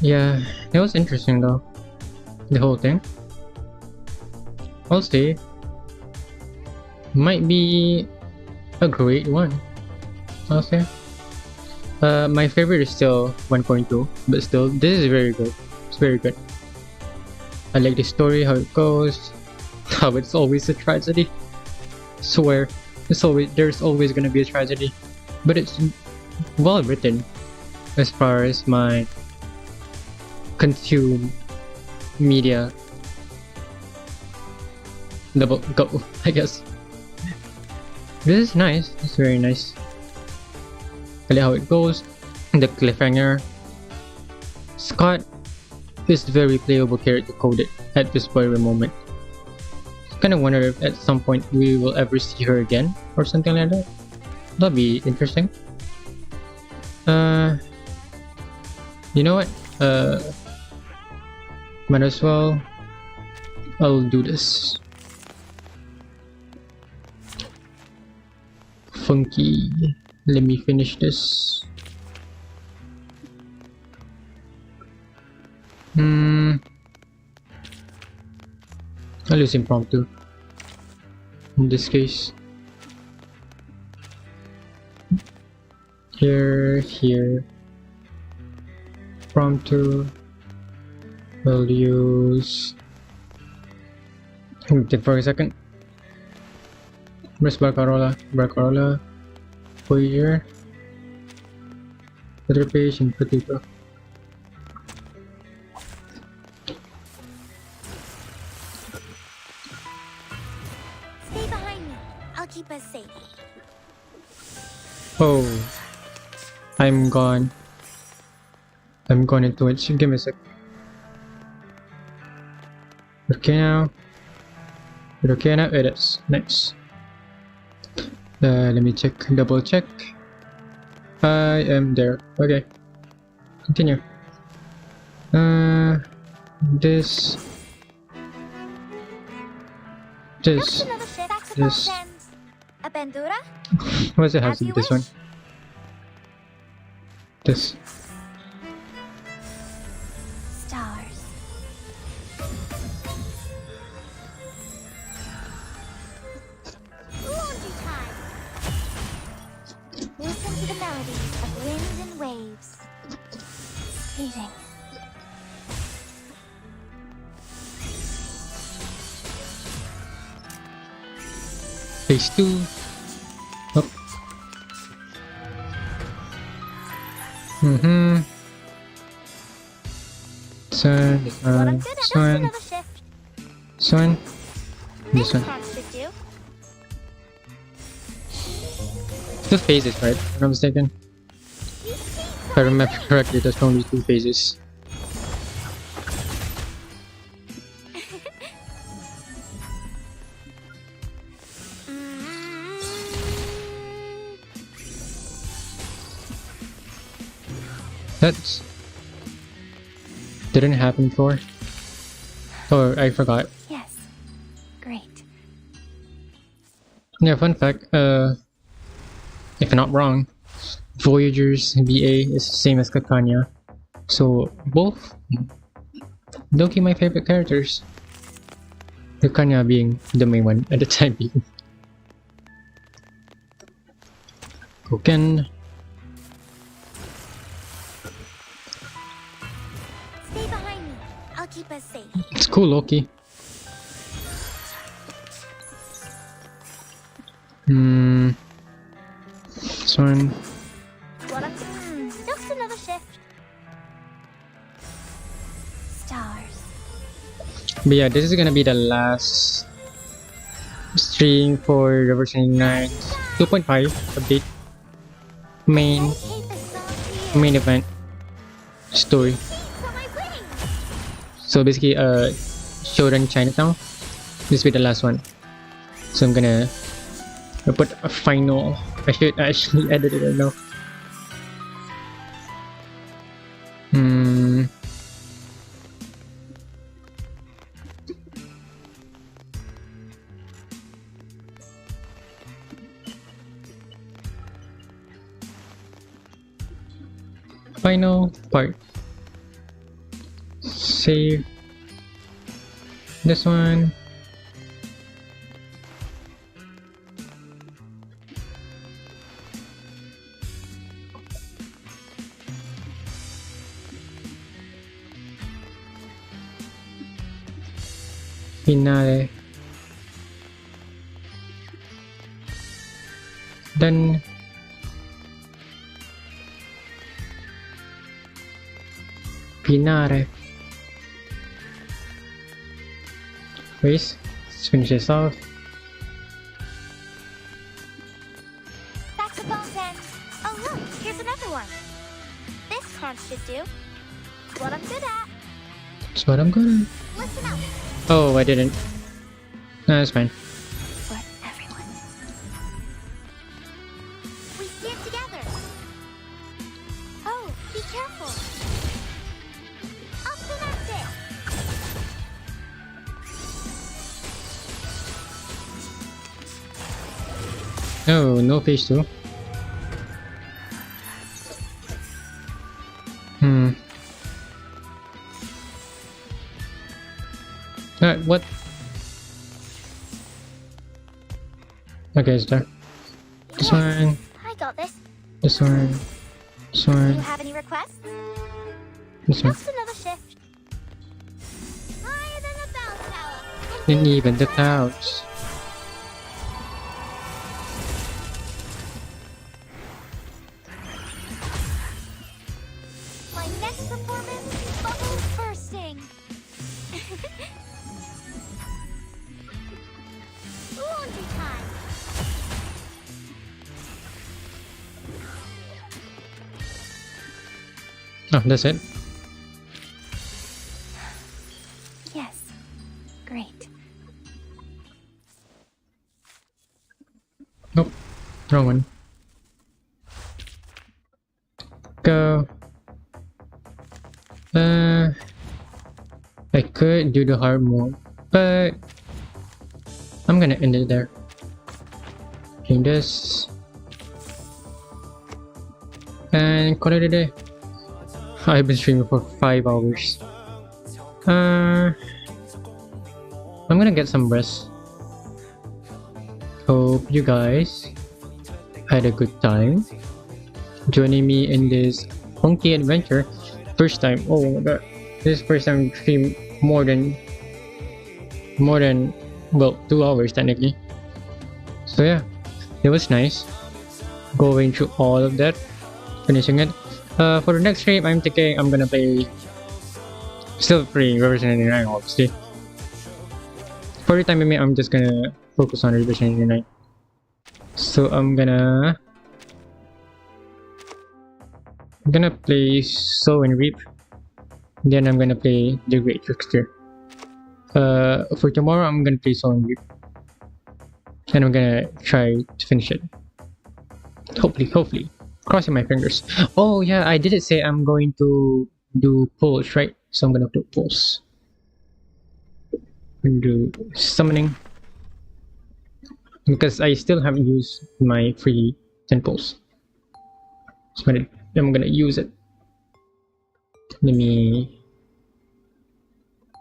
Yeah, it was interesting though. The whole thing. I'll say might be a great one. I'll say. My favorite is still 1.2, but still, this is very good. It's very good. I like the story, how it goes, how it's always a tragedy. Swear, there's always gonna be a tragedy, but it's well written. as far as my consume media double go, I guess. This is nice. It's very nice. I like how it goes. The cliffhanger. Scott is very playable character coded at this very moment. Kind of wonder if at some point we will ever see her again or something like that. That'd be interesting. You know what? Might as well. I'll do this. Funky. Let me finish this. I'll use impromptu in this case. Here. Impromptu. We'll use. Think for a second. Where's Barcarola? Here. Other page and potato. Stay behind me. I'll keep us safe. Oh, I'm gone. I'm going into it. Give me a sec. Okay now. Okay now. It is nice. Let me check. Double check. I am there. Okay. Continue. This. Aventura? What's it has this one? This. Stars. Laundry time. Listen to the melodies of winds and waves. Fading. Phase 2. Oh. This one. This one. Two phases, right? If I'm not mistaken. If I remember correctly, there's only 2 phases. That's didn't happen before. Oh, I forgot. Yes. Great. Yeah, fun fact, if I'm not wrong, Voyager's VA is the same as Kakanya. So both low-key my favorite characters. Kakanya being the main one at the time being. Koken. Stay behind me. I'll keep us safe. It's cool, Loki. This one. Just another shift. Stars. But yeah, this is gonna be the last stream for the version 9 2.5 update. Main event story. So basically, ShowDown Chinatown. This will be the last one. So I'm gonna put a final. I should actually edit it right now. Final part. Save this one. Finale. Done. Pinare. Wait, let's finish this off. Saxophones and... Oh look, here's another one. This conch should do. What I'm good at. That's what I'm good at. Listen up. Oh, I didn't. No, that's fine. For everyone. We stand together. Oh, be careful. Up and at it. Oh, no phase 2. What? Okay, it's there. This one. I got this. This one. This Do one. you have any requests? This one. Just another shift. Higher than a bell tower. And even the clouds. My next performance, bubbles bursting. Laundry time. Oh, that's it. Yes. Great. Nope. Wrong one. Go. I could do the hard mode, but I'm gonna end it there. Doing this. And call it a day. I've been streaming for 5 hours. I'm gonna get some rest. Hope you guys had a good time joining me in this funky adventure. First time, oh my god, this is first time stream more than well 2 hours technically. So yeah, it was nice going through all of that, finishing it. For the next stream, I'm thinking I'm gonna play still free Reverse 99 obviously. For the time being, I'm just gonna focus on Reverse 99. So I'm gonna play Sow and Reap. Then I'm gonna play The Great Trickster. For tomorrow, I'm gonna play Sow and Reap. And I'm gonna try to finish it. Hopefully. Crossing my fingers. Oh yeah, I didn't say I'm going to do pulls, right? So I'm gonna do pulls. I'm gonna do summoning. Because I still haven't used my free 10 pulls. So I'm gonna use it. Let me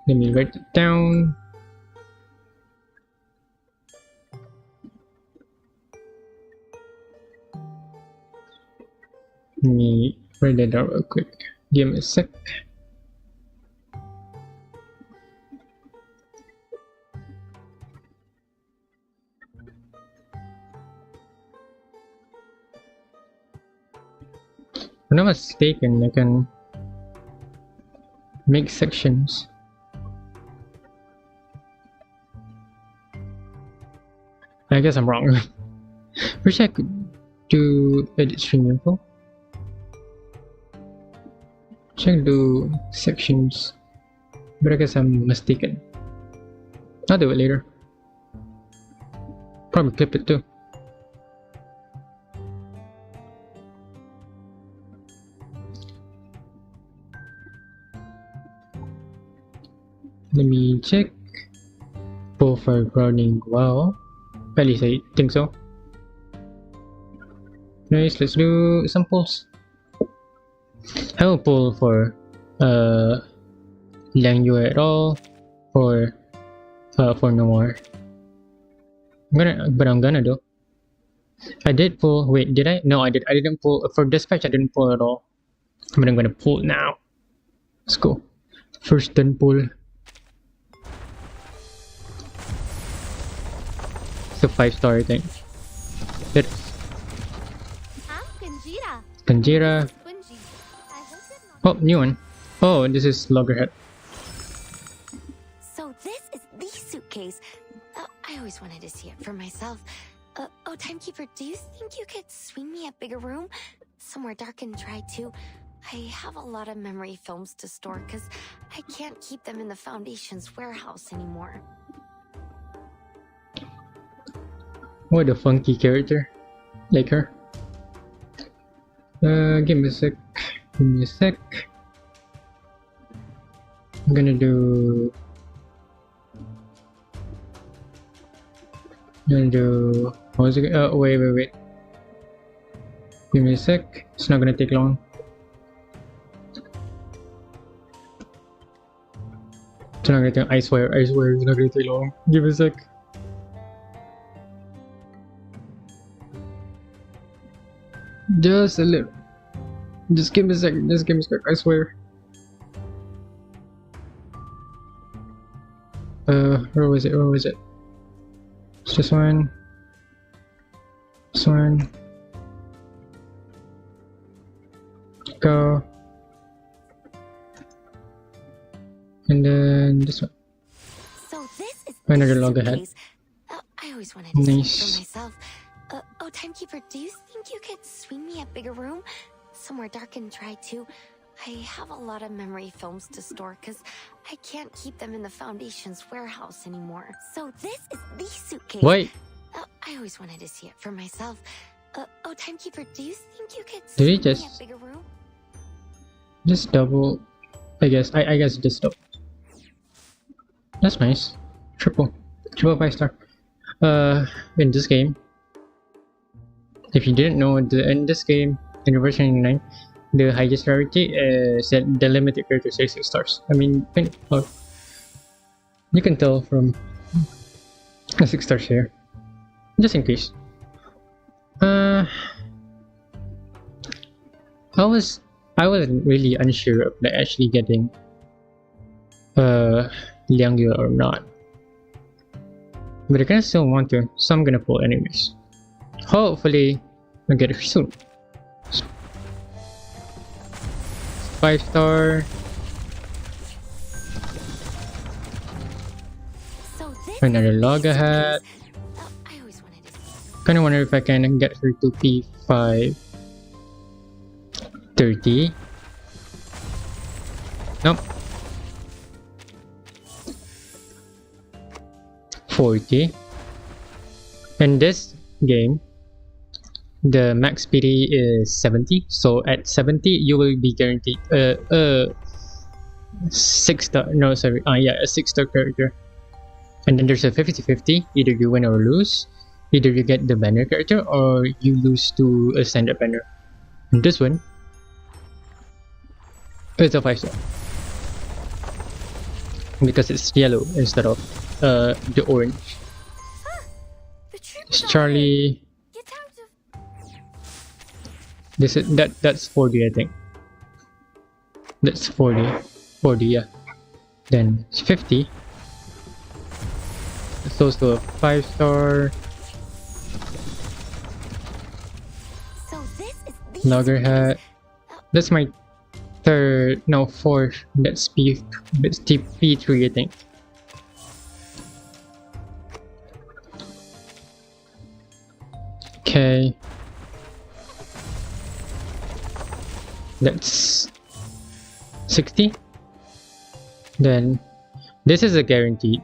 write it down. Let me write that down real quick. Give me a sec. If I'm not mistaken, I can make sections. I guess I'm wrong. Wish I could do edit stream info. Check do sections, but I guess I'm mistaken. I'll do it later. Probably clip it too. Let me check. Both are running well. At least I think so. Nice, let's do some pulls. I will pull for Liang Yue at all, for Noir. I'm gonna do. I did pull. Wait, did I? No, I didn't pull for dispatch. I didn't pull at all. But I'm gonna pull now. Let's go. First 10 pull. It's a 5-star, I think. It. Kanjira. Oh, new one. Oh, this is Loggerhead. So this is the suitcase. I always wanted to see it for myself. Oh, Timekeeper, do you think you could swing me a bigger room? Somewhere dark and dry, too. I have a lot of memory films to store, because I can't keep them in the Foundation's warehouse anymore. What a funky character. Like her. Give me a sec. Give me a sec. I'm gonna do... What was it? Oh, wait. Give me a sec. It's not gonna take long. It's not gonna take. I swear, it's not gonna take long. Give me a sec. Just a little. Just give me a second. Just give me a sec. I swear. Where was it? It's this one. This one. Go. And then this one. So this is another Loggerhead. I always wanted to see it for myself. Oh, Timekeeper, do you think you could swing me a bigger room? Somewhere dark and dry, too. I have a lot of memory films to store, because I can't keep them in the Foundation's warehouse anymore. So this is the suitcase. Wait. I always wanted to see it for myself. Oh, Timekeeper, do you think you could Did he swing me a just... bigger room? Just double... I guess just double. That's nice. Triple 5-star. In this game, if you didn't know, in this game, in version 99, the highest rarity is the limited character 6 stars. I mean, you can tell from the 6 stars here. Just in case. I was really unsure of actually getting Liang Yue or not, but I kinda still want to, so I'm gonna pull anyways. Hopefully I'll get it soon. 5-star. Another Loggerhead. Kinda wonder if I can get her to P5 30. Nope. 40. In this game, the max PD is 70, so at 70 you will be guaranteed a 6-star, no sorry, a 6-star character. And then there's a 50-50, either you win or lose, either you get the banner character or you lose to a standard banner. And this one, it's a 5-star because it's yellow instead of the orange. It's Charlie. That's 40, I think. That's 40, yeah. Then it's 50. It's also a 5-star. Loggerhead. That's my fourth. That's P3, I think. Okay. That's 60. Then this is a guaranteed.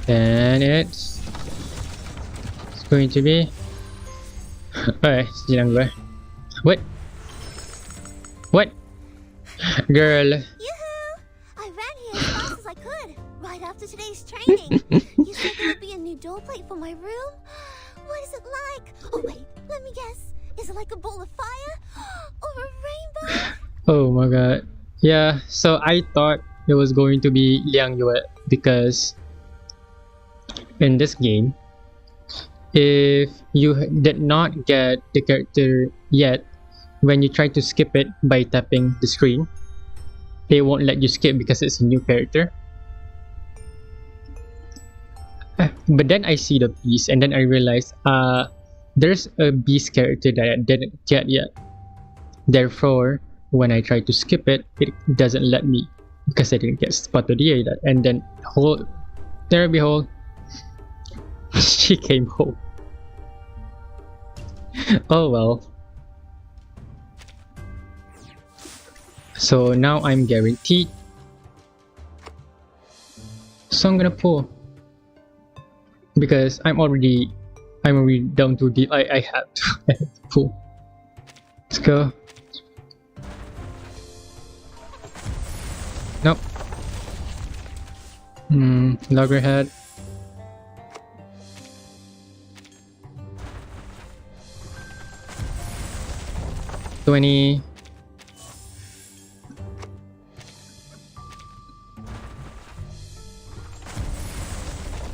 Then it's going to be silang gue. What girl? Yoo-hoo! I ran here as fast as I could right after today's training. You said there would be a new door plate for my room. What is it like? Oh wait, let me guess. Is it like a ball of fire or a rainbow? Oh my god. Yeah, so I thought it was going to be Liang Yue because in this game, if you did not get the character yet, when you try to skip it by tapping the screen, they won't let you skip because it's a new character. But then I see the piece and then I realized there's a beast character that I didn't get yet. Therefore, when I try to skip it, it doesn't let me because I didn't get spot of the year yet. And then, there behold, she came home. Oh well. So now I'm guaranteed. So I'm gonna pull because I'm already down to the I have to pull. Let's go. Nope. Loggerhead. $20.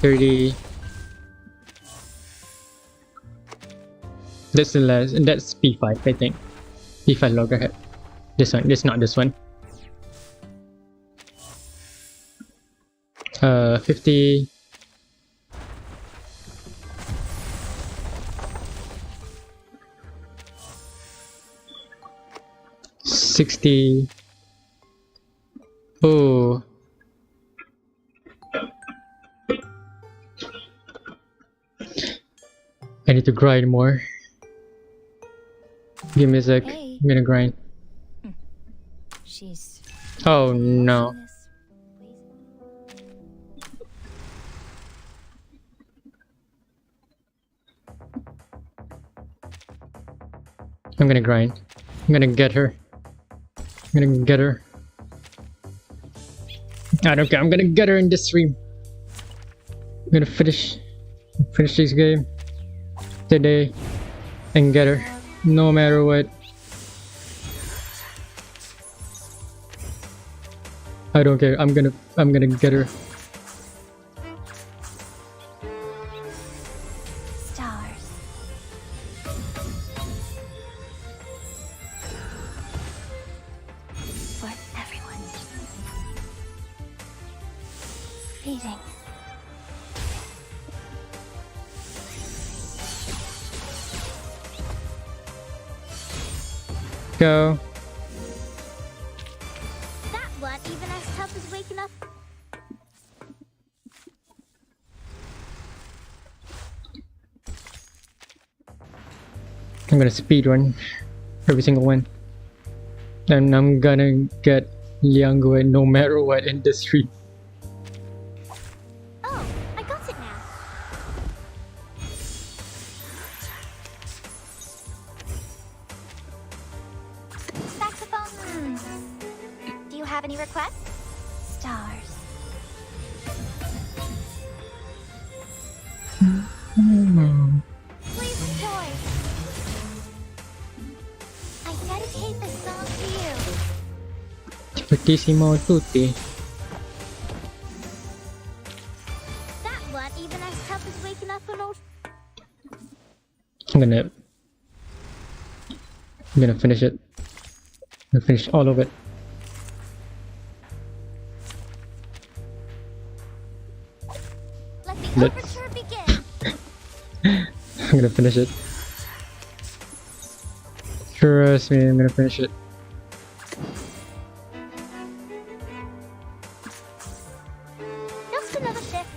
$30. That's the last, and that's P5, I think. P5 loggerhead. This one, not this one. 50. $60. Oh. I need to grind more. Give me a sec. Hey. I'm gonna grind. She's. Oh no. I'm gonna grind. I'm gonna get her. I'm gonna get her. I don't care. I'm gonna get her in this stream. I'm gonna finish this game today and get her, no matter what. I don't care. I'm gonna get her. Stars. For everyone. Feeding. Go. That one, even as tough as waking up. I'm gonna speed run every single one, and I'm gonna get Liangwe no matter what in this stream. Oh, I got it now. Saxophone. Do you have any requests? Stars. Please enjoy. I dedicate this song to you. Spetissimo tutti. That one, even as tough as waking up an old. I'm gonna finish it. I'm gonna finish all of it. Let the Let's- overture begin. I'm gonna finish it. Trust me, I'm gonna finish it. Just another shift.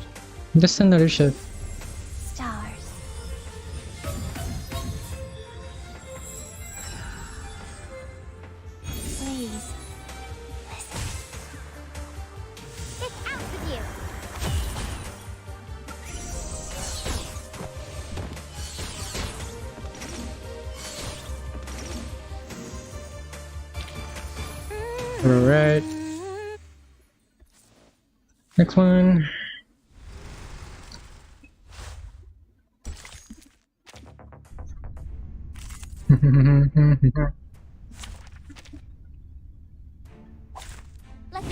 Just another shift. Stars. Please. Listen. It's out with you. Alright. Next one.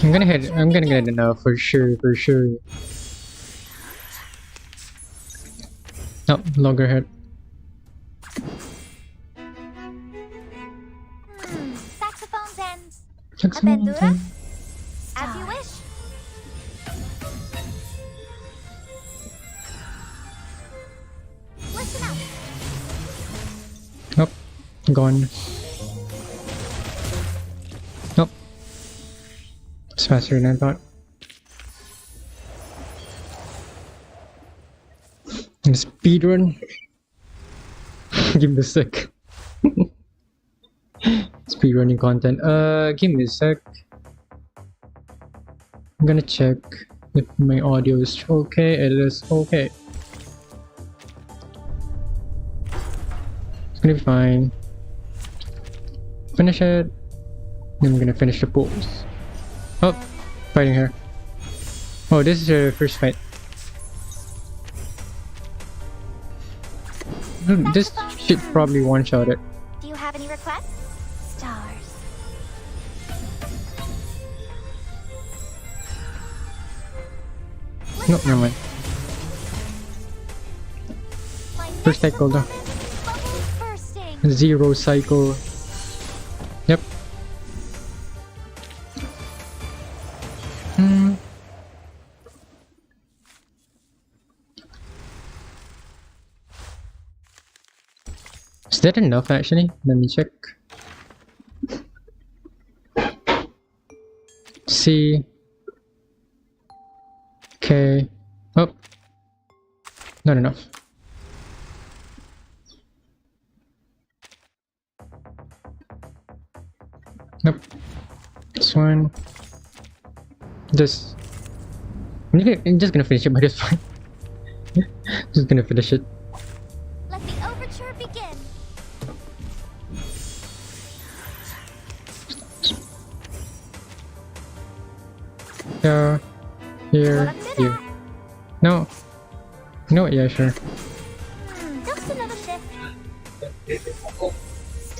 I'm gonna get it now for sure. Oh, loggerhead. Saxophone's ends. Saxophone Abendura? ends. As you wish. Listen up. gone. Nope. It's faster than I thought. And speedrun. Give me a sec. Speedrunning content. Give me a sec. I'm gonna check if my audio is okay. It is okay. It's gonna be fine. Finish it. Then we're gonna finish the pools. Oh, fighting her. Oh, this is her first fight. This should probably one-shot it. Do you have any requests? Stars. No, never mind. First cycle though. Zero cycle. Yep. Is that enough actually? Let me check. C K. Oh, not enough. Nope. This one. Just. I'm just gonna finish it by this point. Just gonna finish it. Let the overture begin. Yeah. Here. Here. No. No. Yeah. Sure. Just another shift.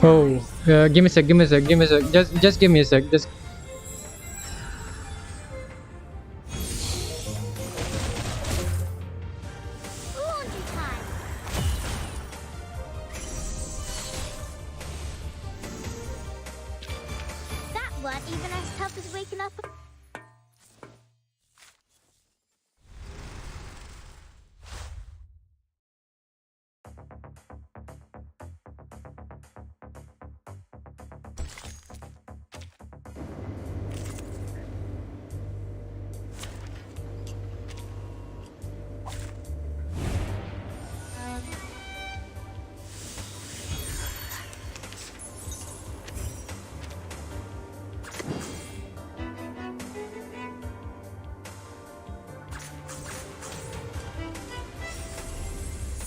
Oh. Give me a sec. Give me a sec. Give me a sec. Just give me a sec. Just. Laundry time. That one even as tough as waking up.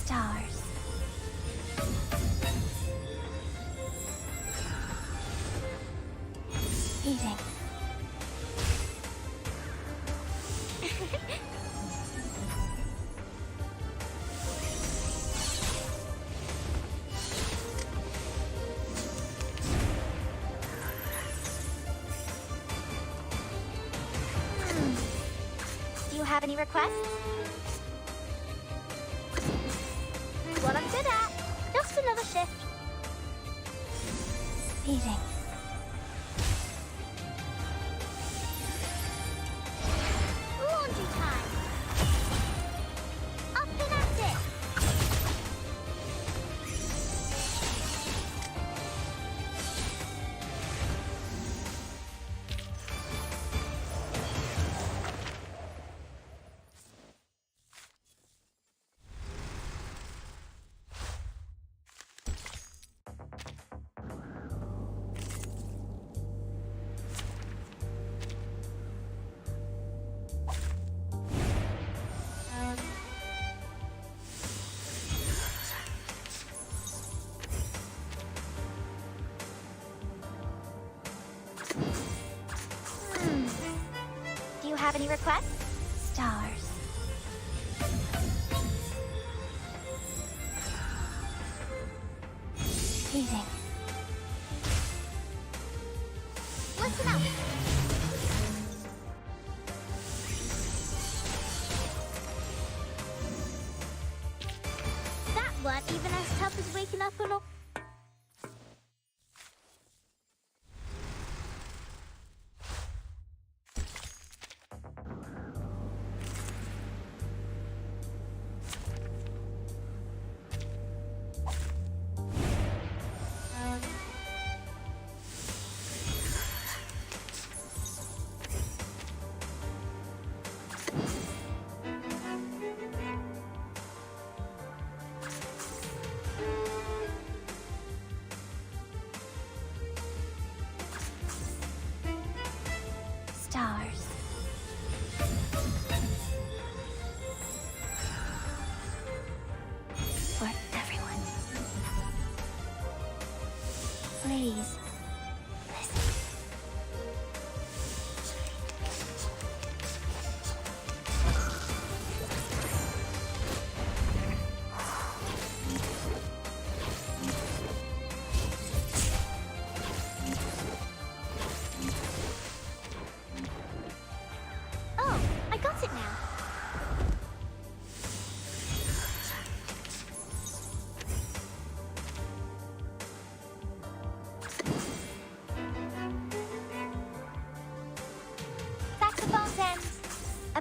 Stars. Eating. Do you have any requests? What I'm good at. Just another shift. Eating. Laundry time. Up and at it. Do you have any requests? Stars. Eating. Listen up. That one even as tough as waking up on a...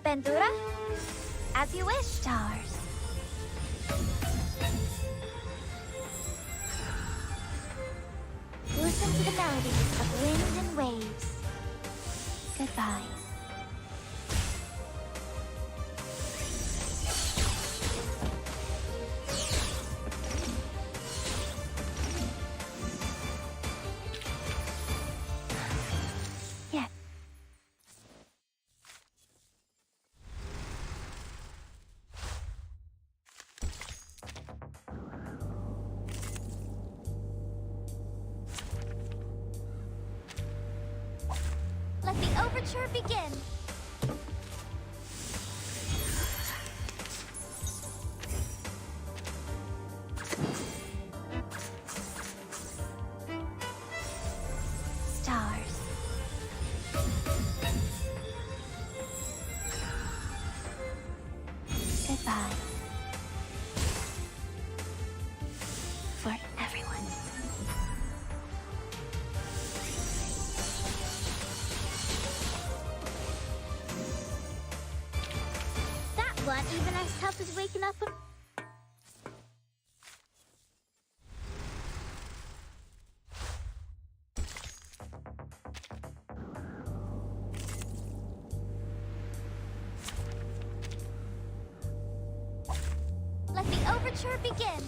Bandura? As you wish, stars. Listen to the melodies of wind and waves. Goodbye. Yeah. Let the overture begin. Stars. Goodbye. For everyone. That one even as tough as waking up from... Let the overture begin.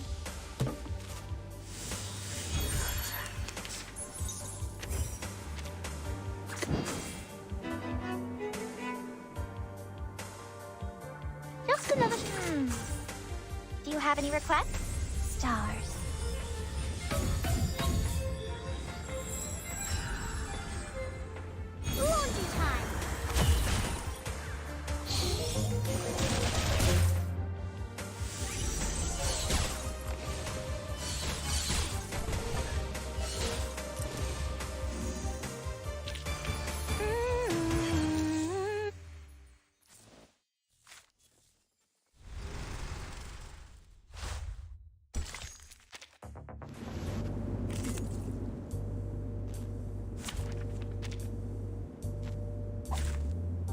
Just another... Do you have any requests? Stars. Laundry time.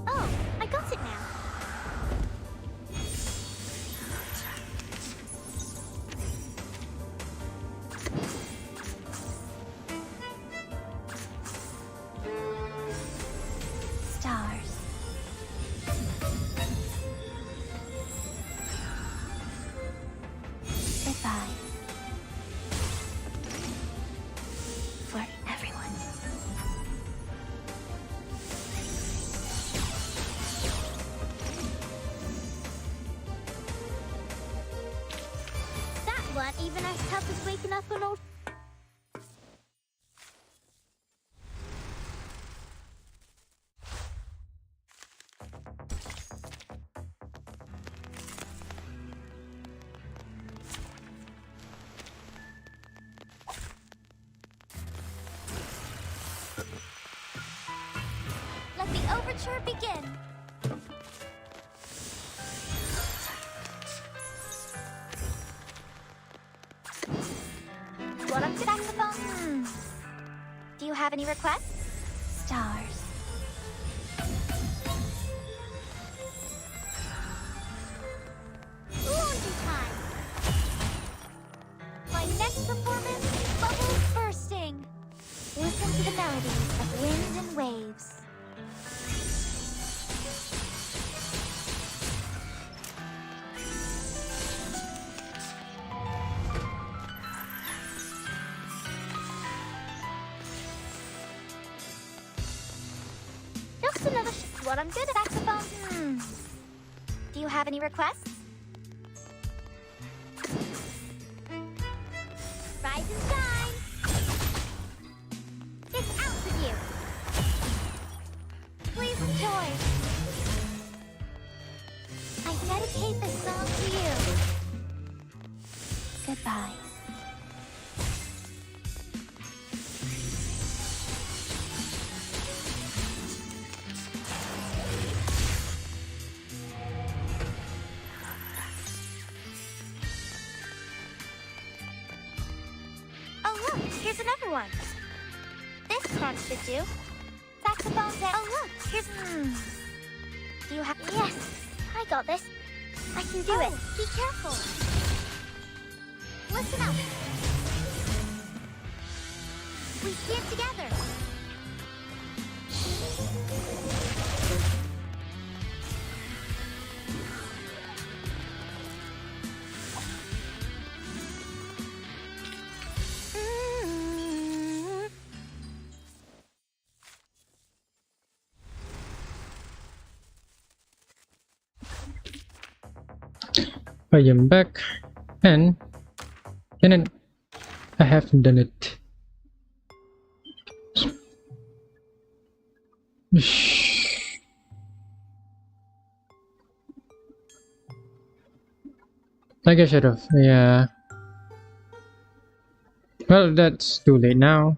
Oh, I got it now. Stars. Goodbye. For everyone. That one even as tough as waking up an old... Let the overture begin. What up to saxophone? Do you have any requests? Stars. Laundry time. My next performance, bubbles bursting. Listen to the melodies of wind and waves. Just another what I'm good at saxophone. Do you have any requests? Rise and shine. It's out with you. Please enjoy. I dedicate this song to you. Goodbye. Here's another one. This crunch should do. Saxophones and... Oh, look, here's... Do you have... Yes, I got this. I can do it. Be careful. Listen up. We stand together. I am back, and then I have done it. Like I should have, yeah. Well, that's too late now.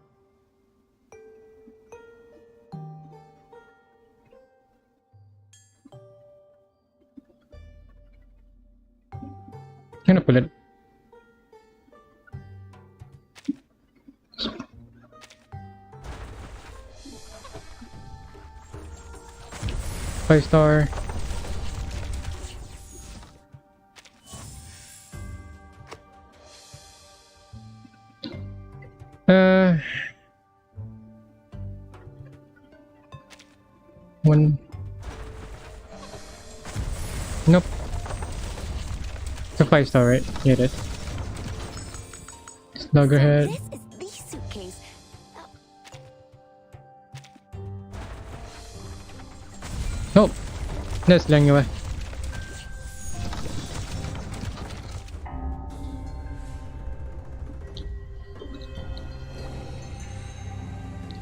I'm gonna pull it. Five star. One. Nope. It's a 5-star, right? Yeah, it is. Sluggerhead. This is the suitcase. Nope. That's lang away.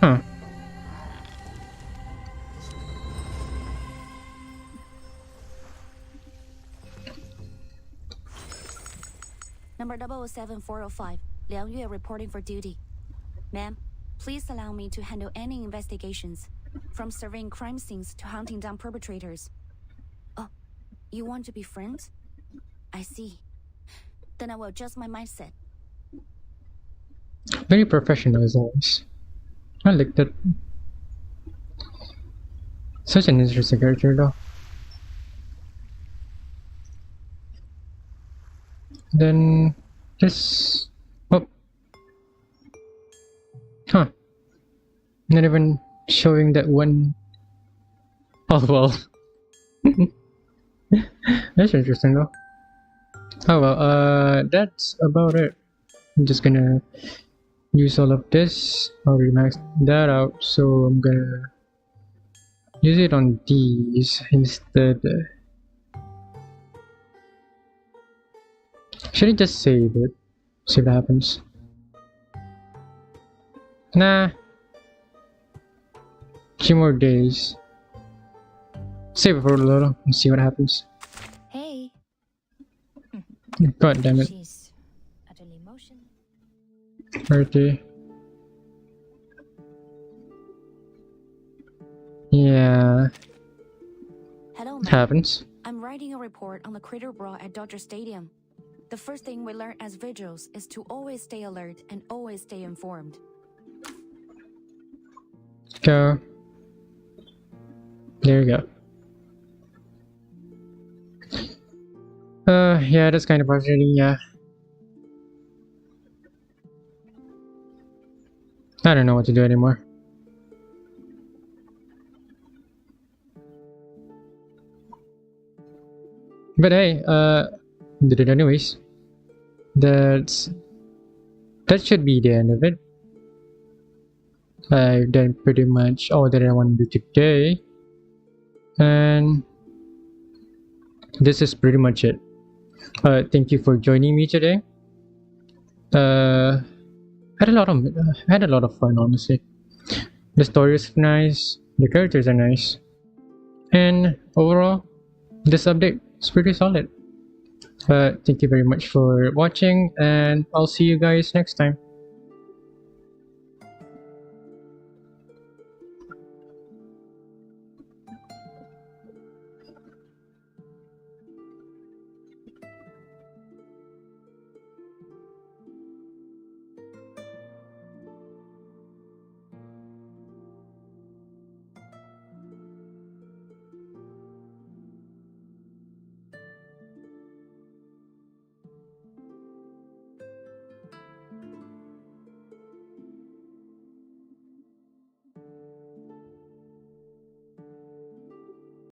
Huh. Number 007405, Liang Yue reporting for duty. Ma'am, please allow me to handle any investigations, from surveying crime scenes to hunting down perpetrators. Oh, you want to be friends? I see. Then I will adjust my mindset. Very professional as always. I like that. Such an interesting character though. Then just oh, huh? Not even showing that one. Oh well. That's interesting though. Oh well. That's about it. I'm just gonna use all of this. Already maxed that out, so I'm gonna use it on these instead. Should I just save it? See what happens. Nah. 2 more days. Save it for a little and see what happens. Hey. God damn it. She's utterly motion. 30. Yeah. Hello, It happens. I'm writing a report on the Crater Brawl at Dodger Stadium. The first thing we learn as vigils is to always stay alert and always stay informed. Go. There you go. Yeah, that's kind of frustrating, yeah. I don't know what to do anymore. But hey, did it anyways. That should be the end of it. I've done pretty much all that I want to do today, and this is pretty much it. Thank you for joining me today. Had a lot of fun, honestly. The story is nice, the characters are nice, and overall, this update is pretty solid. Thank you very much for watching, and I'll see you guys next time.